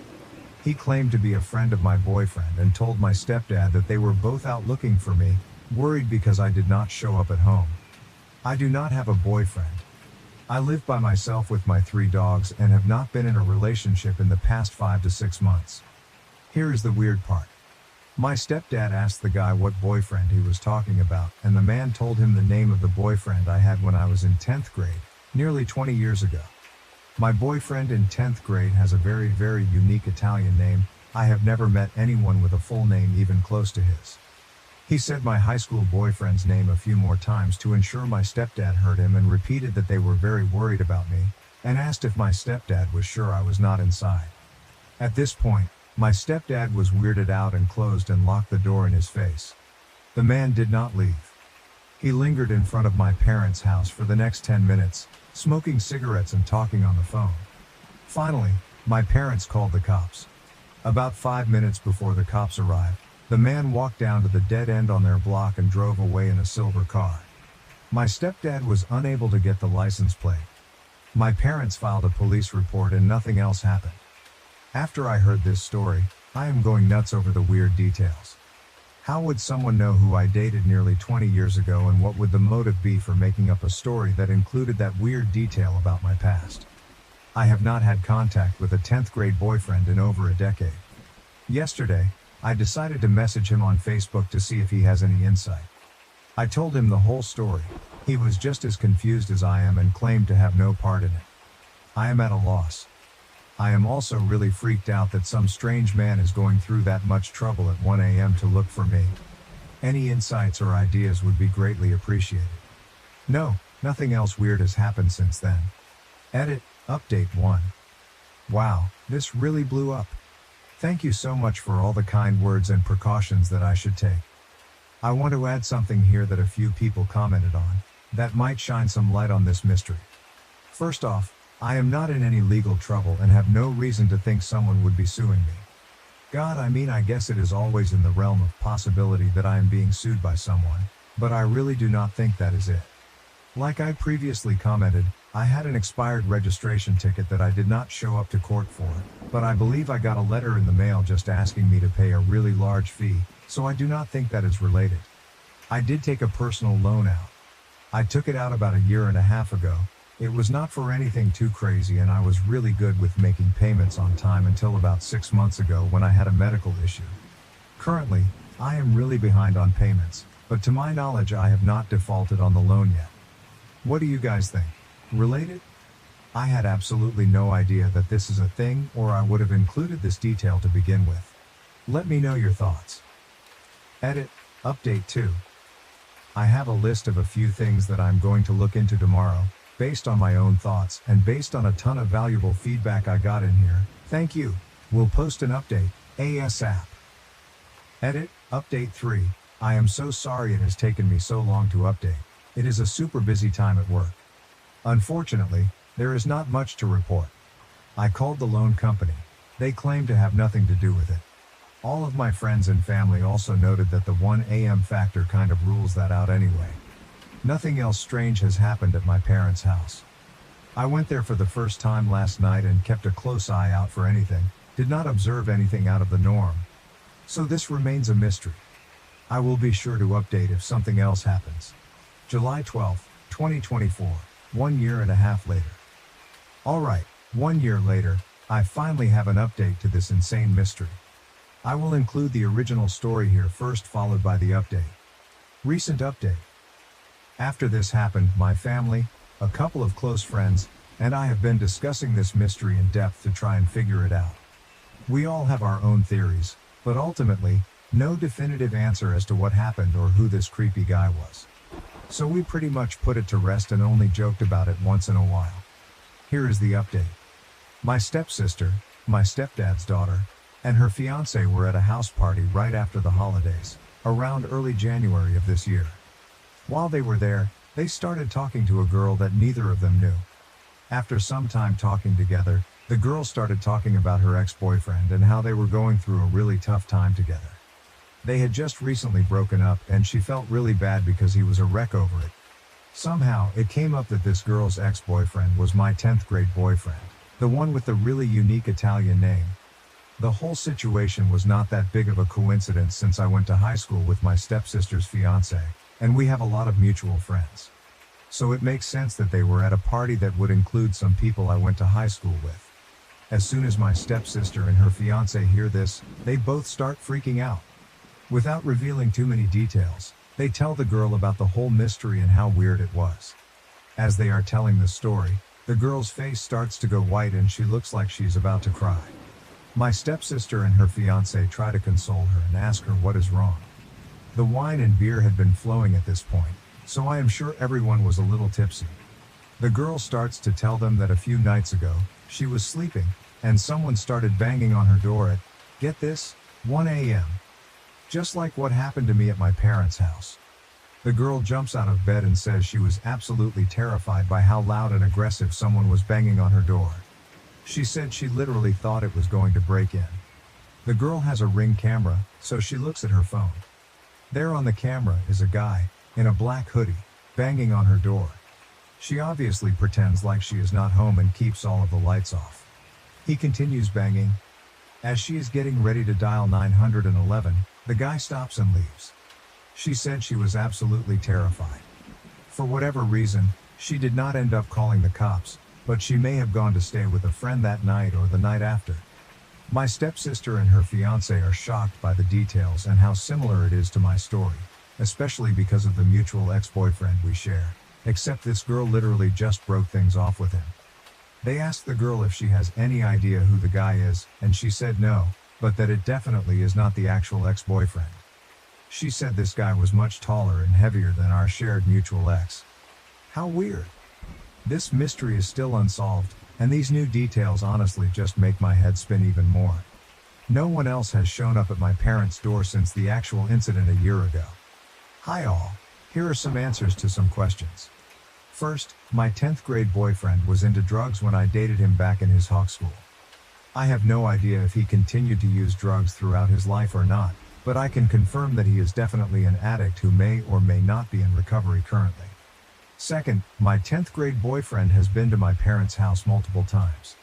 He claimed to be a friend of my boyfriend and told my stepdad that they were both out looking for me, worried because I did not show up at home. I do not have a boyfriend. I live by myself with my 3 dogs and have not been in a relationship in the past 5 to 6 months. Here is the weird part. My stepdad asked the guy what boyfriend he was talking about, and the man told him the name of the boyfriend I had when I was in 10th grade, nearly 20 years ago. My boyfriend in 10th grade has a very, very unique Italian name. I have never met anyone with a full name even close to his. He said my high school boyfriend's name a few more times to ensure my stepdad heard him and repeated that they were very worried about me, and asked if my stepdad was sure I was not inside. At this point, my stepdad was weirded out and closed and locked the door in his face. The man did not leave. He lingered in front of my parents' house for the next 10 minutes, smoking cigarettes and talking on the phone. Finally, my parents called the cops. About 5 minutes before the cops arrived, the man walked down to the dead end on their block and drove away in a silver car. My stepdad was unable to get the license plate. My parents filed a police report and nothing else happened. After I heard this story, I am going nuts over the weird details. How would someone know who I dated nearly 20 years ago, and what would the motive be for making up a story that included that weird detail about my past? I have not had contact with a 10th grade boyfriend in over a decade. Yesterday, I decided to message him on Facebook to see if he has any insight. I told him the whole story. He was just as confused as I am and claimed to have no part in it. I am at a loss. I am also really freaked out that some strange man is going through that much trouble at 1 a.m. to look for me. Any insights or ideas would be greatly appreciated. No, nothing else weird has happened since then. Edit, update 1. Wow, this really blew up. Thank you so much for all the kind words and precautions that I should take. I want to add something here that a few people commented on, that might shine some light on this mystery. First off, I am not in any legal trouble and have no reason to think someone would be suing me. God, I guess it is always in the realm of possibility that I am being sued by someone, but I really do not think that is it. Like I previously commented, I had an expired registration ticket that I did not show up to court for, but I believe I got a letter in the mail just asking me to pay a really large fee, so I do not think that is related. I did take a personal loan out. I took it out about 1.5 years ago. It was not for anything too crazy and I was really good with making payments on time until about 6 months ago when I had a medical issue. Currently, I am really behind on payments, but to my knowledge I have not defaulted on the loan yet. What do you guys think? Related? I had absolutely no idea that this is a thing, or I would have included this detail to begin with. Let me know your thoughts. Edit, update 2. I have a list of a few things that I'm going to look into tomorrow, based on my own thoughts and based on a ton of valuable feedback I got in here. Thank you. We'll post an update, ASAP. Edit, update 3. I am so sorry it has taken me so long to update. It is a super busy time at work. Unfortunately, there is not much to report. I called the loan company. They claim to have nothing to do with it. All of my friends and family also noted that the 1 a.m. factor kind of rules that out anyway. Nothing else strange has happened at my parents' house. I went there for the first time last night and kept a close eye out for anything, did not observe anything out of the norm. So this remains a mystery. I will be sure to update if something else happens. July 12, 2024, 1 year and a half later. Alright, 1 year later, I finally have an update to this insane mystery. I will include the original story here first, followed by the update. Recent update. After this happened, my family, a couple of close friends, and I have been discussing this mystery in depth to try and figure it out. We all have our own theories, but ultimately, no definitive answer as to what happened or who this creepy guy was. So we pretty much put it to rest and only joked about it once in a while. Here is the update. My stepsister, my stepdad's daughter, and her fiancé were at a house party right after the holidays, around early January of this year. While they were there, they started talking to a girl that neither of them knew. After some time talking together, the girl started talking about her ex-boyfriend and how they were going through a really tough time together. They had just recently broken up and she felt really bad because he was a wreck over it. Somehow, it came up that this girl's ex-boyfriend was my 10th grade boyfriend, the one with the really unique Italian name. The whole situation was not that big of a coincidence since I went to high school with my stepsister's fiancé, and we have a lot of mutual friends. So it makes sense that they were at a party that would include some people I went to high school with. As soon as my stepsister and her fiancé hear this, they both start freaking out. Without revealing too many details, they tell the girl about the whole mystery and how weird it was. As they are telling the story, the girl's face starts to go white and she looks like she's about to cry. My stepsister and her fiancé try to console her and ask her what is wrong. The wine and beer had been flowing at this point, so I am sure everyone was a little tipsy. The girl starts to tell them that a few nights ago, she was sleeping, and someone started banging on her door at, get this, 1 a.m. Just like what happened to me at my parents' house. The girl jumps out of bed and says she was absolutely terrified by how loud and aggressive someone was banging on her door. She said she literally thought it was going to break in. The girl has a Ring camera, so she looks at her phone. There on the camera is a guy, in a black hoodie, banging on her door. She obviously pretends like she is not home and keeps all of the lights off. He continues banging. As she is getting ready to dial 911, the guy stops and leaves. She said she was absolutely terrified. For whatever reason, she did not end up calling the cops, but she may have gone to stay with a friend that night or the night after. My stepsister and her fiancé are shocked by the details and how similar it is to my story, especially because of the mutual ex-boyfriend we share, except this girl literally just broke things off with him. They asked the girl if she has any idea who the guy is, and she said no, but that it definitely is not the actual ex-boyfriend. She said this guy was much taller and heavier than our shared mutual ex. How weird. This mystery is still unsolved, and these new details honestly just make my head spin even more. No one else has shown up at my parents' door since the actual incident a year ago. Hi all, here are some answers to some questions. First, my 10th grade boyfriend was into drugs when I dated him back in his hawk school. I have no idea if he continued to use drugs throughout his life or not, but I can confirm that he is definitely an addict who may or may not be in recovery currently. Second, my 10th grade boyfriend has been to my parents' house multiple times.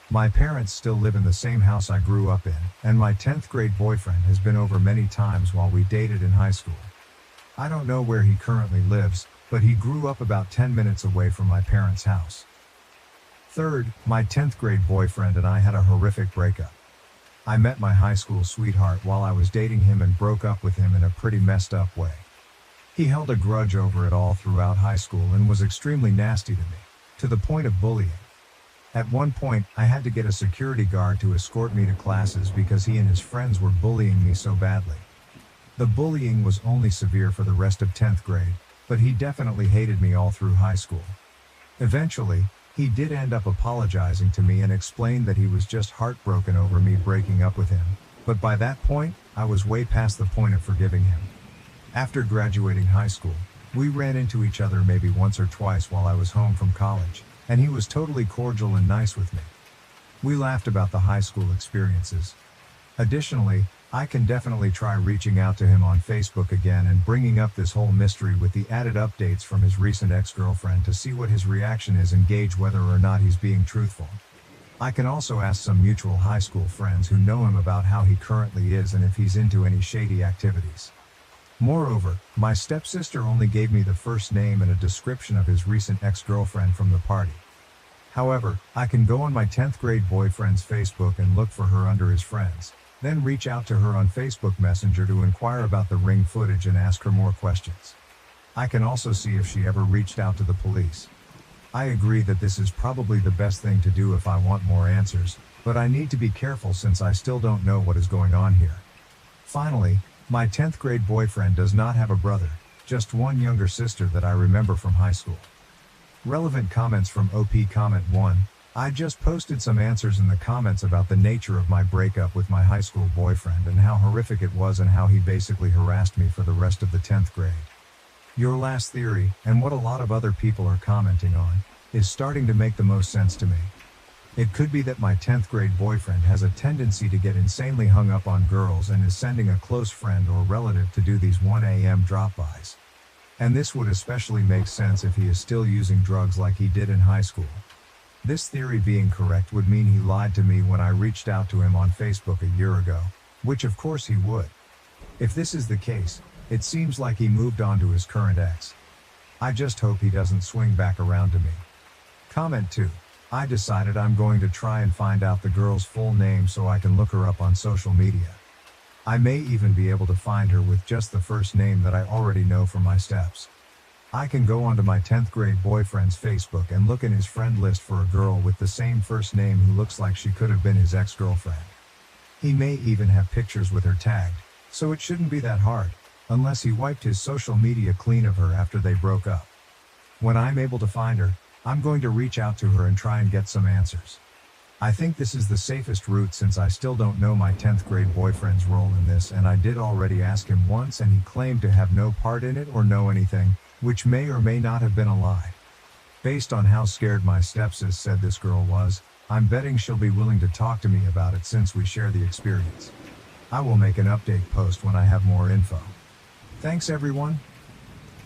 My parents still live in the same house I grew up in, and my 10th grade boyfriend has been over many times while we dated in high school. I don't know where he currently lives, but he grew up about 10 minutes away from my parents' house. Third, my 10th grade boyfriend and I had a horrific breakup. I met my high school sweetheart while I was dating him and broke up with him in a pretty messed up way. He held a grudge over it all throughout high school and was extremely nasty to me, to the point of bullying. At one point, I had to get a security guard to escort me to classes because he and his friends were bullying me so badly. The bullying was only severe for the rest of 10th grade, but he definitely hated me all through high school. Eventually, he did end up apologizing to me and explained that he was just heartbroken over me breaking up with him, but by that point, I was way past the point of forgiving him. After graduating high school, we ran into each other maybe once or twice while I was home from college, and he was totally cordial and nice with me. We laughed about the high school experiences. Additionally, I can definitely try reaching out to him on Facebook again and bringing up this whole mystery with the added updates from his recent ex-girlfriend to see what his reaction is and gauge whether or not he's being truthful. I can also ask some mutual high school friends who know him about how he currently is and if he's into any shady activities. Moreover, my stepsister only gave me the first name and a description of his recent ex-girlfriend from the party. However, I can go on my 10th grade boyfriend's Facebook and look for her under his friends, then reach out to her on Facebook Messenger to inquire about the ring footage and ask her more questions. I can also see if she ever reached out to the police. I agree that this is probably the best thing to do if I want more answers, but I need to be careful since I still don't know what is going on here. Finally, my 10th grade boyfriend does not have a brother, just one younger sister that I remember from high school. Relevant comments from OP Comment 1. I just posted some answers in the comments about the nature of my breakup with my high school boyfriend and how horrific it was and how he basically harassed me for the rest of the 10th grade. Your last theory, and what a lot of other people are commenting on, is starting to make the most sense to me. It could be that my 10th grade boyfriend has a tendency to get insanely hung up on girls and is sending a close friend or relative to do these 1 a.m. drop-bys. And this would especially make sense if he is still using drugs like he did in high school. This theory being correct would mean he lied to me when I reached out to him on Facebook a year ago, which of course he would. If this is the case, it seems like he moved on to his current ex. I just hope he doesn't swing back around to me. Comment 2. I decided I'm going to try and find out the girl's full name so I can look her up on social media. I may even be able to find her with just the first name that I already know from my steps. I can go onto my 10th grade boyfriend's Facebook and look in his friend list for a girl with the same first name who looks like she could have been his ex-girlfriend. He may even have pictures with her tagged, so it shouldn't be that hard, unless he wiped his social media clean of her after they broke up. When I'm able to find her, I'm going to reach out to her and try and get some answers. I think this is the safest route since I still don't know my 10th grade boyfriend's role in this, and I did already ask him once and he claimed to have no part in it or know anything, which may or may not have been a lie. Based on how scared my stepsis said this girl was, I'm betting she'll be willing to talk to me about it since we share the experience. I will make an update post when I have more info. Thanks everyone.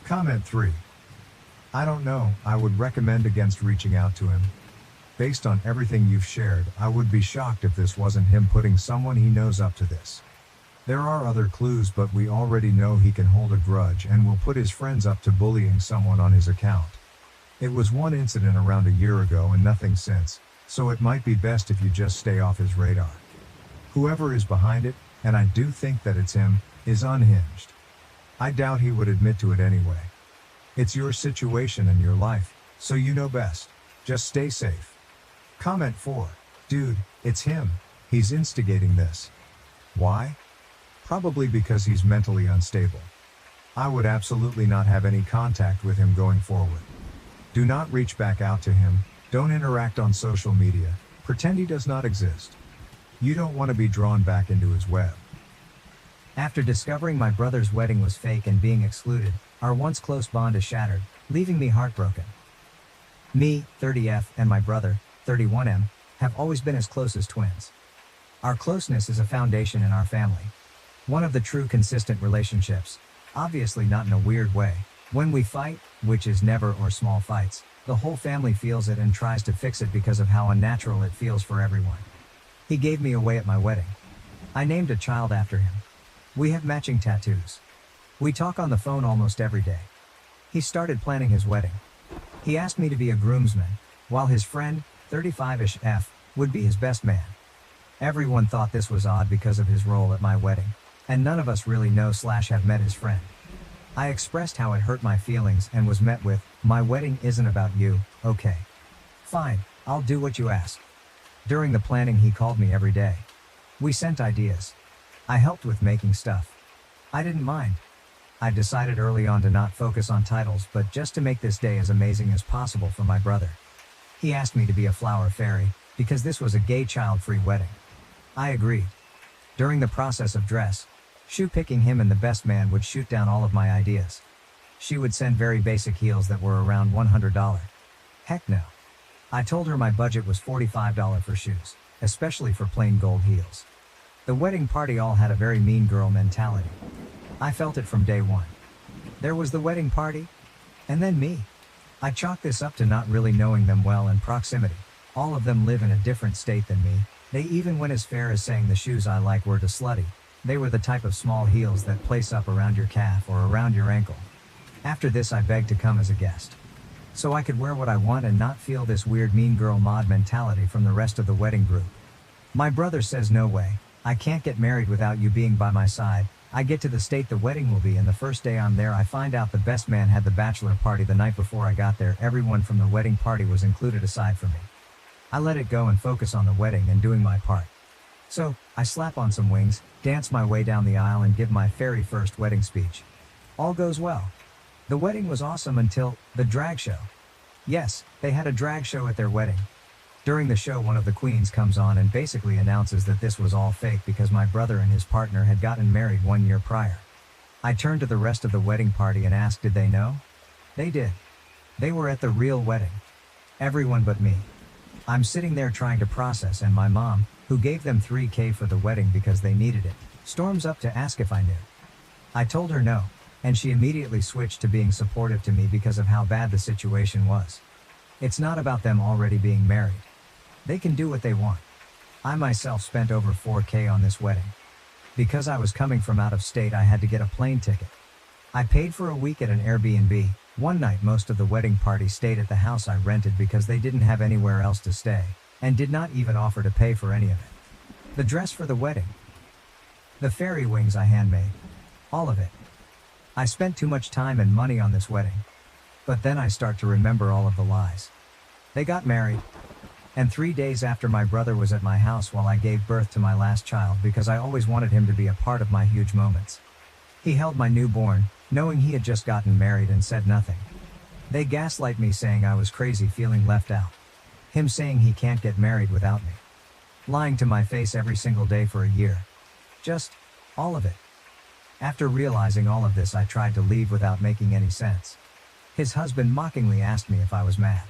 Comment 3. I don't know, I would recommend against reaching out to him. Based on everything you've shared, I would be shocked if this wasn't him putting someone he knows up to this. There are other clues, but we already know he can hold a grudge and will put his friends up to bullying someone on his account. It was one incident around a year ago and nothing since, so it might be best if you just stay off his radar. Whoever is behind it, and I do think that it's him, is unhinged. I doubt he would admit to it anyway. It's your situation and your life, so you know best. Just stay safe. Comment 4. Dude, it's him. He's instigating this. Why? Probably because he's mentally unstable. I would absolutely not have any contact with him going forward. Do not reach back out to him, don't interact on social media, pretend he does not exist. You don't want to be drawn back into his web. After discovering my brother's wedding was fake and being excluded, our once close bond is shattered, leaving me heartbroken. Me, 30F, and my brother, 31M, have always been as close as twins. Our closeness is a foundation in our family. One of the true consistent relationships, obviously not in a weird way. When we fight, which is never or small fights, the whole family feels it and tries to fix it because of how unnatural it feels for everyone. He gave me away at my wedding. I named a child after him. We have matching tattoos. We talk on the phone almost every day. He started planning his wedding. He asked me to be a groomsman, while his friend, 35-ish F, would be his best man. Everyone thought this was odd because of his role at my wedding, and none of us really know/have met his friend. I expressed how it hurt my feelings and was met with, "My wedding isn't about you, okay? Fine, I'll do what you ask." During the planning he called me every day. We sent ideas. I helped with making stuff. I didn't mind. I decided early on to not focus on titles but just to make this day as amazing as possible for my brother. He asked me to be a flower fairy, because this was a gay child-free wedding. I agreed. During the process of dress, shoe picking, him and the best man would shoot down all of my ideas. She would send very basic heels that were around $100. Heck no. I told her my budget was $45 for shoes, especially for plain gold heels. The wedding party all had a very mean girl mentality. I felt it from day one. There was the wedding party, and then me. I chalk this up to not really knowing them well and proximity. All of them live in a different state than me. They even went as far as saying the shoes I like were too slutty. They were the type of small heels that place up around your calf or around your ankle. After this I begged to come as a guest, so I could wear what I want and not feel this weird mean girl mod mentality from the rest of the wedding group. My brother says no way, I can't get married without you being by my side. I get to the state the wedding will be, and the first day I'm there I find out the best man had the bachelor party the night before I got there. Everyone from the wedding party was included aside from me. I let it go and focus on the wedding and doing my part. So, I slap on some wings, dance my way down the aisle and give my very first wedding speech. All goes well. The wedding was awesome until the drag show. Yes, they had a drag show at their wedding. During the show one of the queens comes on and basically announces that this was all fake because my brother and his partner had gotten married 1 year prior. I turned to the rest of the wedding party and asked did they know? They did. They were at the real wedding. Everyone but me. I'm sitting there trying to process, and my mom, who gave them $3,000 for the wedding because they needed it, storms up to ask if I knew. I told her no, and she immediately switched to being supportive to me because of how bad the situation was. It's not about them already being married. They can do what they want. I myself spent over $4,000 on this wedding. Because I was coming from out of state I had to get a plane ticket. I paid for a week at an Airbnb. One night most of the wedding party stayed at the house I rented because they didn't have anywhere else to stay, and did not even offer to pay for any of it. The dress for the wedding. The fairy wings I handmade. All of it. I spent too much time and money on this wedding. But then I start to remember all of the lies. They got married. And 3 days after my brother was at my house while I gave birth to my last child because I always wanted him to be a part of my huge moments. He held my newborn, knowing he had just gotten married, and said nothing. They gaslight me saying I was crazy feeling left out. Him saying he can't get married without me. Lying to my face every single day for a year. Just, all of it. After realizing all of this I tried to leave without making any sense. His husband mockingly asked me if I was mad.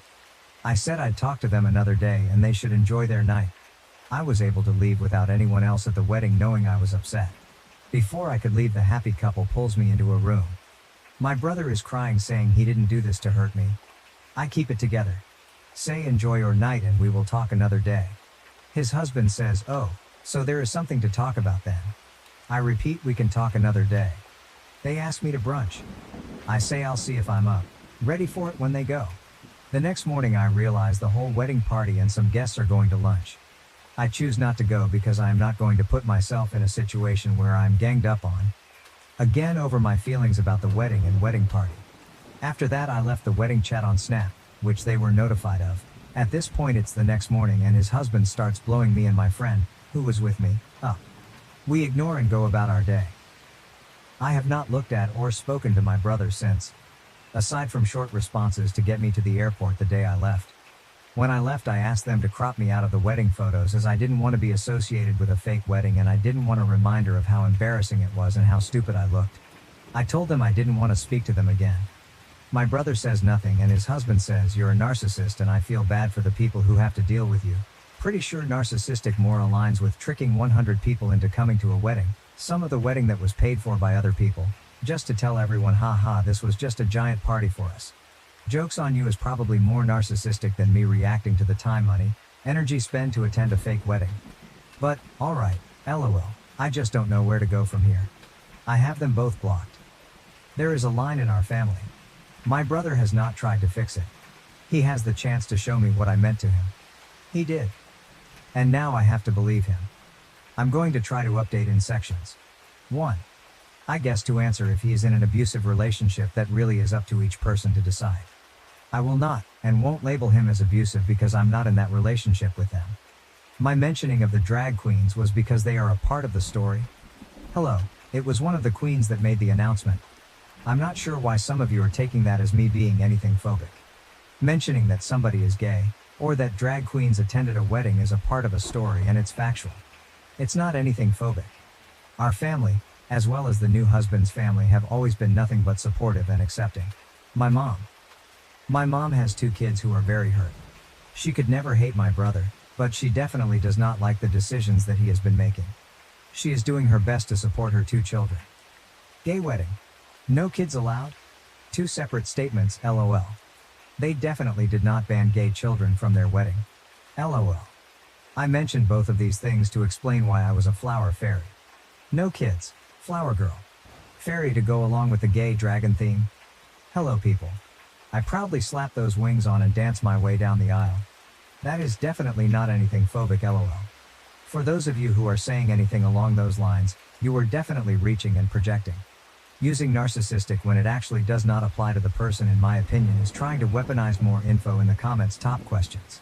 I said I'd talk to them another day and they should enjoy their night. I was able to leave without anyone else at the wedding knowing I was upset. Before I could leave the happy couple pulls me into a room. My brother is crying saying he didn't do this to hurt me. I keep it together. Say enjoy your night and we will talk another day. His husband says, oh, so there is something to talk about then. I repeat we can talk another day. They ask me to brunch. I say I'll see if I'm up, ready for it when they go. The next morning I realize the whole wedding party and some guests are going to lunch. I choose not to go because I am not going to put myself in a situation where I'm ganged up on. Again over my feelings about the wedding and wedding party. After that I left the wedding chat on Snap, which they were notified of. At this point it's the next morning and his husband starts blowing me and my friend, who was with me, up. We ignore and go about our day. I have not looked at or spoken to my brother since. Aside from short responses to get me to the airport the day I left. When I left I asked them to crop me out of the wedding photos as I didn't want to be associated with a fake wedding and I didn't want a reminder of how embarrassing it was and how stupid I looked. I told them I didn't want to speak to them again. My brother says nothing and his husband says you're a narcissist and I feel bad for the people who have to deal with you. Pretty sure narcissistic more aligns with tricking 100 people into coming to a wedding, some of the wedding that was paid for by other people. Just to tell everyone haha this was just a giant party for us. Joke's on you is probably more narcissistic than me reacting to the time, money, energy spent to attend a fake wedding. But, alright, lol, I just don't know where to go from here. I have them both blocked. There is a line in our family. My brother has not tried to fix it. He has the chance to show me what I meant to him. He did. And now I have to believe him. I'm going to try to update in sections. 1. I guess to answer if he is in an abusive relationship that really is up to each person to decide. I will not, and won't label him as abusive because I'm not in that relationship with them. My mentioning of the drag queens was because they are a part of the story. Hello, it was one of the queens that made the announcement. I'm not sure why some of you are taking that as me being anything phobic. Mentioning that somebody is gay, or that drag queens attended a wedding is a part of a story and it's factual. It's not anything phobic. Our family, as well as the new husband's family, have always been nothing but supportive and accepting. My mom has 2 kids who are very hurt. She could never hate my brother, but she definitely does not like the decisions that he has been making. She is doing her best to support her 2 children. Gay wedding. No kids allowed? 2 separate statements, lol. They definitely did not ban gay children from their wedding. LOL. I mentioned both of these things to explain why I was a flower fairy. No kids, flower girl. Fairy to go along with the gay dragon theme. Hello people. I proudly slap those wings on and dance my way down the aisle. That is definitely not anything phobic, lol. For those of you who are saying anything along those lines, you are definitely reaching and projecting. Using narcissistic when it actually does not apply to the person, in my opinion, is trying to weaponize more info in the comments top questions.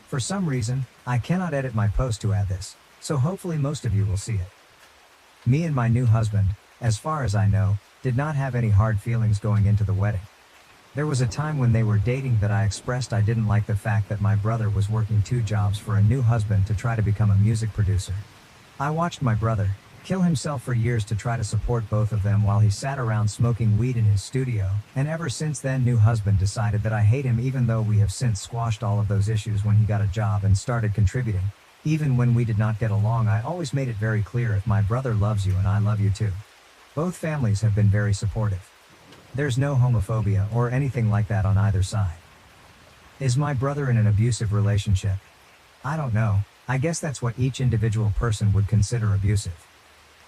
For some reason, I cannot edit my post to add this, so hopefully most of you will see it. Me and my new husband, as far as I know, did not have any hard feelings going into the wedding. There was a time when they were dating that I expressed I didn't like the fact that my brother was working 2 jobs for a new husband to try to become a music producer. I watched my brother kill himself for years to try to support both of them while he sat around smoking weed in his studio, and ever since then new husband decided that I hate him, even though we have since squashed all of those issues when he got a job and started contributing. Even when we did not get along, I always made it very clear, if my brother loves you and I love you too. Both families have been very supportive. There's no homophobia or anything like that on either side. Is my brother in an abusive relationship? I don't know. I guess that's what each individual person would consider abusive.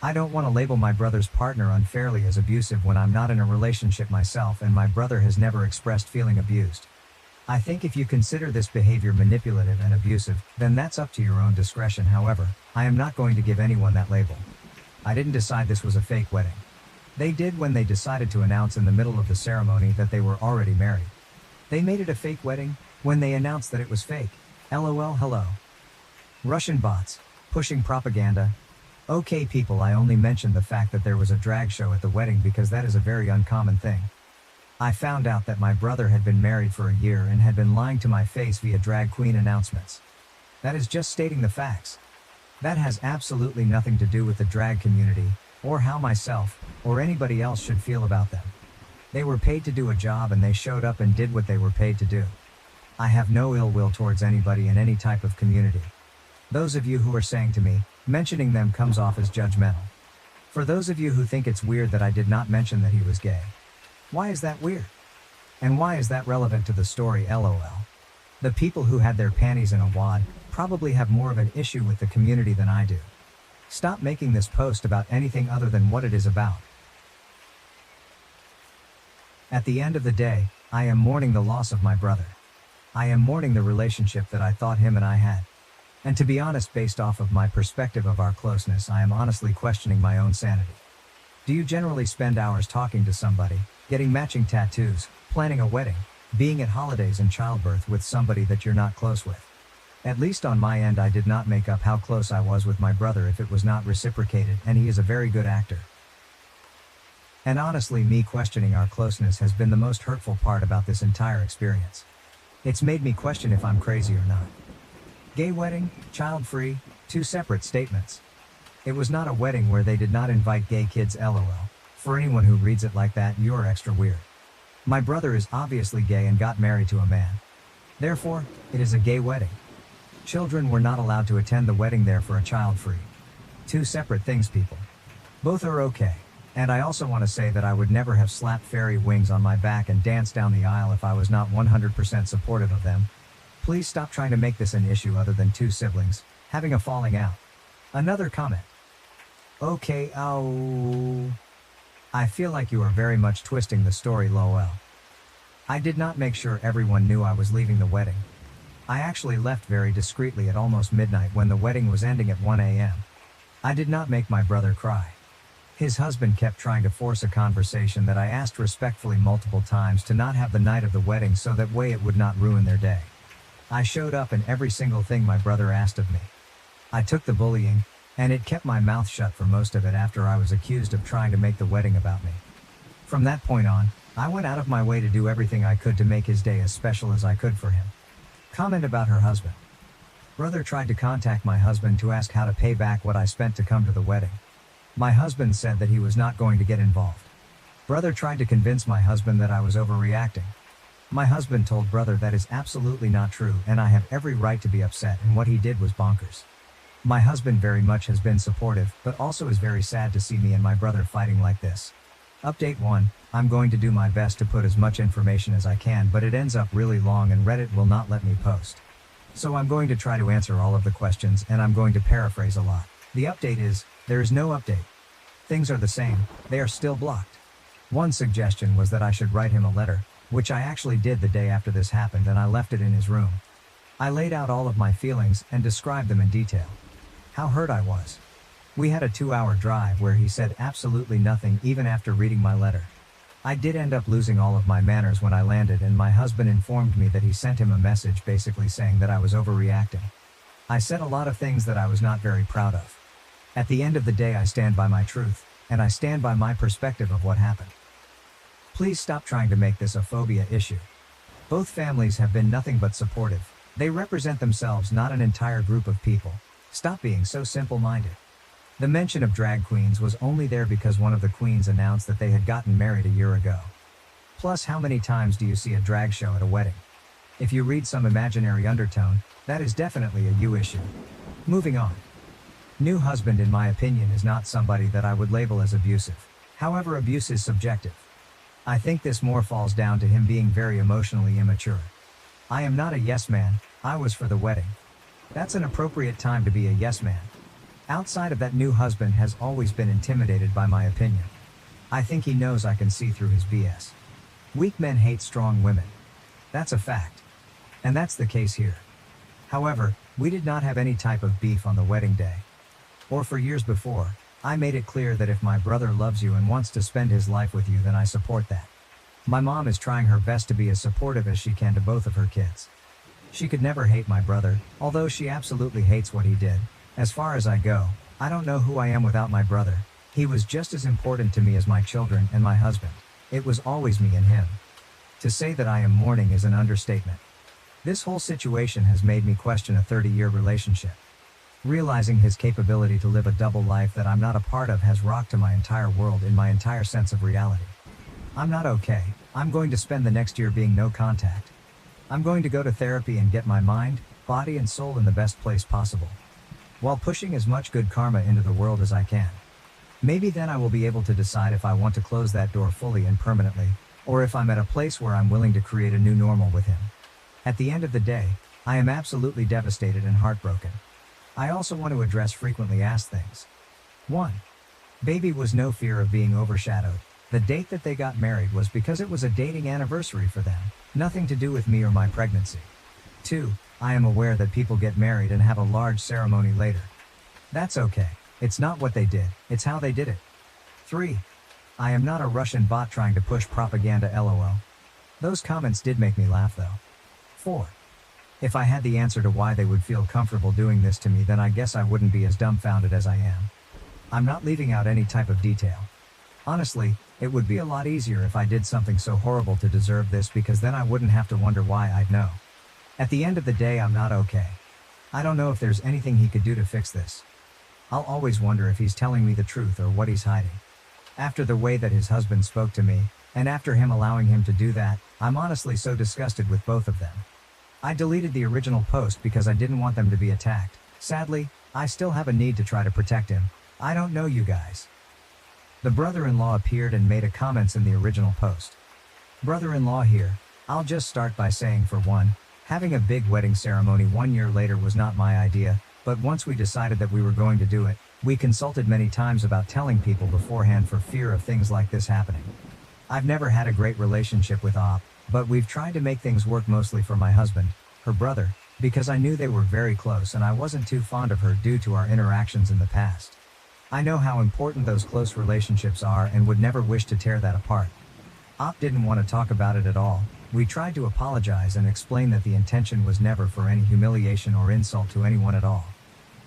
I don't want to label my brother's partner unfairly as abusive when I'm not in a relationship myself and my brother has never expressed feeling abused. I think if you consider this behavior manipulative and abusive, then that's up to your own discretion. However, I am not going to give anyone that label. I didn't decide this was a fake wedding. They did when they decided to announce in the middle of the ceremony that they were already married. They made it a fake wedding when they announced that it was fake. LOL. Hello. Russian bots, pushing propaganda. Okay people, I only mentioned the fact that there was a drag show at the wedding because that is a very uncommon thing. I found out that my brother had been married for a year and had been lying to my face via drag queen announcements. That is just stating the facts. That has absolutely nothing to do with the drag community, or how myself, or anybody else should feel about them. They were paid to do a job and they showed up and did what they were paid to do. I have no ill will towards anybody in any type of community. Those of you who are saying to me, mentioning them comes off as judgmental. For those of you who think it's weird that I did not mention that he was gay. Why is that weird? And why is that relevant to the story, lol? The people who had their panties in a wad probably have more of an issue with the community than I do. Stop making this post about anything other than what it is about. At the end of the day, I am mourning the loss of my brother. I am mourning the relationship that I thought him and I had. And to be honest, based off of my perspective of our closeness, I am honestly questioning my own sanity. Do you generally spend hours talking to somebody, getting matching tattoos, planning a wedding, being at holidays and childbirth with somebody that you're not close with? At least on my end, I did not make up how close I was with my brother if it was not reciprocated, and he is a very good actor. And honestly, me questioning our closeness has been the most hurtful part about this entire experience. It's made me question if I'm crazy or not. Gay wedding, child-free, 2 separate statements. It was not a wedding where they did not invite gay kids, lol. For anyone who reads it like that, you're extra weird. My brother is obviously gay and got married to a man. Therefore, it is a gay wedding. Children were not allowed to attend the wedding there for a child-free. 2 separate things, people. Both are okay. And I also want to say that I would never have slapped fairy wings on my back and danced down the aisle if I was not 100% supportive of them. Please stop trying to make this an issue other than 2 siblings having a falling out. Another comment. Okay, I feel like you are very much twisting the story, lol. I did not make sure everyone knew I was leaving the wedding. I actually left very discreetly at almost midnight when the wedding was ending at 1 a.m. I did not make my brother cry. His husband kept trying to force a conversation that I asked respectfully multiple times to not have the night of the wedding so that way it would not ruin their day. I showed up in every single thing my brother asked of me. I took the bullying, and it kept my mouth shut for most of it after I was accused of trying to make the wedding about me. From that point on, I went out of my way to do everything I could to make his day as special as I could for him. Comment about her husband. Brother tried to contact my husband to ask how to pay back what I spent to come to the wedding. My husband said that he was not going to get involved. Brother tried to convince my husband that I was overreacting. My husband told brother that is absolutely not true and I have every right to be upset, and what he did was bonkers. My husband very much has been supportive, but also is very sad to see me and my brother fighting like this. Update 1, I'm going to do my best to put as much information as I can, but it ends up really long and Reddit will not let me post. So I'm going to try to answer all of the questions and I'm going to paraphrase a lot. The update is, there is no update. Things are the same, they are still blocked. One suggestion was that I should write him a letter, which I actually did the day after this happened and I left it in his room. I laid out all of my feelings and described them in detail. How hurt I was. We had a 2-hour drive where he said absolutely nothing even after reading my letter. I did end up losing all of my manners when I landed and my husband informed me that he sent him a message basically saying that I was overreacting. I said a lot of things that I was not very proud of. At the end of the day I stand by my truth, and I stand by my perspective of what happened. Please stop trying to make this a phobia issue. Both families have been nothing but supportive. They represent themselves, not an entire group of people. Stop being so simple-minded. The mention of drag queens was only there because one of the queens announced that they had gotten married a year ago. Plus, how many times do you see a drag show at a wedding? If you read some imaginary undertone, that is definitely a you issue. Moving on. New husband, in my opinion, is not somebody that I would label as abusive. However, abuse is subjective. I think this more falls down to him being very emotionally immature. I am not a yes man, I was for the wedding. That's an appropriate time to be a yes man. Outside of that, new husband has always been intimidated by my opinion. I think he knows I can see through his BS. Weak men hate strong women. That's a fact. And that's the case here. However, we did not have any type of beef on the wedding day. Or for years before. I made it clear that if my brother loves you and wants to spend his life with you, then I support that. My mom is trying her best to be as supportive as she can to both of her kids. She could never hate my brother, although she absolutely hates what he did. As far as I go, I don't know who I am without my brother. He was just as important to me as my children and my husband. It was always me and him. To say that I am mourning is an understatement. This whole situation has made me question a 30-year relationship. Realizing his capability to live a double life that I'm not a part of has rocked to my entire world in my entire sense of reality. I'm not okay. I'm going to spend the next year being no contact. I'm going to go to therapy and get my mind, body and soul in the best place possible, while pushing as much good karma into the world as I can. Maybe then I will be able to decide if I want to close that door fully and permanently, or if I'm at a place where I'm willing to create a new normal with him. At the end of the day, I am absolutely devastated and heartbroken. I also want to address frequently asked things. 1. Baby was no fear of being overshadowed. The date that they got married was because it was a dating anniversary for them, nothing to do with me or my pregnancy. 2. I am aware that people get married and have a large ceremony later. That's okay. It's not what they did, it's how they did it. 3. I am not a Russian bot trying to push propaganda, lol. Those comments did make me laugh though. 4. If I had the answer to why they would feel comfortable doing this to me, then I guess I wouldn't be as dumbfounded as I am. I'm not leaving out any type of detail. Honestly, it would be a lot easier if I did something so horrible to deserve this, because then I wouldn't have to wonder why. I'd know. At the end of the day, I'm not okay. I don't know if there's anything he could do to fix this. I'll always wonder if he's telling me the truth or what he's hiding. After the way that his husband spoke to me, and after him allowing him to do that, I'm honestly so disgusted with both of them. I deleted the original post because I didn't want them to be attacked. Sadly, I still have a need to try to protect him. I don't know you guys. The brother-in-law appeared and made a comments in the original post. Brother-in-law here. I'll just start by saying, for one, having a big wedding ceremony 1 year later was not my idea, but once we decided that we were going to do it, we consulted many times about telling people beforehand for fear of things like this happening. I've never had a great relationship with Op, but we've tried to make things work mostly for my husband, her brother, because I knew they were very close and I wasn't too fond of her due to our interactions in the past. I know how important those close relationships are and would never wish to tear that apart. Op didn't want to talk about it at all. We tried to apologize and explain that the intention was never for any humiliation or insult to anyone at all.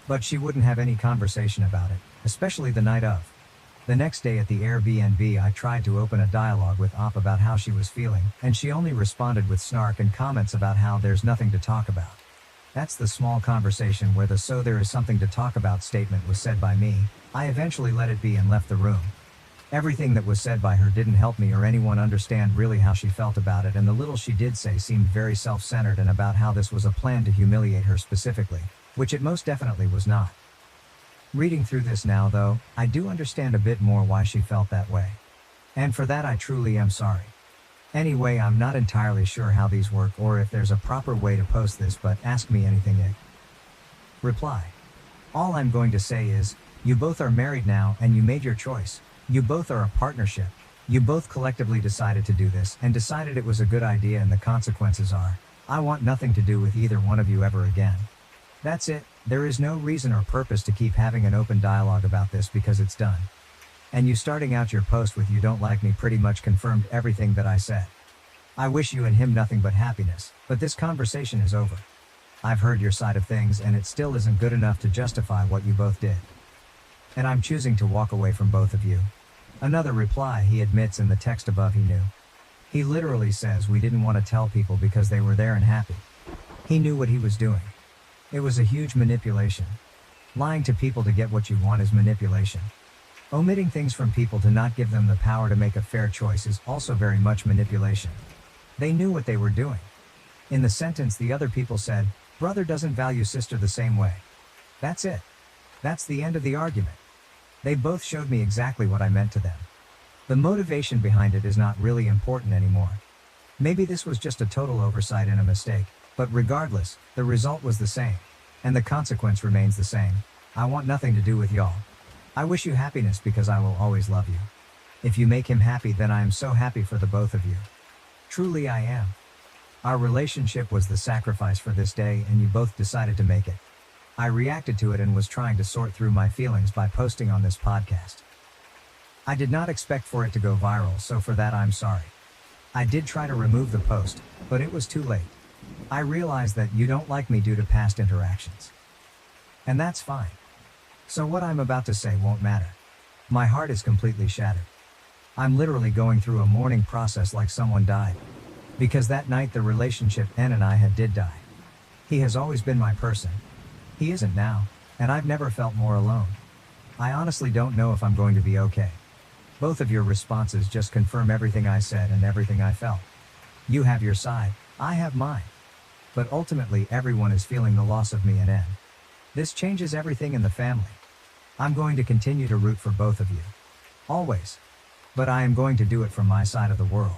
But she wouldn't have any conversation about it, especially the night of. The next day at the Airbnb, I tried to open a dialogue with Op about how she was feeling, and she only responded with snark and comments about how there's nothing to talk about. That's the small conversation where the "so there is something to talk about" statement was said by me. I eventually let it be and left the room. Everything that was said by her didn't help me or anyone understand really how she felt about it, and the little she did say seemed very self-centered and about how this was a plan to humiliate her specifically, which it most definitely was not. Reading through this now though, I do understand a bit more why she felt that way. And for that I truly am sorry. Anyway, I'm not entirely sure how these work or if there's a proper way to post this, but ask me anything. Reply. All I'm going to say is, you both are married now and you made your choice. You both are a partnership. You both collectively decided to do this and decided it was a good idea, and the consequences are, I want nothing to do with either one of you ever again. That's it. There is no reason or purpose to keep having an open dialogue about this because it's done. And you starting out your post with "you don't like me" pretty much confirmed everything that I said. I wish you and him nothing but happiness, but this conversation is over. I've heard your side of things and it still isn't good enough to justify what you both did. And I'm choosing to walk away from both of you. Another reply. He admits in the text above he knew. He literally says we didn't want to tell people because they were there and happy. He knew what he was doing. It was a huge manipulation. Lying to people to get what you want is manipulation. Omitting things from people to not give them the power to make a fair choice is also very much manipulation. They knew what they were doing. In the sentence the other people said, brother doesn't value sister the same way. That's it. That's the end of the argument. They both showed me exactly what I meant to them. The motivation behind it is not really important anymore. Maybe this was just a total oversight and a mistake, but regardless, the result was the same. And the consequence remains the same. I want nothing to do with y'all. I wish you happiness because I will always love you. If you make him happy, then I am so happy for the both of you. Truly I am. Our relationship was the sacrifice for this day and you both decided to make it. I reacted to it and was trying to sort through my feelings by posting on this podcast. I did not expect for it to go viral, so for that I'm sorry. I did try to remove the post, but it was too late. I realized that you don't like me due to past interactions. And that's fine. So what I'm about to say won't matter. My heart is completely shattered. I'm literally going through a mourning process like someone died. Because that night the relationship N and I did die. He has always been my person. He isn't now, and I've never felt more alone. I honestly don't know if I'm going to be okay. Both of your responses just confirm everything I said and everything I felt. You have your side, I have mine. But ultimately everyone is feeling the loss of me and N. This changes everything in the family. I'm going to continue to root for both of you. Always. But I am going to do it from my side of the world.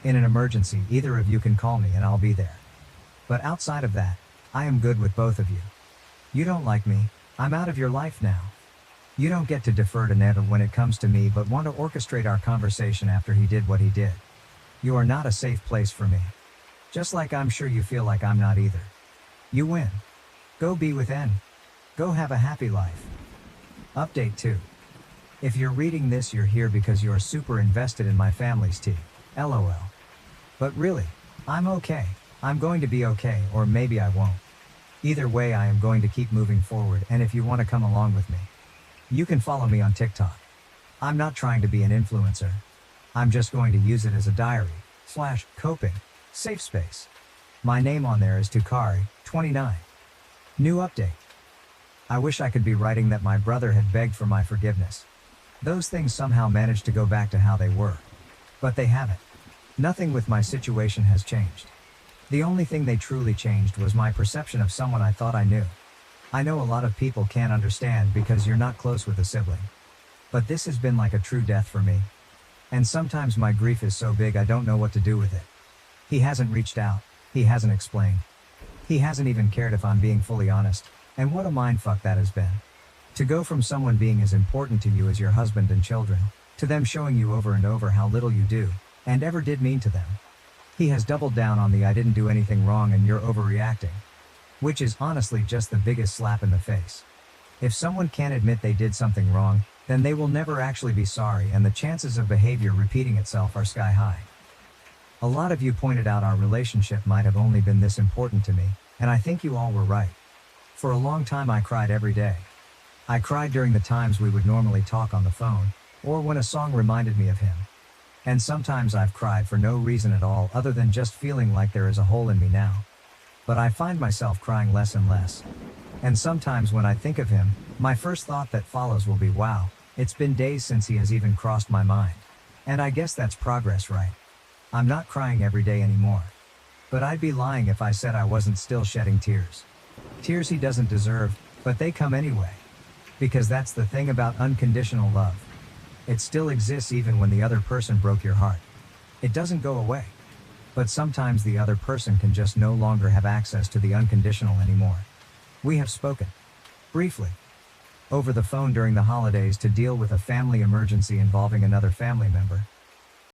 In an emergency, either of you can call me and I'll be there. But outside of that, I am good with both of you. You don't like me, I'm out of your life now. You don't get to defer to Neta when it comes to me but want to orchestrate our conversation after he did what he did. You are not a safe place for me. Just like I'm sure you feel like I'm not either. You win. Go be with N. Go have a happy life. Update 2. If you're reading this, you're here because you're super invested in my family's tea. LOL. But really, I'm okay. I'm going to be okay, or maybe I won't. Either way, I am going to keep moving forward, and if you want to come along with me, you can follow me on TikTok. I'm not trying to be an influencer. I'm just going to use it as a diary/coping safe space. My name on there is Tukari29. New update. I wish I could be writing that my brother had begged for my forgiveness. Those things somehow managed to go back to how they were. But they haven't. Nothing with my situation has changed. The only thing they truly changed was my perception of someone I thought I knew. I know a lot of people can't understand because you're not close with a sibling. But this has been like a true death for me. And sometimes my grief is so big I don't know what to do with it. He hasn't reached out. He hasn't explained. He hasn't even cared, if I'm being fully honest. And what a mindfuck that has been. To go from someone being as important to you as your husband and children, to them showing you over and over how little you do, and ever did mean to them. He has doubled down on the "I didn't do anything wrong and you're overreacting." Which is honestly just the biggest slap in the face. If someone can't admit they did something wrong, then they will never actually be sorry, and the chances of behavior repeating itself are sky high. A lot of you pointed out our relationship might have only been this important to me, and I think you all were right. For a long time I cried every day. I cried during the times we would normally talk on the phone, or when a song reminded me of him. And sometimes I've cried for no reason at all other than just feeling like there is a hole in me now. But I find myself crying less and less. And sometimes when I think of him, my first thought that follows will be, wow, it's been days since he has even crossed my mind. And I guess that's progress, right? I'm not crying every day anymore. But I'd be lying if I said I wasn't still shedding tears. Tears he doesn't deserve, but they come anyway. Because that's the thing about unconditional love. It still exists even when the other person broke your heart. It doesn't go away. But sometimes the other person can just no longer have access to the unconditional anymore. We have spoken. Briefly. Over the phone during the holidays to deal with a family emergency involving another family member.